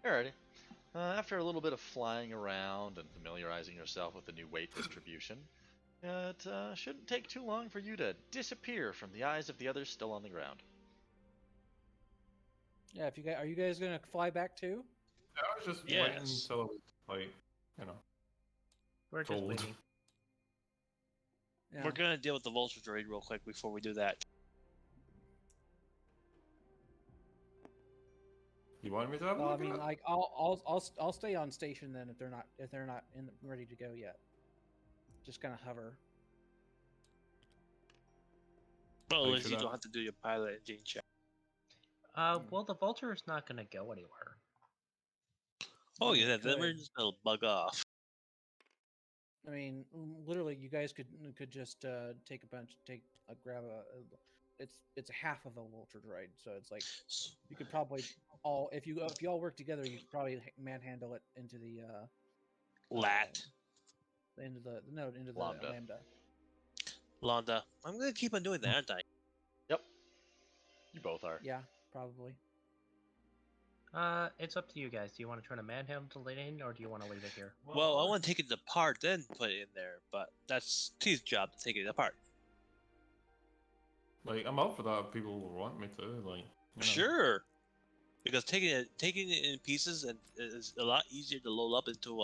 Alrighty. After a little bit of flying around and familiarizing yourself with the new weight distribution, it shouldn't take too long for you to disappear from the eyes of the others still on the ground. Yeah, are you guys gonna fly back too? Yeah, I was just waiting until it was like, We're just waiting. Yeah. We're gonna deal with the vulture droid real quick before we do that. You want me to have a look? I mean, like I'll stay on station then if they're not ready to go yet. Just kind of hover. Well, at least you don't have to do your pilot engine check. Well, the vulture is not gonna go anywhere. Oh I mean, yeah, it then we're could. just gonna bug off. I mean, literally, you guys could just take grab it's half of a vulture droid, so it's like you could probably all if you all work together, you could probably manhandle it into the Lat. into the Lambda. lambda. Londa. I'm gonna keep on doing that, aren't I? Yep. You both are. Yeah, probably. It's up to you guys. Do you want to try to manhandle it in, or do you want to leave it here? Well, I want to take it apart, then put it in there, but that's T's job to take it apart. Like, I'm up for that if people want me to. Like, you know. Sure. Because taking it in pieces and is a lot easier to load up into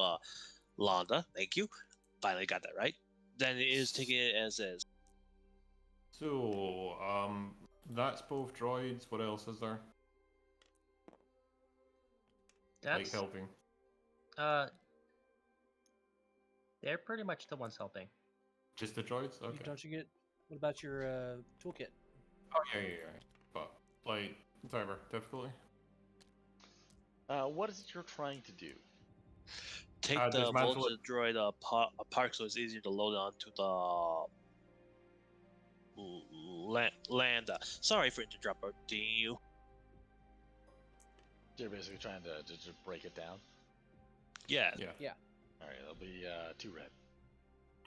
Londa. Thank you. Finally got that right. Than it is taking it as is. So, that's both droids. What else is there? Like That's helping. they're pretty much the ones helping. Just the droids? Okay. Don't you get? What about your toolkit? Oh yeah. But like, whatever. Difficulty. What is it you're trying to do? Take the dismantle vulture droid apart so it's easier to load onto the Landa. Sorry for interrupting you. You're basically trying to break it down. Yeah. Yeah. All right, that'll be 2 red.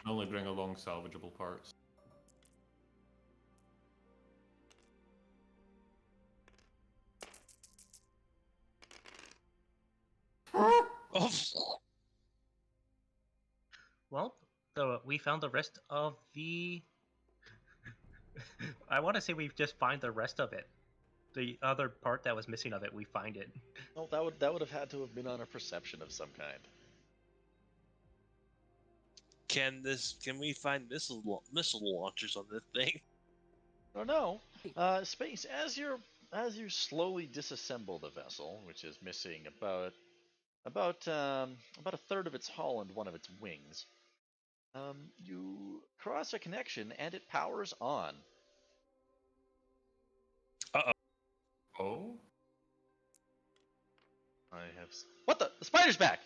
Only bring along salvageable parts. Oh. Well, we found the rest of the. I want to say we just find the rest of it. The other part that was missing of it, we find it. No, that would have had to have been on a perception of some kind. Can we find missile launchers on this thing? Oh no, Space. As you slowly disassemble the vessel, which is missing about a third of its hull and one of its wings, you cross a connection and it powers on. Oh? What the? The spider's back!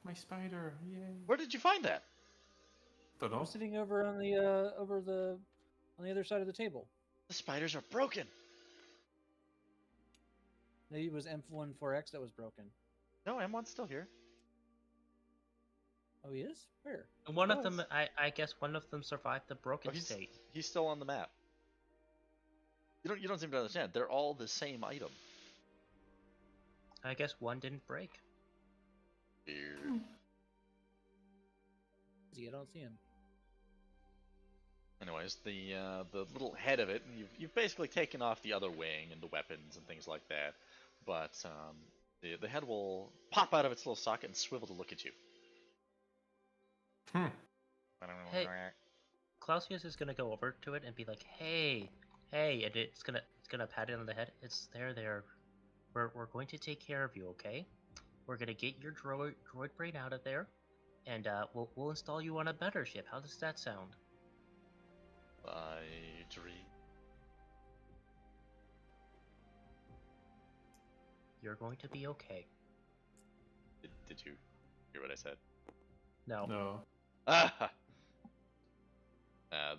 My spider! Yay! Where did you find that? Don't I'm know. sitting over on the on the other side of the table. The spiders are broken. Maybe it was M14X that was broken. No, M1's still here. Oh, he is? Where? One of them, I guess, one of them survived the broken state. He's still on the map. You don't seem to understand. They're all the same item. I guess one didn't break. Weird. See, I don't see him. Anyways, the little head of it, you've basically taken off the other wing and the weapons and things like that, but the head will pop out of its little socket and swivel to look at you. Hey, Clausius is gonna go over to it and be like, "Hey, and it's gonna pat it on the head. It's there. We're going to take care of you, okay? We're gonna get your droid brain out of there, and we'll install you on a better ship. How does that sound?" I dream. You're going to be okay. Did you hear what I said? No. No. Ah!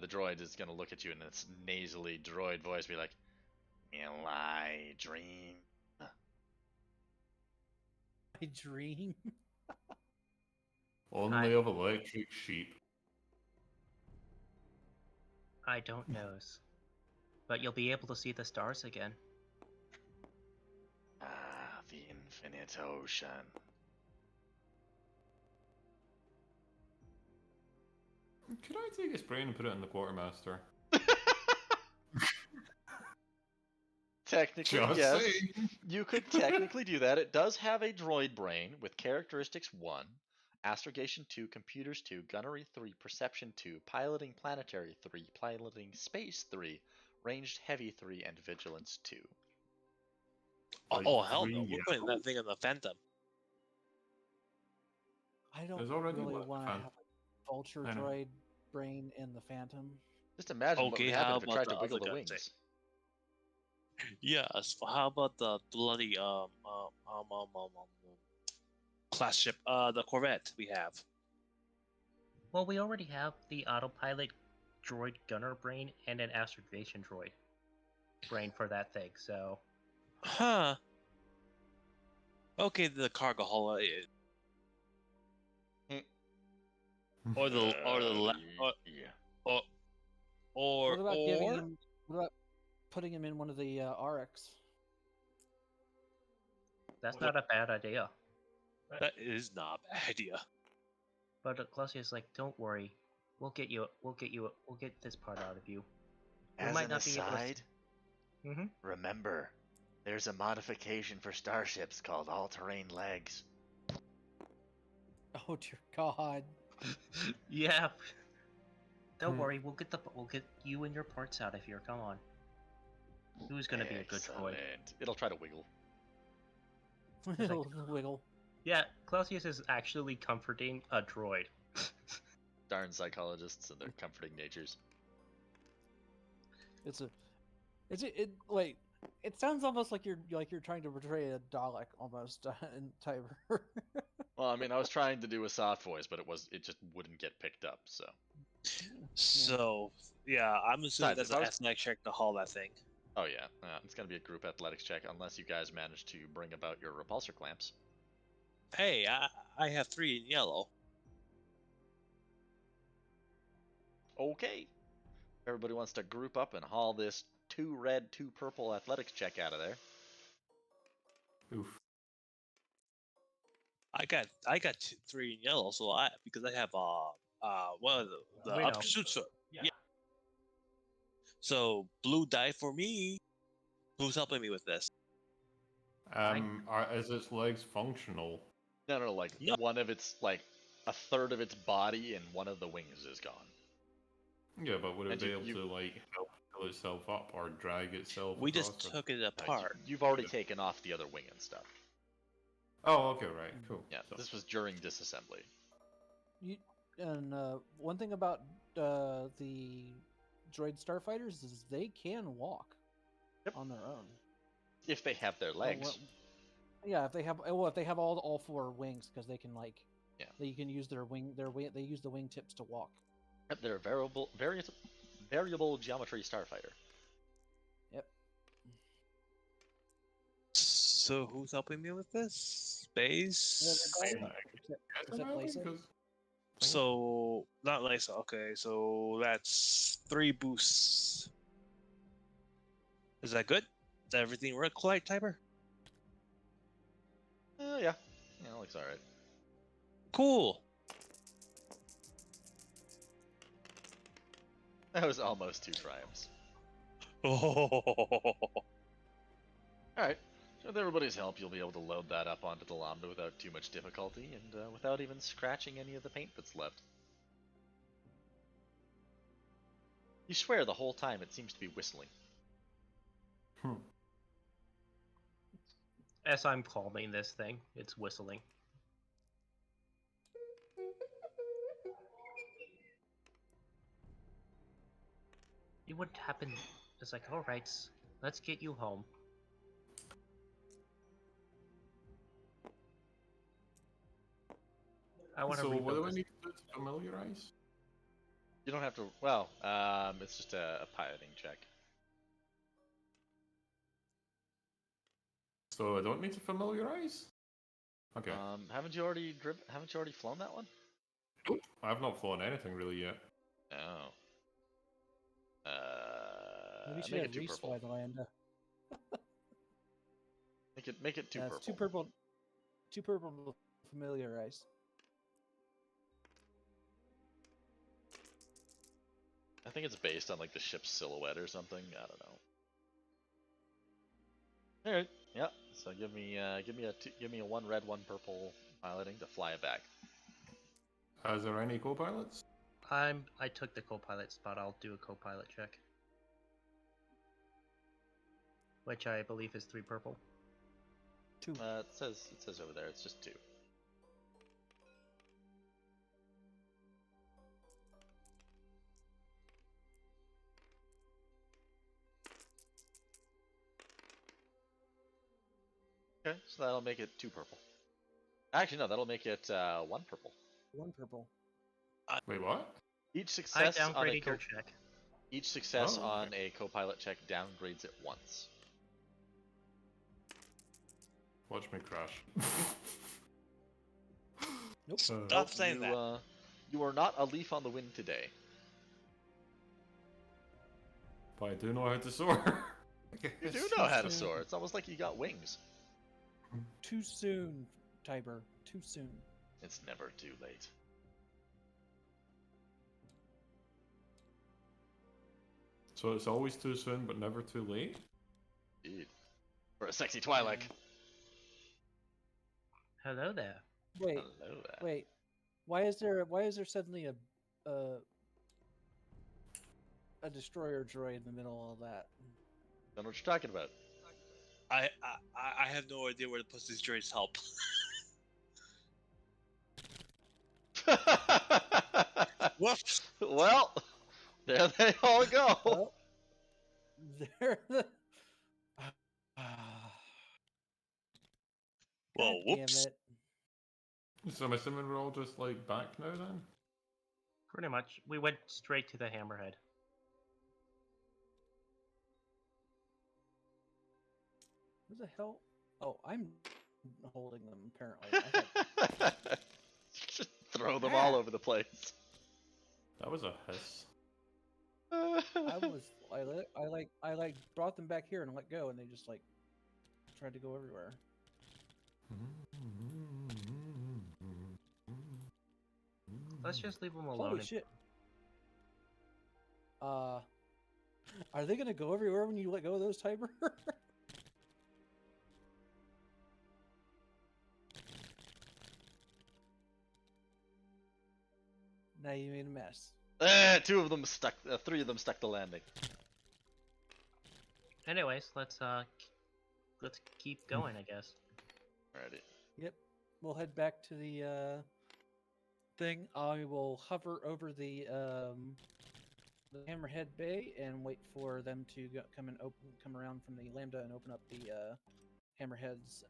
The droid is gonna look at you in its nasally droid voice, be like, "Will I dream?" I dream. Only of electric sheep. I don't knows. But you'll be able to see the stars again. Ah, the infinite ocean. Could I take his brain and put it in the quartermaster? Technically, Just yes. saying. You could technically do that. It does have a droid brain with characteristics 1, astrogation 2, computers 2, gunnery 3, perception 2, piloting planetary 3, piloting space 3, ranged heavy 3, and vigilance 2. Like Oh hell no! 3 We're putting that thing in the Phantom. I don't There's already really what, want to Phan- have a vulture I know. droid brain in the Phantom. Just imagine what Okay, would how happen if it about tried to the wiggle other the guns, wings. Yes. How about the bloody class ship? The Corvette we have. Well, we already have the autopilot droid gunner brain and an astrogation droid brain for that thing, so... Huh. Okay, the cargo hull. Or the Yeah. What about giving or him? What about putting him in one of the RX? That's not a bad idea. that is not a bad idea. But Clausius like, don't worry. We'll get this part out of you. We As might an not be able to... aside, Mm-hmm. remember, there's a modification for starships called all-terrain legs. Oh dear God! Yeah. Don't worry, we'll get you and your parts out of here. Come on. Who's gonna be a good droid? Excellent. It'll try to wiggle. It'll wiggle. Yeah, Clausius is actually comforting a droid. Darn psychologists and their comforting natures. Wait. It sounds almost like you're trying to portray a Dalek almost in Tiber. Well, I mean, I was trying to do a soft voice, but it just wouldn't get picked up. So. So yeah, I'm assuming Besides, that's if I an was- athletic check to haul that thing. Oh yeah, it's gonna be a group athletics check unless you guys manage to bring about your repulsor clamps. Hey, I have 3 in yellow. Okay. Everybody wants to group up and haul this 2 red, 2 purple athletics check out of there. Oof. I got 3 in yellow, so because I have one of the We know. upsuit, so yeah. So blue die for me. Who's helping me with this? Is its legs functional? No, like No. one of its like a third of its body and one of the wings is gone. Yeah, but would it And be you- able you- to like help pull itself up or drag itself? We just across or- took it No, apart. you've already taken off the other wing and stuff. Oh, okay, right, cool. Yeah, So- this was during disassembly. One thing about the droid starfighters is they can walk Yep. on their own. If they have their legs. Yeah, if they have all 4 wings, because they can they can use they use the wingtips to walk. They're a variable geometry starfighter. Yep. So who's helping me with this? Space. Everybody, except Lisa. So not Lysa. Okay, so that's 3 boosts. Is that good? Does everything work quite, Tiber? Yeah, looks alright. Cool. That was almost 2 triumphs. Oh. Alright, so with everybody's help, you'll be able to load that up onto the Lambda without too much difficulty, and without even scratching any of the paint that's left. You swear the whole time it seems to be whistling. As I'm calming this thing, it's whistling. It would happen. It's like, alright, let's get you home. I want to So what do rebuild I this. need to do to familiarize? You don't have to. Well, it's just a piloting check. So I don't need to familiarize? Okay. Haven't you already flown that one? Nope. I've not flown anything really yet. Oh. Maybe she make had it 2 Reese purple. fly the Lambda. Make it 2 purple. It's 2 purple. 2 purple to familiarize. I think it's based on like the ship's silhouette or something. I don't know. All right. Yeah. So give me a 1 red, 1 purple piloting to fly it back. Is there any co-pilots? I took the co-pilot spot. I'll do a co-pilot check, which I believe is 3 purple. 2. It says over there. It's just 2. Okay, so that'll make it 2 purple. Actually, no, that'll make it 1 purple. 1 purple. Wait, what? Each I success on a downgraded your check. each success Oh, okay. on a co-pilot check downgrades it once. Watch me crash. Nope. Stop saying that. You are not a leaf on the wind today. But I do know how to soar. You do know how to soar. It's almost like you got wings. Too soon, Tiber. Too soon. It's never too late. So it's always too soon, but never too late? Indeed. For a sexy Twi'lek. Hello there. Wait, Hello there. wait. Why is there suddenly a destroyer droid in the middle of all that? Don't know what you're talking about. I have no idea where to put these droids help. Whoops. Well, there they all go. Well, they're the. Well, God damn whoops. it. So I'm assuming we're all just like back now then? Pretty much. We went straight to the hammerhead. What the hell? Oh, I'm holding them apparently. I thought- Just throw them all over the place. That was a hiss. I brought them back here and let go, and they just like tried to go everywhere. Let's just leave them alone. Holy shit! Are they gonna go everywhere when you let go of those, Tiber? Now you made a mess. 2 of them stuck. 3 of them stuck the landing. Anyways, let's keep going, I guess. Alrighty. Yep. We'll head back to the thing. I will hover over the Hammerhead Bay and wait for them to come around from the Lambda and open up the Hammerhead's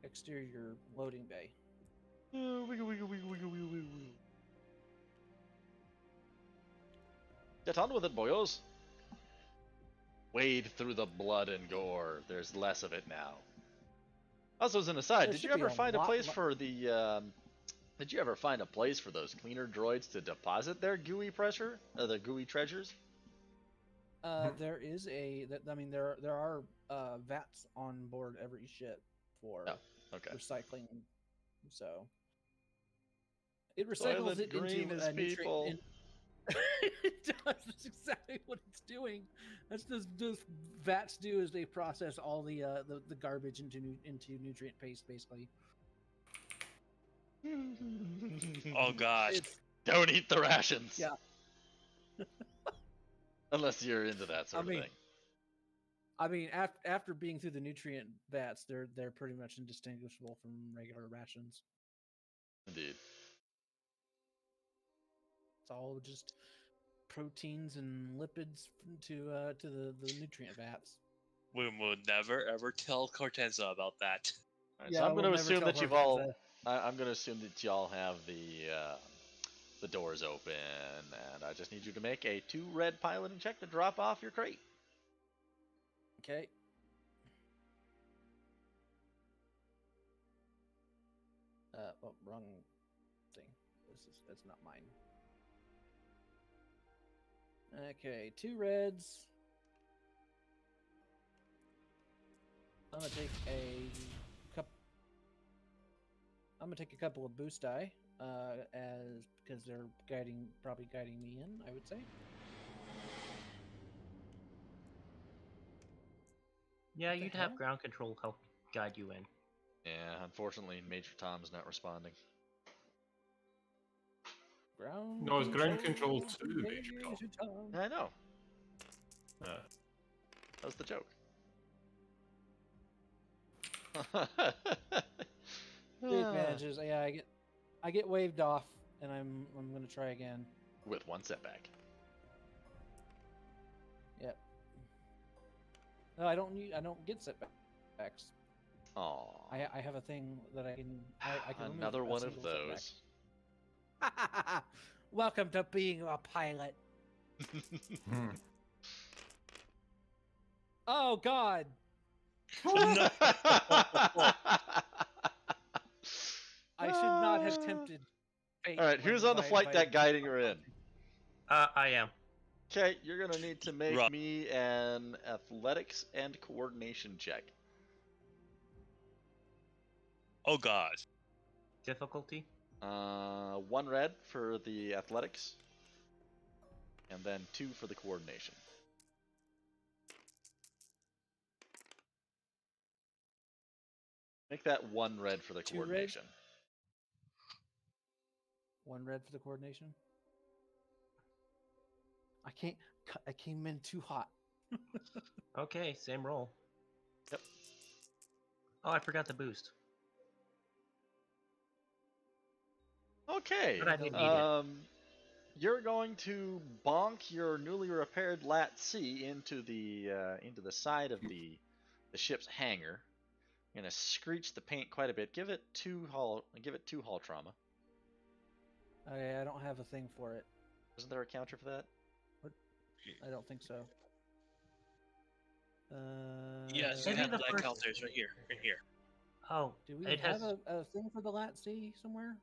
exterior loading bay. Get on with it, boyos. Wade through the blood and gore. There's less of it now. Also, as an aside, There did should you be ever a find a lot place mo- for the? Did you ever find a place for those cleaner droids to deposit their gooey pressure, their gooey treasures? There is there are vats on board every ship for Okay. recycling, so it Soylent recycles it Green into is people. It does. That's exactly what it's doing. That's those vats do is they process all the garbage into nutrient paste, basically. Oh gosh. Don't eat the rations. Yeah. Unless you're into that sort of thing. I mean, after being through the nutrient vats, they're pretty much indistinguishable from regular rations. Indeed. It's all just proteins and lipids to the nutrient vats. We will never ever tell Cortenza about that. Alright, so I'm going to assume that you've all. I'm going to assume that y'all have the doors open, and I just need you to make a 2 red piloting check to drop off your crate. Okay. Oh, wrong thing. That's not mine. Okay, 2 reds. I'm gonna take a couple of boost die, because they're probably guiding me in, I would say. Yeah, you'd have ground control help guide you in. Yeah, unfortunately, Major Tom's not responding. No, it's ground control too, Major Tom. I know. Yeah. That was the joke. The advantages, yeah, I get waved off, and I'm gonna try again. With 1 setback. Yep. No, I don't get setbacks. Aw. I have a thing that I can remove Another a one of single those. setback. Welcome to being a pilot. Oh God. No. I should not have tempted fate. All right, who's on the flight deck guiding her in? I am. Okay, you're gonna need to make Right. me an athletics and coordination check. Oh God. Difficulty? 1 red for the athletics, and then 2 for the coordination. Make that 1 red for the 2 red? coordination. 1 red for the coordination. I came in too hot. Okay, same roll. Yep. Oh, I forgot the boost. Okay. But I didn't need it. You're going to bonk your newly repaired Lat C into the side of the ship's hangar. You're gonna screech the paint quite a bit. Give it 2 hull trauma. Okay, I don't have a thing for it. Isn't there a counter for that? I don't think so. Yes, Maybe you have the black first- counters right here. Right here. Oh, Do we it have has. a thing for the Lat C somewhere?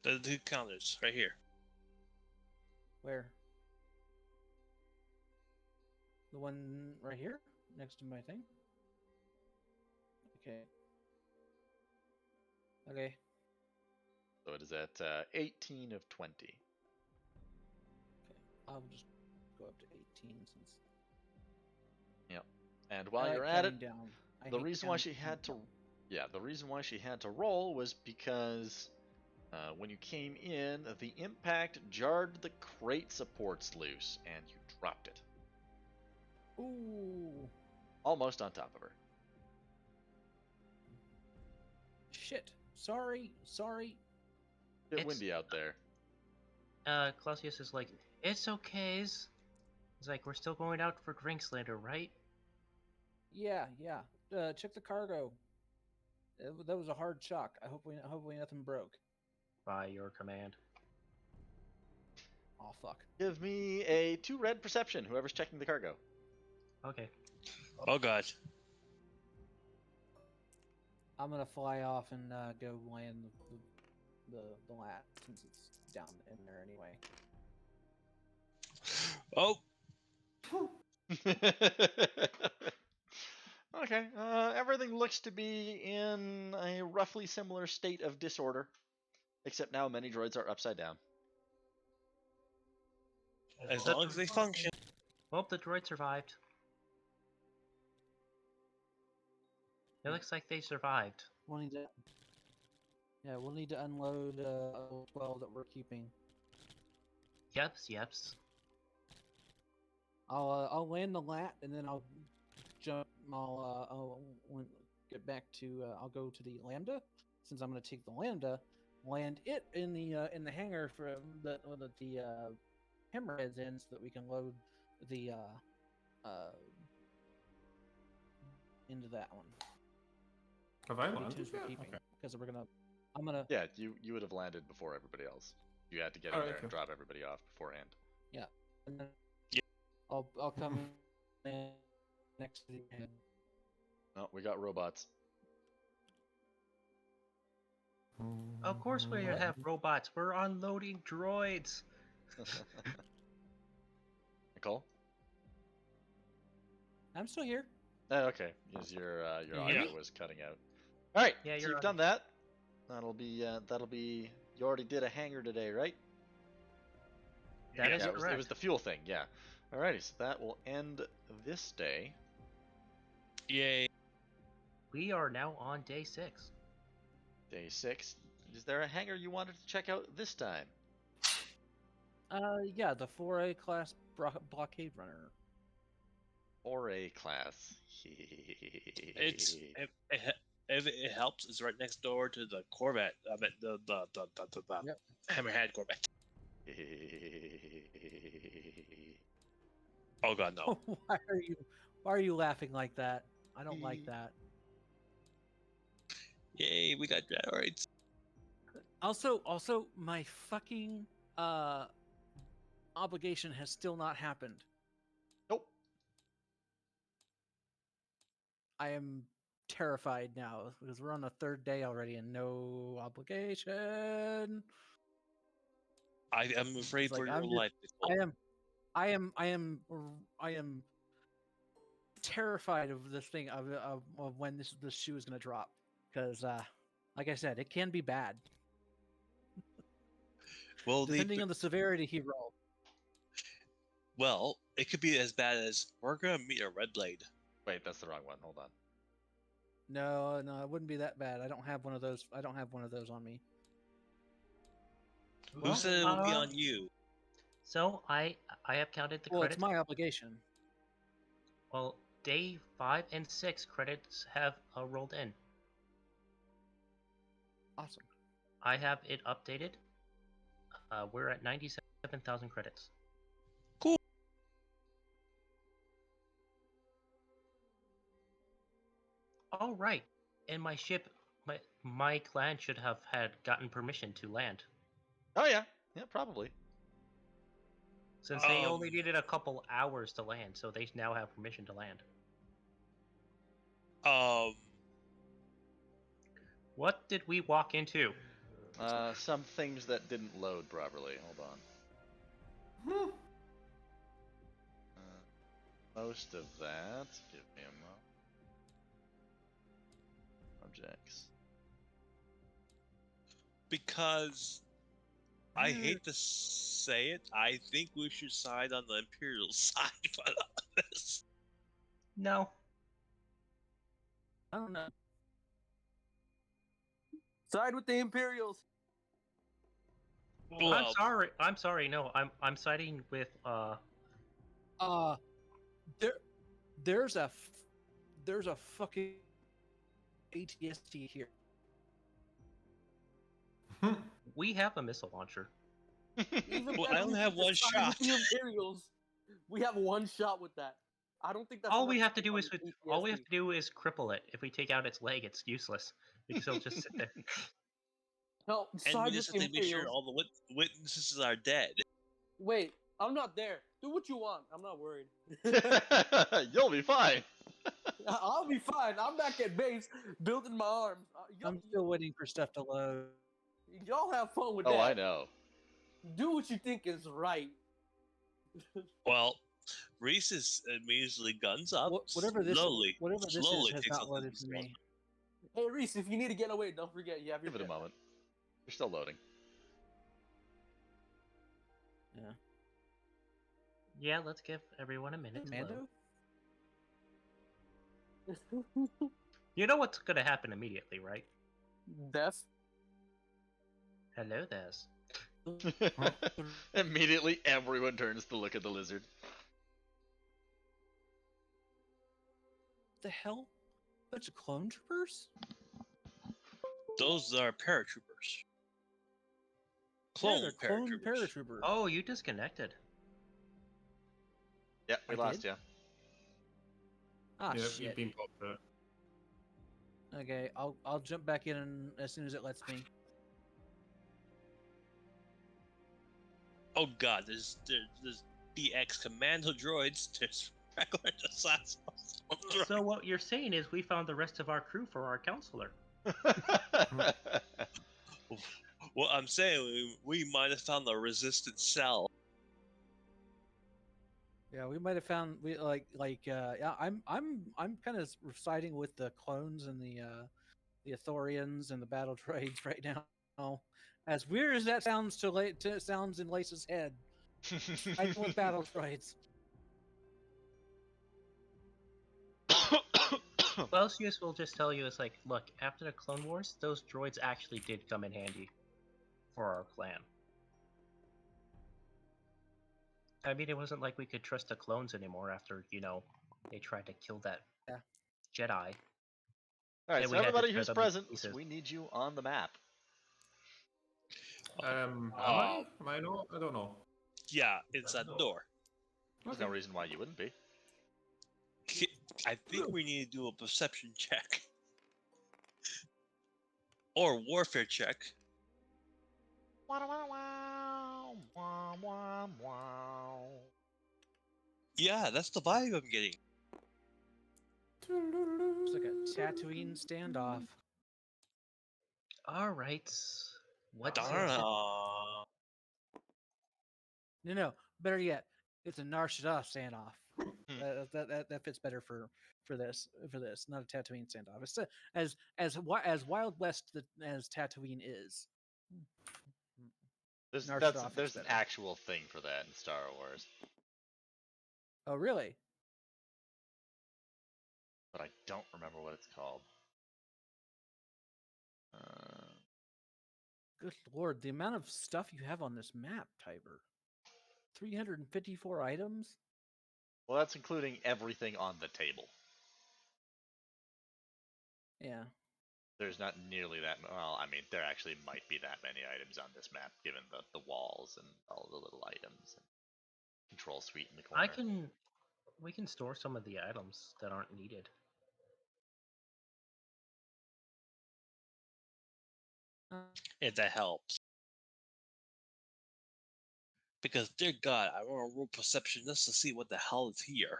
The 2 counters right here. Where? The one right here, next to my thing. Okay. Okay. So it is at 18 of 20. Okay. I'll just go up to 18 since. Yep. And while I like you're at it, counting down. I the hate reason why counting she had to, down. the reason why she had to roll was because when you came in, the impact jarred the crate supports loose, and you dropped it Ooh. almost on top of her. Shit. Sorry. Bit It's- windy out there. Clausius is like, it's okay. He's like, we're still going out for drinks later, right? Yeah. Check the cargo. That was a hard shock. Hopefully nothing broke. By your command. Oh fuck. Give me a 2 red perception, whoever's checking the cargo. Okay. Oh God. I'm gonna fly off and go land the lat since it's down in there anyway. Oh. Okay, everything looks to be in a roughly similar state of disorder, except now many droids are upside down. As long as they function. Well, the droid survived. It looks like they survived. We'll need to unload 12 that we're keeping. Yeps. I'll land the lat and then I'll jump. I'll get back to. I'll go to the lambda since I'm going to take the lambda, land it in the hangar for the hammerheads in so that we can load the into that one. Have I The landed twos we're yet? keeping Okay. because I'm gonna. Yeah, you would have landed before everybody else. You had to get in Alright, there and cool. drop everybody off beforehand. And then Yeah. I'll come in next to the head. Oh, we got robots. Of course we have robots. We're unloading droids. Nicole? I'm still here. Oh, okay, because your Yeah. audio was cutting out. All right, Yeah, so you're you've done that. That'll be. You already did a hangar today, right? That is it correct. was the fuel thing, yeah. Alrighty, so that will end this day. Yay. We are now on day 6. Day 6. Is there a hangar you wanted to check out this time? Yeah, the 4A class blockade runner. Or a class? It's if it helps, it's right next door to the Corvette. I mean the Yep. Hammerhead Corvette. Oh God, no. Why are you laughing like that? I don't like that. Yay, we got droids. Also, my fucking obligation has still not happened. Nope. I am terrified now because we're on the third day already and no obligation. I am afraid It's like, for your I'm just- life, Nicole. I am terrified of this thing of when this shoe is going to drop because, like I said, it can be bad Well, depending on the severity he rolled. Well, it could be as bad as we're gonna meet a red blade. Wait, that's the wrong one. Hold on. No, it wouldn't be that bad. I don't have one of those. I don't have one of those on me. Who said it would be on you? So I have counted the Well, credits. it's my obligation. Well, day 5 and 6 credits have rolled in. Awesome. I have it updated. We're at 97,000 credits. Cool. All right, and my ship, my clan should have had gotten permission to land. Oh yeah, probably. Since they only needed a couple hours to land, so they now have permission to land. What did we walk into? Some things that didn't load properly. Hold on. Most of that. Give me a moment. Objects. Because I hate to say it, I think we should side on the Imperial side for this. No. I don't know. Side with the Imperials. Well, I'm sorry. No, I'm siding with there's a fucking ATST here. we have a missile launcher. Even Well, better, I only we have should one just side with shot. The Imperials. We have one shot with that. I don't think that's All we enough have to do on is the all we have PTSD. to do is cripple it. If we take out its leg, it's useless because it'll just sit there. No, And side we with just the have to make sure Imperials. all the witnesses are dead. Wait, I'm not there. Do what you want. I'm not worried. You'll be fine. I'll be fine. I'm back at base building my arms. I'm still waiting for stuff to load. Y'all have fun with that. Oh, I know. Do what you think is right. Well, Reese is immediately guns up. Whatever this slowly is has takes not out loaded this for me. Hey Reese, if you need to get away, don't forget you have your Give it a jetpack. moment. You're still loading. Yeah. Yeah, let's give everyone a minute. To Mando? load. You know what's gonna happen immediately, right? Death. Hello, there's. Immediately, everyone turns to look at the lizard. The hell? Bunch of clone troopers? Those are paratroopers. Yeah, Clone they're clone paratroopers. paratroopers. Oh, you disconnected. Yeah, we I lost did? you. Ah, Yeah, shit. you've been popped out. Okay, I'll jump back in as soon as it lets me. Oh god, there's BX commando droids. There's regular assassins. So what you're saying is we found the rest of our crew for our counselor. Well, I'm saying we might have found the resistant cell. Yeah, we might have found yeah, I'm kind of siding with the clones and the Athorians and the battle droids right now. As weird as that sounds sounds in Lace's head, I'm with battle droids. Celsius will just tell you, it's like, look, after the Clone Wars, those droids actually did come in handy for our plan. I mean, it wasn't like we could trust the clones anymore after, they tried to kill that Jedi. Alright, And so we had to everybody tear who's them to present, pieces. we need you on the map. Am I? Am I not? I don't know. Yeah, inside the door. There's no reason why you wouldn't be. I think we need to do a perception check. Or warfare check. Wow, wow, wow, wow, wow, wow. Yeah, that's the vibe I'm getting. It's like a Tatooine standoff. All right. What's Da-da-da. No, better yet, it's a Nar Shaddaa standoff. Hmm. That fits better for this, not a Tatooine standoff. It's as Wild West as Tatooine is. Nar Shaddaa fits There's an better. actual thing for that in Star Wars, Oh, really? but I don't remember what it's called. Uh, Good lord, the amount of stuff you have on this map, Tiber. 354 items? well, that's including everything on the table. Yeah. There's not nearly that. Well, I mean, there actually might be that many items on this map, given the walls and all the little items and control suite in the corner. We can store some of the items that aren't needed. If that helps. Because, dear God, I want to roll perception just to see what the hell is here.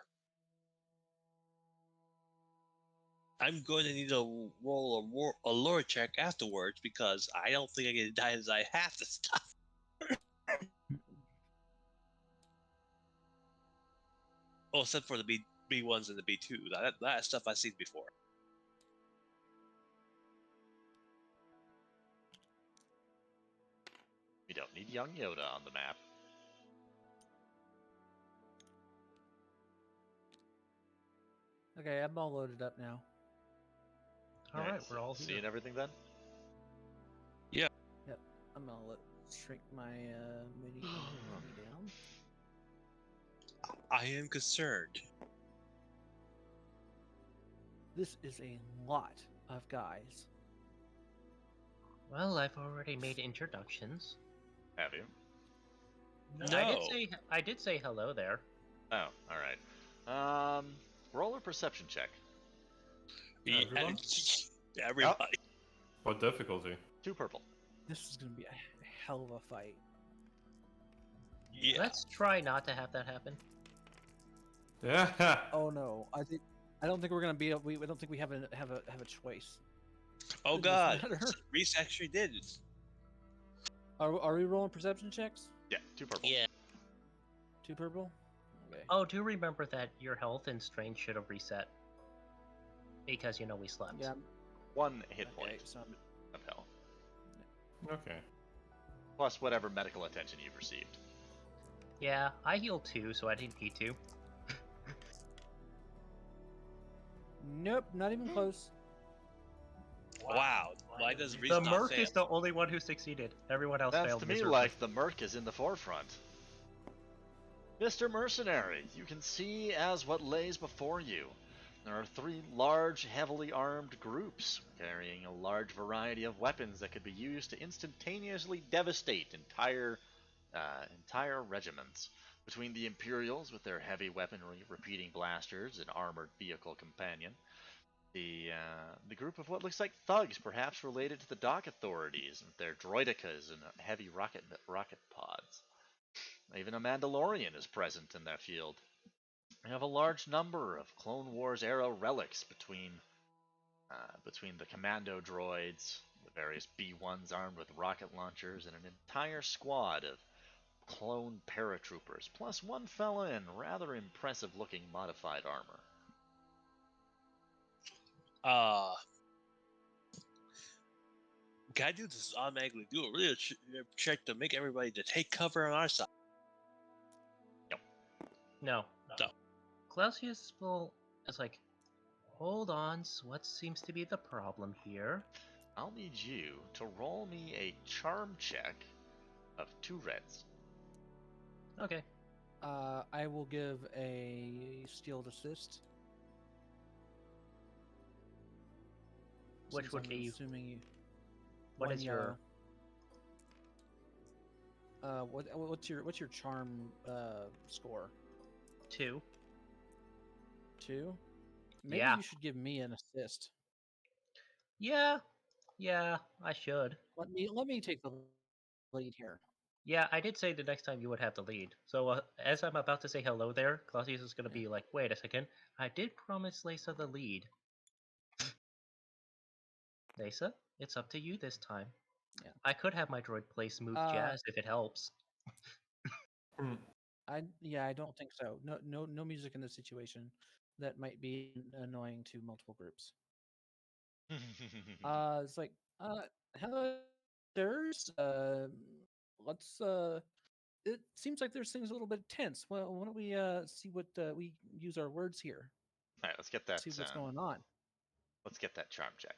I'm going to need to roll a lore check afterwards because I don't think I can die as I have the stuff. Oh, except for the B1s and the B2s. That stuff I've seen before. We don't need young Yoda on the map. Okay, I'm all loaded up now. All right, Nice. we're all here. Seeing everything then? Yeah. Yep, I'm gonna shrink my mini down. I am concerned. This is a lot of guys. Well, I've already made introductions. Have you? No. I did say hello there. Oh, all right. Roll a perception check. Everyone? Everybody. What difficulty? 2 purple. This is gonna be a hell of a fight. Yeah. Let's try not to have that happen. Yeah. Oh no, I don't think we're gonna be. We don't think we have a choice. Oh Goodness God. matter. Reese actually did. Are we rolling perception checks? Yeah, 2 purple. Yeah. 2 purple. Okay. Oh, do remember that your health and strength should have reset. Because, we slept. Yeah. 1 hit Okay, point so of health. Okay. Plus whatever medical attention you've received. Yeah, I healed 2, so I didn't need to. nope, not even close. Wow. Why does Reese The not Merc fail? is the only one who succeeded. Everyone else Sounds failed to me miserably. like the Merc is in the forefront. Mr. Mercenary, you can see as what lays before you. There are 3 large, heavily armed groups, carrying a large variety of weapons that could be used to instantaneously devastate entire regiments. Between the Imperials, with their heavy weaponry, repeating blasters, and armored vehicle companion, the group of what looks like thugs, perhaps related to the dock authorities, with their droidicas and heavy rocket pods. Even a Mandalorian is present in that field. We have a large number of Clone Wars era relics between the commando droids, the various B1s armed with rocket launchers, and an entire squad of clone paratroopers, plus 1 fella in rather impressive looking modified armor. Can I do this automatically? Do a real check to make everybody to take cover on our side. No. No. Clausius is like, hold on, so what seems to be the problem here? I'll need you to roll me a charm check of 2 reds. Okay. I will give a stealed assist. Which since would I'm be... assuming you. What one is yellow. What's your charm score? 2. 2. Maybe Yeah. you should give me an assist. Yeah. Yeah, I should. Let me take the lead here. Yeah, I did say the next time you would have the lead. So as I'm about to say hello there, Claudius is going to be like, wait a second, I did promise Lisa the lead. Lisa, it's up to you this time. Yeah. I could have my droid play smooth jazz if it helps. I don't think so. No music in this situation. That might be annoying to multiple groups. It's like, hello, sirs. Let's. It seems like there's things a little bit tense. Well, why don't we see what we use our words here? All right, let's get that. See what's going on. Let's get that charm check.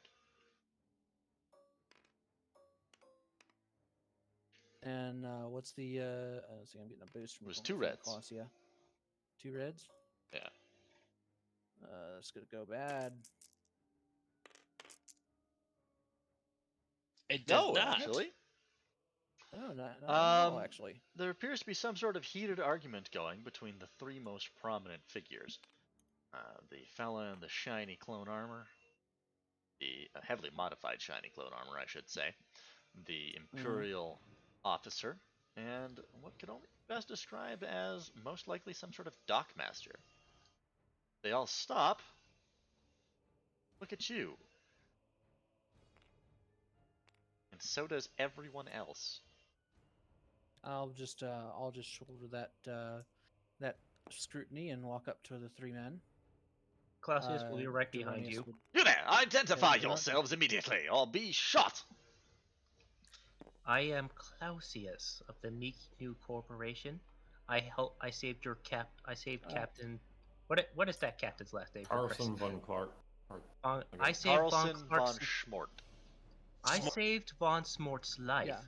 And what's the? Let's see, I'm getting a boost from. It was 2 reds. Clausia. 2 reds. Yeah. It's gonna go bad. It does No, not. actually. Oh, not at all, actually. There appears to be some sort of heated argument going between the 3 most prominent figures. The fella in the shiny clone armor, the heavily modified shiny clone armor, I should say, the Imperial officer, and what could only be best described as most likely some sort of dockmaster. They all stop. Look at you. And so does everyone else. I'll just shoulder that scrutiny and walk up to the 3 men. Claudius will be right behind you. You there! Identify yourselves immediately, or be shot! I am Clausius of the Meek New Corporation. I saved your Captain. What is that captain's last name? Carson von Clark. I saved Carlson von Schmort. I saved von Smort's life. Yeah.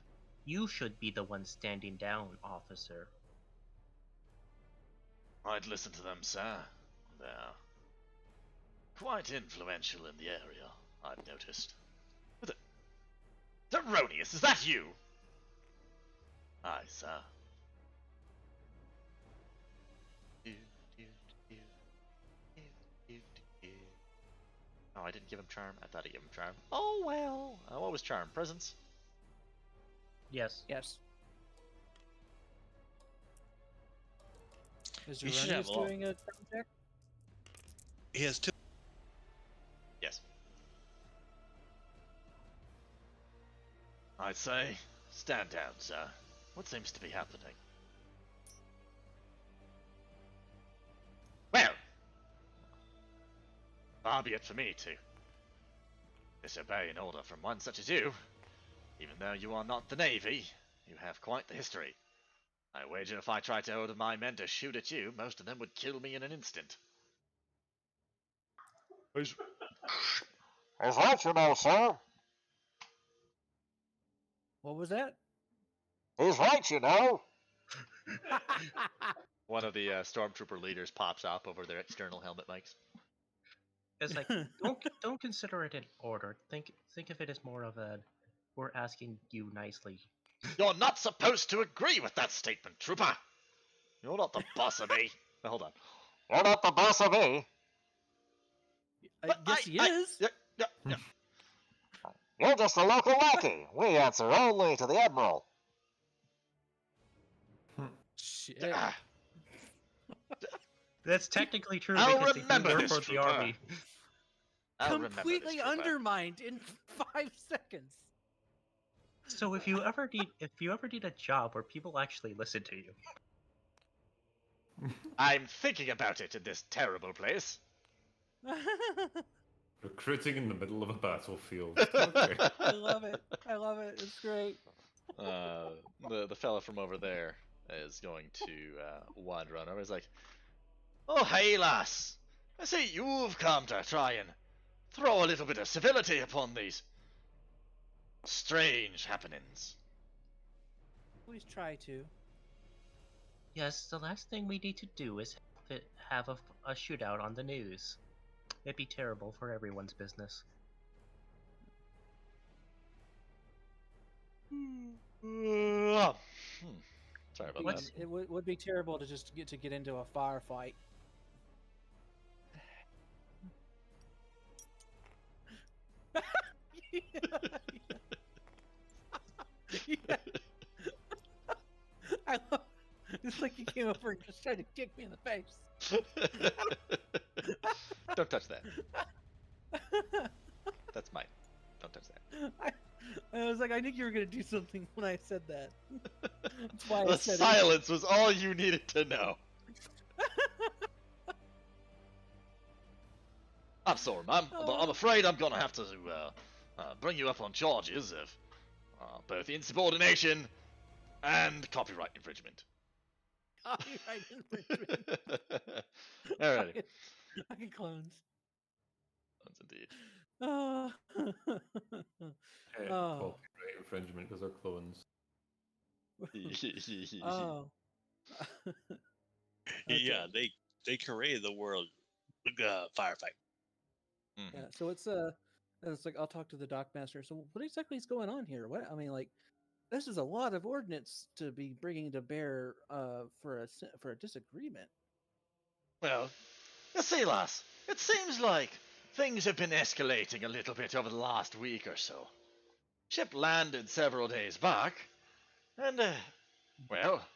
You should be the one standing down, officer. I'd listen to them, sir. They're quite influential in the area, I've noticed. Tiberiosity, is that you? Aye, sir. Oh, I didn't give him charm. I thought I gave him charm. Oh well. What was charm? Presence? Yes. Yes. Is You should Jeronius have all. doing a charm check? He has 2. Yes. I'd say, stand down, sir. What seems to be happening? Well, far be it for me to disobey an order from one such as you. Even though you are not the Navy, you have quite the history. I wager if I tried to order my men to shoot at you, most of them would kill me in an instant. Is that you know, sir? What was that? He's right, you know. One of the stormtrooper leaders pops up over their external helmet mics. It's like don't consider it an order. Think of it as more of a we're asking you nicely. You're not supposed to agree with that statement, trooper. You're not the boss of me. Now, hold on. You're not the boss of me. I guess he is. Yeah. You're just a local lackey. We answer only to the Admiral. Shit. That's technically true I'll because they remember do work this, for the trooper. army. I'll remember Completely this, trooper. undermined in 5 seconds. So if you ever need a job where people actually listen to you, I'm thinking about it in this terrible place. Recruiting in the middle of a battlefield. Okay. I love it. I love it. It's great. The fella from over there is going to wander on over. He's like, Oh, hey, lass. I see you've come to try and throw a little bit of civility upon these strange happenings. Please try to. yes, the last thing we need to do is have a shootout on the news. It'd be terrible for everyone's business. Sorry about What's- that. It would be terrible to just get into a firefight. I love. It's like you came over and just tried to kick me in the face. Don't touch that. That's mine. Don't touch that. I was like, I knew you were gonna do something when I said that. That's why I The said silence was all you needed to know. I'm sorry, ma'am, but I'm afraid I'm gonna have to bring you up on charges of both insubordination and copyright infringement. Copyright infringement. Alrighty. Fucking clones. That's indeed. Hey, Oh. copyright infringement because they're clones. Oh. Yeah, they created the world firefight. Mhm. Yeah, so it's like I'll talk to the dockmaster. So what exactly is going on here? What I mean, like, this is a lot of ordnance to be bringing to bear for a disagreement. Well, you see, lass, it seems like things have been escalating a little bit over the last week or so. Ship landed several days back, and, well,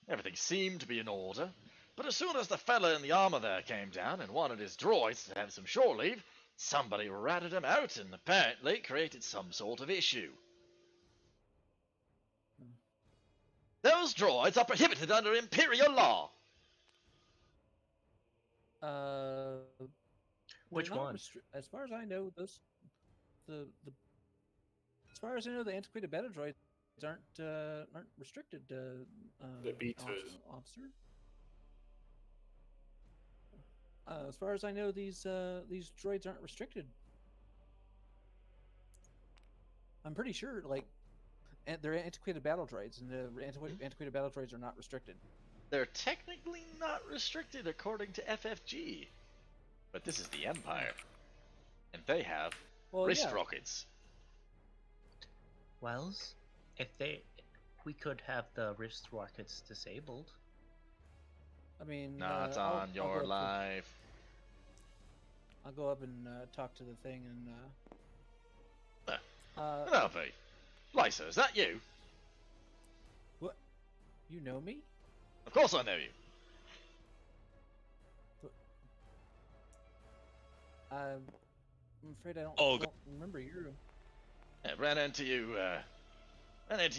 everything seemed to be in order. But as soon as the fella in the armor there came down and wanted his droids to have some shore leave, somebody ratted him out and apparently created some sort of issue. Those droids are prohibited under Imperial law. Which one? As far as I know, those the as far as I know, the antiquated battle droids aren't restricted. The B2s. Officer. As far as I know, these droids aren't restricted. I'm pretty sure, like, they're antiquated battle droids, and the antiquated battle droids are not restricted. They're technically not restricted according to FFG, but this is the Empire, and they have wrist rockets. Wells, we could have the wrist rockets disabled. I mean, Not on your life. I'll go up and talk to the thing and. Harvey, Lysa, is that you? What? You know me? Of course I know you. I'm afraid I don't, don't remember you. I ran into you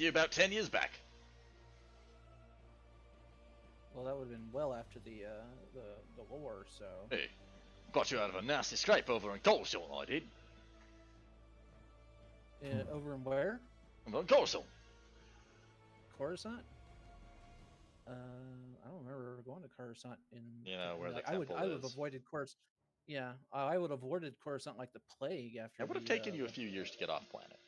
about 10 years back. Well, that would have been well after the war, so. Hey, got you out of a nasty scrape over in Coruscant, I did. Over in where? Over in Coruscant. Coruscant? I don't remember going to Coruscant in. Where the I would temple have is. avoided Coruscant. Yeah, I would have avoided Coruscant like the plague after. It would have taken you a few years to get off planet.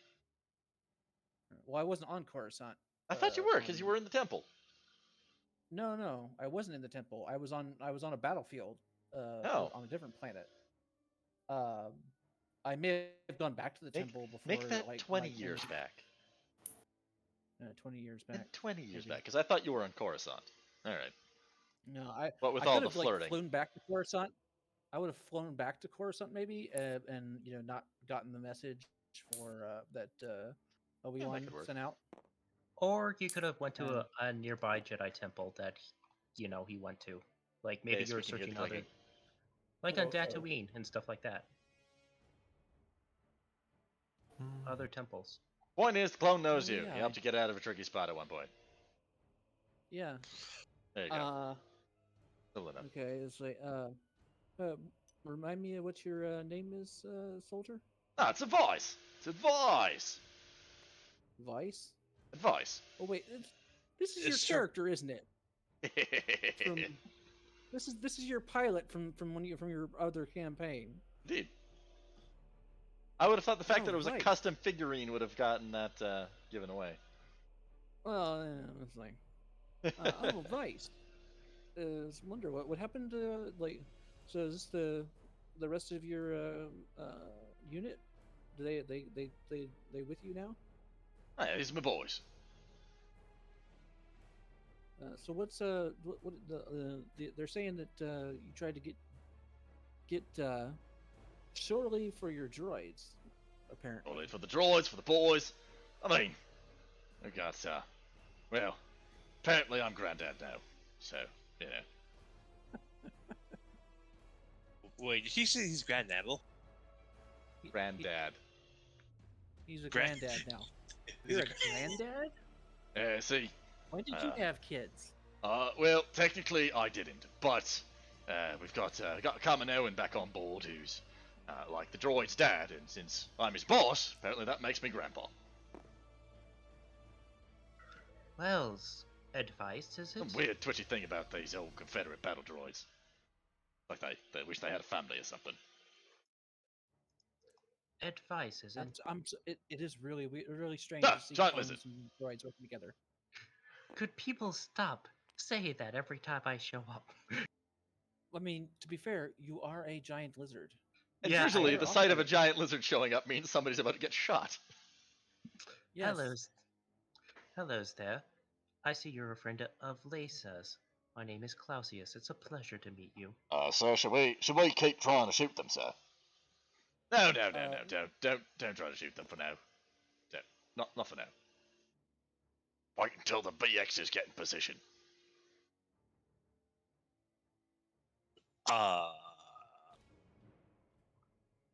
Well, I wasn't on Coruscant. I thought you were, because you were in the temple. No, I wasn't in the temple. I was on a battlefield. On a different planet. I may have gone back to the temple before. Make that like 20 years back. 20 years back. 20 years back, because I thought you were on Coruscant. All right. No, What with I all could the have, flirting? flown back to Coruscant. I would have flown back to Coruscant maybe, and not gotten the message for that Obi-Wan sent out. Or you could have went to a nearby Jedi temple that he went to. Like maybe you were searching other, like on Tatooine and stuff like that. Other temples. Point is, the clone knows you. He helped you get out of a tricky spot at one point. Yeah. There you go. Okay, it's like remind me of what your name is, soldier. Ah, it's advice. It's advice. Vice. Advice. Oh wait, this is your character, isn't it? This is your pilot from your other campaign. Indeed. I would have thought the fact that it was a custom figurine would have gotten that given away. Well, it's like, Vice. I wonder what happened to So is this the rest of your unit? Do they with you now? Oh, yeah, these are my boys. So what's what they're saying that you tried to get shore leave for your droids, apparently. Shore leave for the droids, for the boys. I mean, we got well, apparently I'm granddad now. So, you know. Wait, did he say he's grandadel? Granddad. He's a Grand- granddad now. He's You're a a granddad? See, When did you have kids? well, technically I didn't, but we've got Kaminoan back on board, who's like the droid's dad, and since I'm his boss, apparently that makes me grandpa. Well, advice, is Some it? weird twitchy thing about these old Confederate battle droids. Like they wish they had a family or something. Advice, is it? It is really really strange Ah, to see giant clones lizard. and droids working together. Could people stop say that every time I show up? I mean, to be fair, you are a giant lizard. And Yeah, usually I the know. sight of a giant lizard showing up means somebody's about to get shot. Yes. Hellos there. I see you're a friend of Lace's. My name is Clausius. It's a pleasure to meet you. Sir, should we keep trying to shoot them, sir? No, don't try to shoot them for now. Not for now. Wait until the BXs get in position.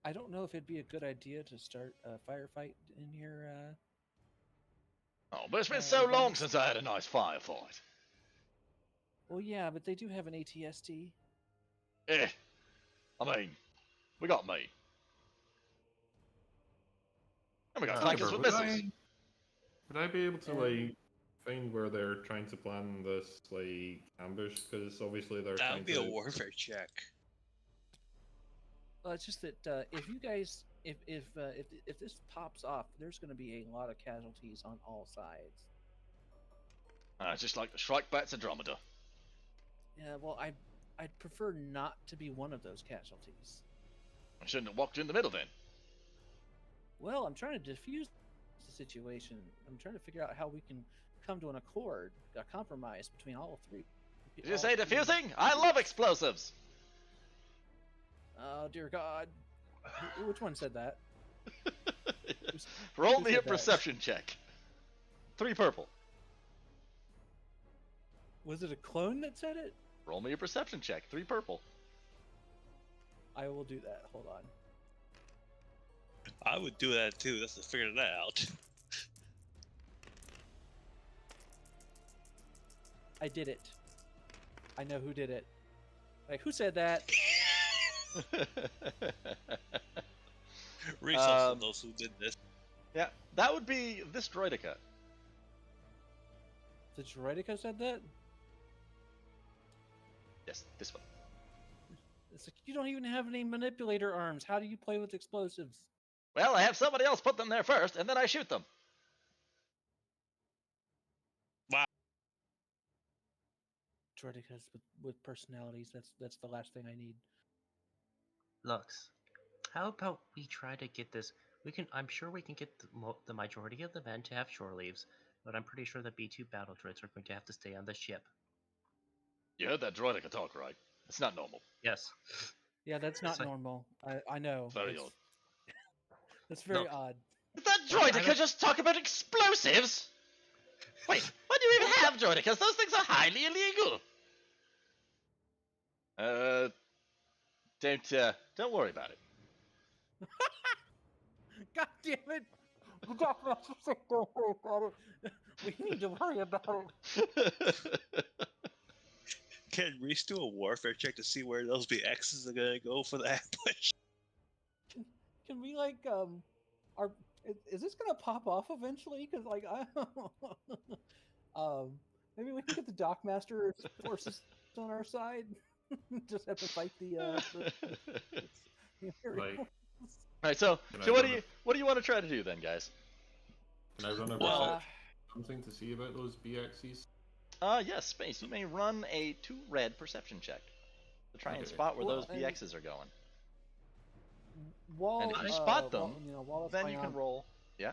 I don't know if it'd be a good idea to start a firefight in here. Oh, but it's been so long since I had a nice firefight. Well, yeah, but they do have an ATST. I mean, we got me. And we got tankers with missiles. Would I be able to like find where they're trying to plan this like ambush? Because obviously they're that trying would be to. a warfare check. Well, it's just that if you guys, if this pops off, there's going to be a lot of casualties on all sides. Just like the Shrike Bat's Andromeda. Yeah, well, I'd prefer not to be one of those casualties. I shouldn't have walked in the middle then. Well, I'm trying to defuse the situation. I'm trying to figure out how we can come to an accord, a compromise between all three. Did you say defusing? I love explosives! Oh, dear God. Which one said that? Roll who me a said that? perception check. 3 purple. Was it a clone that said it? Roll me a perception check. 3 purple. I will do that. Hold on. I would do that too. Let's figure that out. I did it. I know who did it. Like, who said that? Resources of those who did this. Yeah, that would be this droidica. The Droidica said that? Yes, this one. It's like, you don't even have any manipulator arms. How do you play with explosives? Well, I have somebody else put them there first, and then I shoot them. Droidicas with personalities. That's the last thing I need. Lux, how about we try to get this? I'm sure we can get the majority of the men to have shore leaves, but I'm pretty sure the B2 battle droids are going to have to stay on the ship. You heard that droidica talk, right? It's not normal. Yes. Yeah, that's not normal. I know. Very odd. That's very odd. Did that droidica just talk about explosives? Wait, why do you even have droidicas? Those things are highly illegal. Don't worry about it. God damn it! Don't worry about it. We need to worry about it. Can Reese do a warfare check to see where those BXs are gonna go for the ambush? Can we like is this gonna pop off eventually? Because like maybe we can get the Dockmaster forces on our side. Just have to fight the Like, Alright, so what do you want to try to do then, guys? can I run a something to see about those BXs? Yes, Space. You may run a 2 red perception check to try and spot where those BXs are going. While, and if you spot them, while then you can roll. Yeah.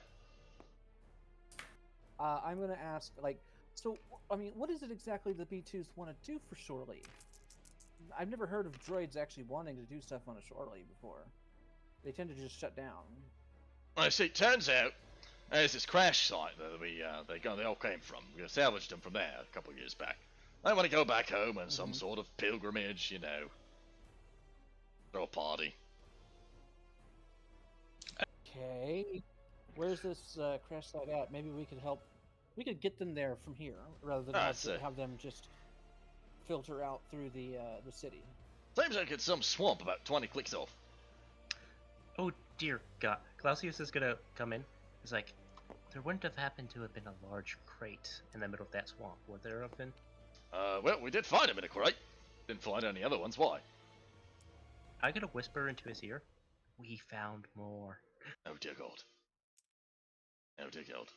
I'm gonna ask, like, so I mean, what is it exactly the B2s want to do for shore leave? I've never heard of droids actually wanting to do stuff on a shore leave before. They tend to just shut down. I see. Turns out There's this crash site that they all came from. We salvaged them from there a couple of years back. I want to go back home on some sort of pilgrimage, you know. Throw a party. Okay. Where's this crash site at? Maybe we could help. We could get them there from here, rather than have them just filter out through the city. Seems like it's some swamp about 20 clicks off. Oh dear God. Clausius is gonna come in. He's like, there wouldn't have happened to have been a large crate in the middle of that swamp, would there have been? Well, we did find him in a crate. Didn't find any other ones. Why? I gotta whisper into his ear. We found more. Oh dear God. Oh dear God.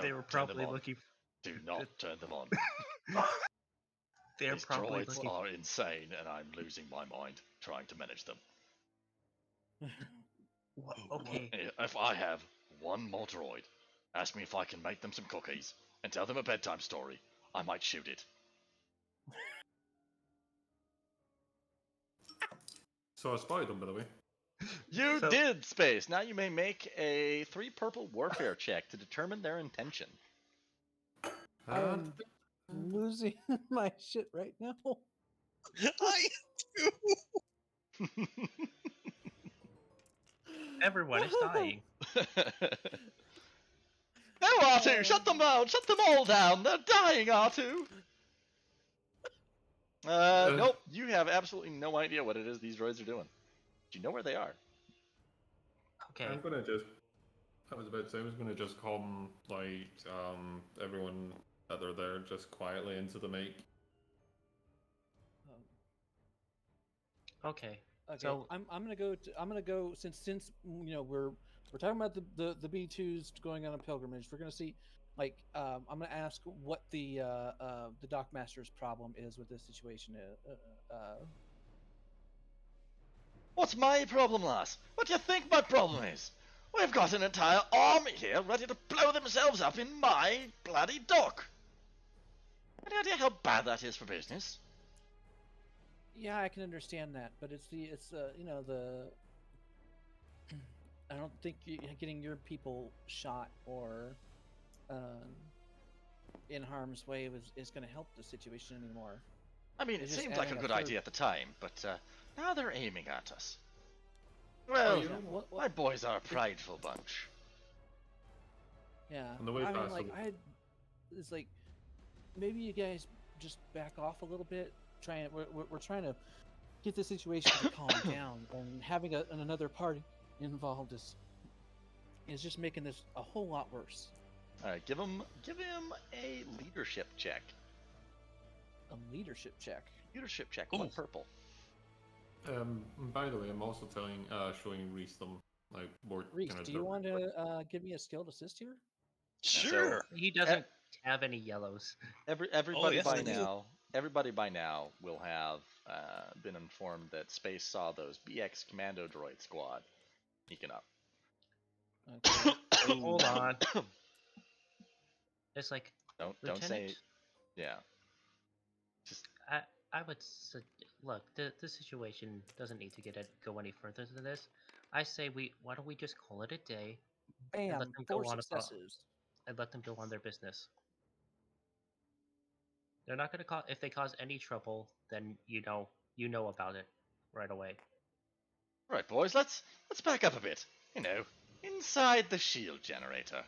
They were probably looking. Do not turn them on. They're These probably droids looking. are insane, and I'm losing my mind trying to manage them. Okay. If I have one more droid, ask me if I can make them some cookies and tell them a bedtime story, I might shoot it. So I spied them, by the way. You did, Space. Now you may make a 3 purple warfare check to determine their intention. I'm losing my shit right now. I do. Everyone is dying. No, R2, shut them down! Shut them all down! They're dying, R2! Nope, you have absolutely no idea what it is these droids are doing. Do you know where they are? Okay. I'm gonna just. I was about to say I was gonna just calm everyone that are there just quietly into the mic. Okay. Okay, So I'm gonna go since you know we're talking about the B2s going on a pilgrimage. We're gonna see, like, I'm gonna ask what the Dockmaster's problem is with this situation. What's my problem, lass? What do you think my problem is? We've got an entire army here ready to blow themselves up in my bloody dock. Any idea how bad that is for business? Yeah, I can understand that, but it's you know, the I don't think getting your people shot or in harm's way is going to help the situation anymore. I mean, it seemed like a good idea at the time, but now they're aiming at us. Well, my boys are a prideful bunch. Yeah, On the way I mean, past like, them. it's like, maybe you guys just back off a little bit. We're trying to get the situation to calm down, and having another party involved is just making this a whole lot worse. All right, give him a leadership check. A leadership check. Leadership check. 1 purple. By the way, I'm also showing Reese them like more. Reese, do you want to give me a skilled assist here? Sure. So, he doesn't have any yellows. Everybody by now will have been informed that Space saw those BX Commando Droid squad sneaking up. Okay. Hold on. It's like, Don't say, yeah. Just I would look. The situation doesn't need to go any further than this. I say why don't we just call it a day? Bam! And let them 4 go on successes. and let them go on their business. They're not going to cause. If they cause any trouble, then you know about it right away. Right, boys, let's back up a bit. You know, inside the shield generator.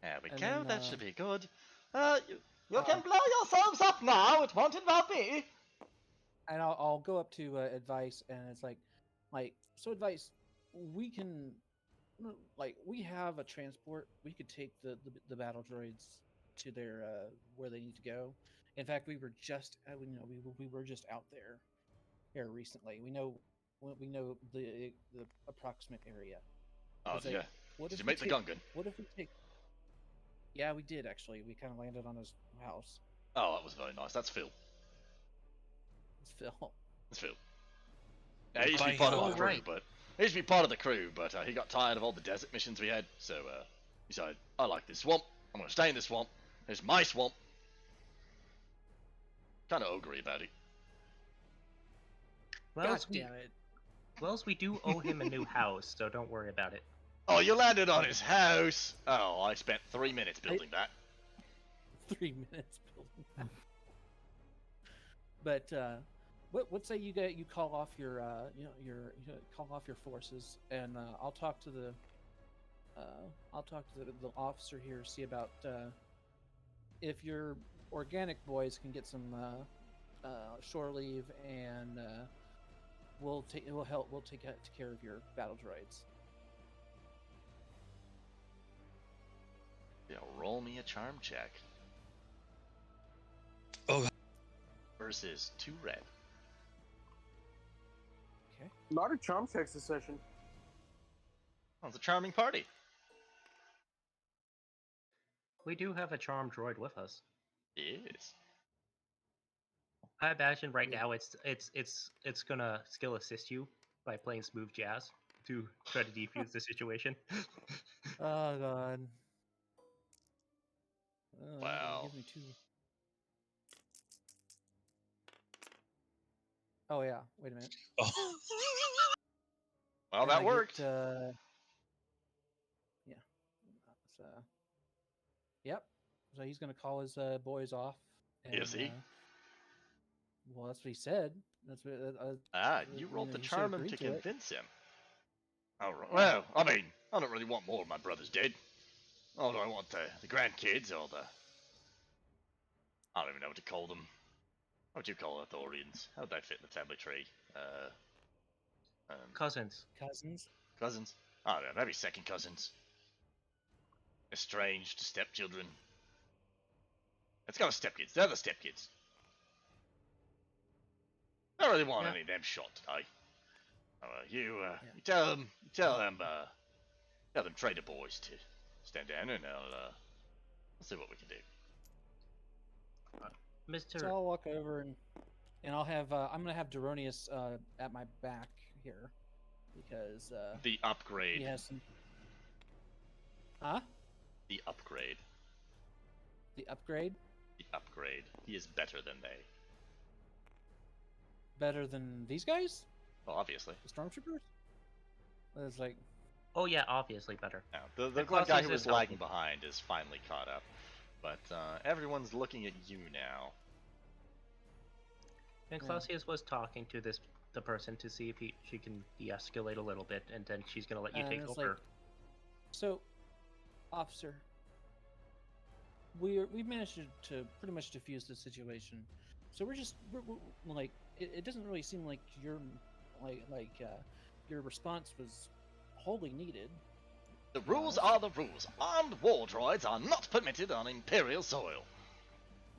There we go. That should be good. You can blow yourselves up now. It won't involve me. And I'll go up to Advice, and it's like, so Advice, we have a transport. We could take the battle droids to their where they need to go. In fact, we were just we were just out there here recently. We know the approximate area. Oh yeah. Did you make the Gungan? What if we take? Yeah, we did actually. We kind of landed on his house. Oh, that was very nice. That's Phil. It's Phil. It's Phil. Yeah, he used to be part of the crew, but he got tired of all the desert missions we had, so he decided, I like this swamp. I'm gonna stay in this swamp. It's my swamp. Kind of ogre about it. Well, God damn it! Wells, we do owe him a new house, so don't worry about it. Oh, you landed on his house. Oh, I spent 3 minutes building that. 3 minutes building that. But what say you call off your call off your forces, and I'll talk to the officer here, see about if your organic boys can get some shore leave, and we'll take care of your battle droids. Yeah, roll me a charm check. Oh. Versus 2 red. Okay. A lot of charm checks this session. Oh, it's a charming party. We do have a charm droid with us. Yes. I imagine right now it's gonna skill assist you by playing smooth jazz to try to defuse the situation. Oh god. Wow. Give me 2. Oh yeah. Wait a minute. Oh. Well, And that I worked. Get, yeah. So, yep. So he's gonna call his boys off. And, Is he? Well, that's what he said. That's what. You rolled know, the you should charm agree to to it. convince him. All right. Well, I mean, I don't really want more of my brothers dead. Oh, do I want the grandkids or the... I don't even know what to call them. What would you call Authorians? How would they fit in the family tree? Cousins. Cousins? I don't know, maybe second cousins. Estranged stepchildren. It's got stepkids. They're the stepkids. I don't really want any of them shot today. You tell them, trader boys to stand down, and I'll see what we can do. Mr. So I'll walk over and I'll have I'm gonna have Deronius at my back here because the upgrade. He has some. Huh? The upgrade. The upgrade. The upgrade. He is better than they. Better than these guys? Well, obviously. The stormtroopers? It's like. Oh yeah, obviously better. Now, the one guy who was lagging behind is finally caught up, but everyone's looking at you now. And Clausius was talking to the person to see if she can de-escalate a little bit, and then she's gonna let you take over. Like, so, officer, we've managed to pretty much defuse the situation. So we're like, it doesn't really seem like your response was wholly needed. The rules are the rules. Armed war droids are not permitted on Imperial soil.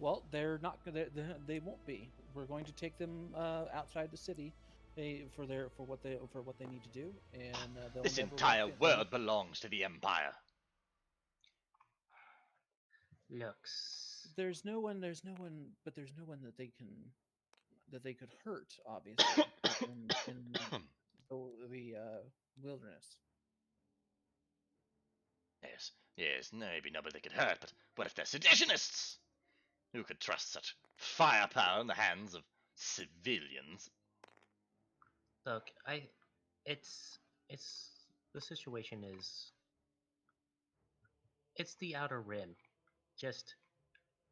Well, they're not. They won't be. We're going to take them outside the city, for what they need to do, and this entire world belongs to the Empire. Looks. There's no one that they could hurt, obviously, in the wilderness. Yes, maybe nobody they could hurt, but what if they're seditionists? Who could trust such firepower in the hands of civilians? Look, it's the situation is, it's the Outer Rim. Just,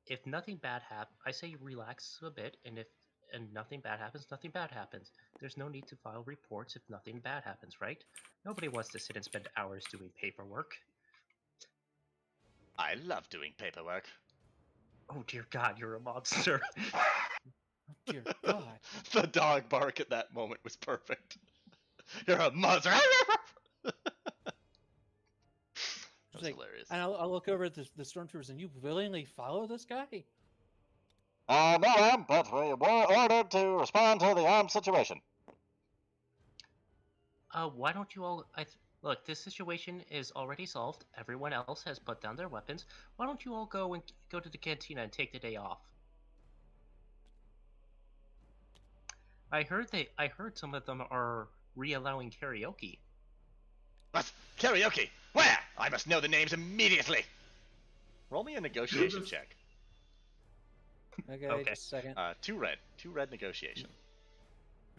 if nothing bad happens, I say relax a bit, and nothing bad happens, nothing bad happens. There's no need to file reports if nothing bad happens, right? Nobody wants to sit and spend hours doing paperwork. I love doing paperwork. Oh dear God, you're a monster. Oh dear God. The dog bark at that moment was perfect. You're a monster. That's like, hilarious. And I'll look over at the stormtroopers, and you willingly follow this guy? No, ma'am, but we were ordered to respond to the armed situation. Why don't you all... Look, this situation is already solved. Everyone else has put down their weapons. Why don't you all go to the cantina and take the day off? I heard some of them are re-allowing karaoke. What? Karaoke? Where? I must know the names immediately. Roll me a negotiation check. Okay, just a second. 2 red negotiation.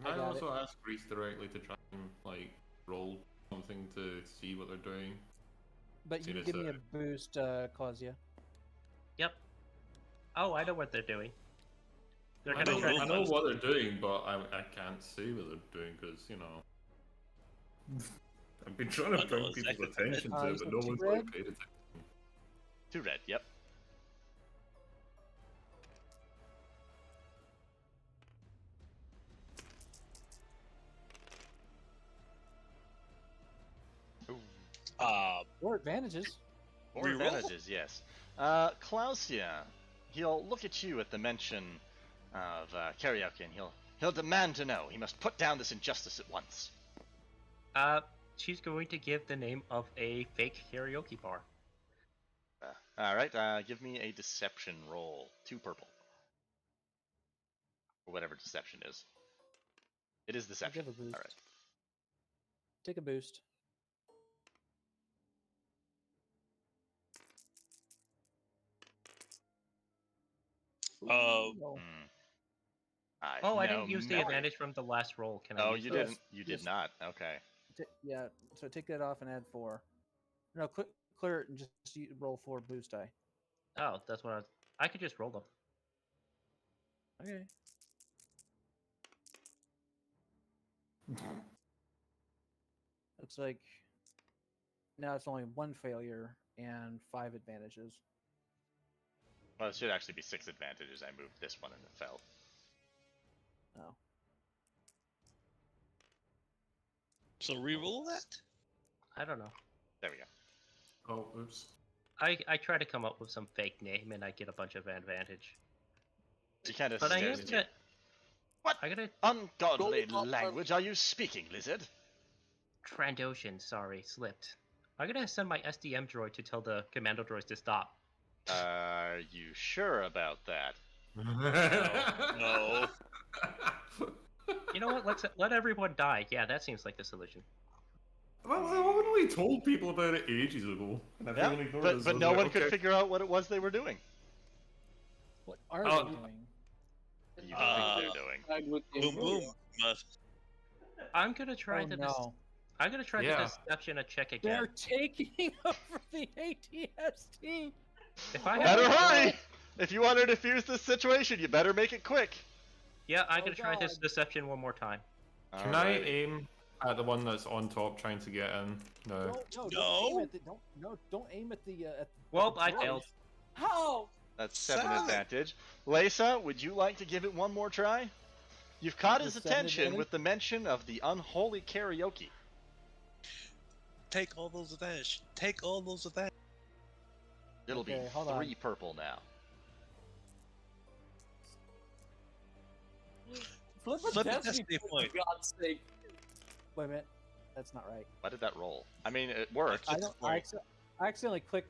I got also asked Reese directly to try and like roll something to see what they're doing. But you can give me a boost, Claudia. Yep. Oh, I know what they're doing. They're I gonna try know to. what they're doing, but I can't see what they're doing because you know I've been trying to bring people's attention to it, but no one's like paid attention. 2 red. Yep. More advantages. More Reroll? advantages, yes. Klausia, he'll look at you at the mention of karaoke, and he'll demand to know. He must put down this injustice at once. She's going to give the name of a fake karaoke bar. All right, give me a deception roll. 2 purple. Or whatever deception is. It is deception. Give a boost. All right. Take a boost. Oh, I didn't use the advantage from the last roll. Can I? Oh, use you those? didn't. You did not. Okay. Yeah, so take that off and add 4. No, clear it and just roll 4 boost die. Oh, that's what I could just roll them. Okay. Looks like now it's only 1 failure and 5 advantages. Well, it should actually be 6 advantages. I moved this one and it fell. Oh. so reroll that? I don't know. There we go. Oh, oops. I try to come up with some fake name and I get a bunch of advantage. He kind of But I am stares at you. gonna. What I gotta. ungodly language are you speaking, lizard? Trandoshan, sorry, slipped. I'm gonna send my SDM droid to tell the commando droids to stop. Are you sure about that? No. You know what? Let everyone die. Yeah, that seems like the solution. Well, haven't we told people about it ages ago? And everyone ignored us, but so no like, one could okay. figure out what it was they were doing. What are they doing? You think they're doing? Boom boom. I'm gonna try the. No. I'm gonna try Yeah. the deception a check again. They're taking over the ATS team. If I Better have, hurry! If you want to defuse this situation, you better make it quick. yeah, I'm gonna try this deception one more time. Can I aim at the one that's on top trying to get in? No. Don't aim at the. Don't aim at the. Well, I failed. How? That's 7 advantage. Lisa, would you like to give it one more try? You've caught his With 7 attention advantage? with the mention of the unholy karaoke. Take all those advantage. Take all those advantage. It'll Okay, be hold 3 on. purple now. Flip Flip a a destiny destiny point, for God's sake. Wait a minute. That's not right. Why did that roll? I mean, it worked. I accidentally clicked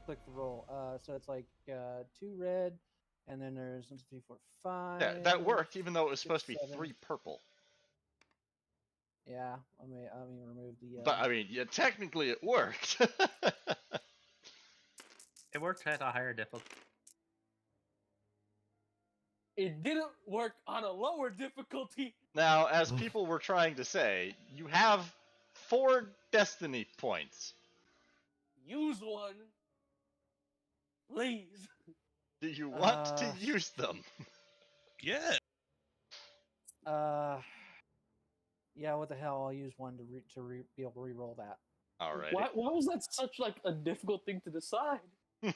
the roll. So it's like 2 red, and then there's 1, 2, 3, 4, 5. Yeah, that worked, even though it was supposed to be 7. 3 purple. Yeah, let me remove the. But I mean, yeah, technically it worked. It worked at a higher difficulty. It didn't work on a lower difficulty. Now, as people were trying to say, you have 4 destiny points. Use one. Please. Do you want to use them? Yeah. Yeah, what the hell? I'll use one to be able to re-roll that. Alright. Why was that such like a difficult thing to decide? Now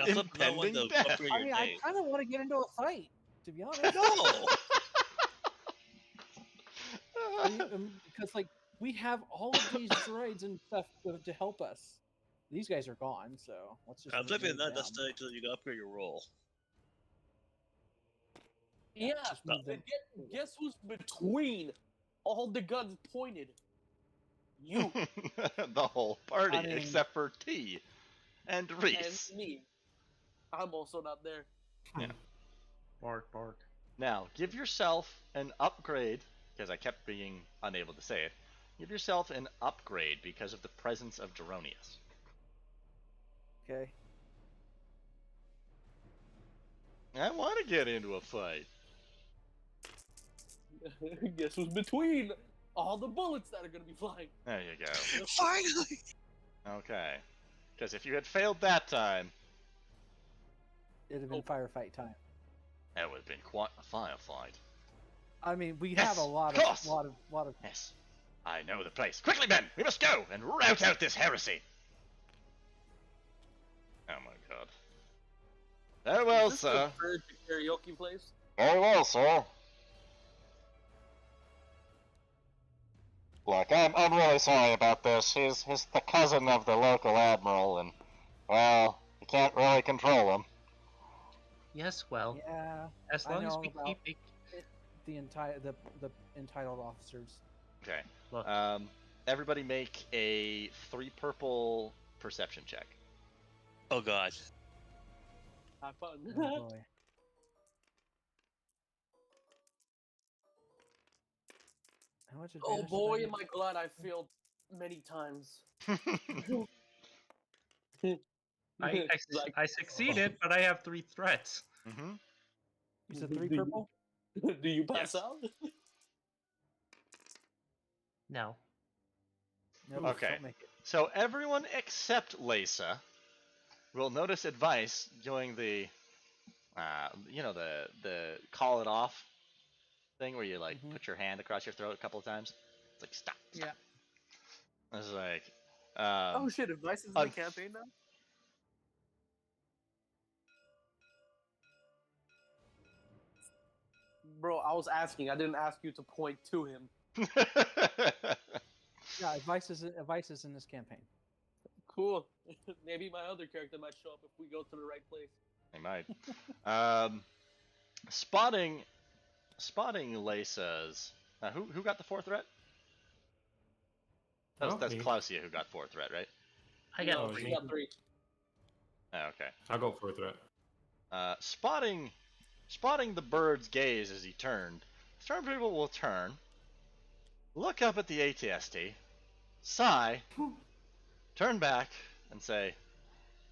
flip that one to Impending death. upgrade I your mean, I name. kind of want to get into a fight, to be honest. No. Because like we have all of these droids and stuff to help us. These guys are gone, so let's just. I'm flipping move that them. just until you can upgrade your roll. Yeah. move and them. guess who's between all the guns pointed? You The whole party, I mean- except for T and Reese. and me. I'm also not there. Bark, bark. Now, give yourself an upgrade, because I kept being unable to say it. Give yourself an upgrade because of the presence of Geronius. Okay. I want to get into a fight. Guess who's between all the bullets that are gonna be flying? There you go. Finally! Okay. Because if you had failed that time, It'd have been firefight time. that would have been quite a firefight. I mean, we Yes, have a lot of course. lot of. Yes. I know the place. Quickly, men! We must go and rout out this heresy! Oh my god. Very well, Is this sir. the bird karaoke place? Very well, sir. Look, I'm really sorry about this. He's the cousin of the local admiral, and, well, you can't really control him. Yes, well, Yeah, as I long as know we about keep it. the entitled officers. Okay. Look, Everybody make a 3 purple perception check. Oh god. Have fun. Oh boy. How much Oh advantage boy, did I am I glad I failed many times. I succeeded, but I have 3 threats. Mm-hmm. You said 3 purple? Do you pass Yes. out? No. Nope, Okay. don't make it. So everyone except Lisa will notice advice doing the, the call it off thing where you like put your hand across your throat a couple of times. It's like stop. Yeah. It's like, Oh shit, advice is in the campaign now? Bro, I was asking. I didn't ask you to point to him. Yeah, advice is in this campaign. Cool. Maybe my other character might show up if we go to the right place. They might. Spotting Lisa's. Who got the 4th threat? That's me. Klausia who got 4th threat, right? I got No, 3. she got 3. Oh, okay. I got 4th threat. Spotting the bird's gaze as he turned, Stormpeople will turn, look up at the ATST, sigh, turn back, and say,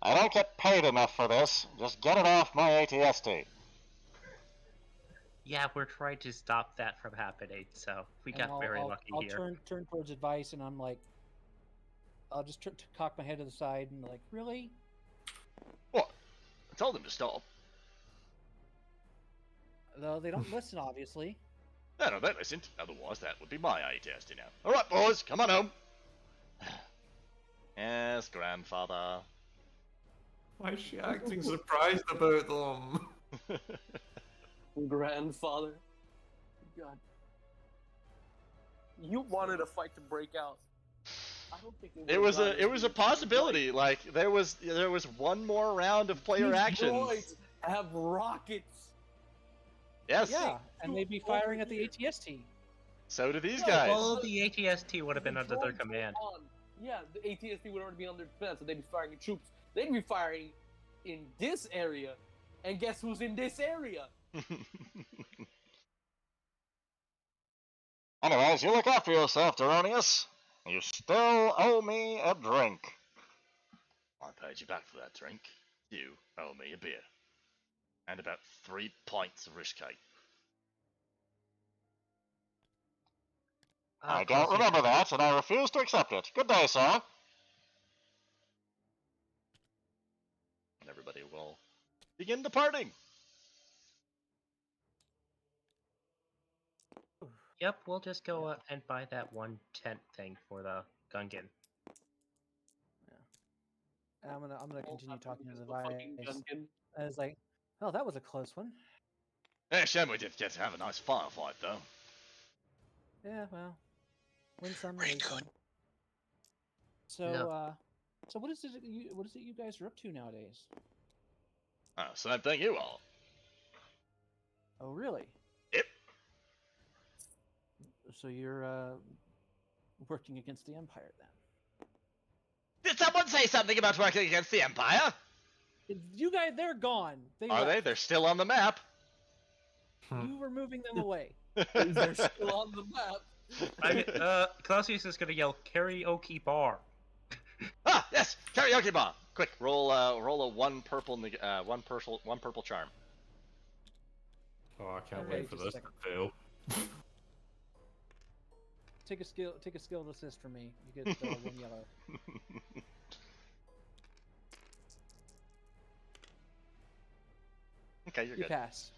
I don't get paid enough for this. Just get it off my ATST. Yeah, we're trying to stop that from happening, so we And got very lucky I'll here. turn towards advice, and I'm like, I'll just cock my head to the side and like, really? what? I told him to stop. Though they don't listen, obviously. No, they listened. Otherwise, that would be my ATST now. All right, boys, come on home. Yes, grandfather. Why is she acting surprised about them? Grandfather. God. You wanted a fight to break out. I don't think It was a possibility. Like there was one more round of player These actions. droids have rockets. Yes. Yeah, and they'd be firing at the ATST. So do these No, guys. Well, the ATST would have been under their droids command. are on. Yeah, the ATST would already be under defense, so they'd be firing at troops. They'd be firing in this area, and guess who's in this area? Anyways, you look after yourself, Deronius. You still owe me a drink. I paid you back for that drink. You owe me a beer. And about 3 pints of rich cake. I don't remember that, and I refuse to accept it. Good day, sir. And everybody will begin departing. Yep, we'll just go and buy that 1 tent thing for the Gungan. And I'm gonna continue talking to the fucking advice. Gungan. I was like, oh, that was a close one. Yeah, Shem, we did get to have a nice firefight, though. Yeah, well, win some, Very lose some. good. So, No. So what is it you guys are up to nowadays? Oh, same thing you all. Oh, really? Yep. So you're working against the Empire then? Did someone say something about working against the Empire? You guys, they're gone. Are they? They're still on the map. You were moving them away. They're still on the map. Clausius is gonna yell karaoke bar. Ah, yes, karaoke bar. Quick, roll a one purple charm. Oh, I can't Okay, wait for just this a to fail. take a skill assist from me. You get 1 yellow. Okay, you're You good. pass.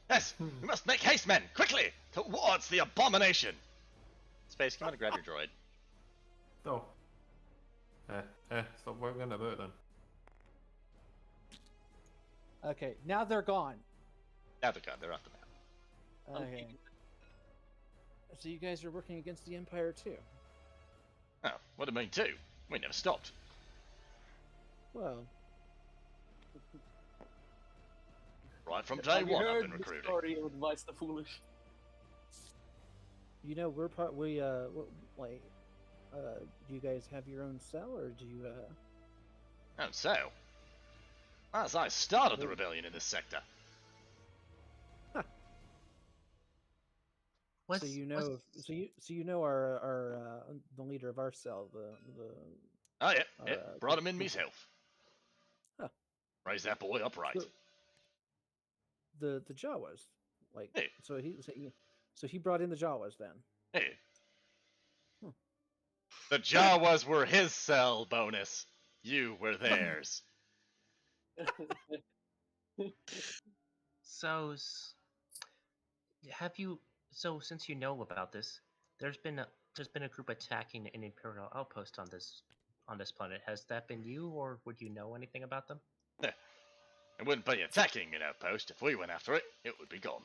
Yes, we must make haste, men, quickly, towards the abomination. Space, come on and grab your droid. No. Stop worrying about it then. Okay, now they're gone. Now they're gone. They're off the map. Okay. So you guys are working against the Empire too? Oh, what do you mean too? We never stopped. Well, Right from Have day you one, I've heard been the recruiting. story of advice the foolish? you know, do you guys have your own cell, or do you And so, as I started the rebellion in this sector, so you know our the leader of our cell, oh yeah, our, brought him in myself. Huh. Raised that boy upright. the Jawas, like Hey. so he brought in the Jawas then. Hey, The Jawas were his cell bonus. You were theirs. So, since you know about this, there's been a group attacking an Imperial outpost on this planet. Has that been you, or would you know anything about them? it wouldn't be attacking an outpost. If we went after it, it would be gone.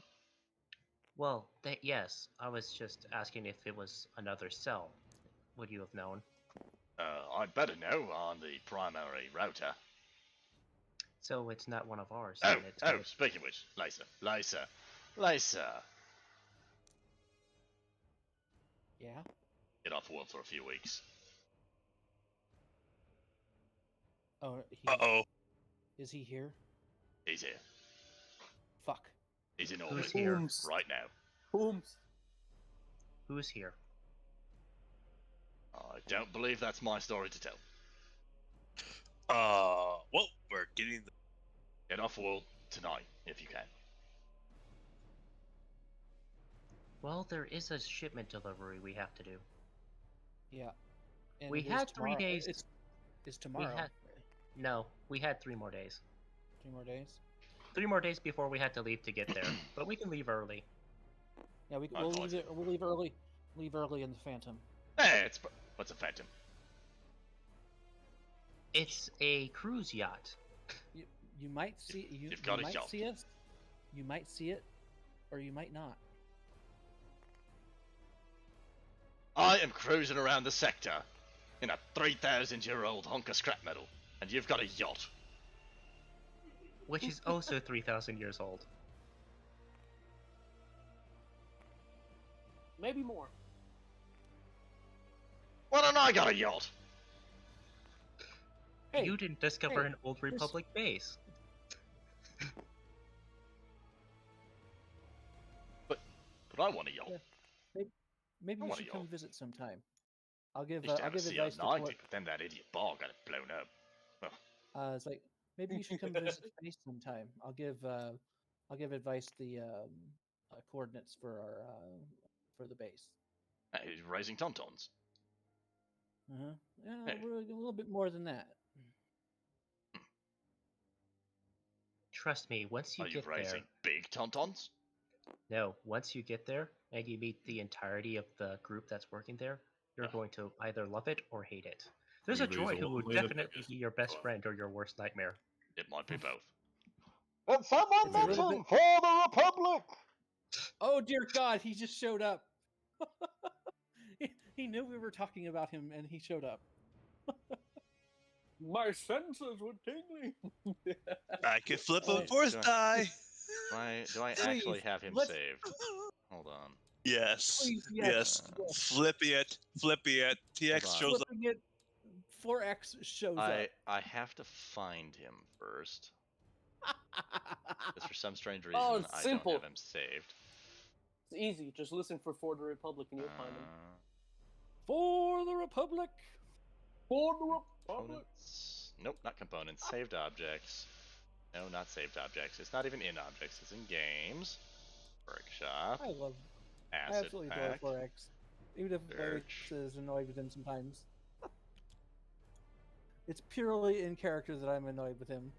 Well, yes. I was just asking if it was another cell. Would you have known? I'd better know on the primary router. So it's not one of ours. Oh, then it's speaking of which, Lysa. Yeah. Get off world for a few weeks. Oh. Uh-oh. Is he here? He's here. Fuck. He's in Who's orbit here? right now. Who's here? I don't believe that's my story to tell. Well, we're getting the... Get off world tonight, if you can. Well, there is a shipment delivery we have to do. Yeah. And We it is had 3 tomorrow. days. It's tomorrow. We had 3 more days. 3 more days. 3 more days before we had to leave to get there, but we can leave early. Yeah, we'll leave early. Leave early in the Phantom. Hey, what's a phantom? It's a cruise yacht. You might see You've got a might yacht. see us. You might see it, or you might not. I am cruising around the sector in a 3,000-year-old hunk of scrap metal, and you've got a yacht. Which is also 3,000 years old. Maybe more. Why don't I got a yacht? Hey, You didn't discover an old Republic base. But I want a yacht. Yeah. Maybe I you want a should come yacht. visit sometime. I'll give Fish down I'll to give sea advice to at 90, but then that idiot ball got it blown up. It's like maybe you should come visit base sometime. I'll give advice the coordinates for our for the base. He's raising tauntauns. Yeah, Hey. we're a little bit more than that. Trust me, once you Are you get raising there... big tauntauns? No, once you get there, and you meet the entirety of the group that's working there, you're going to either love it or hate it. There's a We raise droid who a would lot of definitely be your best friend or your worst nightmare. It might be both. Did someone It's a little mention for the Republic? Oh dear God, he just showed up. He knew we were talking about him, and he showed up. My senses were tingling. I can flip a Alright, force do die. Do I actually have him let's- saved? Hold on. Yes. Please, Yes. Flippy it. TX Hold on. shows up. Flipping it, 4X shows I have to find him first. up. Because for some strange reason Oh, it's I simple. don't have him saved. It's easy. Just listen for the Republic and you'll find him. For the Republic. For the Republic. Components. Nope, not components. Saved objects. No, not saved objects. It's not even in objects. It's in games. Workshop. I Acid absolutely pack. adore 4X. Even if Voice is annoyed with him sometimes. It's purely in character that I'm annoyed with him.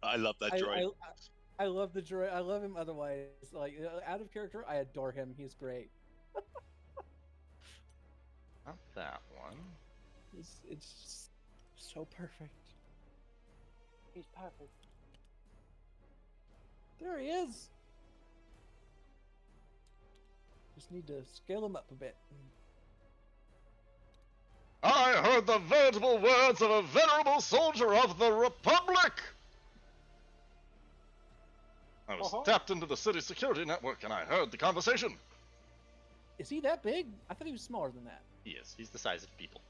I love that droid. I love the droid. I love him otherwise. Like, out of character, I adore him. He's great. Not that one. It's just so perfect. He's perfect. There he is. Just need to scale him up a bit. I heard the veritable words of a venerable soldier of the Republic! I was tapped into the city security network and I heard the conversation. Is he that big? I thought he was smaller than that. He is. He's the size of people.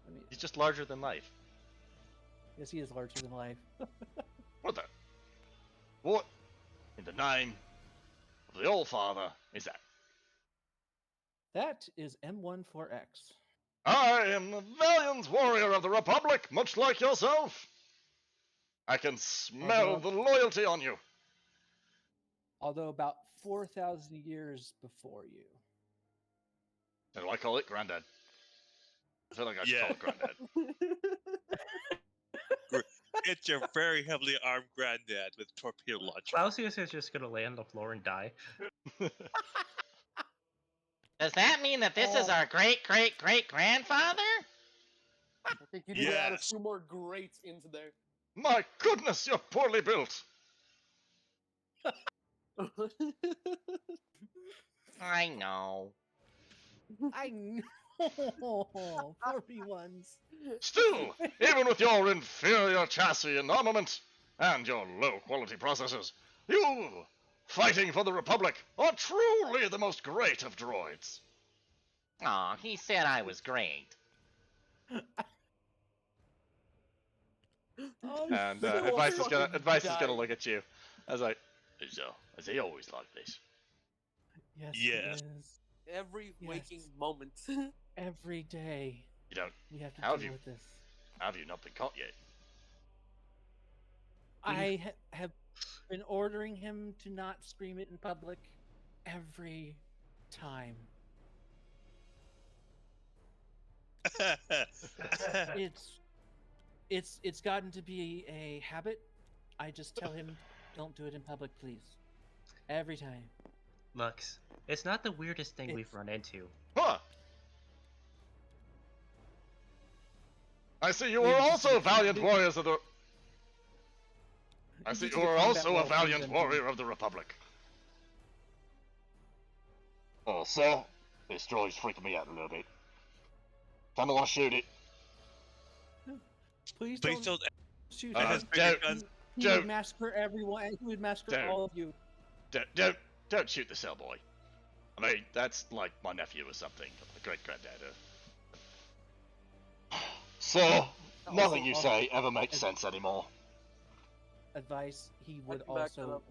I mean, He's just larger than life. yes, he is larger than life. What the? What in the name of the All-Father is that? That is M14X. I am the valiant warrior of the Republic, much like yourself. I can smell the loyalty on you. Although about 4,000 years before you. Do I call it Granddad? I feel like I should call it Granddad. It's your very heavily armed granddad with a torpedo launcher. Clausius is just gonna lay on the floor and die. Does that mean that this is our great-great-great-grandfather? I think you need to add a few more greats into there. My goodness, you're poorly built. I know. I know. 41s. Still, even with your inferior chassis and armament, and your low-quality processors, you, fighting for the Republic, are truly the most great of droids. Aw, he said I was great. And Advice is gonna look at you. I was like, so, is he always like this? Yes. Yes. It is. Every waking moment. Every day. You don't. We have to How have deal you? with this. How have you not been caught yet? I have been ordering him to not scream it in public every time. It's gotten to be a habit. I just tell him, don't do it in public, please. Every time. Lux, it's not the weirdest thing we've run into. Huh! I see you are also valiant warriors of the... I see you are also a valiant warrior of the Republic. Sir, this droid's freaking me out a little bit. Kinda wanna shoot it. Please don't shoot don't. He would massacre everyone. He would massacre all of you. Don't shoot the cell boy. I mean, that's like my nephew or something, a great-granddad. Sir, nothing you say ever makes sense anymore. Advice, he would also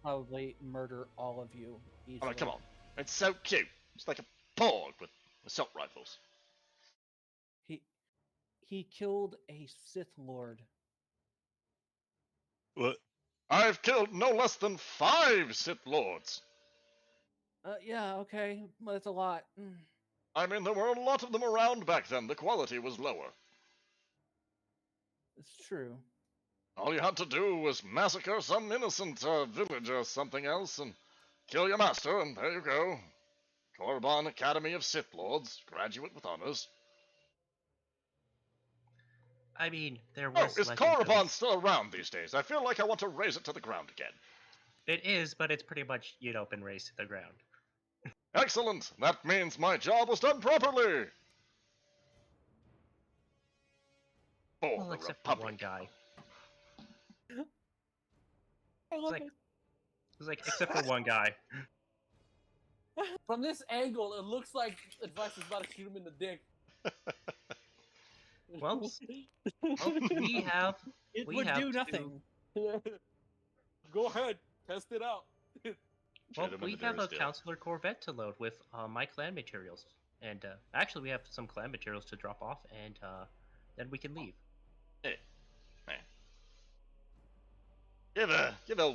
probably murder all of you easily. I mean, come on. It's so cute. It's like a porg with assault rifles. He killed a Sith Lord. What? I've killed no less than 5 Sith Lords. Yeah, okay. Well, that's a lot. I mean, there were a lot of them around back then. The quality was lower. It's true. All you had to do was massacre some innocent village or something else and kill your master, and there you go. Korriban Academy of Sith Lords, graduate with honors. I mean, there was. Oh, is Korriban still around these days? I feel like I want to raise it to the ground again. It is, but it's pretty much, been raised to the ground. Excellent! That means my job was done properly! Well, except for one guy. I love it. It's like, except for one guy. From this angle, it looks like Advice is about to shoot him in the dick. Well, we have. It we would have do two- nothing. Go ahead, test it out. Well, we have a Counselor Corvette to load with my clan materials. And actually, we have some clan materials to drop off, and then we can leave. Hey. Give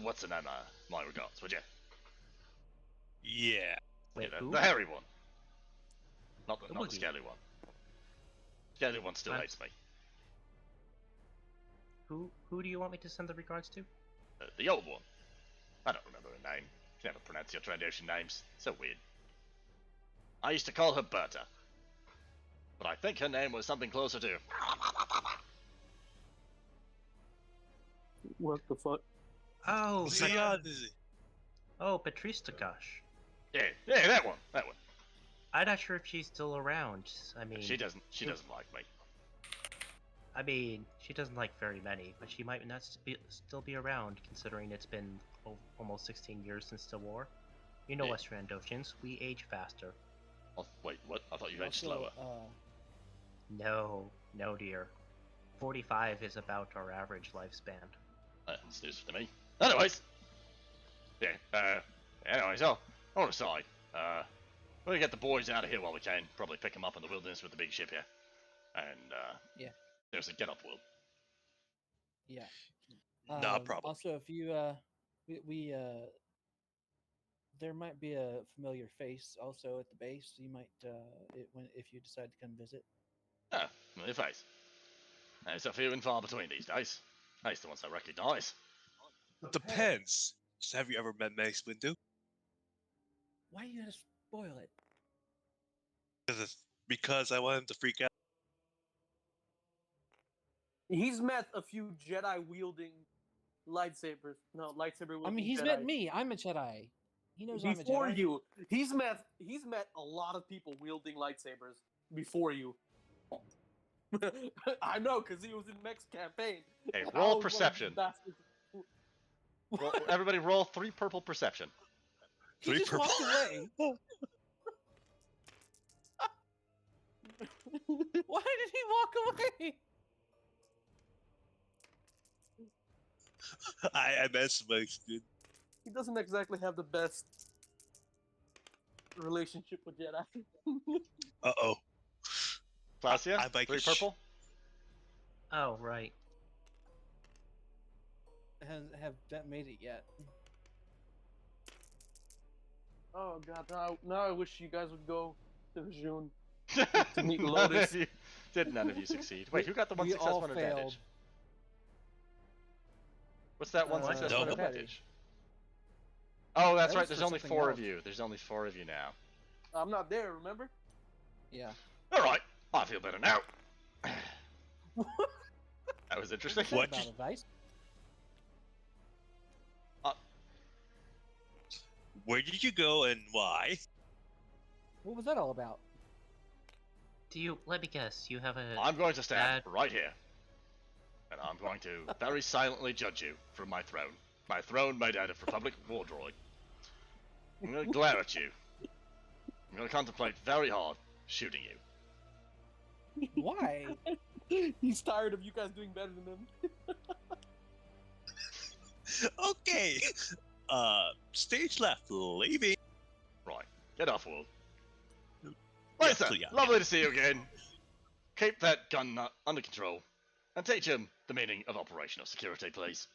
what's her name my regards, would you? Yeah. Wait, Yeah, who? the hairy one. Not the Woogie. scaly one. Scaly one still I'm- hates me. Who do you want me to send the regards to? The old one. I don't remember her name. She never pronounced your Trandoshan names. So weird. I used to call her Berta. But I think her name was something closer to... What the fuck? Oh, Zion's. oh, Patrice Takash. Yeah, that one. That one. I'm not sure if she's still around. I mean, She doesn't like me. I mean, she doesn't like very many, but she might not still be around, considering it's been almost 16 years since the war. You know Yeah. us Randoshans, we age faster. Oh, wait, what? I thought you aged Also, slower. No, dear. 45 is about our average lifespan. That's news to me. Anyways. Yeah, anyways, I want to say, we're gonna get the boys out of here while we can. Probably pick them up in the wilderness with the big ship here. And, Yeah. there's a get-up world. Yeah. No problem. Also, if you there might be a familiar face also at the base. You might if you decide to come visit. Ah, familiar face. There's a few and far between these days. At least the ones I recognize. Depends. So have you ever met Mace Windu? Why you gotta spoil it? Because I want him to freak out. He's met a few Jedi wielding lightsabers. No, lightsaber wielding I mean, he's Jedi. met me. I'm a Jedi. He knows I'm a Before Jedi. you. He's met a lot of people wielding lightsabers before you. I know, because he was in Mech's campaign. Hey, I roll was one of the perception. bastards. Everybody roll 3 purple perception. He Three just purple. walked away. Why did he walk away? I met Mace, dude. He doesn't exactly have the best relationship with Jedi. Uh-oh. Glacia, I like 3 it. purple. Oh, right. Have that made it yet? Oh god, now I wish you guys would go to June. To meet Lotus. None of you succeed. Wait, who got the one We success, all one failed. advantage? What's that one success, one nobody. advantage? Oh, that's That right. was There's for only something 4 of else. you. There's only 4 of you now. I'm not there, remember? Yeah. All right, I feel better now. That was interesting. What About you- advice? Where did you go and why? What was that all about? Do you, let me guess, you have a... I'm going to stand Bad- right here, and I'm going to very silently judge you from my throne. My throne made out of Republic war droid. I'm going to glare at you. I'm going to contemplate very hard shooting you. Why? He's tired of you guys doing better than him. Okay. Stage left, leaving. Right, get off, Will. Yeah, Lisa, so yeah, lovely to see you again. Keep that gun nut under control, and teach him the meaning of operational security, please.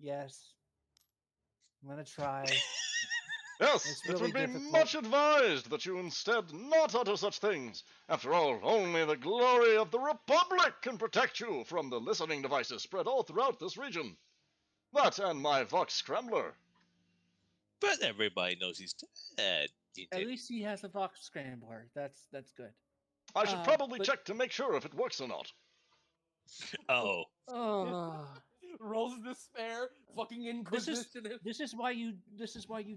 Yes. I'm gonna try. Yes, It's it really would be difficult. much advised that you instead not utter such things. After all, only the glory of the Republic can protect you from the listening devices spread all throughout this region. That and my Vox Scrambler. But everybody knows he's dead. At least he has a Vox Scrambler. That's good. I should probably but- check to make sure if it works or not. Oh. Oh. Rolls in despair, fucking Inquisition. This is why you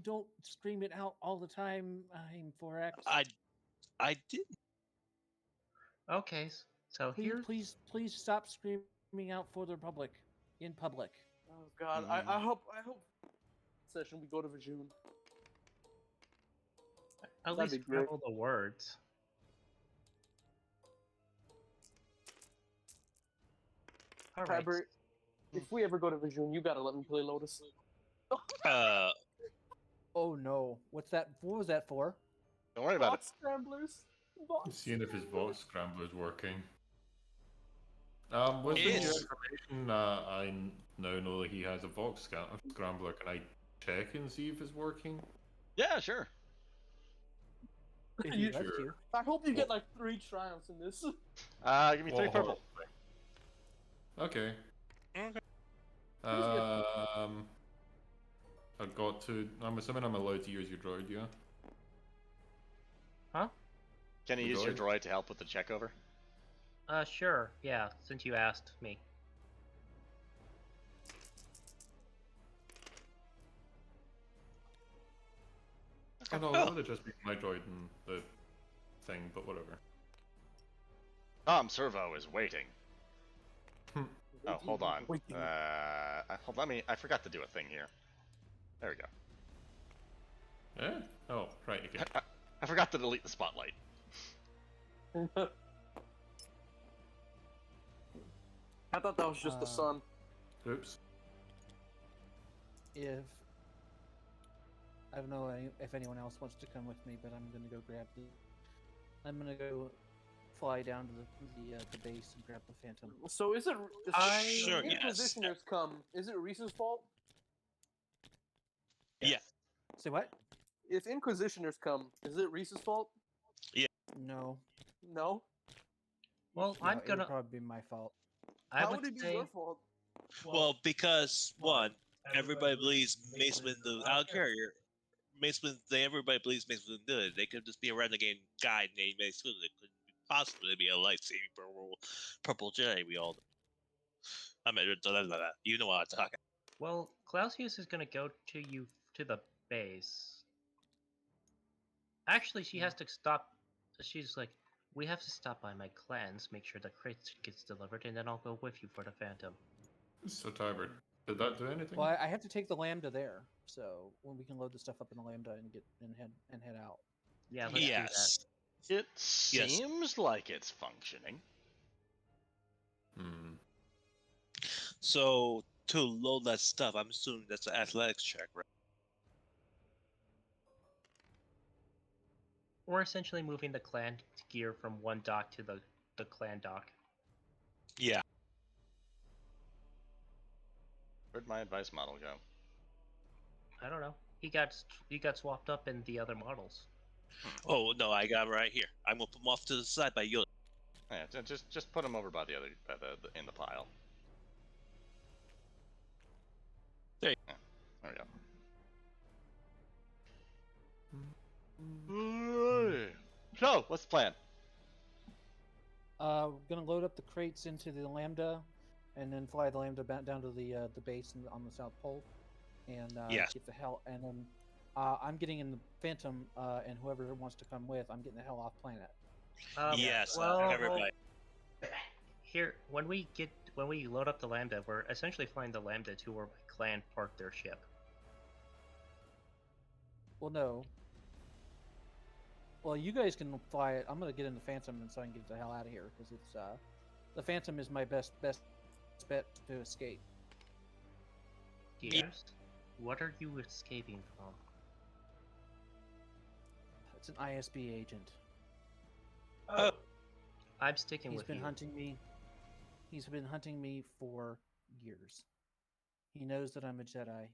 don't scream it out all the time. I'm 4X. I didn't. Okay, so here... Please stop screaming out for the Republic in public. Oh god, I hope session we go to Vajun. At That'd least be great. scramble the words. Alright. Kyber, if we ever go to Vajun, you gotta let me play Lotus. Oh no. What's that? What was that for? Don't worry about it. Vox Scramblers. Seeing if his Vox Scrambler is working. With the new Yes. information, I now know that he has a Vox Scrambler. Can I check and see if it's working? Yeah, sure. If You- you'd like to. I hope you get like 3 triumphs in this. Give me 3 purple. Okay. Okay. I got to. I'm assuming I'm allowed to use your droid, yeah? Huh? Can you The use your droid? droid to help with the check over? Sure. Yeah, since you asked me. Oh no, that would have just been my droid and the thing, but whatever. Tom Servo is waiting. Oh, hold on. Waiting. I forgot to do a thing here. There we go. Eh? Oh, right, okay. I forgot to delete the spotlight. I thought that was just the sun. Oops. If I don't know if anyone else wants to come with me, but I'm gonna go grab the. I'm gonna go fly down to the base and grab the Phantom. So is it? Sure, if yes. Inquisitioners come. Is it Reese's fault? Yeah. Say what? If Inquisitioners come, is it Reese's fault? No. No. Well, No, I'm it gonna. would probably be my fault. How would would it be say. your fault? Well, because one, everybody believes Mace Windu out carrier. Everybody believes Mace Windu did it. They could just be a random game guy named Mace Windu. It couldn't possibly be a life-saving purple Jedi. We all. I mean, you know what I'm talking. Well, Clausius is gonna go to the base. Actually, she has to stop. She's like, we have to stop by my clans, make sure the crate gets delivered, and then I'll go with you for the Phantom. So tired. Did that do anything? Well, I have to take the Lambda there, so when we can load the stuff up in the Lambda and head out. Yeah, let's Yes. do It seems like it's functioning. Hmm. So to load that stuff, I'm assuming that's an athletics check, right? that. We're essentially moving the clan gear from one dock to the clan dock. Yeah. Where'd my advice model go? I don't know. He got swapped up in the other models. Oh no, I got him right here. I'm gonna put him off to the side by Yoda. Yeah, just put him over by the in the pile. There you Yeah, there we go. So, what's the plan? We're gonna load up the crates into the Lambda, and then fly the Lambda back down to the base on the South Pole, and Yes. get the hell. And then I'm getting in the Phantom, and whoever wants to come with, I'm getting the hell off planet. Yes, Well, everybody. Here, when we load up the Lambda, we're essentially flying the Lambda to where my clan parked their ship. Well, no. Well, you guys can fly it. I'm gonna get in the Phantom and so I can get the hell out of here because it's the Phantom is my best bet to escape. Gears? What are you escaping from? It's an ISB agent. Oh. I'm sticking He's with been you. hunting me. He's been hunting me for years. He knows that I'm a Jedi.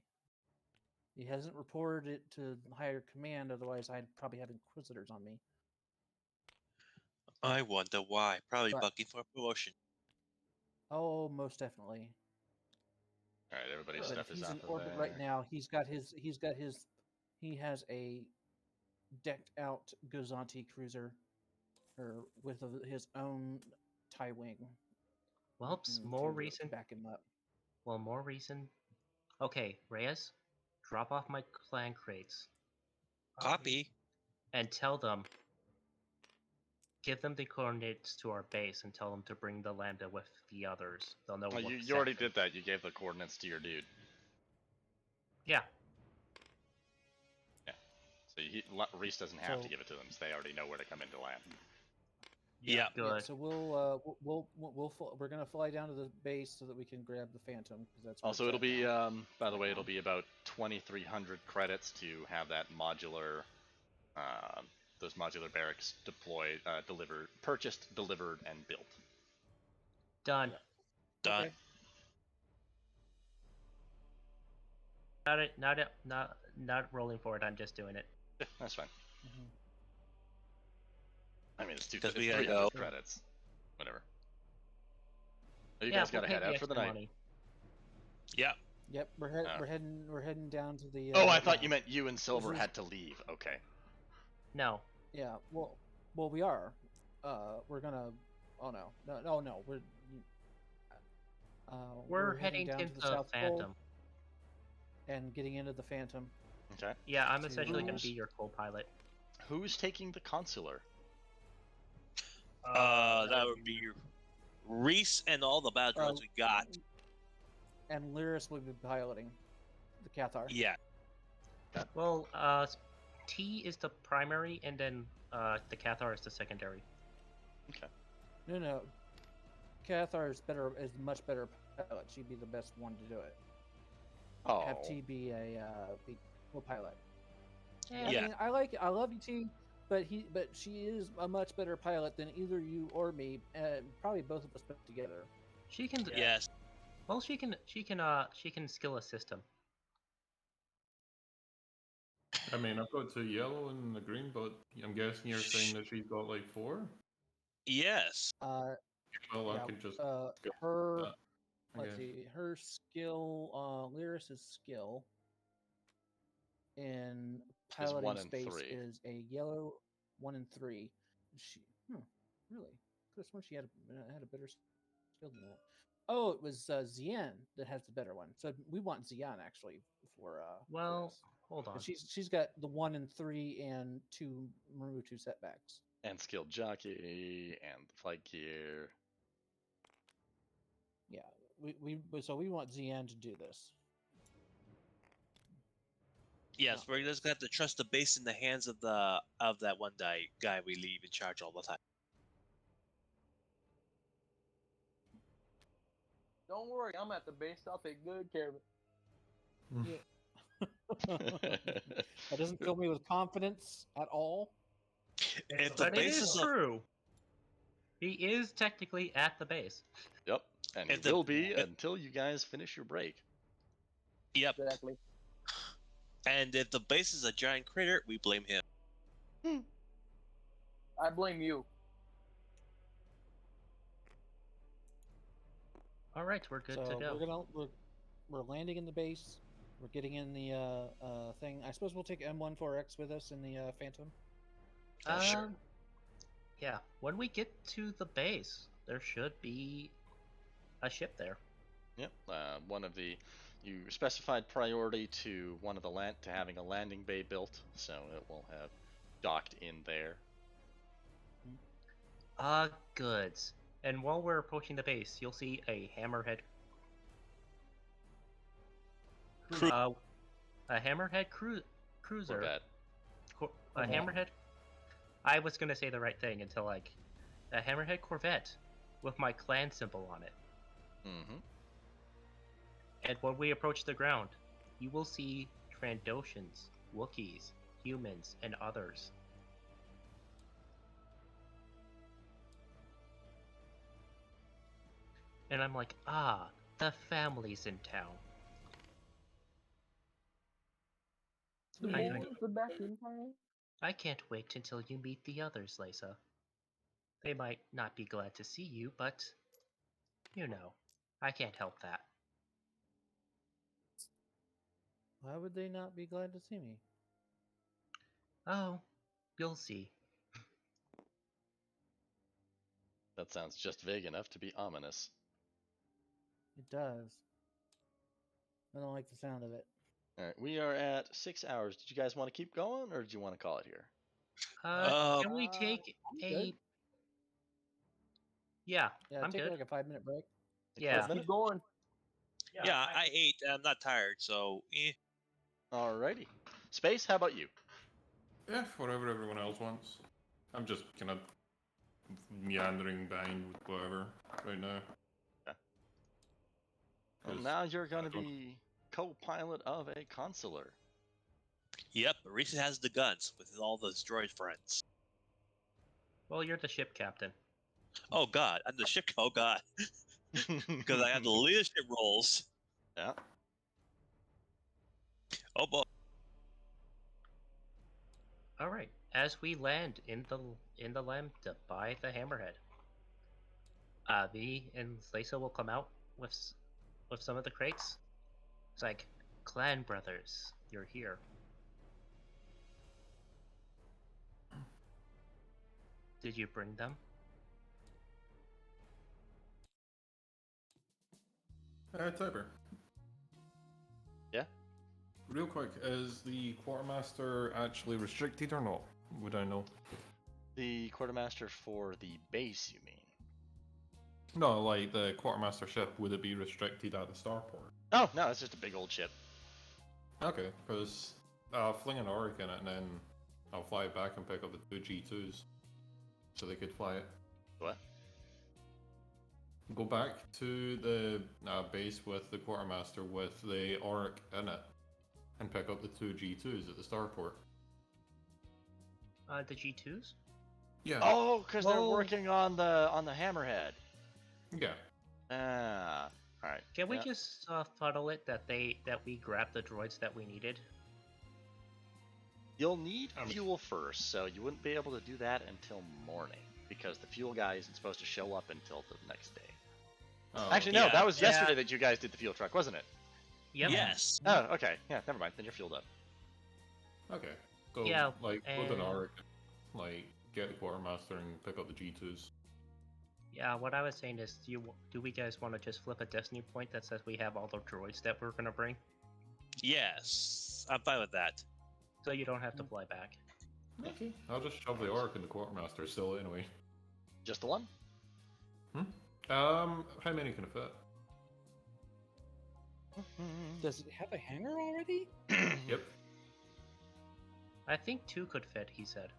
He hasn't reported it to higher command, otherwise I'd probably have Inquisitors on me. I wonder why. Probably But- bucking for a promotion. Oh, most definitely. All right, everybody's But stuff if is he's off in of orbit there. right now, he has a decked out Gozanti cruiser, or with his own TIE wing. Well, more reason. Back him up. Well, more reason. Okay, Reyes, drop off my clan crates. Copy. And tell them. Give them the coordinates to our base and tell them to bring the Lambda with the others. They'll know Oh, what you already sector. did that. You gave the coordinates to your dude. Yeah. Yeah. So Reese doesn't have to give it to them. So they already know where to come into land. Yeah. Good. Yeah, so we're gonna fly down to the base so that we can grab the Phantom because that's. where Also, it's it'll at be now. by the way, it'll be about 2,300 credits to have that modular, those modular barracks deployed, purchased, delivered, and built. Done. Done. Okay. Not rolling for it. I'm just doing it. Yeah, that's fine. Mhm. I mean, it's Because we 300 gotta go. credits. Whatever. Oh, you Yeah, guys we'll gotta pay head the out for the extra night. money. Yeah. Yep, we're heading down to the. Oh, I thought yeah. you meant you and Silver is- had to leave. Okay. No. Yeah, well, we are. We're gonna. Oh no, no. We're heading heading down to into the South Phantom. Pole and getting into the Phantom. Okay. Yeah, I'm To- essentially going to be your co-pilot. Who's taking the consular? That would be Reese and all the battle droids we got. And Lyris will be piloting the Cathar. Yeah. Well, T is the primary, and then the Cathar is the secondary. Okay. No. Cathar is much better pilot. She'd be the best one to do it. Oh. Have T be a co-pilot. Yeah. I mean, I love you, T, but she is a much better pilot than either you or me, probably both of us put together. She can. Yes. Well, she can skill assist him. I mean, I've got 2 yellow and a green, but I'm guessing you're saying that she's got like 4? Yes. Well, I Yeah, could just her. that, I Let's guess. see, her skill, Lyris's skill in piloting 1 and space 3. is a yellow 1 and 3. She, really? Could have sworn she had a better skill than that. Oh, it was Zian that has the better one. So we want Zian actually for Well, this. hold on. But she's got the 1 and 3 and 2 Marutu setbacks. And skilled jockey and the flight gear. Yeah, we want Zian to do this. Yes, we're just gonna have to trust the base in the hands of that one guy we leave in charge all the time. Don't worry, I'm at the base. I'll take good care of it. That doesn't fill me with confidence at all. If the But it base is is true. He is technically at the base. Yep. And If it the- will be until you guys finish your break. Yep. Exactly. And if the base is a giant crater, we blame him. I blame you. All right, we're good So to go. we're landing in the base. We're getting in the thing. I suppose we'll take M14X with us in the Phantom. Sure. Yeah, when we get to the base, there should be a ship there. Yep. You specified priority to one of to having a landing bay built, so it will have docked in there. Goods. And while we're approaching the base, you'll see a hammerhead. A hammerhead cruiser. Corvette. A hammerhead. I was gonna say the right thing until a hammerhead Corvette with my clan symbol on it. Mm-hmm. And when we approach the ground, you will see Trandoshans, Wookiees, humans, and others. And I'm like, the family's in town. I can't wait until you meet the others, Lisa. They might not be glad to see you, but I can't help that. Why would they not be glad to see me? Oh, you'll see. That sounds just vague enough to be ominous. It does. I don't like the sound of it. All right, we are at 6 hours. Did you guys want to keep going, or do you want to call it here? Can we take I'm a? good. Yeah, I'm take good. like a 5-minute break. Yeah. Keep going. Yeah, I ate. I'm not tired, so. Alrighty. Space, how about you? Yeah, whatever everyone else wants. I'm just kind of meandering behind with whatever right now. Okay. Well, 'Cause now you're going to I don't- be co-pilot of a consular. Yep, Reese has the guns with all those droid friends. Well, you're the ship captain. Oh god, I'm the ship. Oh god, because I have the leadership roles. Yeah. Oh boy. All right. As we land in the lambda by the hammerhead, V and Lisa will come out with some of the crates. It's like, clan brothers, you're here. Did you bring them? Tiber. Yeah? Real quick, is the quartermaster actually restricted or not? Would I know? The quartermaster for the base, you mean? No, like the quartermaster ship, would it be restricted at the starport? Oh, no, it's just a big old ship. Okay, because I'll fling an Auric in it and then I'll fly it back and pick up the two G2s so they could fly it. What? Go back to the base with the quartermaster with the Auric in it and pick up the two G2s at the starport. The G2s? Yeah. Oh, because they're working on the hammerhead. Yeah. Ah, all right. Can we just funnel it that we grab the droids that we needed? You'll need fuel first, so you wouldn't be able to do that until morning because the fuel guy isn't supposed to show up until the next day. Oh, Actually, no, that was yesterday that you guys did the fuel truck, wasn't it? Yep. Yes. Oh, okay. Yeah, never mind. Then you're fueled up. Okay. So, Yeah, like, with an Auric, like, get the quartermaster and pick up the G2s. Yeah, what I was saying is, do we guys want to just flip a destiny point that says we have all the droids that we're gonna bring? Yes, I'm fine with that. So you don't have to fly back. Okay. I'll just shove the Auric in the quartermaster still anyway. Just the one? How many can it fit? Does it have a hangar already? Yep. I think 2 could fit, he said.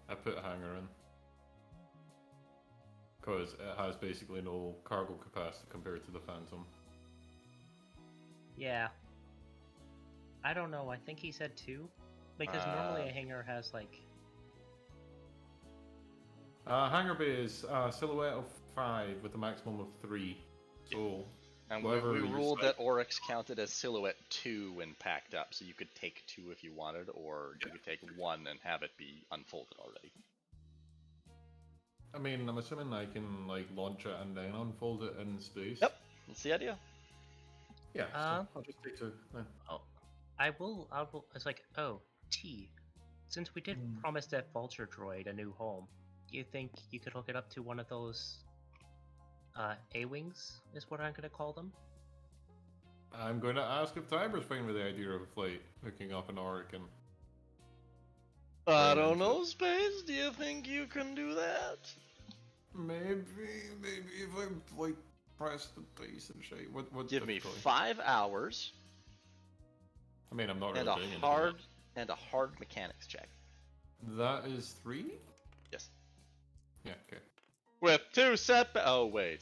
I put a hangar in. Because it has basically no cargo capacity compared to the Phantom. Yeah. I don't know, I think he said 2. Because normally a hangar has like... Hangar bay is silhouette of 5 with a maximum of 3. So, and we ruled that Oryx counted as silhouette 2 when packed up, so you could take 2 if you wanted, or you could take 1 and have it be unfolded already. I mean, I'm assuming I can like launch it and then unfold it in space. Yep, that's the idea. Yeah, so I'll just take 2 then. Oh, I will, it's like, oh, T. Since we did promise that Vulture droid a new home, do you think you could hook it up to one of those, A-Wings, is what I'm gonna call them? I'm going to ask if Tiber's fine with the idea of like hooking up an Auric and... I don't know, Space. Do you think you can do that? Maybe if I like press the dice and shit. What Give me 5 hours. I mean, I'm not and really doing a hard mechanics check. That is 3? Yes. Yeah. Okay. With 2 oh wait.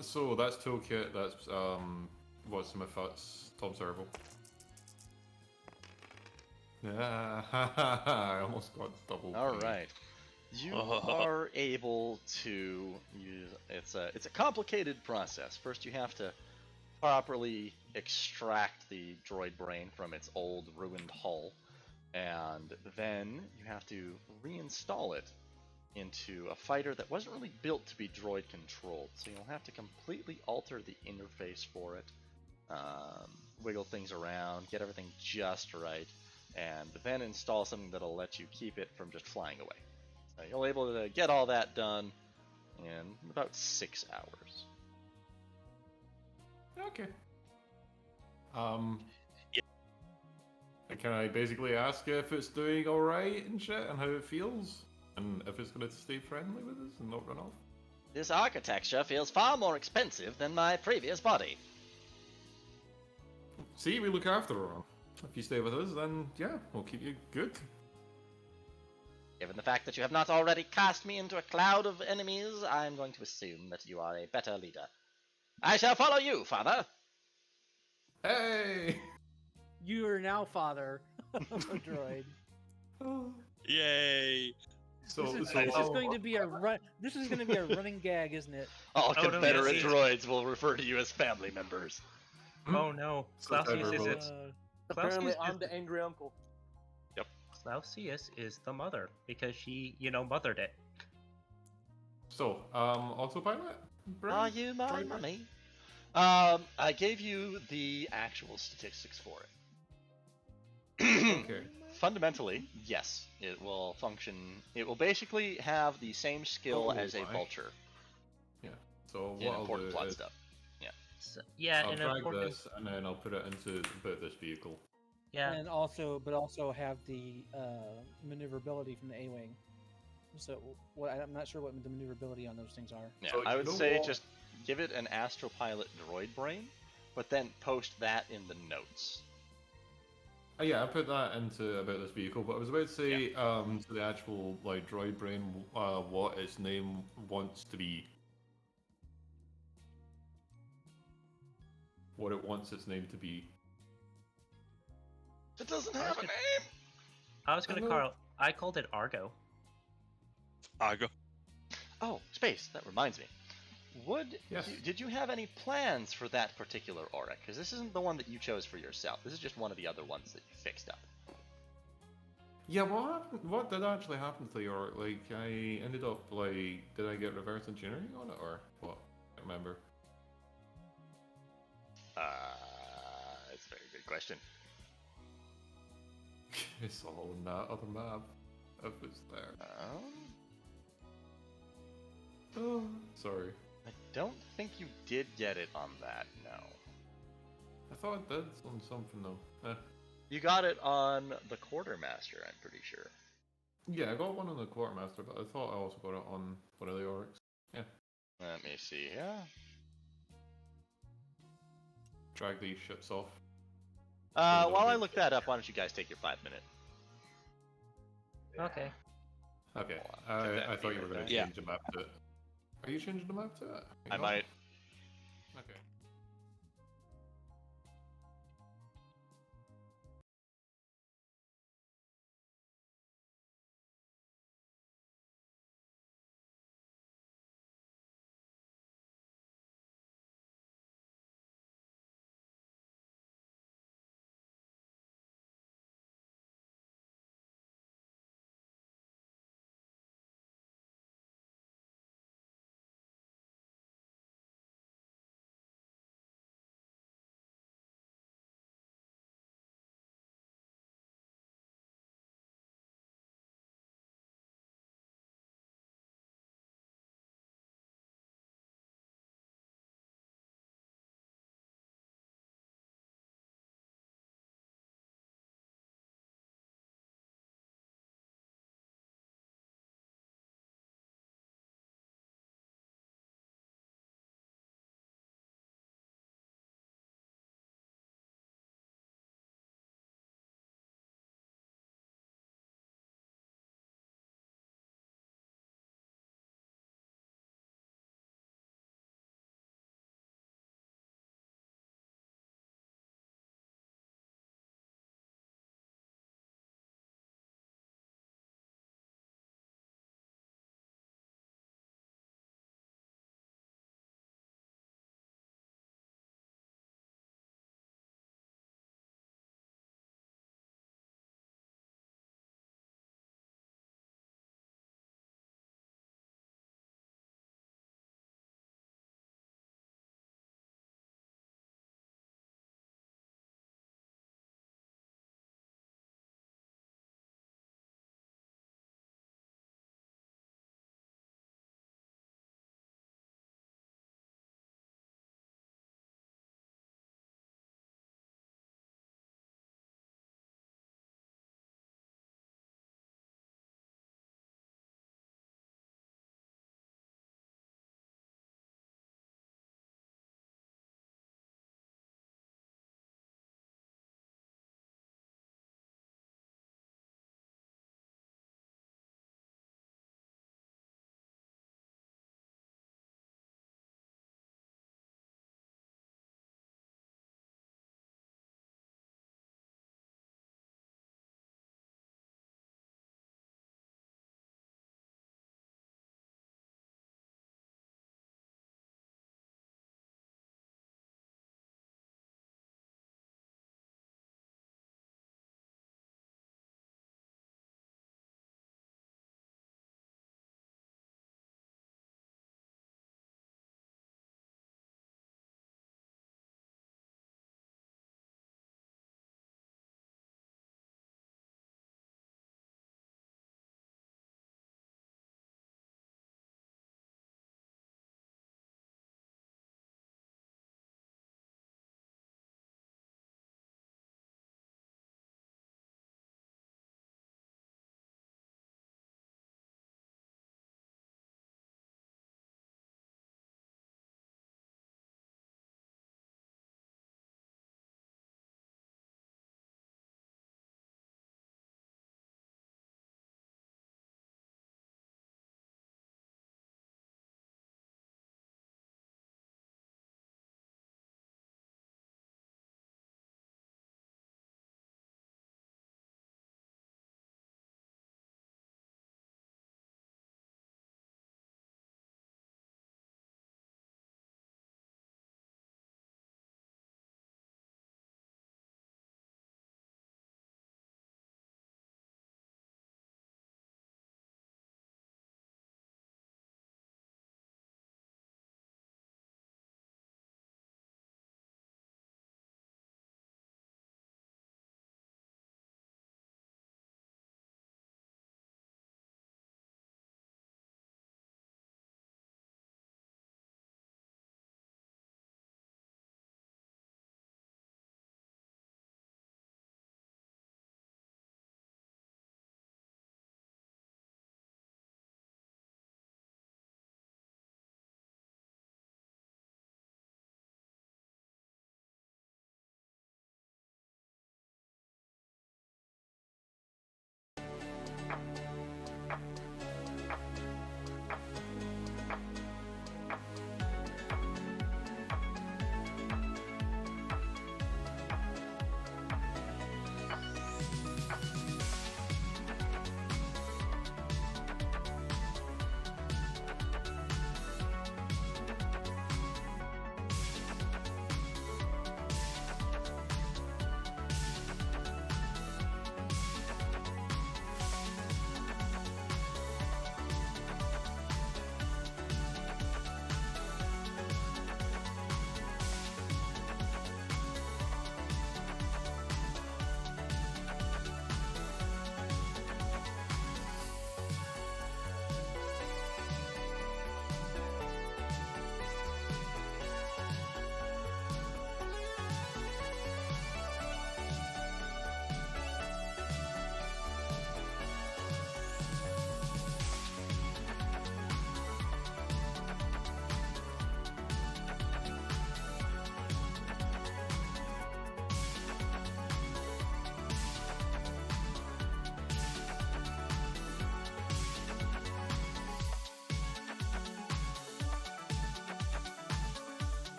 So that's toolkit. That's what's some of that's Tom Servo. Yeah, I almost got double. All right. You are able to use it's a complicated process. First, you have to properly extract the droid brain from its old ruined hull, and then you have to reinstall it into a fighter that wasn't really built to be droid controlled. So you'll have to completely alter the interface for it, wiggle things around, get everything just right, and then install something that'll let you keep it from just flying away. So you'll be able to get all that done in about 6 hours. Okay. Can I basically ask if it's doing alright and shit, and how it feels? And if it's going to stay friendly with us and not run off? This architecture feels far more expensive than my previous body. See, we look after her. If you stay with us, then yeah, we'll keep you good. Given the fact that you have not already cast me into a cloud of enemies, I'm going to assume that you are a better leader. I shall follow you, father. Hey! You are now father of a droid. Yay! This is going to be a This is going to be a running gag, isn't it? All Confederate droids will refer to you as family members. Oh no, So Clausius Tiber is votes. it? Apparently, Clausius I'm is the angry uncle. Clausius is the mother because she, mothered it. So, autopilot? Brian? Are you my Driver? mummy? I gave you the actual statistics for it. Okay. Fundamentally, yes, it will function. It will basically have the same skill Oh, as a my. vulture Yeah. So in what I'll important do plot is stuff. So, yeah, I'll an drag important. this and then I'll put it into this vehicle. Yeah, And also, but also have the maneuverability from the A-wing. So what I'm not sure what the maneuverability on those things are. Yeah, So I you would know say what? just give it an astropilot droid brain, but then post that in the notes. Yeah, I put that into about this vehicle, but I was about to say to the actual like droid brain what its name wants to be. What it wants its name to be. It doesn't I was have a gonna- name. I was gonna Hello. call. I called it Argo. Argo. Oh, space. That reminds me. Yes. Did you have any plans for that particular auric? Because this isn't the one that you chose for yourself. This is just one of the other ones that you fixed up. Yeah, what happened? What did actually happen to the York? Like, I ended up like, did I get reverse engineering on it or what? I can't remember. It's a very good question. It's all in that other map. If it's there. Oh, sorry. I don't think you did get it on that. No. I thought I did on something though. You got it on the quartermaster. I'm pretty sure. Yeah, I got one on the quartermaster, but I thought I also got it on one of the orcs. Yeah. Let me see. Yeah. Drag these ships off. While I look that up, why don't you guys take your 5 minute? Okay. Okay. Hold on, I thought you were going to Yeah. change the map to it. Are you changing the map to it? I might. Okay.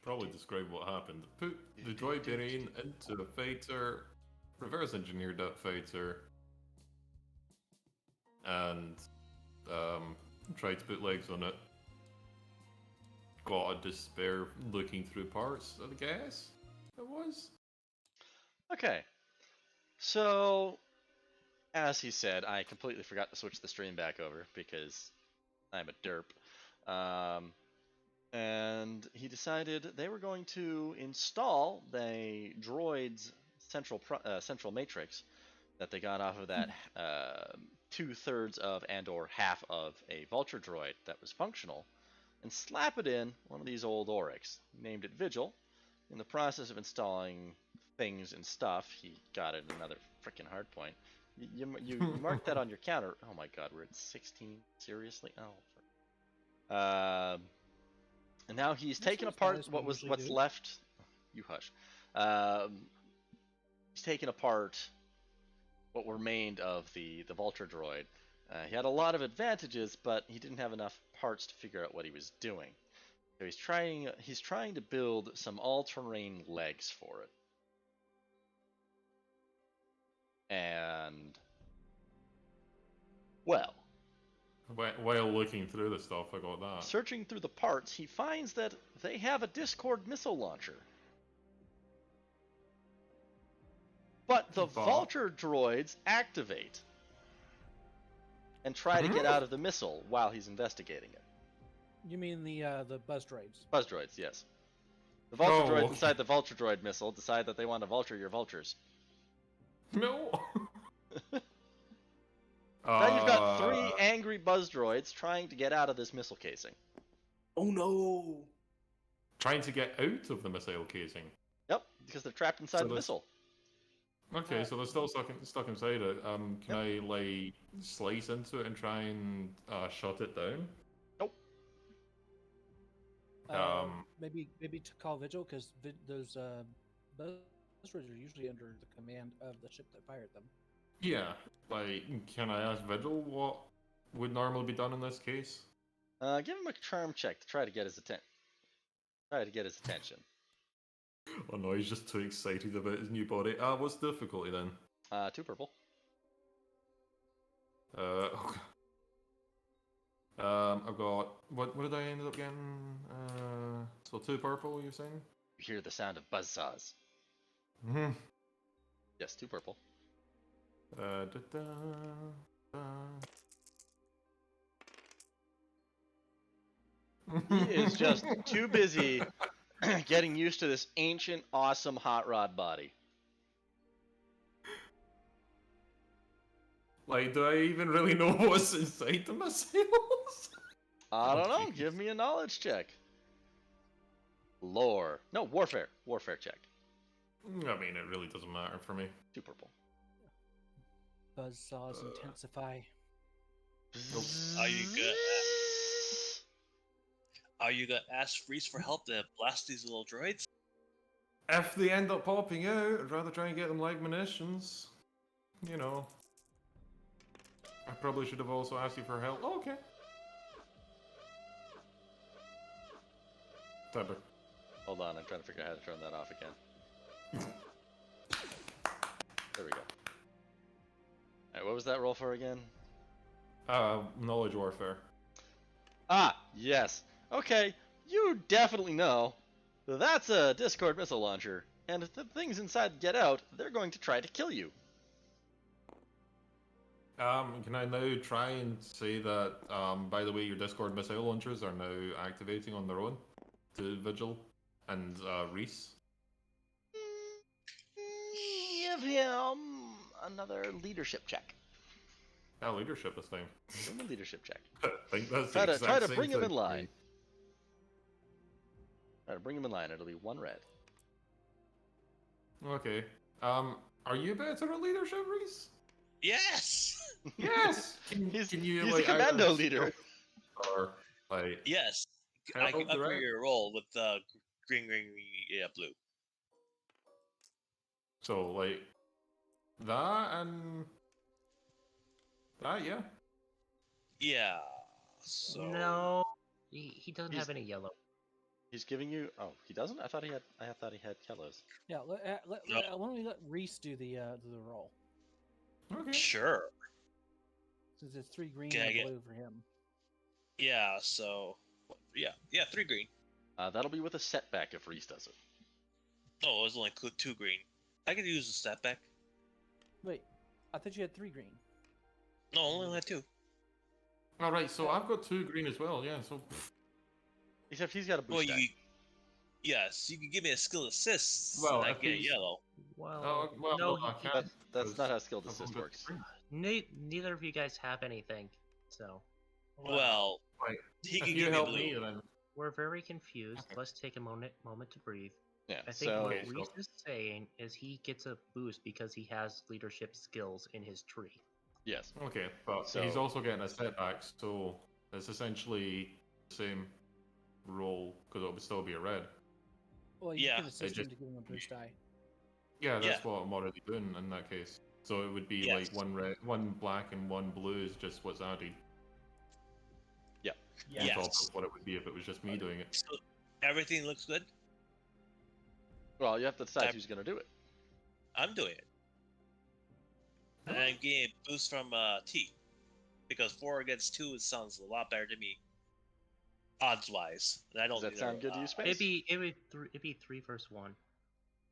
probably describe what happened. Put the droid brain into a fighter, reverse engineered that fighter, and tried to put legs on it. Got a despair looking through parts, I guess it was. Okay. So, as he said, I completely forgot to switch the stream back over because I'm a derp. And he decided they were going to install the droid's central matrix that they got off of that 2/3 of and/or half of a vulture droid that was functional, and slap it in one of these old Oryx. He named it Vigil. In the process of installing things and stuff, he got it another freaking hard point. You marked that on your counter. Oh my god, we're at 16. Seriously? Oh. And now he's taken apart what's left. You hush. He's taken apart what remained of the vulture droid. He had a lot of advantages, but he didn't have enough parts to figure out what he was doing. So he's trying to build some all-terrain legs for it. And well, while looking through the stuff, I got that. Searching through the parts, he finds that they have a Discord missile launcher. But the vulture droids activate and try to get out of the missile while he's investigating it. You mean the buzz droids? Buzz droids, yes. The vulture droids inside the vulture droid missile decide that they want to vulture your vultures. No. Now you've got 3 angry buzz droids trying to get out of this missile casing. Oh no! Trying to get out of the missile casing? Yep, because they're trapped inside the missile. Okay, so they're still stuck inside it. Can I, like, slice into it and try and shut it down? Nope. Maybe to call Vigil, because those buzz droids are usually under the command of the ship that fired them. Yeah, like, can I ask Vigil what would normally be done in this case? Give him a charm check to try to get his attention. Oh no, he's just too excited about his new body. What's the difficulty then? 2 purple. I've got what did I end up getting? So 2 purple, you're saying? You hear the sound of buzzsaws. Mm-hmm. Yes, 2 purple. He is just too busy getting used to this ancient, awesome hot rod body. Like, do I even really know what's inside the missiles? I don't know. Give me a knowledge check. Lore. No, warfare. Warfare check. I mean, it really doesn't matter for me. 2 purple. Buzzsaws intensify. Are you gonna ask Freeze for help to blast these little droids? If they end up popping out, I'd rather try and get them like munitions. You know. I probably should have also asked you for help. Oh, okay. Tabber. Hold on, I'm trying to figure out how to turn that off again. There we go. Alright, what was that roll for again? Knowledge warfare. Ah, yes. Okay, you definitely know that's a Discord missile launcher, and if the things inside get out, they're going to try to kill you. Can I now try and say that, by the way, your Discord missile launchers are now activating on their own to Vigil and Reese? Give him another leadership check. Leadership this time. Give him a leadership check. I think that's Try to bring him in line. Try to bring him in line. It'll be 1 red. Okay. Are you better at leadership, Reese? Yes! Yes! He's like, a commando leader. Or, like... Yes. I can upgrade your role with the green, blue. So, like, that and... that, yeah? Yeah, so... No, he doesn't have any yellow. He's giving you. Oh, he doesn't. I thought he had. I thought he had Kello's. Yeah, No. why don't we let Reese do the roll? Okay. Sure. Since it's 3 green Can I and a get- blue for him. Yeah. So. Yeah. 3 green. That'll be with a setback if Reese does it. Oh, it was only 2 green. I could use a step back. Wait, I thought you had 3 green. No, I only had 2. All right, so I've got 2 green as well. Yeah, so Except he's got a boost Well, die. yes, you can give me a skill assist. Well, and I if get a he's- yellow. Well, well, no, I you- can't. That's not how skilled I've assist only got works. 3. neither of you guys have anything, so Well, Right. he If can you give me help blue. me, then we're very confused. Okay. Let's take a moment to breathe. Yeah. I think So what Okay, so- Reese is saying is he gets a boost because he has leadership skills in his tree. yes. okay, but So- he's also getting a setback, so it's essentially the same roll because it would still be a red. Well, you Yeah, can assist him just- to give him a boost die. Yeah, that's Yeah. what I'm already doing in that case. So it would be Yes. like 1 red, 1 black, and 1 blue is just what's added on top Yes. of what it would be if it was just me doing it. So everything looks good. Well, you have to decide I- who's going to do it. I'm doing it. And I'm getting a boost from T. Because 4 against 2 it sounds a lot better to me. Odds wise. And I don't Does that need sound good to you, Space? It'd be 3 versus 1.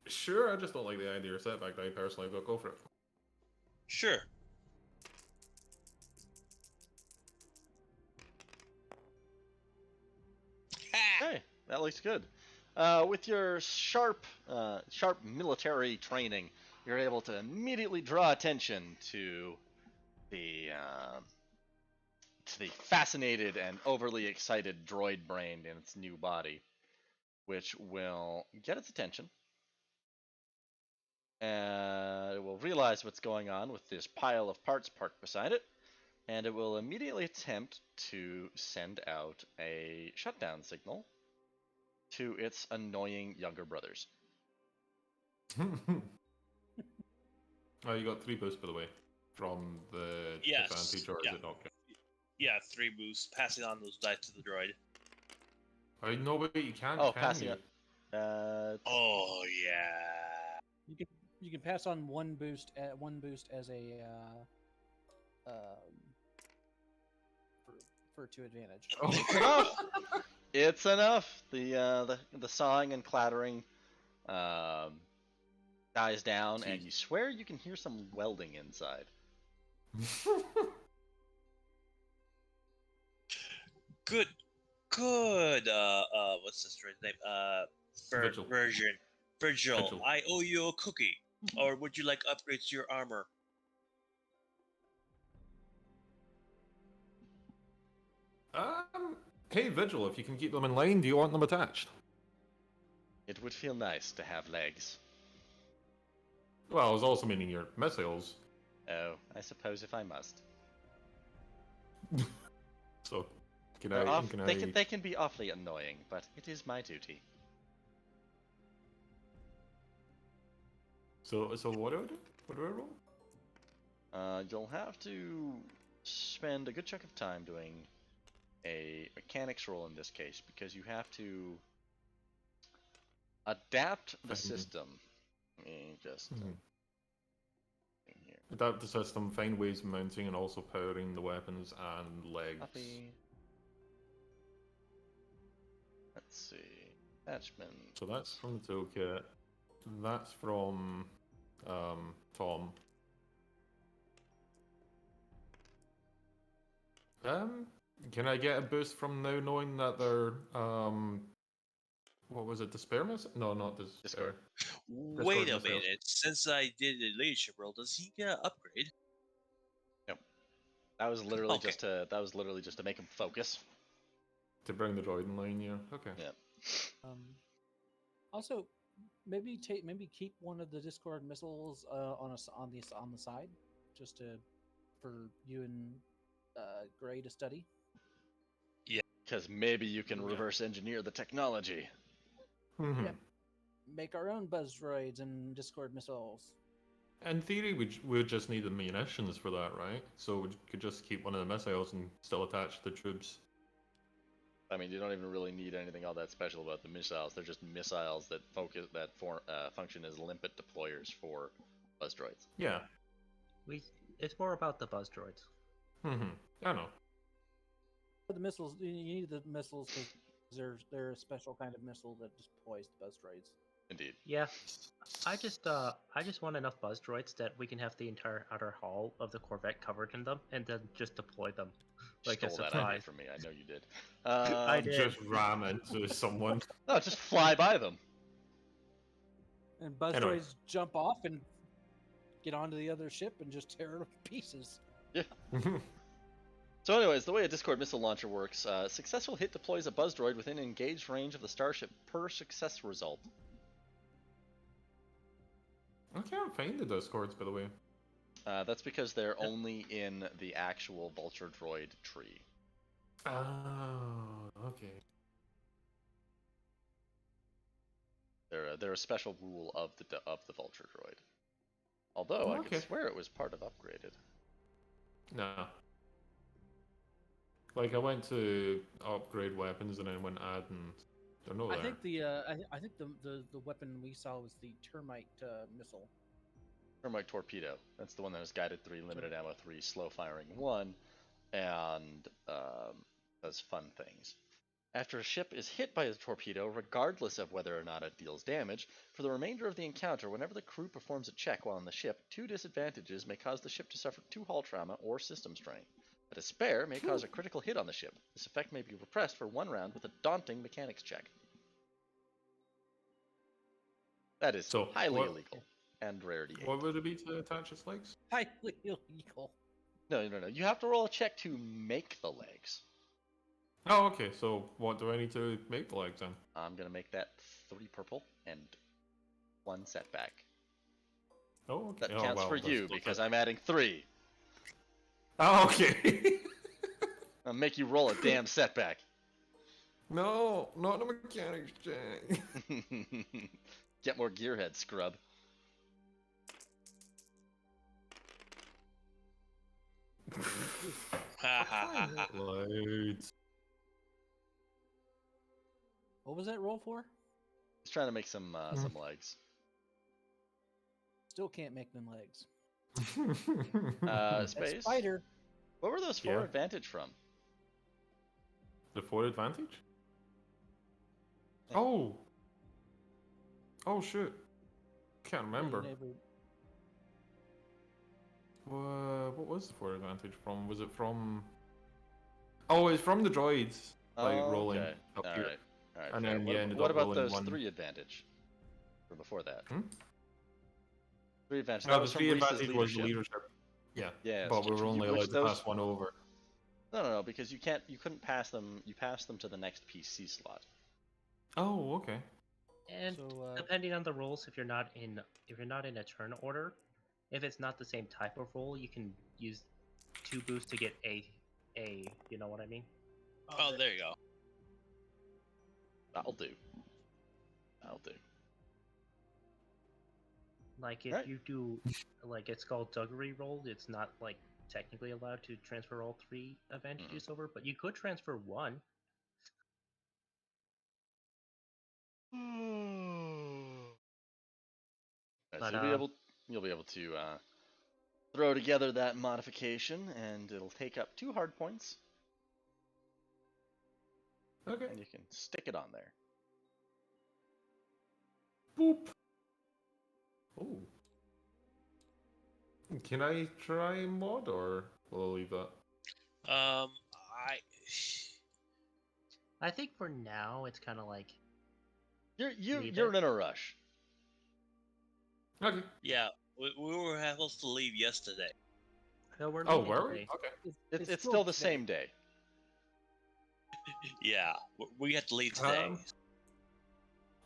Sure, I just don't like the idea of setback die personally, but go for it. Sure. Ha! Okay, that looks good. With your sharp military training, you're able to immediately draw attention to the fascinated and overly excited droid brain in its new body, which will get its attention. And it will realize what's going on with this pile of parts parked beside it, and it will immediately attempt to send out a shutdown signal to its annoying younger brothers. Oh, you got 3 boosts, by the way, from the Yes, advantage, or yeah. is it not? Yeah, 3 boosts. Passing on those dice to the droid. I know, but you can't. Oh, can passing you? it. Oh yeah. You can pass on 1 boost as a for 2 advantage. It's enough. It's enough. The sawing and clattering dies down, and Jeez. you swear you can hear some welding inside. Good. What's this droid's name? Virgil. Virgil. Virgil. I owe you a cookie. Or would you like upgrades to your armor? Hey, Vigil, if you can keep them in line, do you want them attached? It would feel nice to have legs. Well, I was also meaning your missiles. Oh, I suppose if I must. So, can They're I? off- Can they I? can they can be awfully annoying, but it is my duty. So what do I do? What do I roll? You'll have to spend a good chunk of time doing a mechanics roll in this case, because you have to adapt the Fine. system. Let me just Mhm. thing here. Adapt the system, find ways of mounting, and also powering the weapons and legs. Copy. Let's see. Attachment. So that's from the toolkit. That's from Tom. Can I get a boost from now knowing that they're what was it? Despair miss? No, not despair. Wait a missiles. minute. Since I did the leadership role, does he get an upgrade? That was literally Okay. just to make him focus. To bring the droid in line, yeah. Okay. Yeah. Also, maybe keep one of the Discord missiles on the side, just for you and Gray to study. Because maybe you can Yeah. reverse engineer the technology. Mhm. Yep. Make our own buzz droids and Discord missiles. In theory, we would just need the munitions for that, right? So we could just keep one of the missiles and still attach the tubes. I mean, you don't even really need anything all that special about the missiles. They're just missiles that function as limpet deployers for buzz droids. Yeah. It's more about the buzz droids. I know. For the missiles, you need the missiles because they're a special kind of missile that deploys the buzz droids. Indeed. Yeah, I just want enough buzz droids that we can have the entire outer hull of the Corvette covered in them, and then just deploy them. Like a Stole that idea surprise. from me. I know you did. I did. Just ram into someone. No, just fly by them. And buzz Anyway. droids jump off and get onto the other ship and just tear it to pieces. Yeah. So anyways, the way a Discord missile launcher works, successful hit deploys a buzz droid within engaged range of the starship per success result. I can't find the Discords, by the way. That's because they're only in the actual Vulture droid tree. Oh, okay. They're a special rule of the Vulture droid. Although I could swear it was part of upgraded. No. Like I went to upgrade weapons and then went add and they're not there. I think the weapon we saw was the termite missile. Termite torpedo. That's the one that has guided 3, limited ammo 3, slow firing 1, and does fun things. After a ship is hit by a torpedo, regardless of whether or not it deals damage, for the remainder of the encounter, whenever the crew performs a check while on the ship, 2 disadvantages may cause the ship to suffer 2 hull trauma or system strain. A despair may cause a critical hit on the ship. This effect may be repressed for 1 round with a daunting mechanics check. That is So, highly what- illegal and rarity 8. What would it be to attach its legs? Highly illegal. No. You have to roll a check to make the legs. Oh, okay. So what do I need to make the legs then? I'm going to make that 3 purple and 1 setback. Oh, okay. That counts for you because I'm adding 3. Oh, okay. I'll make you roll a damn setback. No, not the mechanics check. Get more gearhead, scrub. Loads. What was that roll for? He's trying to make some legs. Still can't make them legs. Space. That spider. What were those 4 advantage from? The 4 advantage? Oh. Oh shit. Can't remember. What was the 4 advantage from? Was it from? Oh, it's from the droids. Like rolling okay. up All here. right. All right. And fair. then you ended what up about rolling those 1. 3 advantage? Or before that? 3 advantage. No, That the was from 3 Reese's advantage was leadership. leadership. Yeah. Yeah. But we were only allowed to those... pass 1 over. No, because you couldn't pass them. You passed them to the next PC slot. Oh, okay. And depending on the rules, if you're not in a turn order, if it's not the same type of roll, you can use 2 boosts to get a. You know what I mean? Oh, there you go. That'll do. Like if you do, like it's called Duggery roll, it's not like technically allowed to transfer all 3 advantages over, but you could transfer 1. But, so you'll be able to throw together that modification, and it'll take up 2 hard points. Okay. And you can stick it on there. Boop. Oh. Can I try mod, or will I leave that? I think for now it's kind of like you're in a rush. Okay. Yeah, we were supposed to leave yesterday. No, we're Oh, leaving were we? today. Okay. It's still the same day. Yeah, we had to leave today.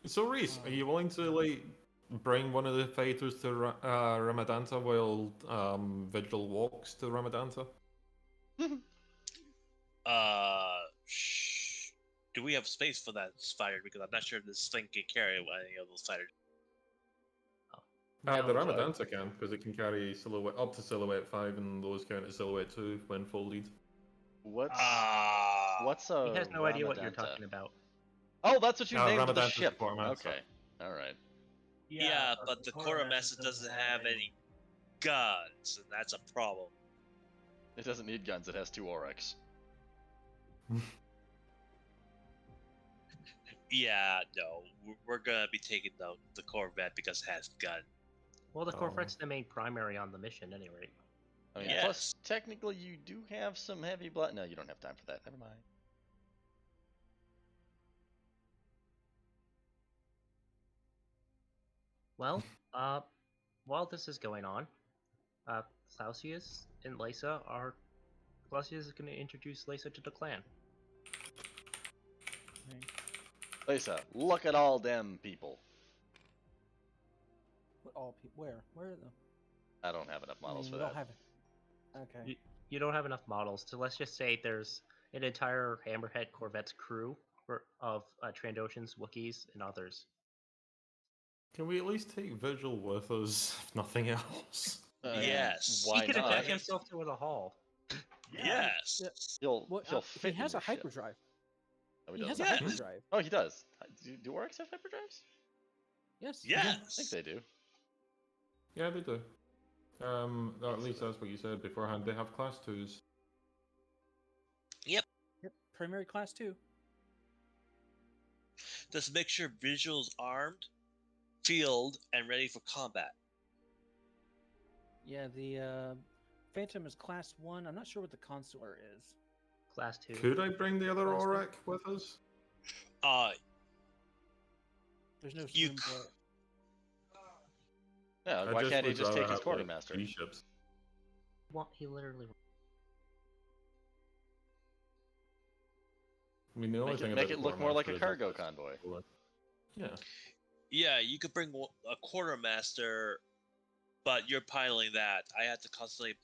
So Reese, are you willing to like bring one of the fighters to Ramadanta while Vigil walks to Ramadanta? Do we have space for that fighter? Because I'm not sure if this thing can carry any of those fighters. The Ramadanta can, because it can carry silhouette up to silhouette 5, and those count as silhouette 2 when folded. What's Ah. what's a He has no idea what you're Ramadanta? talking about. Oh, that's what you named the Ramadanta's ship. quartermaster. Okay, all right. Yeah, but the quartermaster doesn't have any guns, and that's a problem. It doesn't need guns. It has 2 Oryx. Yeah, no, we're gonna be taking the Corvette because it has gun. Well, the Oh. Corvette's the main primary on the mission, at any rate. I mean, Yes. plus technically you do have some heavy blood. No, you don't have time for that. Never mind. Well, while this is going on, Clausius and Lysa are. Clausius is going to introduce Lysa to the clan. Lisa, look at all them people. What all people? Where are them? I don't have enough models for you that. don't have it. Okay. You don't have enough models, so let's just say there's an entire Hammerhead Corvette's crew of Trandoshans, Wookiees, and others. Can we at least take Vigil with us, if nothing else? Yes. Why He could not? attack himself to the hall. Yes. Yeah. He'll Well, he'll he fit in has a your ship. hyperdrive. Oh, He he has does. a Yeah. hyperdrive. Oh, he does. Do Oryx have hyperdrives? Yes. I Yes. think they do. Yeah, they do. Or at least that's what you said beforehand. They have class 2s. Yep. Primary class 2. Just make sure Vigil's armed, field, and ready for combat. Yeah, the Phantom is class 1. I'm not sure what the Consular is. Class 2. Could I bring the other Class two. Auric with us? There's no You room for it. Yeah, I why can't he would just rather take his have, quartermaster? 3 ships. Well, he literally. I mean, the only Make thing it, about make the it look more like a quartermaster is cargo that convoy. Yeah. Yeah, you could bring a quartermaster, but you're piloting that. I had to constantly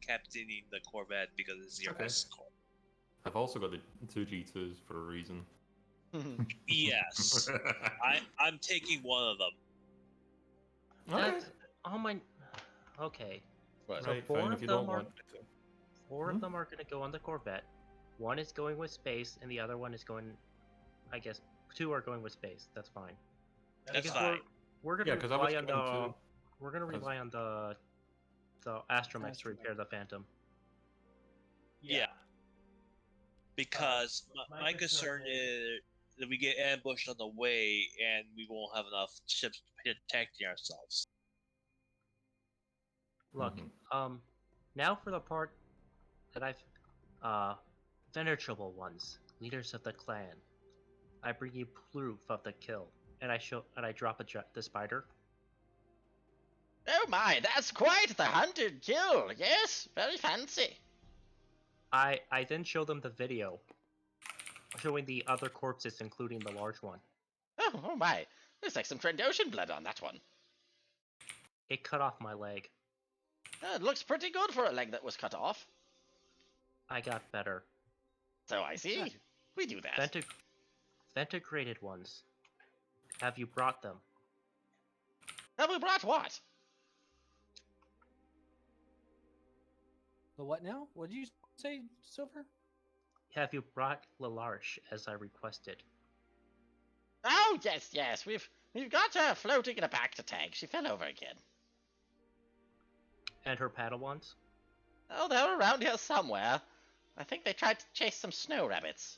captaining the Corvette because it's your Okay. escort. I've also got the 2 G2s for a reason. Yes, I'm taking one of them. Okay. That's, oh my. Okay. What? So Right, four fine, of if you them don't are want me to. four of them are going to go on the Corvette. One is going with space, and the other one is going. I guess 2 are going with space. That's fine. That's Because fine. we're going Yeah, to 'cause I was rely on going the. to- We're going to 'cause- rely on the Astromechs to Astromech. repair the Phantom. Yeah. Because my concern is that we get ambushed on the way and we won't have enough ships protecting ourselves. Look, Mhm. now for the part that venerable ones, leaders of the clan. I bring you proof of the kill, and I drop the spider. Oh my, that's quite the hunted kill. Yes, very fancy. I then show them the video, showing the other corpses, including the large one. Oh my, there's like some Trandoshan blood on that one. It cut off my leg. It looks pretty good for a leg that was cut off. I got better. So I see. We do that. Ventigrated ones. Have you brought them? Have we brought what? The what now? What did you say, Silver? Have you brought Lalarche as I requested? Oh yes, we've got her floating in a Bacta tank. She fell over again. And her Padawans? Oh, they're around here somewhere. I think they tried to chase some snow rabbits.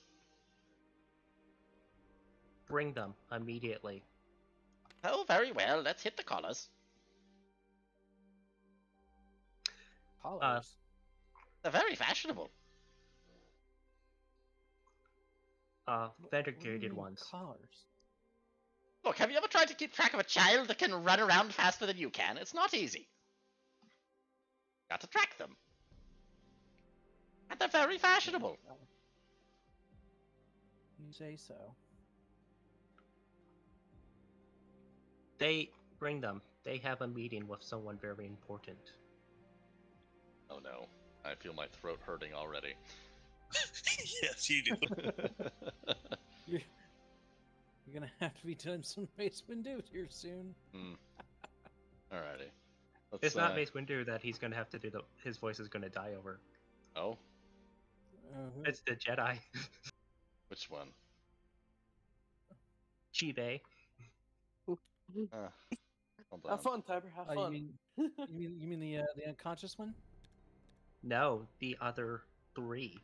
Bring them immediately. Oh, very well. Let's hit the collars. Collars. They're very fashionable. Ventigrated ones. Collars. Look, have you ever tried to keep track of a child that can run around faster than you can? It's not easy. Got to track them. And they're very fashionable. You say so. They bring them. They have a meeting with someone very important. Oh no, I feel my throat hurting already. Yes, you do. You're gonna have to be doing some Mace Windu here soon. Alrighty. It's not Mace Windu that he's gonna have to do his voice is gonna die over. Oh? It's the Jedi. Which one? Chibe. Hold on. Have fun, Tiber. Have You fun. mean you mean the unconscious one? No, the other 3.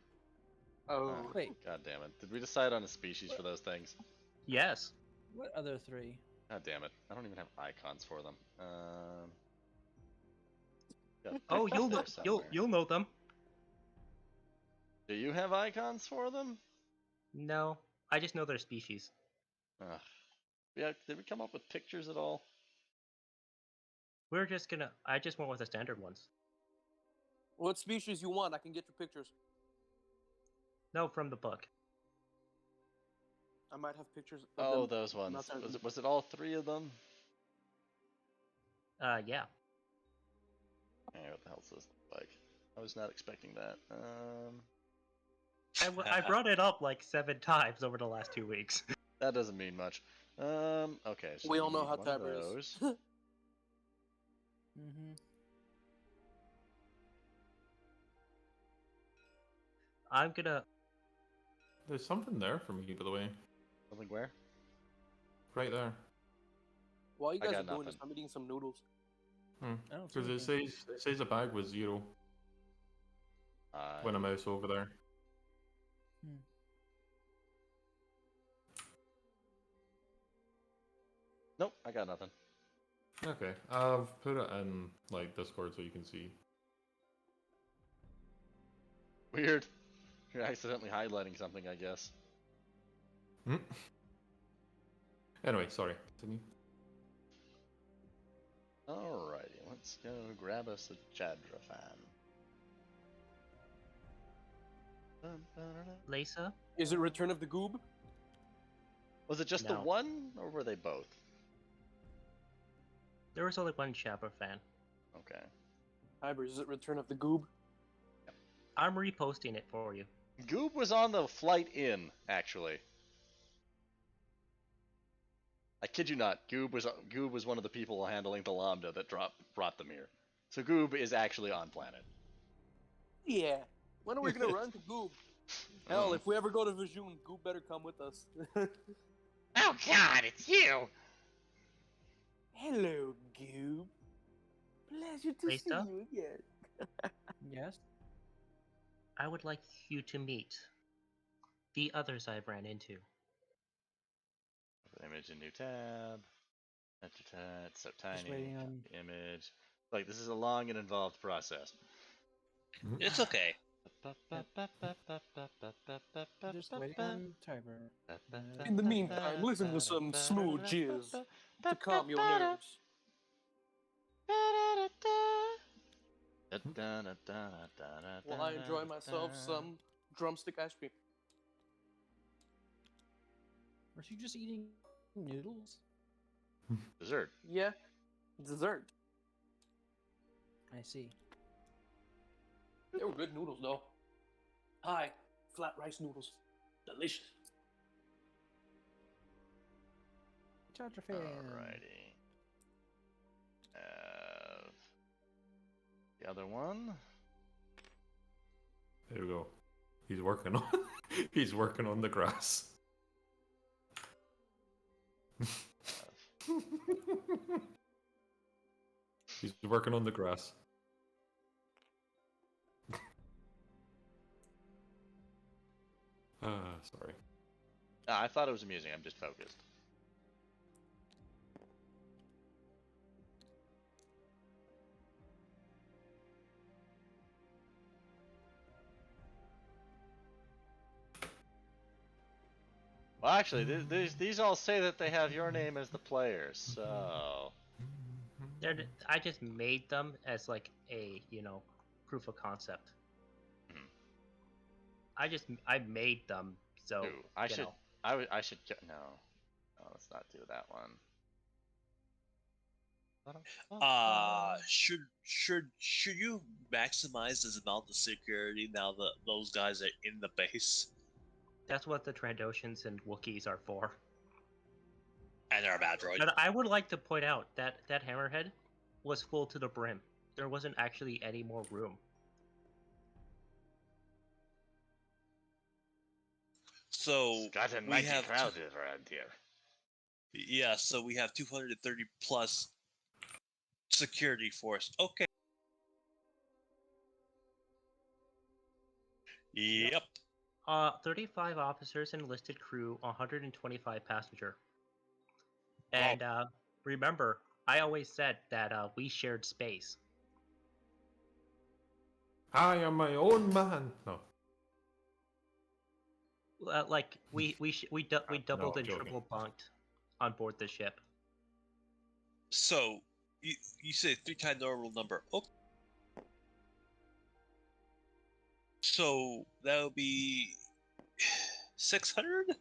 Oh. Wait, God damn it. Did we decide on a species for those things? Yes. what other 3? God damn it. I don't even have icons for them. Got Oh, pictures there somewhere. you'll know them. Do you have icons for them? No, I just know their species. Ugh. Yeah, did we come up with pictures at all? We're just gonna. I just went with the standard ones. What species you want? I can get your pictures. No, from the book. I might have pictures. Of Oh, them. those ones. Not Was it all 3 of them? Yeah. Hey, what the hell does this look like? I was not expecting that. I brought it up like 7 times over the last 2 weeks. That doesn't mean much. Okay. So We all know need how one of Tiber is. those. Mm-hmm. I'm gonna. There's something there for me, by the way. Something where? Right there. While you I guys got are doing nothing. this, I'm eating some noodles. I don't see Because anything. it says a bag was 0 when I mouse over there. Nope, I got nothing. Okay, I've put it in like Discord so you can see. Weird. You're accidentally highlighting something, I guess. Anyway, sorry. Continue. Alrighty, let's go grab us a Chadra fan. Lisa? Is it Return of the Goob? Was it just the No. one, or were they both? There was only one Shabba fan. Okay. Tiber, is it Return of the Goob? I'm reposting it for you. Goob was on the flight in, actually. I kid you not. Goob was one of the people handling the Lambda that brought them here. So Goob is actually on planet. Yeah. When are we gonna run to Goob? Hell, if we ever go to Vajun, Goob better come with us. Oh God, it's you! Hello, Goob. Pleasure to Lisa? see you again. Yes. I would like you to meet the others I've ran into. Image, a new tab. It's so tiny. waiting on- Image. Like, this is a long and involved process. It's okay. Just waiting on Tiber. In the meantime, listen to some smooth jizz to calm your nerves. While I enjoy myself some drumstick ice cream. Were you just eating noodles? Dessert. Yeah, dessert. I see. They were good noodles, though. Hi, flat rice noodles. Delicious. Charger fan. Alrighty. The other one. There we go. He's working on. He's working on the grass. He's working on the grass. Sorry. I thought it was amusing. I'm just focused. Well, actually, these all say that they have your name as the player, so... I just made them as like a, proof of concept. I made them, so Ooh, I should get... No, let's not do that one. Should you maximize this amount of security now that those guys are in the base? That's what the Trandoshans and Wookiees are for. And they're a bad droid. But I would like to point out that that hammerhead was full to the brim. There wasn't actually any more room. So It's gotten we mighty have crowded around here. yeah, so we have 230 plus security force. Okay. Yep. 35 officers and enlisted crew, 125 passenger. And remember, I always said that we shared space. I am my own man. No. Like we doubled I'm and joking. triple bunked on board the ship. So you say 3 times normal number. Okay. So that would be 600.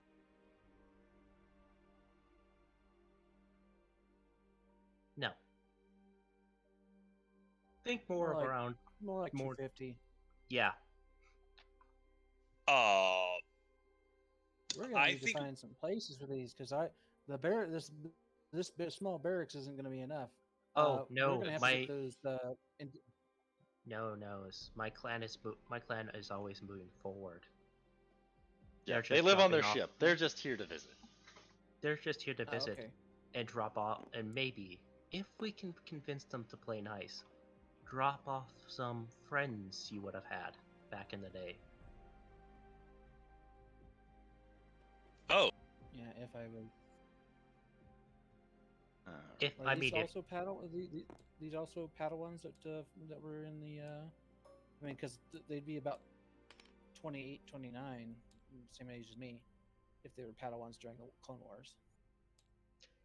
No. Think more of around more like more. 250. Yeah. We're gonna need to find some places for these because this small barracks isn't gonna be enough. Oh no, we're gonna have to get those. No, my clan is always moving forward. Yeah, they live on their ship. They're just here to visit. They're just here to visit okay. and drop off, and maybe if we can convince them to play nice, drop off some friends you would have had back in the day. Oh. Yeah, if I would. If Are these also these also Padawans that were in the. I mean, because they'd be about 28, 29, same age as me, if they were Padawans during the Clone Wars.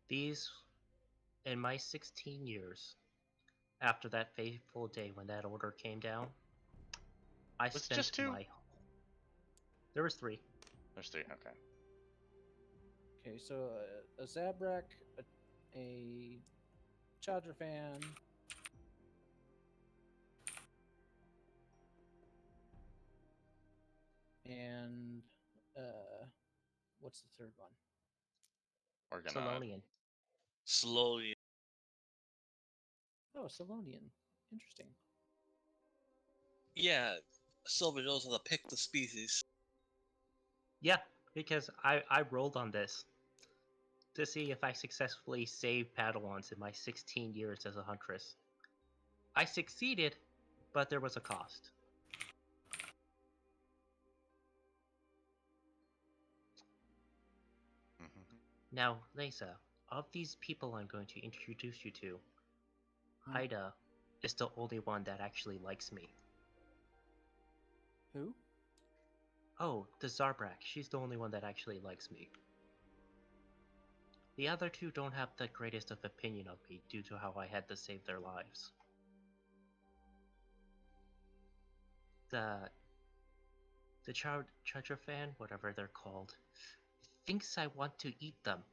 These, in my 16 years, after that fateful day when that order came down, I spent just 2? There was 3. There's 3. Okay. Okay, so a Zabrak, a Chadra fan, and what's the third one? Salonian. Slowly. Oh, Salonian. Interesting. Yeah, Silver knows how to pick the species. Yeah, because I rolled on this to see if I successfully saved Padawans in my 16 years as a huntress. I succeeded, but there was a cost. Now, Lisa, of these people I'm going to introduce you to, Haida is the only one that actually likes me. Who? Oh, the Zarbrak. She's the only one that actually likes me. The other 2 don't have the greatest of opinion of me due to how I had to save their lives. The Charger fan, whatever they're called, thinks I want to eat them.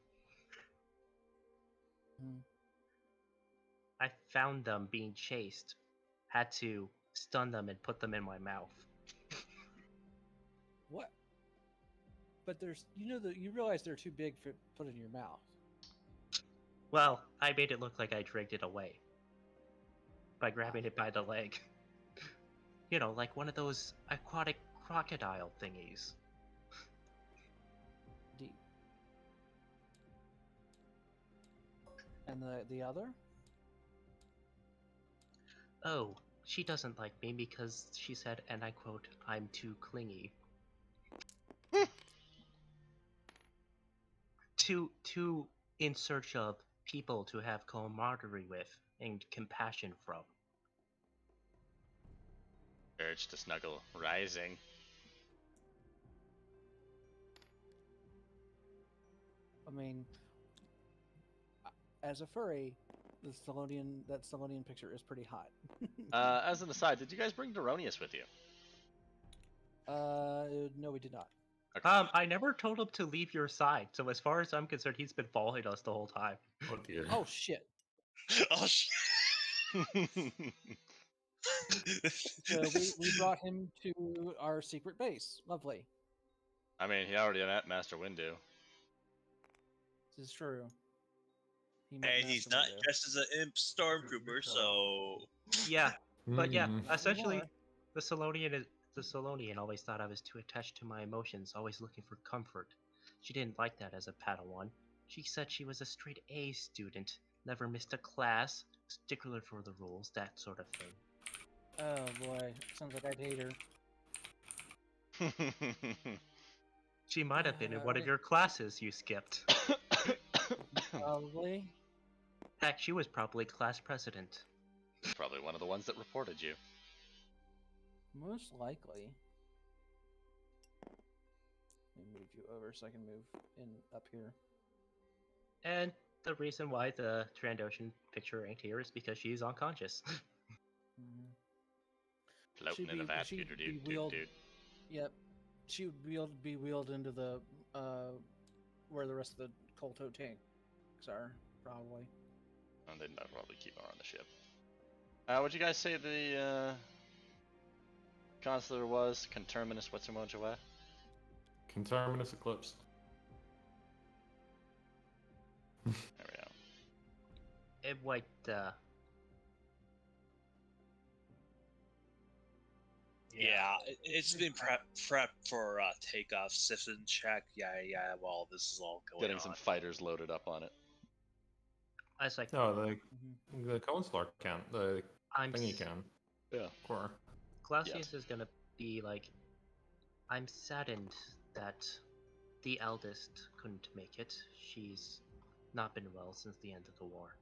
I found them being chased, had to stun them and put them in my mouth. What? But there's, you realize they're too big for put in your mouth. Well, I made it look like I dragged it away by grabbing it by the leg. Like one of those aquatic crocodile thingies. Deep. And the other? Oh, she doesn't like me because she said, and I quote, "I'm too clingy." Too in search of people to have camaraderie with and compassion from. Urge to snuggle rising. I mean, as a furry, that Salonian picture is pretty hot. As an aside, did you guys bring Deronius with you? No, we did not. Okay. I never told him to leave your side, so as far as I'm concerned, he's been following us the whole time. Oh dear. Oh shit. Oh shit. So we brought him to our secret base. Lovely. I mean, he already met Master Windu. This is true. And he's not dressed as an imp stormtrooper, so Yeah, but yeah, essentially, the the Solonian always thought I was too attached to my emotions, always looking for comfort. She didn't like that as a Padawan. She said she was a straight A student, never missed a class, stickler for the rules, that sort of thing. Oh boy, sounds like I'd hate her. She might have been in one of your classes you skipped. Probably. Heck, she was probably class president. Probably one of the ones that reported you. Most likely. Let me move you over so I can move in up here. And the reason why the Trandoshan picture ain't here is because she's unconscious. Floating in a vacuum, dude. Yep. She would be wheeled into the where the rest of the Colto tanks are, probably. And they'd probably keep her on the ship. What'd you guys say the consular was? Conterminous Wetsumojawa? Conterminous Eclipse. There we go. It might, Yeah, it's been prepped for takeoff, system check. Yeah, while this is all going Getting on. some fighters loaded up on it. I was like, No, the consular can't. The thingy can. Yeah. Core. Glacius is gonna be like, I'm saddened that the eldest couldn't make it. She's not been well since the end of the war.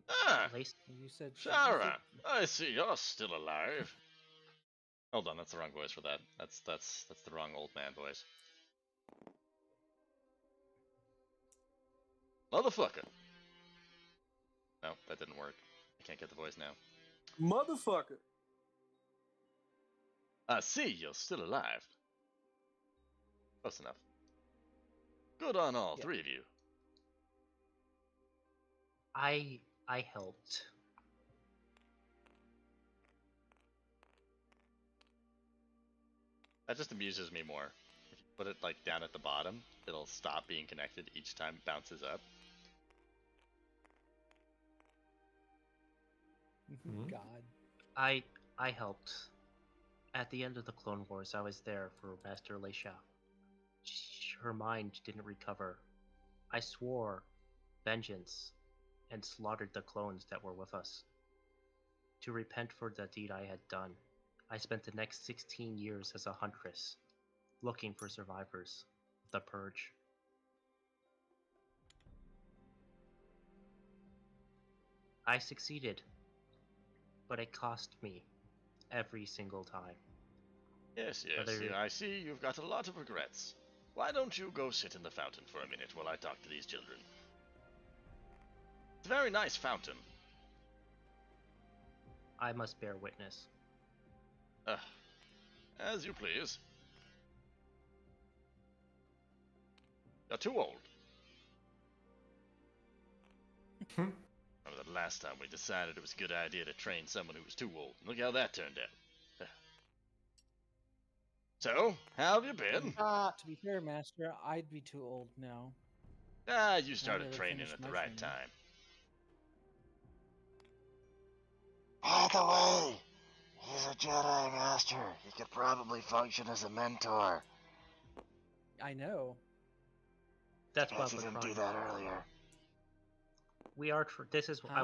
Ah, You said Shara, I see you're still alive. Hold on, that's the wrong voice for that. That's the wrong old man voice. Motherfucker. No, that didn't work. I can't get the voice now. Motherfucker. I see you're still alive. Close enough. Good on all three of you. I helped. That just amuses me more. If you put it like down at the bottom, it'll stop being connected each time it bounces up. God. I helped. At the end of the Clone Wars, I was there for Master Lei Sha. Her mind didn't recover. I swore vengeance and slaughtered the clones that were with us. To repent for the deed I had done, I spent the next 16 years as a huntress, looking for survivors. The Purge. I succeeded, but it cost me every single time. Yes, I see you've got a lot of regrets. Why don't you go sit in the fountain for a minute while I talk to these children? It's a very nice fountain. I must bear witness. As you please. You're too old. Remember the last time we decided it was a good idea to train someone who was too old. Look how that turned out. So, how have you been? To be fair, Master, I'd be too old now. You started never training finished at the my right training. time. By the way, he's a Jedi Master. He could probably function as a mentor. I know. That's why Bet you we're didn't trying. do that earlier. We are. This is. Huh?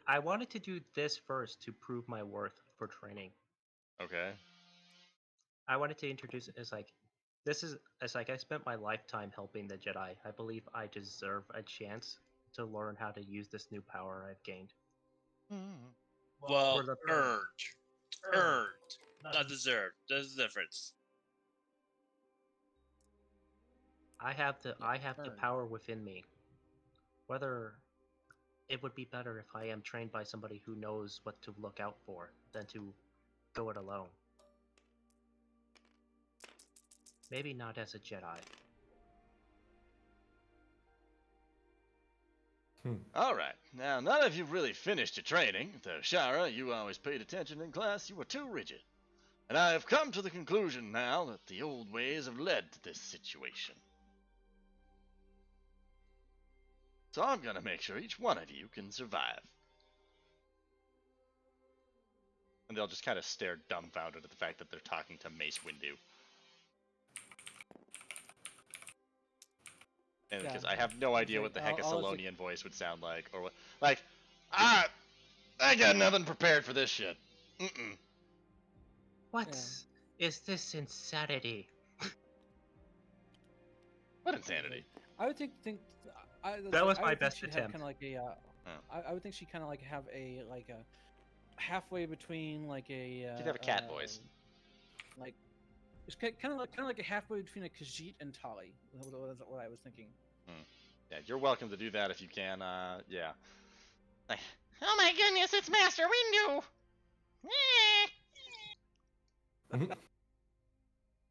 I wanted to do this first to prove my worth for training. Okay. I wanted to introduce it as like, this is as like I spent my lifetime helping the Jedi. I believe I deserve a chance to learn how to use this new power I've gained. Well, For the earned, not deserved. There's a difference. I have the earned. power within me. Whether it would be better if I am trained by somebody who knows what to look out for than to go it alone. Maybe not as a Jedi. Alright, now none of you really finished your training, though Shara, you always paid attention in class, you were too rigid. And I have come to the conclusion now that the old ways have led to this situation. So I'm gonna make sure each one of you can survive. And they'll just kind of stare dumbfounded at the fact that they're talking to Mace Windu. And Yeah, because I have no idea what the heck a I'll let Salonian voice would sound like, or what. Like, I got nothing prepared for this shit. Mm-mm. What is this insanity? What insanity? I would think That was I my would think best she'd have attempt. kind of like a. I would think she'd kind of like have a halfway between like a. She'd have a cat voice. Like, it's kind of like a halfway between a Khajiit and Tali. What I was thinking. Yeah, you're welcome to do that if you can. Yeah. Oh my goodness, it's Master Windu!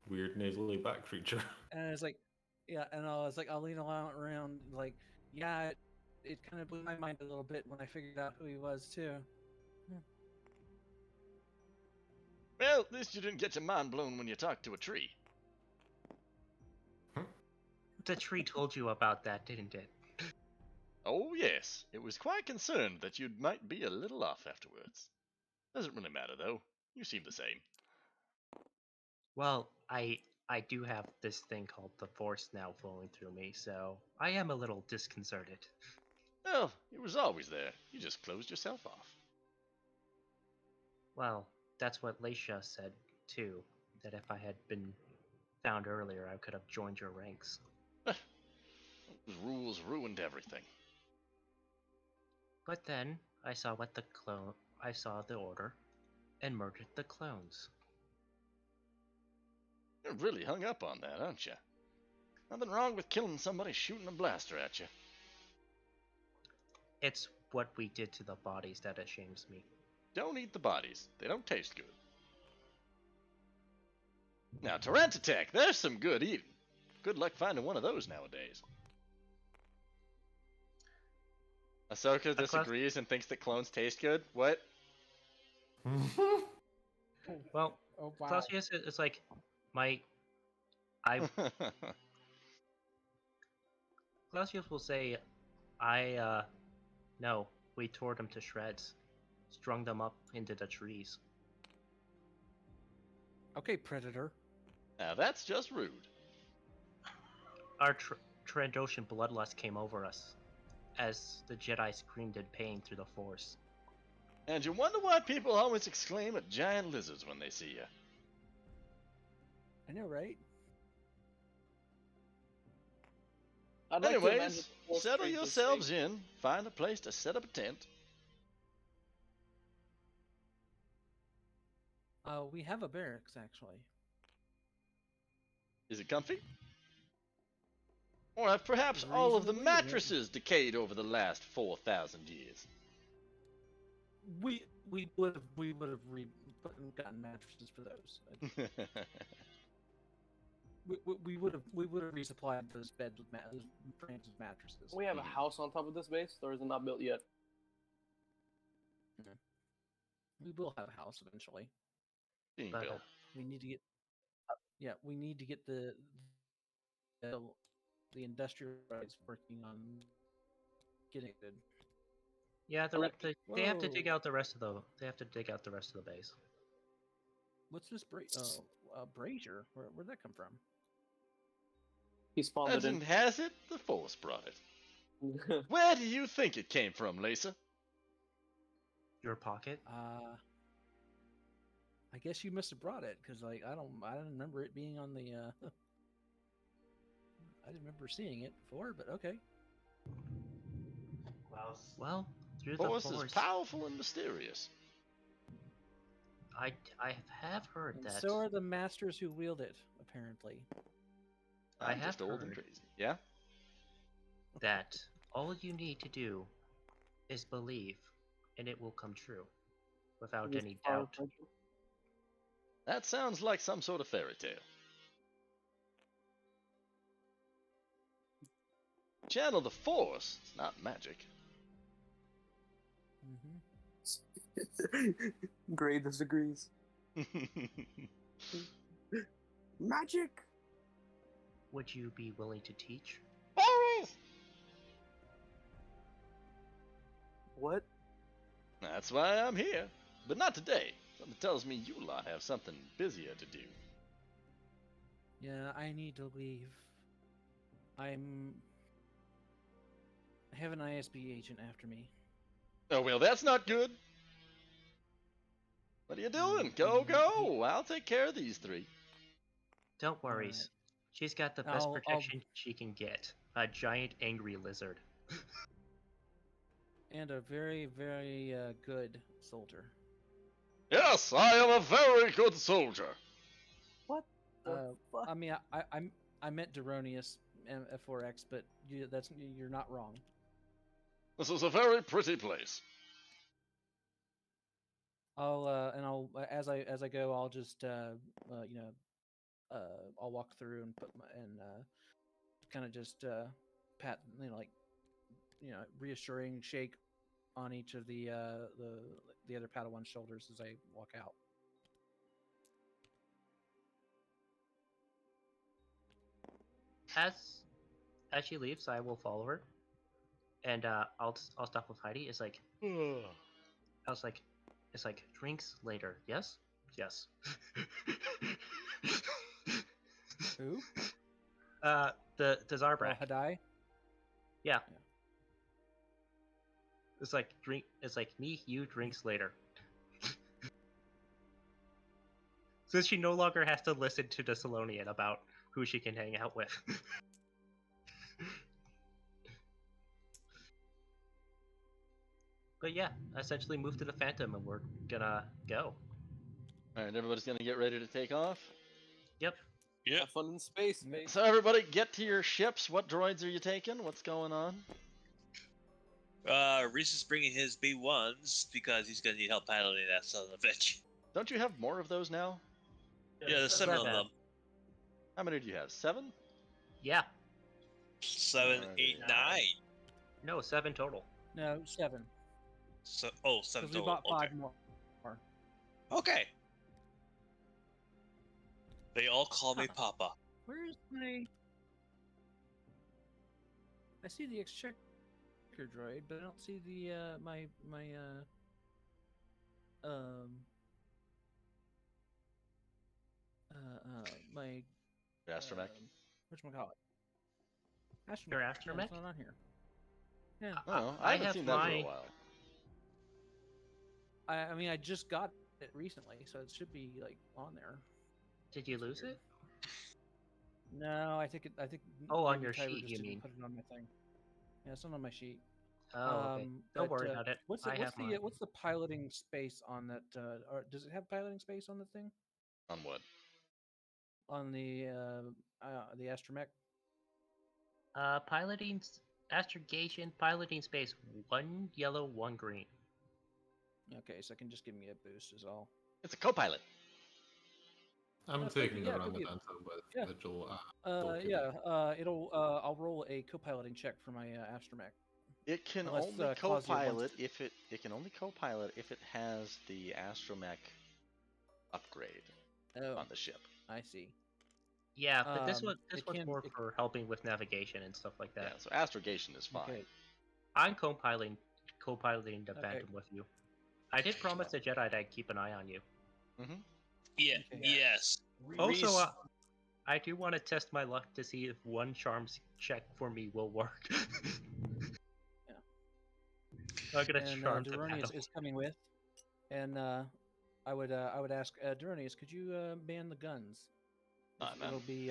Weird nasally back creature. And it's like, yeah, and I'll lean around like, yeah, it kind of blew my mind a little bit when I figured out who he was too. Well, at least you didn't get your mind blown when you talked to a tree. The tree told you about that, didn't it? Oh, yes. It was quite concerned that you might be a little off afterwards. Doesn't really matter, though. You seem the same. Well, I do have this thing called the Force now flowing through me, so I am a little disconcerted. Well, it was always there. You just closed yourself off. Well, that's what Leisha said, too, that if I had been found earlier, I could have joined your ranks. Those rules ruined everything. But then, I saw the order, and murdered the clones. You're really hung up on that, aren't you? Nothing wrong with killing somebody shooting a blaster at you. It's what we did to the bodies that ashames me. Don't eat the bodies. They don't taste good. Now, Tarantatech, there's some good eating. Good luck finding one of those nowadays. Ahsoka disagrees and thinks that clones taste good? What? Well, Oh, wow. Clausius is like, Clausius will say, no, we tore them to shreds, strung them up into the trees. Okay, Predator. Now, that's just rude. Our Trandoshan bloodlust came over us, as the Jedi screamed in pain through the Force. And you wonder why people always exclaim at giant lizards when they see you. I know, right? Anyways, settle yourselves in, find a place to set up a tent. We have a barracks actually. Is it comfy? Or have perhaps all of the Reasonably, mattresses decayed over the last 4,000 years? We would have gotten mattresses for those. We would have resupplied those frames of mattresses. We have a house on top of this base, or is it not built yet? We will have a house eventually. Being But, built. We need to get. We need to get the industrial rights working on getting it. Yeah, they have to dig out the rest of the base. What's this brazier? Where'd that come from? He spawned it in. Legend has it, the Force brought it. Where do you think it came from, Lisa? Your pocket? I guess you must have brought it because I don't remember it being on the. I didn't remember seeing it before, but okay. Well, through The Force the Force, is powerful and mysterious. I have heard And that. so are the masters who wield it, apparently. I I'm have just old and heard crazy. Yeah? that all you need to do is believe, and it will come true, without any doubt. That sounds like some sort of fairy tale. Channel the Force. It's not magic. Gray disagrees. Magic. Would you be willing to teach? What? That's why I'm here. But not today. Something tells me you lot have something busier to do. Yeah, I need to leave. I have an ISB agent after me. Oh, well, that's not good. What are you doing? Go! I'll take care of these three. Don't worry. Alright. She's got the best I'll- protection she can get. A giant angry lizard. And a very, very good soldier. Yes, I am a very good soldier. What the fuck? I mean, I meant Deronius F4X, but you're not wrong. This is a very pretty place. I'll as I go, I'll just I'll walk through and kind of just pat, reassuring shake on each of the other Padawan's shoulders as I walk out. As she leaves, I will follow her, and I'll stop with Heidi. It's like it's like drinks later. Yes, yes. Who? The Zarbrak. Oh, Hadai? Yeah. It's like It's like me, you, drinks later. Since she no longer has to listen to the Salonian about who she can hang out with. But yeah, essentially move to the Phantom and we're gonna go. Alright, everybody's gonna get ready to take off. Yep. Yeah. Have fun in space, mate. So everybody get to your ships. What droids are you taking? What's going on? Reese is bringing his B1s because he's gonna need help piloting that son of a bitch. Don't you have more of those now? Yeah, there's 7 of them. How many do you have? 7? Yeah. 7, 8, 9. No, 7 total. No, 7. So, 7 Because we total. bought 5 Okay. more. Okay. They all call me Papa. Where's my? I see the exchequer droid, but I don't see the my Astromech? whatchamacallit? Astromech. Your Yeah, Astromech? it's not on here. Yeah. Oh, I I haven't have seen that for a my- while. I mean, I just got it recently, so it should be like on there. Did you lose it? No, I think Oh, on maybe your Tyler sheet, just you didn't mean. put it on my thing. Yeah, it's not on my sheet. Oh, okay. Don't but, worry about it. What's I have mine. the piloting space on that? Or does it have piloting space on the thing? On what? On the astromech? Astrogation piloting space 1 yellow, 1 green. Okay, so it can just give me a boost is all. It's a co-pilot. I'm Okay, taking yeah, around the good. Bento with Yeah. Vigil. I'll roll a co-piloting check for my astromech. It can Unless, only Claudia wants co-pilot if it can only co-pilot if it has the astromech upgrade Oh, on the ship. I see. Yeah, but this one's can- more for helping with navigation and stuff like Yeah, that. so astrogation is fine. Okay. I'm co-piloting the Okay. Phantom with you. I did promise the Jedi that I'd keep an eye on you. Mm-hmm. Yeah, Okay. yes. Also, Reese- I do want to test my luck to see if one charms check for me will work. Yeah. I'm gonna And charm the Deronius Phantom. is coming with, and I would ask Deronius, could you man the guns? It'll be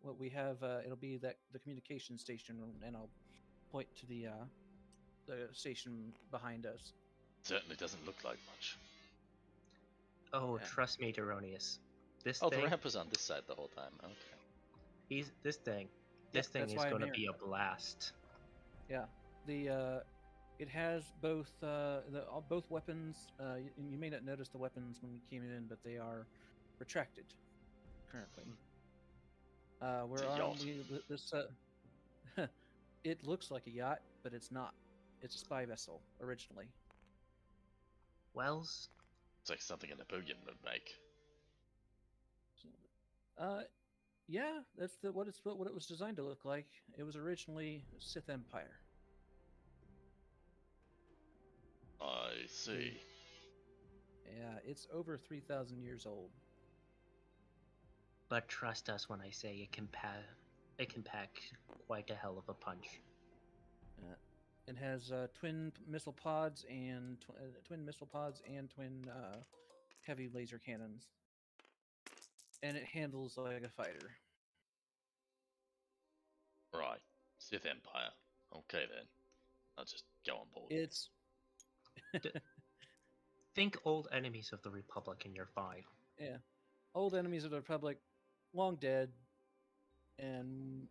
what we have. It'll be the communication station, and I'll point to the station behind us. Certainly doesn't look like much. Oh, Yeah. trust me, Deronius. This Oh, thing, the ramp was on this side the whole time. Okay. this thing that's is why I'm gonna here. be a blast. Yeah, it has both both weapons. You may not notice the weapons when we came in, but they are retracted currently. It's We're a on yacht. this. It looks like a yacht, but it's not. It's a spy vessel originally. Wells, It's like something a Napoleon would make. Yeah, that's what it was designed to look like. It was originally Sith Empire. see. Yeah, it's over 3,000 years old. But trust us when I say it can pack quite a hell of a punch. It has twin missile pods and twin heavy laser cannons, and it handles like a fighter. Right. Sith Empire. Okay then. I'll just go on board. It's Think old enemies of the Republic and you're fine. yeah, old enemies of the Republic, long dead, and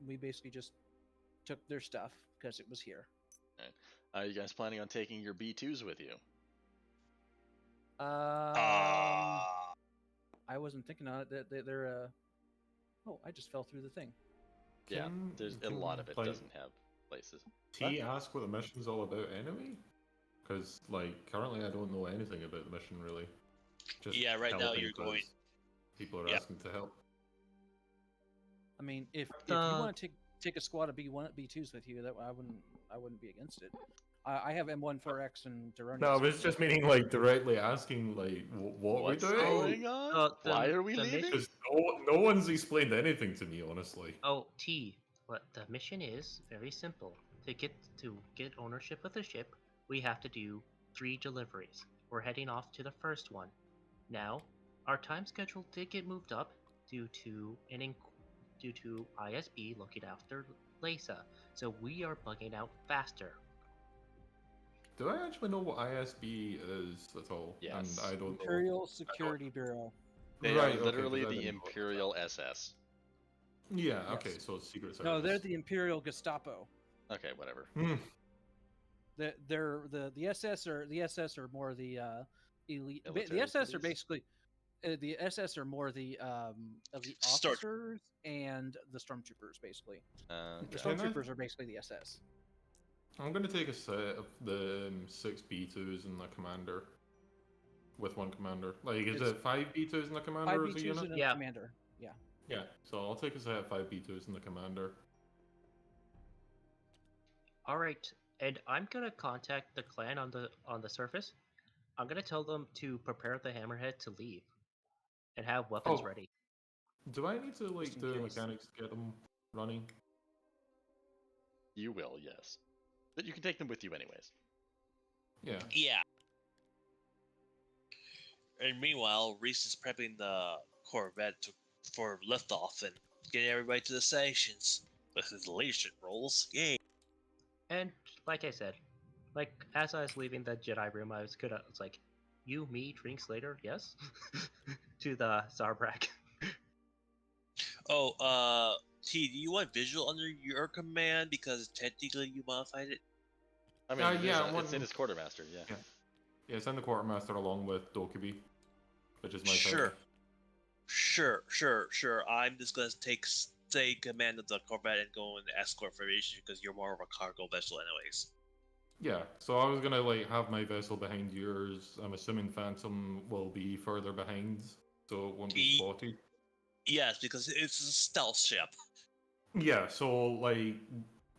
we basically just took their stuff because it was here. Right. Are you guys planning on taking your B2s with you? I wasn't thinking on it. They're oh, I just fell through the thing. Yeah, there's a lot of it doesn't have places. T ask what the mission's all about anyway? Because currently I don't know anything about the mission really. Just yeah, right now helping you're going. People are asking to help. I mean, if you want to take a squad of B2s with you, that I wouldn't be against it. I have M14X and Deroni. No, but it's just meaning directly asking what we're doing. Going on? Why are we leaving? Because no one's explained anything to me, honestly. Oh, T. What the mission is very simple. To get ownership of the ship, we have to do 3 deliveries. We're heading off to the first one. Now, our time schedule did get moved up due to ISB looking after Lisa, so we are bugging out faster. Do I actually know what ISB is at all? Yes. And I don't Imperial know. Security Bureau. They Right, are literally okay, the Imperial SS. Yeah, Yes. okay, so it's Secret Service. No, they're the Imperial Gestapo. Okay, whatever. They're the SS are more the elite. Military The SS are police? basically the SS are more the elite Start- officers and the stormtroopers basically. The Okay. stormtroopers are basically the SS. I'm going to take a set of the 6 B2s and the commander. With one commander. Is it 5 B2s and the commander 5 as a B2s unit? and a Yeah. commander. Yeah. Yeah, so I'll take a set of 5 B2s and the commander. All right, and I'm gonna contact the clan on the surface. I'm gonna tell them to prepare the Hammerhead to leave, and have weapons Oh. ready. Do I need to Just in do the case. mechanics to get them running? You will, yes. But you can take them with you anyways. Yeah. Yeah. And meanwhile, Reese is prepping the Corvette for liftoff and getting everybody to the stations with his leadership roles. Yay! And like I said, as I was leaving the Jedi room, I was like, "You, me, drinks later, yes," to the Zarbrak. Oh, T, do you want visual under your command because technically you modified it? I mean, it's in his quartermaster, yeah. Yeah, it's in the quartermaster along with Dokubi, which is my Sure. Sure. I'm just gonna take command of the Corvette and go and escort for Reese because you're more of a cargo vessel, anyways. Yeah, so I was gonna have my vessel behind yours. I'm assuming Phantom will be further behind, so it won't be spotted. Yes, because it's a stealth ship. Yeah, so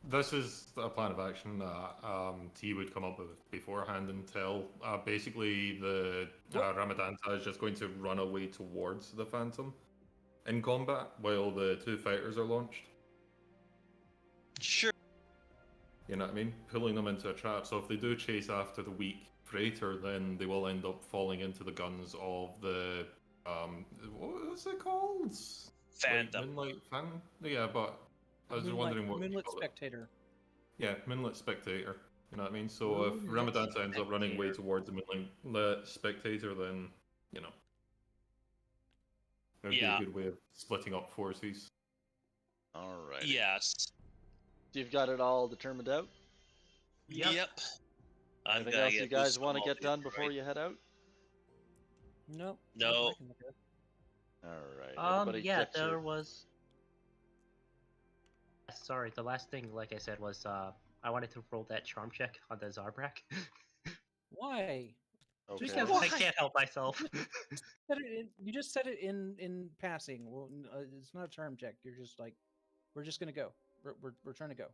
this is a plan of action that T would come up with beforehand and tell. Basically, the Ramadanta is just going to run away towards the Phantom in combat while the 2 fighters are launched. Sure. You know what I mean? Pulling them into a trap. So if they do chase after the weak freighter, then they will end up falling into the guns of the what was it called? Phantom. Moonlight Phantom? Yeah, but I was wondering what Moonlit you call it. Spectator. Yeah, Moonlit Spectator. You know what I mean? So if Moonlit Ramadanta ends up running way Spectator. towards the Moonlit Spectator, then it would be a good way of splitting up forces. Alright. Yes. So you've got it all determined out? Yep. Anything else you guys want to get done before you head out? No. No. Alright. Yeah, there was. Sorry, the last thing, like I said, was I wanted to roll that charm check on the Zarbrak. Why? Okay. Because I can't help myself. You just said it in passing. Well, it's not a charm check. You're just like, we're just gonna go. We're trying to go.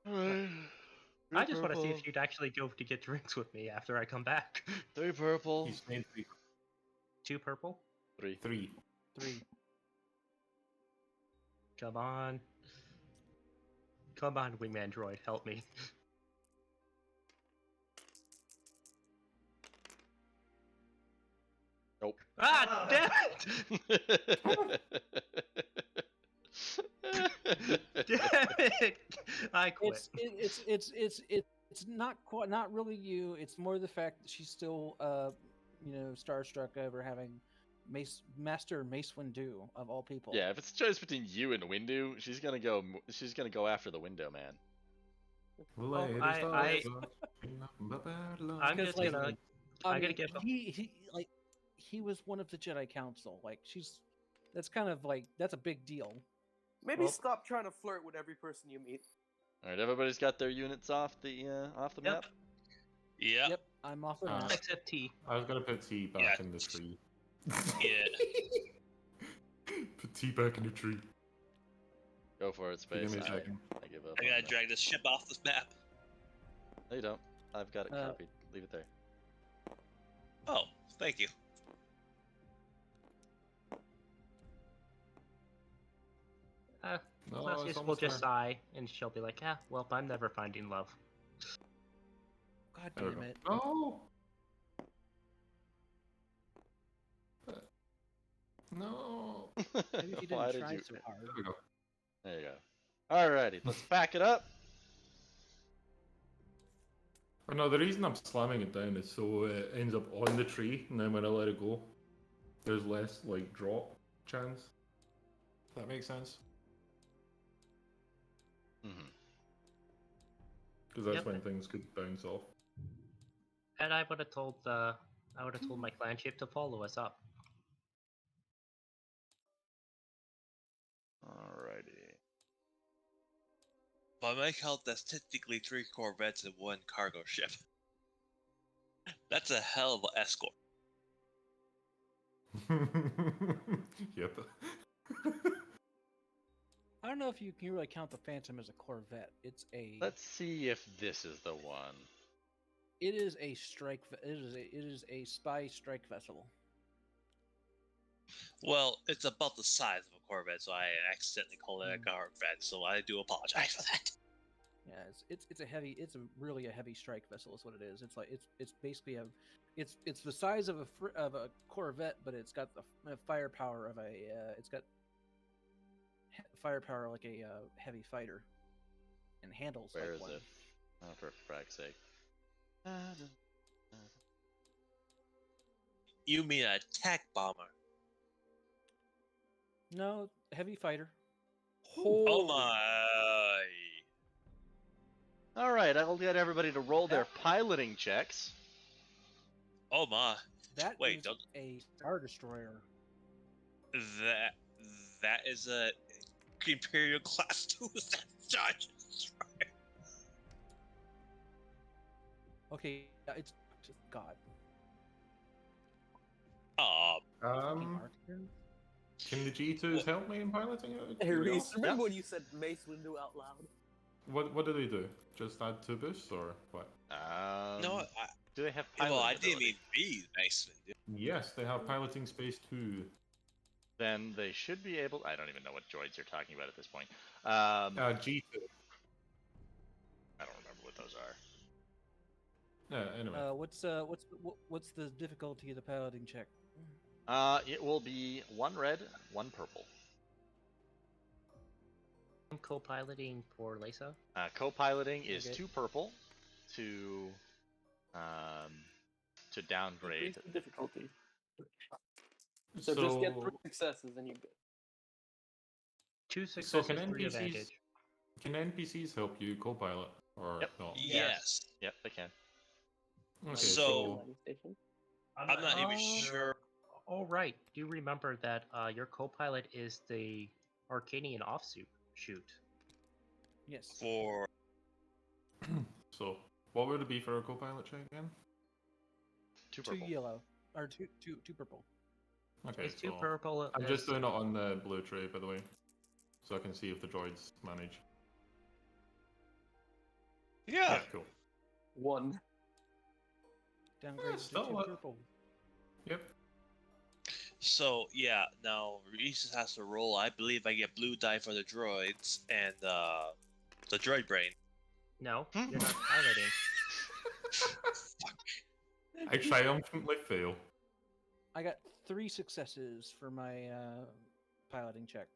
I just want to see if you'd actually go to get drinks with me after I come back. 3 purple. He's made 3. 2 purple. 3. 3. Come on. Come on, wingman droid, help me. Nope. Ah, damn it! Damn it! I quit. It's not really you. It's more the fact that she's still starstruck over having Master Mace Windu of all people. Yeah, if it's a choice between you and Windu, she's gonna go after the window man. I'm just gonna. I'm gonna give. He was one of the Jedi Council. Like that's kind of like that's a big deal. Maybe stop trying to flirt with every person you meet. All right, everybody's got their units off the map. Yep, I'm off the map. Except T. I was gonna put T back in the tree. Yeah. Put T back in the tree. Go for it, Space. Give me a second. I give up. I gotta drag this ship off this map. No, you don't. I've got it copied. Leave it there. Oh, thank you. No, Claudius will just sigh, and she'll be like, "Yeah, well, I'm never finding love." God There we damn go. it! No. No. Maybe if you Why didn't did try you? so hard. There we go. There you go. Alrighty, let's pack it up. Oh, no, the reason I'm slamming it down is so it ends up on the tree, and then when I let it go, there's less like drop chance. If that makes sense. Mm-hmm. Because that's Yep. when things could bounce off. And I would have told my clan chief to follow us up. Alrighty. By my count, that's technically 3 corvettes and 1 cargo ship. That's a hell of an escort. Yep. I don't know if you can really count the Phantom as a Corvette. It's a. Let's see if this is the one. It is a strike. It is a spy strike vessel. Well, it's about the size of a corvette, so I accidentally called it a corvette, so I do apologize for that. Yeah, it's a heavy. It's really a heavy strike vessel. Is what it is. It's like it's basically it's the size of a Corvette, but it's got the firepower of a. It's got firepower like a heavy fighter, and handles Where like is one. it? Oh, for frag's sake. You mean an attack bomber? No, heavy fighter. Oh my! Alright, I'll get everybody to roll their piloting checks. Oh my! That Wait, is don't... a Star Destroyer. That is a Imperial Class 2 Star Destroyer. Okay, it's God. Can the G2s help me in piloting it? Hey Reese, remember when you said Mace Windu out loud? What do they do? Just add 2 boosts or what? No, do they have piloting well, I didn't ability? mean be Mace Windu. Yes, they have piloting space 2. Then they should be able. I don't even know what droids you're talking about at this point. G2. I don't remember what those are. Yeah, anyway. What's the difficulty of the piloting check? It will be 1 red, 1 purple. I'm co-piloting for Lisa. Co-piloting is Okay. 2 purple to downgrade. Increase the difficulty. So just get 3 successes and you good. 2 So successes, can 3 NPCs advantage. can NPCs help you co-pilot or Yep. not? Yes. Yep, they can. Okay, So- Station. I'm not even sure. Oh right, do you remember that your co-pilot is the Arcanian offsuit? Shoot. Yes. For so what would it be for a co-pilot check again? 2 Two purple. yellow or two purple. Okay, It's 2 so purple. I'm just doing it on the blue tray, by the way, so I can see if the droids manage. Yeah. cool. 1. Downgrade to still 2 a- purple. Yep. So yeah, now Reese has to roll. I believe I get blue die for the droids and the droid brain. No, you're not piloting. I triumphantly fail. I got 3 successes for my piloting check.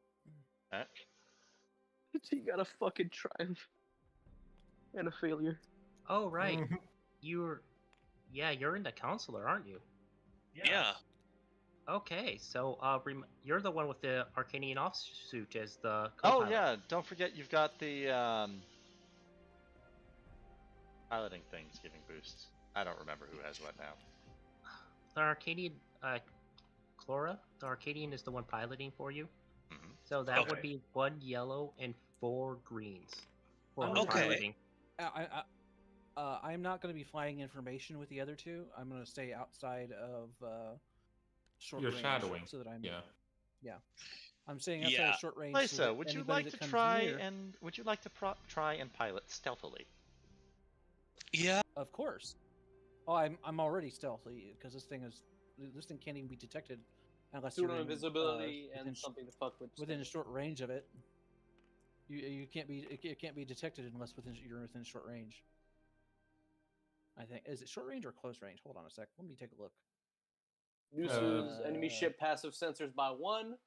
He got a fucking triumph. And a failure. Oh right, Mhm. you're in the counselor, aren't you? Yeah. Okay, so you're the one with the Arcanian offsuit as the Oh co-pilot. yeah, don't forget you've got the piloting things giving boosts. I don't remember who has what now. The Arcadian, Chlora, the Arcadian is the one piloting for you. Mhm. So that would Okay. be 1 yellow and 4 greens for I'm Okay. piloting. I'm not going to be flying information with the other 2. I'm going to stay outside of short You're range, shadowing. so that I'm Yeah. I'm staying outside Yeah. of short range. Lisa, so that would you anybody like that to comes try near, and pilot stealthily? Yeah. Of course. Oh, I'm already stealthy because this thing can't even be detected unless you're Pseudo in, invisibility within and something to fuck with. within a short range of it. You can't be it can't be detected unless you're within short range. I think is it short range or close range? Hold on a sec. Let me take a look. Reduces enemy Uh, ship passive sensors by 1.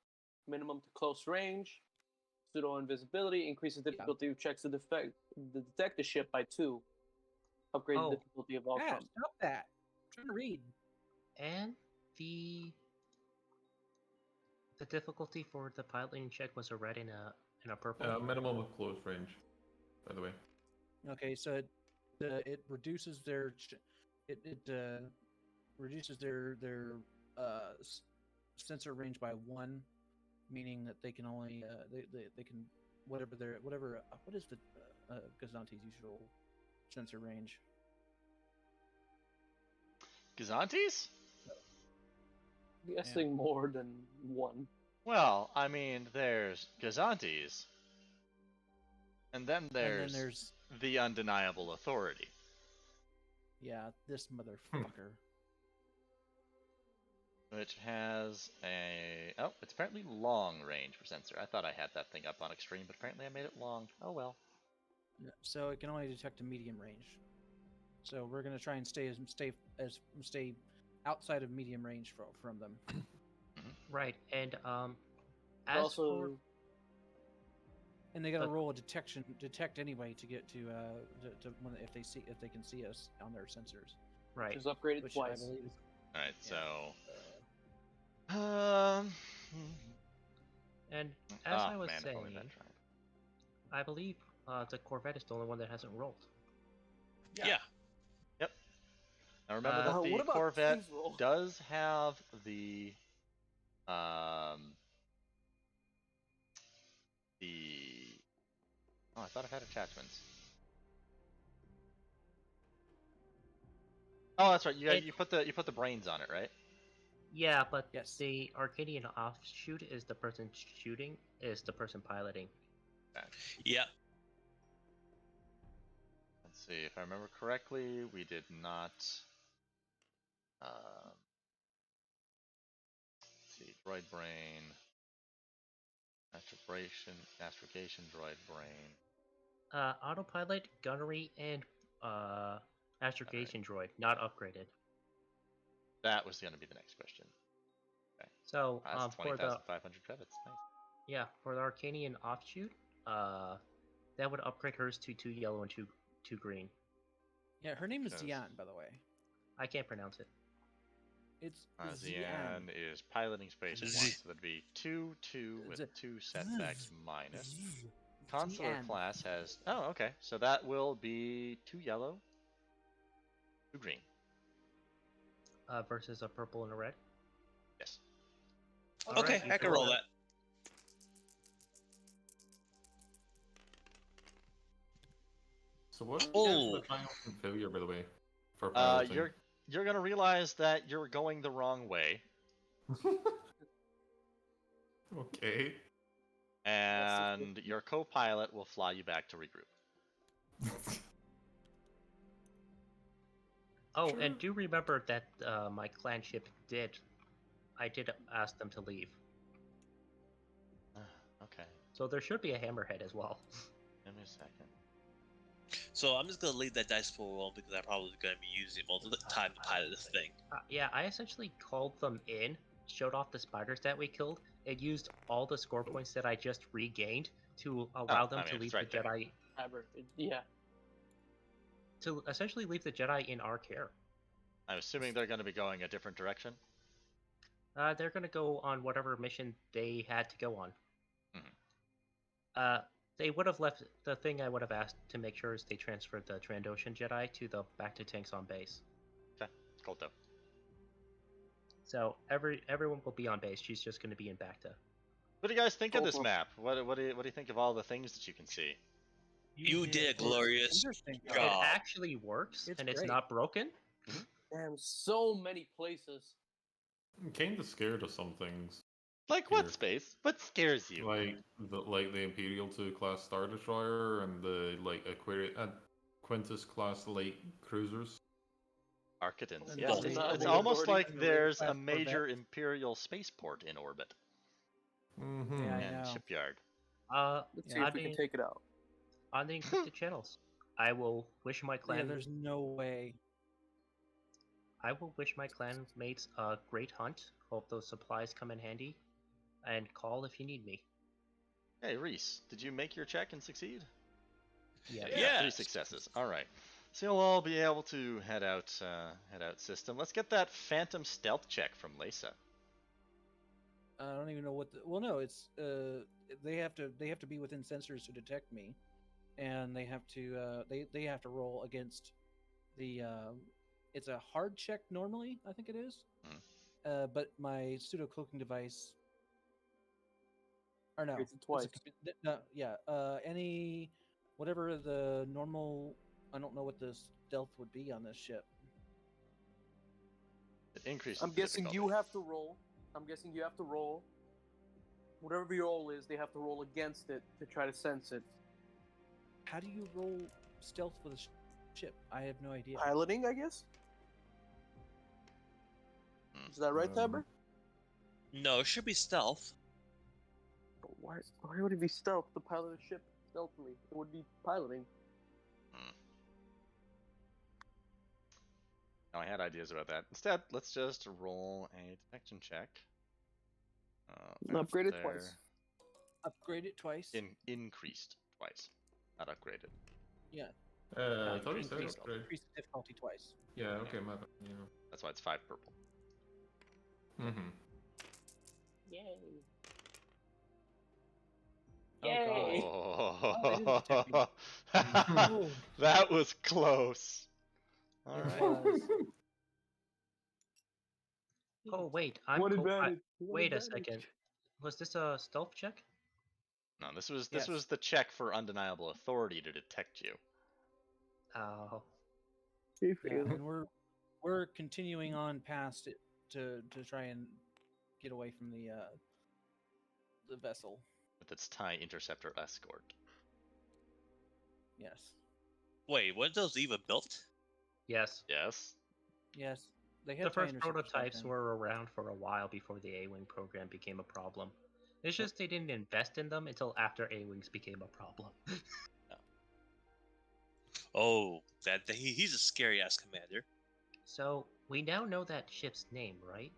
Minimum to close range. Pseudo invisibility increases difficulty of checks to detect the ship by 2. Upgrade Oh. the difficulty of all Yeah, from. stop that. I'm trying to read. And the difficulty for the piloting check was a red and a purple. Minimum of close range, by the way. Okay, so it reduces their reduces their sensor range by 1, meaning that they can only they can what is the Gazante's usual sensor range? Gazantes? I'm guessing more than 1. Well, I mean, there's Gazantes, and then there's the undeniable authority. Yeah, this motherfucker. Which has it's apparently long range for sensor. I thought I had that thing up on extreme, but apparently I made it long. Oh well. Yeah, so it can only detect a medium range. So we're gonna try and stay outside of medium range from them. Right, and and they gotta roll a detect anyway to get to when if they can see us on their sensors. Right. Which is upgraded Which twice. I believe is, All right, so. And as I was man, if only saying, that tried. I believe the Corvette is the only one that hasn't rolled. Yeah. Yep. Now remember that what the about Corvette Steve's roll? does have the I thought it had attachments. Oh, that's right. You put the brains on it, right? Yeah, but Yes. the Arcadian offshoot is the person shooting, is the person piloting. Okay. Yeah. Let's see if I remember correctly. We did not. Let's see, droid brain, astrogation, droid brain. Autopilot, gunnery, and astrogation droid, not upgraded. That was going to be the next question. Okay. So That's for the 20,500 credits. Nice. for the Arcanian offshoot, that would upgrade hers to 2 yellow and 2 green. Yeah, her name is Because- Zian, by the way. I can't pronounce it. It's Zian is piloting space at 1, Z- so that'd be 2 with Z- 2 setbacks minus. Z- Consular Zian. class has. Oh, okay. So that will be 2 yellow, 2 green. Versus a purple and a red. Yes. Okay, Alright, I can roll that. So what's Oh. the triumphant failure, by the way, for piloting? You're gonna realize that you're going the wrong way, Okay. and your co-pilot will fly you back to regroup. Oh, Sure. and do remember that my clan ship I did ask them to leave. Okay. So there should be a hammerhead as well. Give me a second. So I'm just gonna leave that dice pool alone because I'm probably gonna be using it most of the time to pilot this thing. Yeah, I essentially called them in, showed off the spiders that we killed, and used all the score points that I just regained to allow them to leave right the there. Jedi. Yeah. To essentially leave the Jedi in our care. I'm assuming they're going to be going a different direction. They're gonna go on whatever mission they had to go on. Mhm. They would have left the thing I would have asked to make sure is they transferred the Trandoshan Jedi to the back to tanks on base. Okay, cool though. So everyone will be on base. She's just going to be in Bacta. What do you guys think of this Cool. map? What do you think of all the things that you can see? You did a glorious Interesting. It job. actually works, It's and it's great. not broken. Damn, so many places. I'm kind of scared of some things. Like Here. what, Space? What scares you? Like the Imperial 2 class Star Destroyer and the Quintus class light cruisers. Architans, And yeah. Well, It's, not it's the almost authority like and the there's class a major Corvette. Imperial spaceport in orbit. Mm-hmm. Yeah, I And know. shipyard. Let's see if we can take it out. On the encrypted channels, I will wish my Yeah, clan. there's no way. I will wish my clan mates a great hunt. Hope those supplies come in handy, and call if you need me. Hey, Reese, did you make your check and succeed? Yeah. Yeah. 3 successes. All right. So you'll all be able to head out system. Let's get that phantom stealth check from Lisa. I don't even know what. Well, no, it's they have to be within sensors to detect me, and they have to they have to roll against the. It's a hard check normally, I think it is. But my pseudo cloaking device. Or no, It's twice. No, yeah. Any whatever the normal. I don't know what the stealth would be on this ship. It increases. I'm the guessing you difficulty. have to roll. I'm guessing you have to roll. Whatever your roll is, they have to roll against it to try to sense it. How do you roll stealth with a ship? I have no idea. Piloting, I guess. Is that right, Tiber? No, it should be stealth. But why would it be stealth to pilot a ship stealthily? It would be piloting. Now, I had ideas about that. Instead, let's just roll a detection check. Upgrade it there. twice. Upgrade it twice. Increased twice, not upgraded. Yeah. I thought you said increased upgrade. Increase the difficulty twice. Yeah, okay, my bad. Yeah. That's why it's 5 purple. Mm-hmm. Yay. Oh, God. Yay. Oh, they didn't detect me. Oh. That was close. All It right. was. Oh wait, I'm. What co- I- advantage? Wait a second. Was this a stealth check? No, this was Yes. the check for undeniable authority to detect you. Oh. You Yeah, failed. and we're continuing on past it to try and get away from the vessel. With its TIE interceptor escort. Yes. Wait, weren't those even built? Yes. Yes. Yes. They had The TIE first interceptors back prototypes then. were around for a while before the A-Wing program became a problem. It's just they didn't invest in them until after A-Wings became a problem. Oh, he's a scary ass commander. So, we now know that ship's name, right?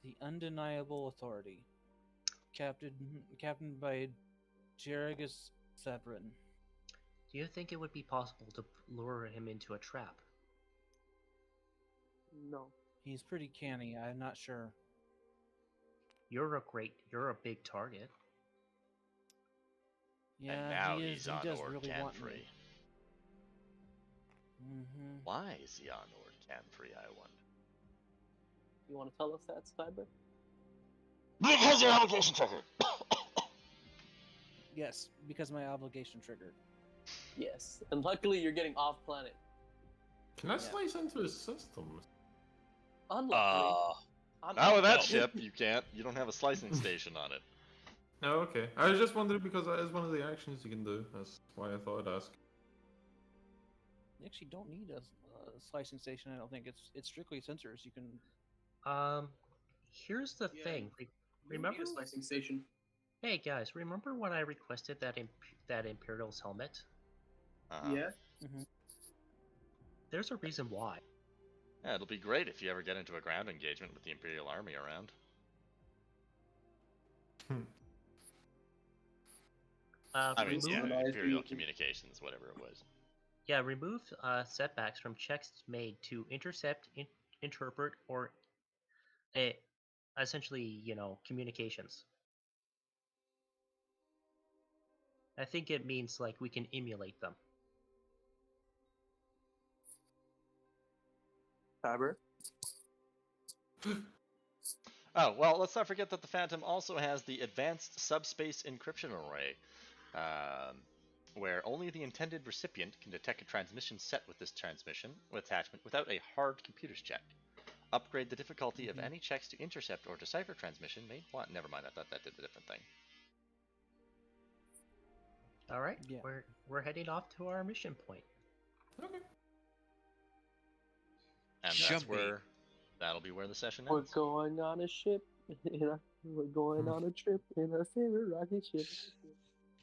The Undeniable Authority. Captained by Jeragus Sabrin. Do you think it would be possible to lure him into a trap? No. He's pretty canny, I'm not sure. You're a big target. Yeah, And now he is. he's He on does Ord really want Canfrey. me. Mm-hmm. Why is he on Ord Canfrey, I wonder? You want to tell us that, Cyber? Because your obligation triggered. Yes, because my obligation triggered. Yes. And luckily, you're getting off planet. Can I slice into his system? Unluckily. I'm Now with that No. ship, you can't. You don't have a slicing station on it. Oh, okay. I was just wondering because that is one of the actions you can do. That's why I thought I'd ask. You actually don't need a slicing station. I don't think it's strictly sensors. You can. Here's the thing. Remember? Slicing station. Hey guys, remember when I requested that Imperial's helmet? Yeah. Mm-hmm. There's a reason why. Yeah, it'll be great if you ever get into a ground engagement with the Imperial Army around. I mean, remove, Imperial Communications, whatever it was. Yeah, remove setbacks from checks made to intercept, interpret, or essentially, communications. I think it means like we can emulate them. Faber. Oh, well, let's not forget that the Phantom also has the Advanced Subspace Encryption Array, where only the intended recipient can detect a transmission set with this transmission attachment without a hard computer's check. Upgrade the difficulty of any checks to intercept or decipher transmission made. What? Never mind. I thought that did a different thing. All right, Yeah. we're heading off to our mission point. Okay. And that'll be where the session ends. We're going on a ship. We're going on a trip in our favorite rocket ship.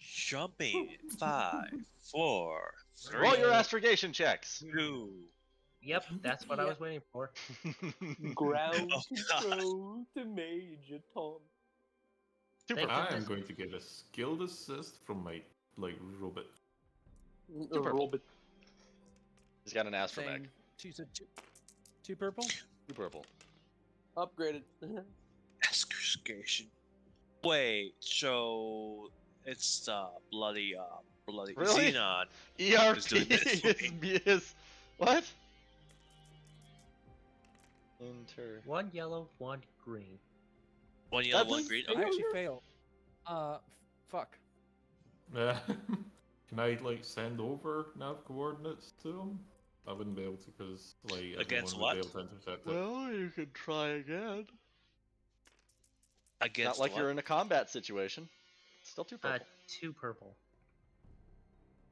Jumping. 5, 4, 3, Roll your astrogation checks. 2. Yep, that's what I was waiting for. Ground Oh, control to Major Tom. I am going to get a skilled assist from my robot. A robot. He's got an astromech. Two purple. 2 purple. Upgraded. Excursion. Wait, so it's bloody Really? Xenon. ERP is doing this for me. is what? One yellow, one green. One yellow, one green. I Okay. actually failed. Fuck. Yeah. Can I send over nav coordinates to him? I wouldn't be able to because Against everyone would be what? able to intercept it. Well, you could try again. Against Not like what? you're in a combat situation. Still 2 purple. 2 purple.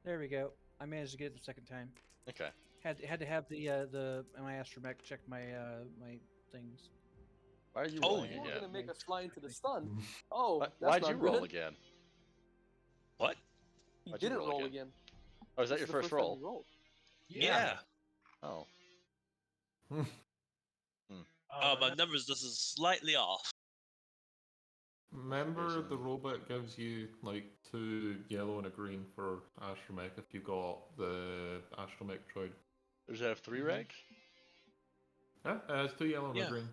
There we go. I managed to get it the second time. Okay. Had to have the my astromech check my my things. Why are you Oh, rolling you were again? gonna make us fly into the sun. Oh, that's Why'd not you roll good. again? What? He Why'd you didn't roll roll again? again. Oh, is that This your the first time roll? he rolled. Yeah. Oh. My numbers. This is slightly off. Remember, the robot gives you 2 yellow and a green for astromech if you got the astromech droid. Does it have 3 ranks? Yeah, it's 2 yellow and a green.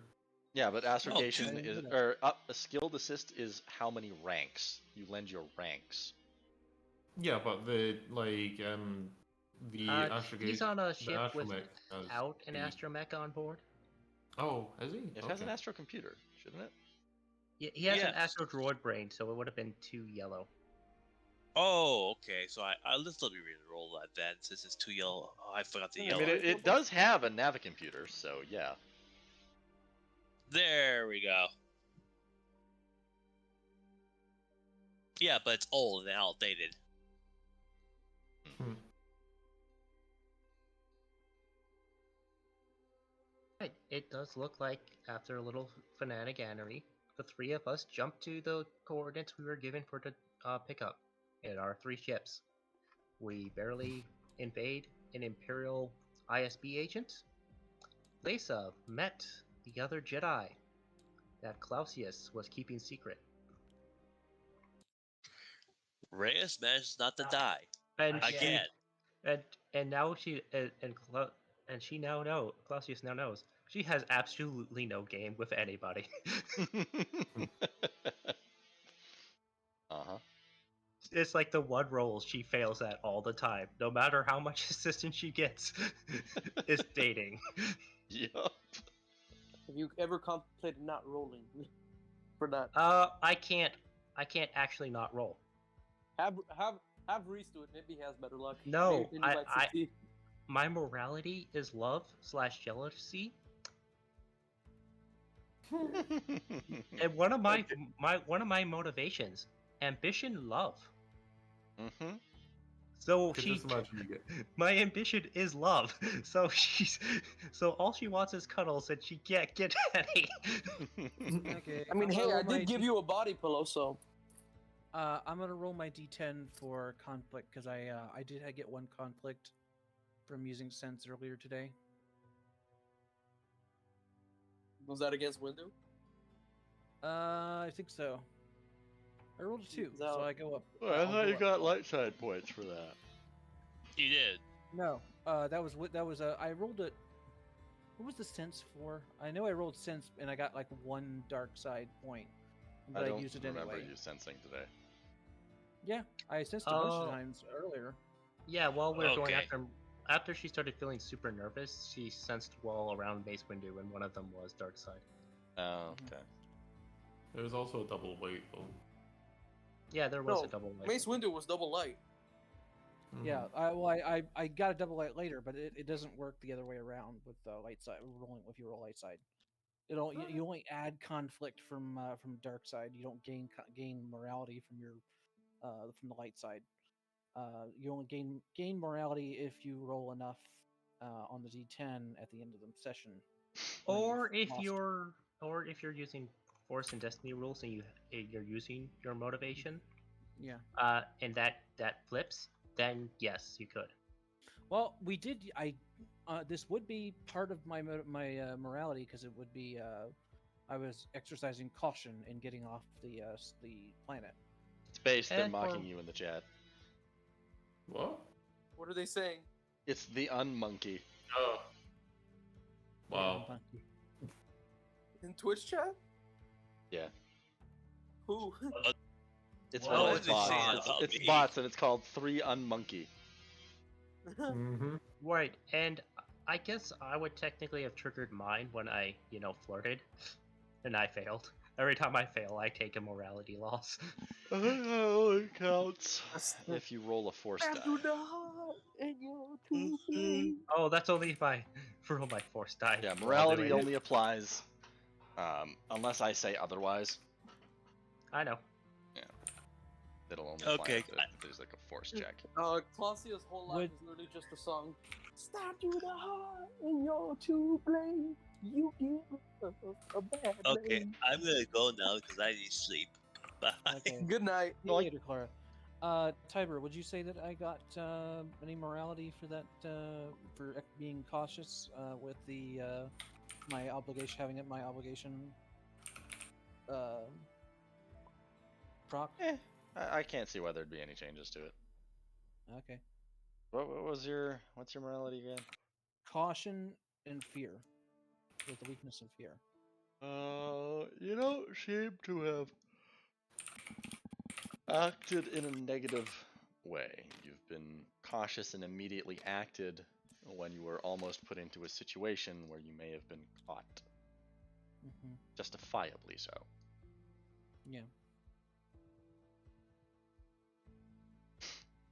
Yeah, but astrogation okay. is a skilled assist is how many ranks you lend your ranks. Yeah, but the astrogation. He's on a the ship astromech has without an the- astromech on board. Oh, is he? It has an astro computer, shouldn't it? Yeah, he has an Yes. astro droid brain, so it would have been 2 yellow. Oh, okay. So I'll just let me re-roll that then, since it's 2 yellow. Oh, I forgot the I yellow. mean, it does have a navicomputer, so yeah. There we go. Yeah, but it's old and outdated. Right. It does look like, after a little fanatiganery, the 3 of us jumped to the coordinates we were given for the pickup in our 3 ships. We barely invade an Imperial ISB agent. Lisa met the other Jedi that Clausius was keeping secret. Reyes managed not to die. And Again. And now she she now knows. Clausius now knows she has absolutely no game with anybody. Uh-huh. It's like the one role she fails at all the time, no matter how much assistance she gets. Is dating. Yup. Have you ever contemplated not rolling for that? I can't actually not roll. Have Reese do it. Maybe he has better luck. No, Maybe he might succeed. My morality is love/jealousy, and one of my motivations, ambition, love. Mm-hmm. So I can she, just imagine you get. my ambition is love. So all she wants is cuddles, and she can't get any. Okay. I mean, I'm gonna hey, I roll my did give you a body pillow, so I'm gonna roll my d10 for conflict because I get one conflict from using sense earlier today. was that against Windu? I think so. I rolled a 2, No. so I go up. I I'll thought go you up. got light side points for that. You did. No, that was I rolled it. What was the sense for? I know I rolled sense and I got like one dark side point, but I I don't used it remember anyway. you sensing today. Yeah, I sensed a bunch of Oh. times earlier. Yeah, while we were going Okay. after she started feeling super nervous, she sensed well around Mace Windu, and one of them was dark side. Oh, okay. There's also a double weight though. Yeah, there was No, a double light. Mace Windu was double light. Yeah, I got a double light later, but it doesn't work the other way around with the light side rolling if you roll light side. You only add conflict from dark side. You don't gain morality from your from the light side. You only gain morality if you roll enough on the D10 at the end of the session. Or if you're using Force and Destiny rules and you're using your motivation, Yeah. And that flips, then yes, you could. Well, we did. This would be part of my morality because it would be. I was exercising caution in getting off the planet. Space, they're And mocking you in the chat. What? What are they saying? It's the unmonkey. Oh. Wow. In Twitch chat? Yeah. Who? It's What one of was the they bots. saying It's, about it's me? bots, and it's called 3unmonkey. Mm-hmm. Right, and I guess I would technically have triggered mine when I, flirted, and I failed. Every time I fail, I take a morality loss. I think that only counts if you roll a force die. Oh, that's only if I roll my force die. Yeah, while morality doing it. only applies unless I say otherwise. I know. It'll only apply Okay, if there's like a force check. Clausia's whole life Would- is literally just a song. Stab you the heart and you're to blame. You give a bad Okay, name. I'm gonna go now because I need sleep. Bye. Okay. Good night. See you later, Clara. Tiber, would you say that I got any morality for that for being cautious with the my obligation, having it my obligation proc? I can't see why there'd be any changes to it. Okay. What's your morality again? Caution and fear, with the weakness of fear. You don't seem to have acted in a negative way. You've been cautious and immediately acted when you were almost put into a situation where you may have been caught. Mm-hmm. Justifiably so. Yeah.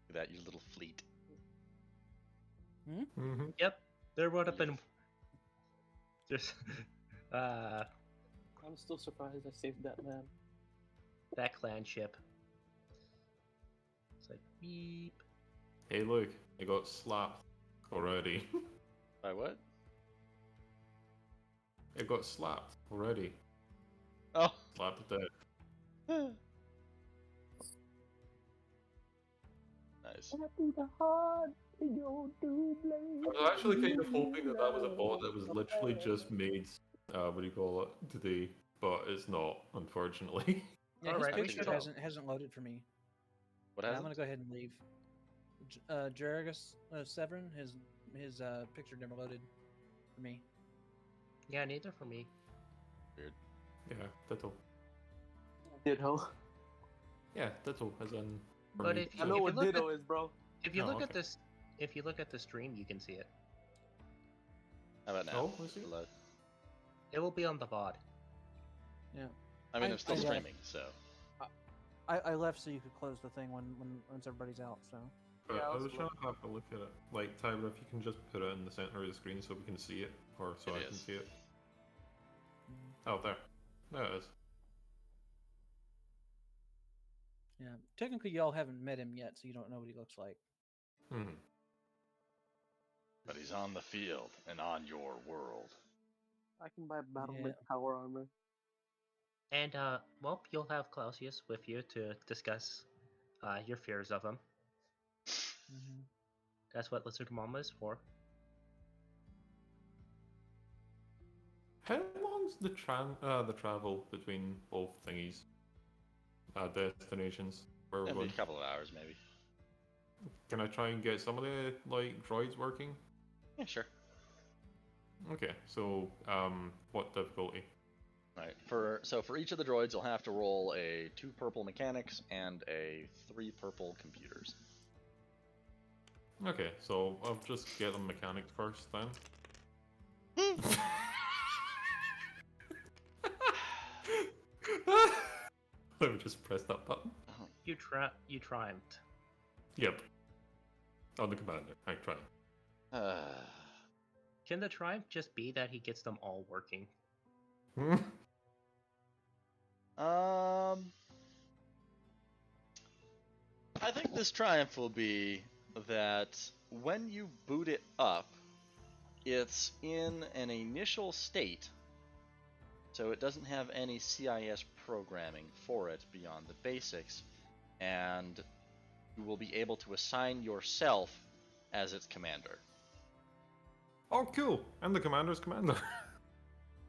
Look at that, you little fleet. Mm-hmm. Yep, there would have been. Just, I'm still surprised I saved that man. that clan ship. It's like beep. Hey, look, I got slapped already. By what? I got slapped already. Oh. Slapped to death. Nice. I was actually kind of hoping that was a bot that was literally just made, what do you call it, today, but it's not, unfortunately. Yeah, Alright, his we picture should- hasn't loaded for me. What Yeah, happened? I'm gonna go ahead and leave. Jaragus Severin, his picture never loaded for me. Yeah, neither for me. Yeah, ditto. Ditto. Yeah, ditto, as in... for But me. if I you, know if what you look ditto at, is, bro. if you Oh, look at okay. this, if you look at the stream, you can see it. How about now? Oh, I see. Hello? It will be on the VOD. Yeah. I mean, I- I'm still I left. streaming, so. I left so you could close the thing once everybody's out. So. But Yeah, I I'll was just trying to have a look at it. Like, Tyler, if you can just put it in the center of the screen so we can see it, or so It I can is. see it. Oh, there. There it is. Yeah. Technically, y'all haven't met him yet, so you don't know what he looks like. Hmm. But he's on the field and on your world. I can buy battlement power armor. And, well, you'll have Clausius with you to discuss your fears of him. Mm-hmm. That's what Lizard Mama is for. How long's the travel between both thingies? Destinations. Where we're It'll be going? a couple of hours, maybe. Can I try and get some of the droids working? Yeah, sure. Okay, so what difficulty? Alright, for each of the droids, you'll have to roll a 2 purple mechanics and a 3 purple computers. Okay, so I'll just get them mechanics first then. Let me just press that button. You triumphed. Yep. On the commander, I try. Can the triumph just be that he gets them all working? I think this triumph will be that when you boot it up, it's in an initial state, so it doesn't have any CIS programming for it beyond the basics, and you will be able to assign yourself as its commander. Oh, cool! I'm the commander's commander.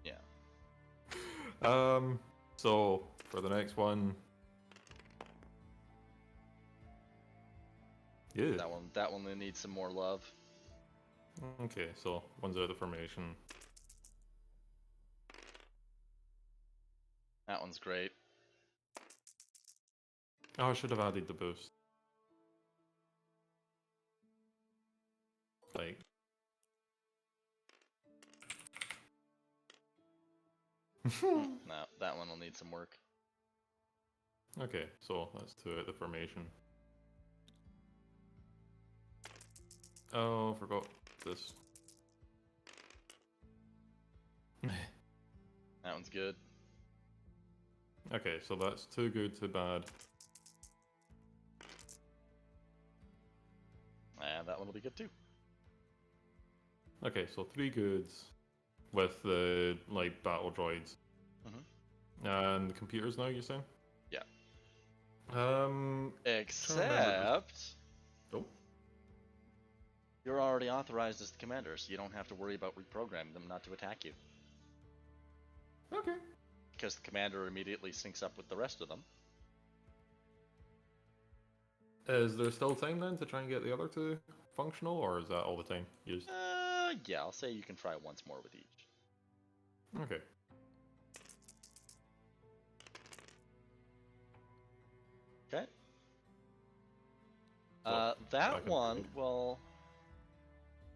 Yeah. So for the next one, yeah. That one needs some more love. Okay, so one's out of the formation. That one's great. Oh, I should have added the boost. Like. No, that one will need some work. Okay, so that's 2 out of the formation. Oh, forgot this. That one's good. Okay, so that's 2 good, 2 bad. And that one will be good too. Okay, so 3 goods with the battle droids. And the computers now, you're saying? Yeah. Except. Oh. You're already authorized as the commander, so you don't have to worry about reprogramming them not to attack you. Okay. Because the commander immediately syncs up with the rest of them. Is there still time then to try and get the other 2 functional, or is that all the time used? Yeah, I'll say you can try once more with each. Okay. Okay. That one will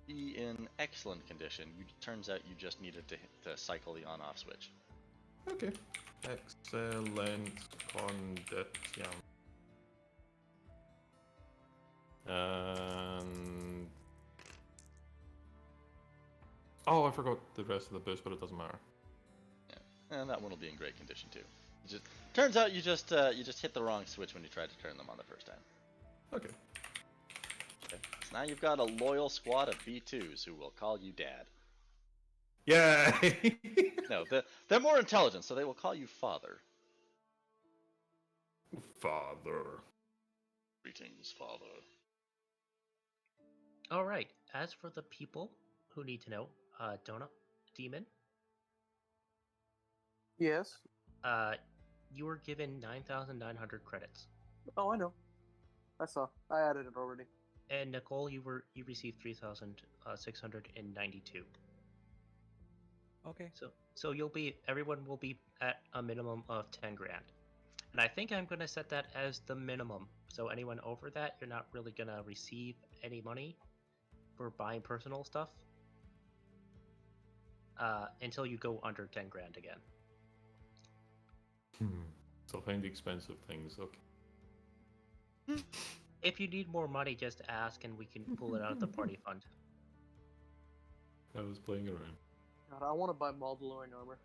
be in excellent condition. Turns out you just needed to cycle the on-off switch. Okay. Excellent condition. And oh, I forgot the rest of the boost, but it doesn't matter. Yeah, and that one will be in great condition too. It just turns out you just hit the wrong switch when you tried to turn them on the first time. Okay. So now you've got a loyal squad of B2s who will call you Dad. Yay! No, they're more intelligent, so they will call you Father. Father. Greetings, Father. Alright, as for the people who need to know, Donut, Demon? Yes? You were given 9,900 credits. Oh, I know. I saw. I added it already. And Nicole, you received 3,692. Okay. So everyone will be at a minimum of 10 grand. And I think I'm gonna set that as the minimum. So anyone over that, you're not really gonna receive any money for buying personal stuff. Until you go under 10 grand again. So find expensive things, okay. If you need more money, just ask and we can pull it out of the party fund. I was playing around. God, I want to buy Mandalorian armor.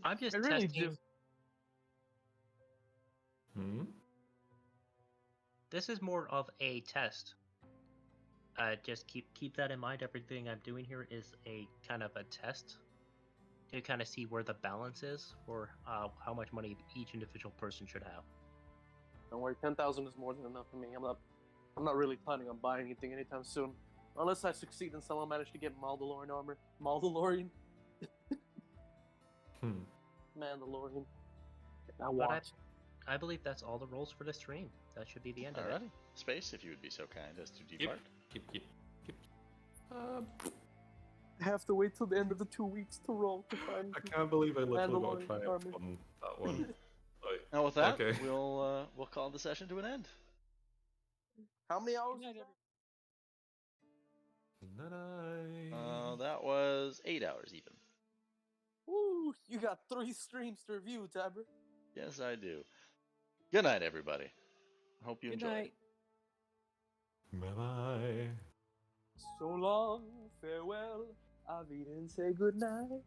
I'm just I really testing. do. This is more of a test. Just keep that in mind. Everything I'm doing here is a kind of a test to kind of see where the balance is for how much money each individual person should have. Don't worry, 10,000 is more than enough for me. I'm not really planning on buying anything anytime soon, unless I succeed and someone managed to get Mandalorian armor. Mandalorian. Mandalorian. I want. I believe that's all the rolls for the stream. That should be the end of it. Alrighty. Space, if you would be so kind as to depart. Keep. I have to wait till the end of the 2 weeks to roll to find. I can't believe I literally got to try Mandalorian it on that one. Now with that, Okay. we'll call the session to an end. How many hours? That was 8 hours even. Woo! You got 3 streams to review, Tabra. Yes, I do. Good night, everybody. Hope you enjoyed. night. Bye-bye. So long, farewell. Auf Wiedersehen, say good night.